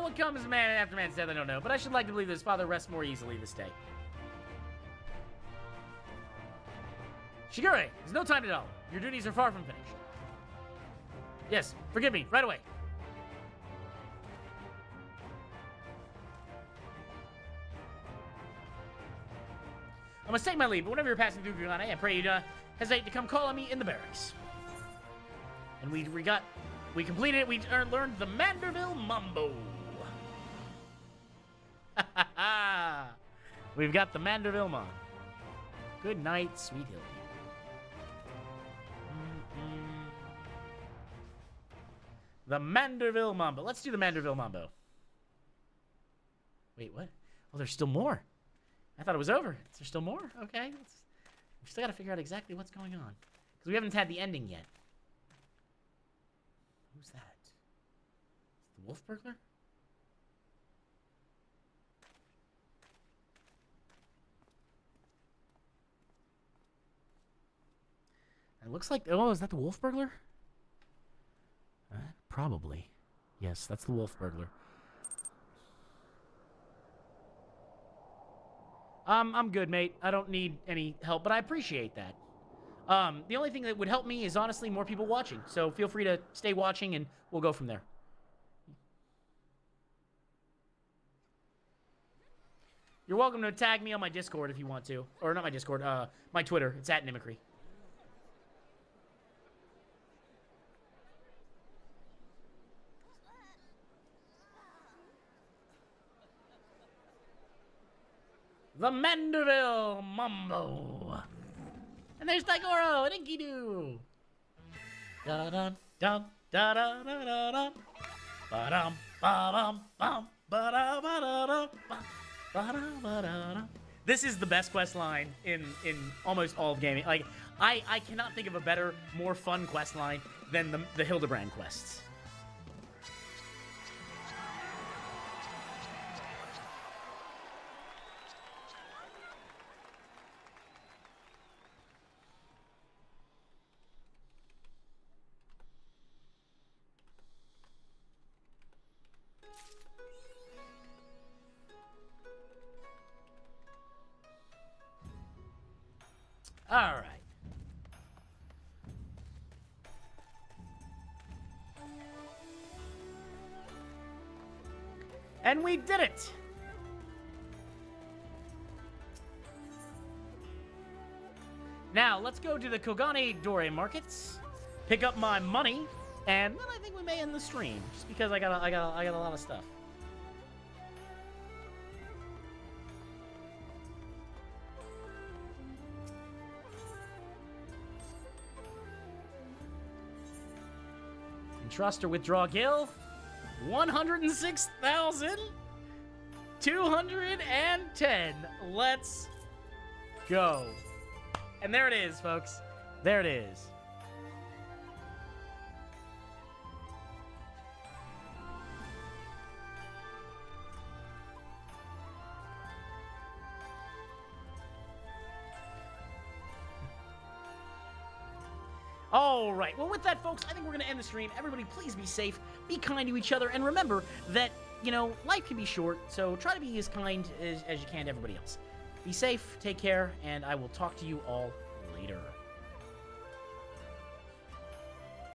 what comes man after man's death, I don't know. But I should like to believe that his father rests more easily this day. Shigure, there's no time to dawdle. Your duties are far from finished. Yes, forgive me, right away. I must take my leave, but whenever you're passing through Guyana, I pray you hesitate to come call on me in the barracks. And we completed it. We learned the Manderville Mambo. We've got the Manderville Mambo. Good night, sweet Hildy. The Manderville Mambo. Let's do the Manderville Mambo. Wait, what? Oh, there's still more. I thought it was over. Is there still more? Okay. We still got to figure out exactly what's going on. Because we haven't had the ending yet. Who's that? The wolf burglar? It looks like... Oh, is that the wolf burglar? Probably. Yes, that's the wolf burglar. I'm good, mate. I don't need any help, but I appreciate that. The only thing that would help me is honestly more people watching. So feel free to stay watching and we'll go from there. You're welcome to tag me on my Discord if you want to. Or not my Discord, my Twitter. It's @Mimicry. The Manderville Mambo. And there's Taigoro and Enkidu. Da-dum, dum, da-da-da-da-da. Ba-dum, ba-dum, bum, ba-da-ba-da-da, ba-da-ba-da-da. This is the best quest line in almost all of gaming. Like, I cannot think of a better, more fun quest line than the Hildebrand quests. All right. And we did it! Now, let's go to the Kogane Dore markets, pick up my money, and then I think we may end the stream, just because I got a lot of stuff. Trust or withdraw gil. 106,210. Let's go. And there it is, folks. There it is. All right. Well, with that, folks, I think we're going to end the stream. Everybody, please be safe. Be kind to each other. And remember that, you know, life can be short. So try to be as kind as you can to everybody else. Be safe. Take care. And I will talk to you all later.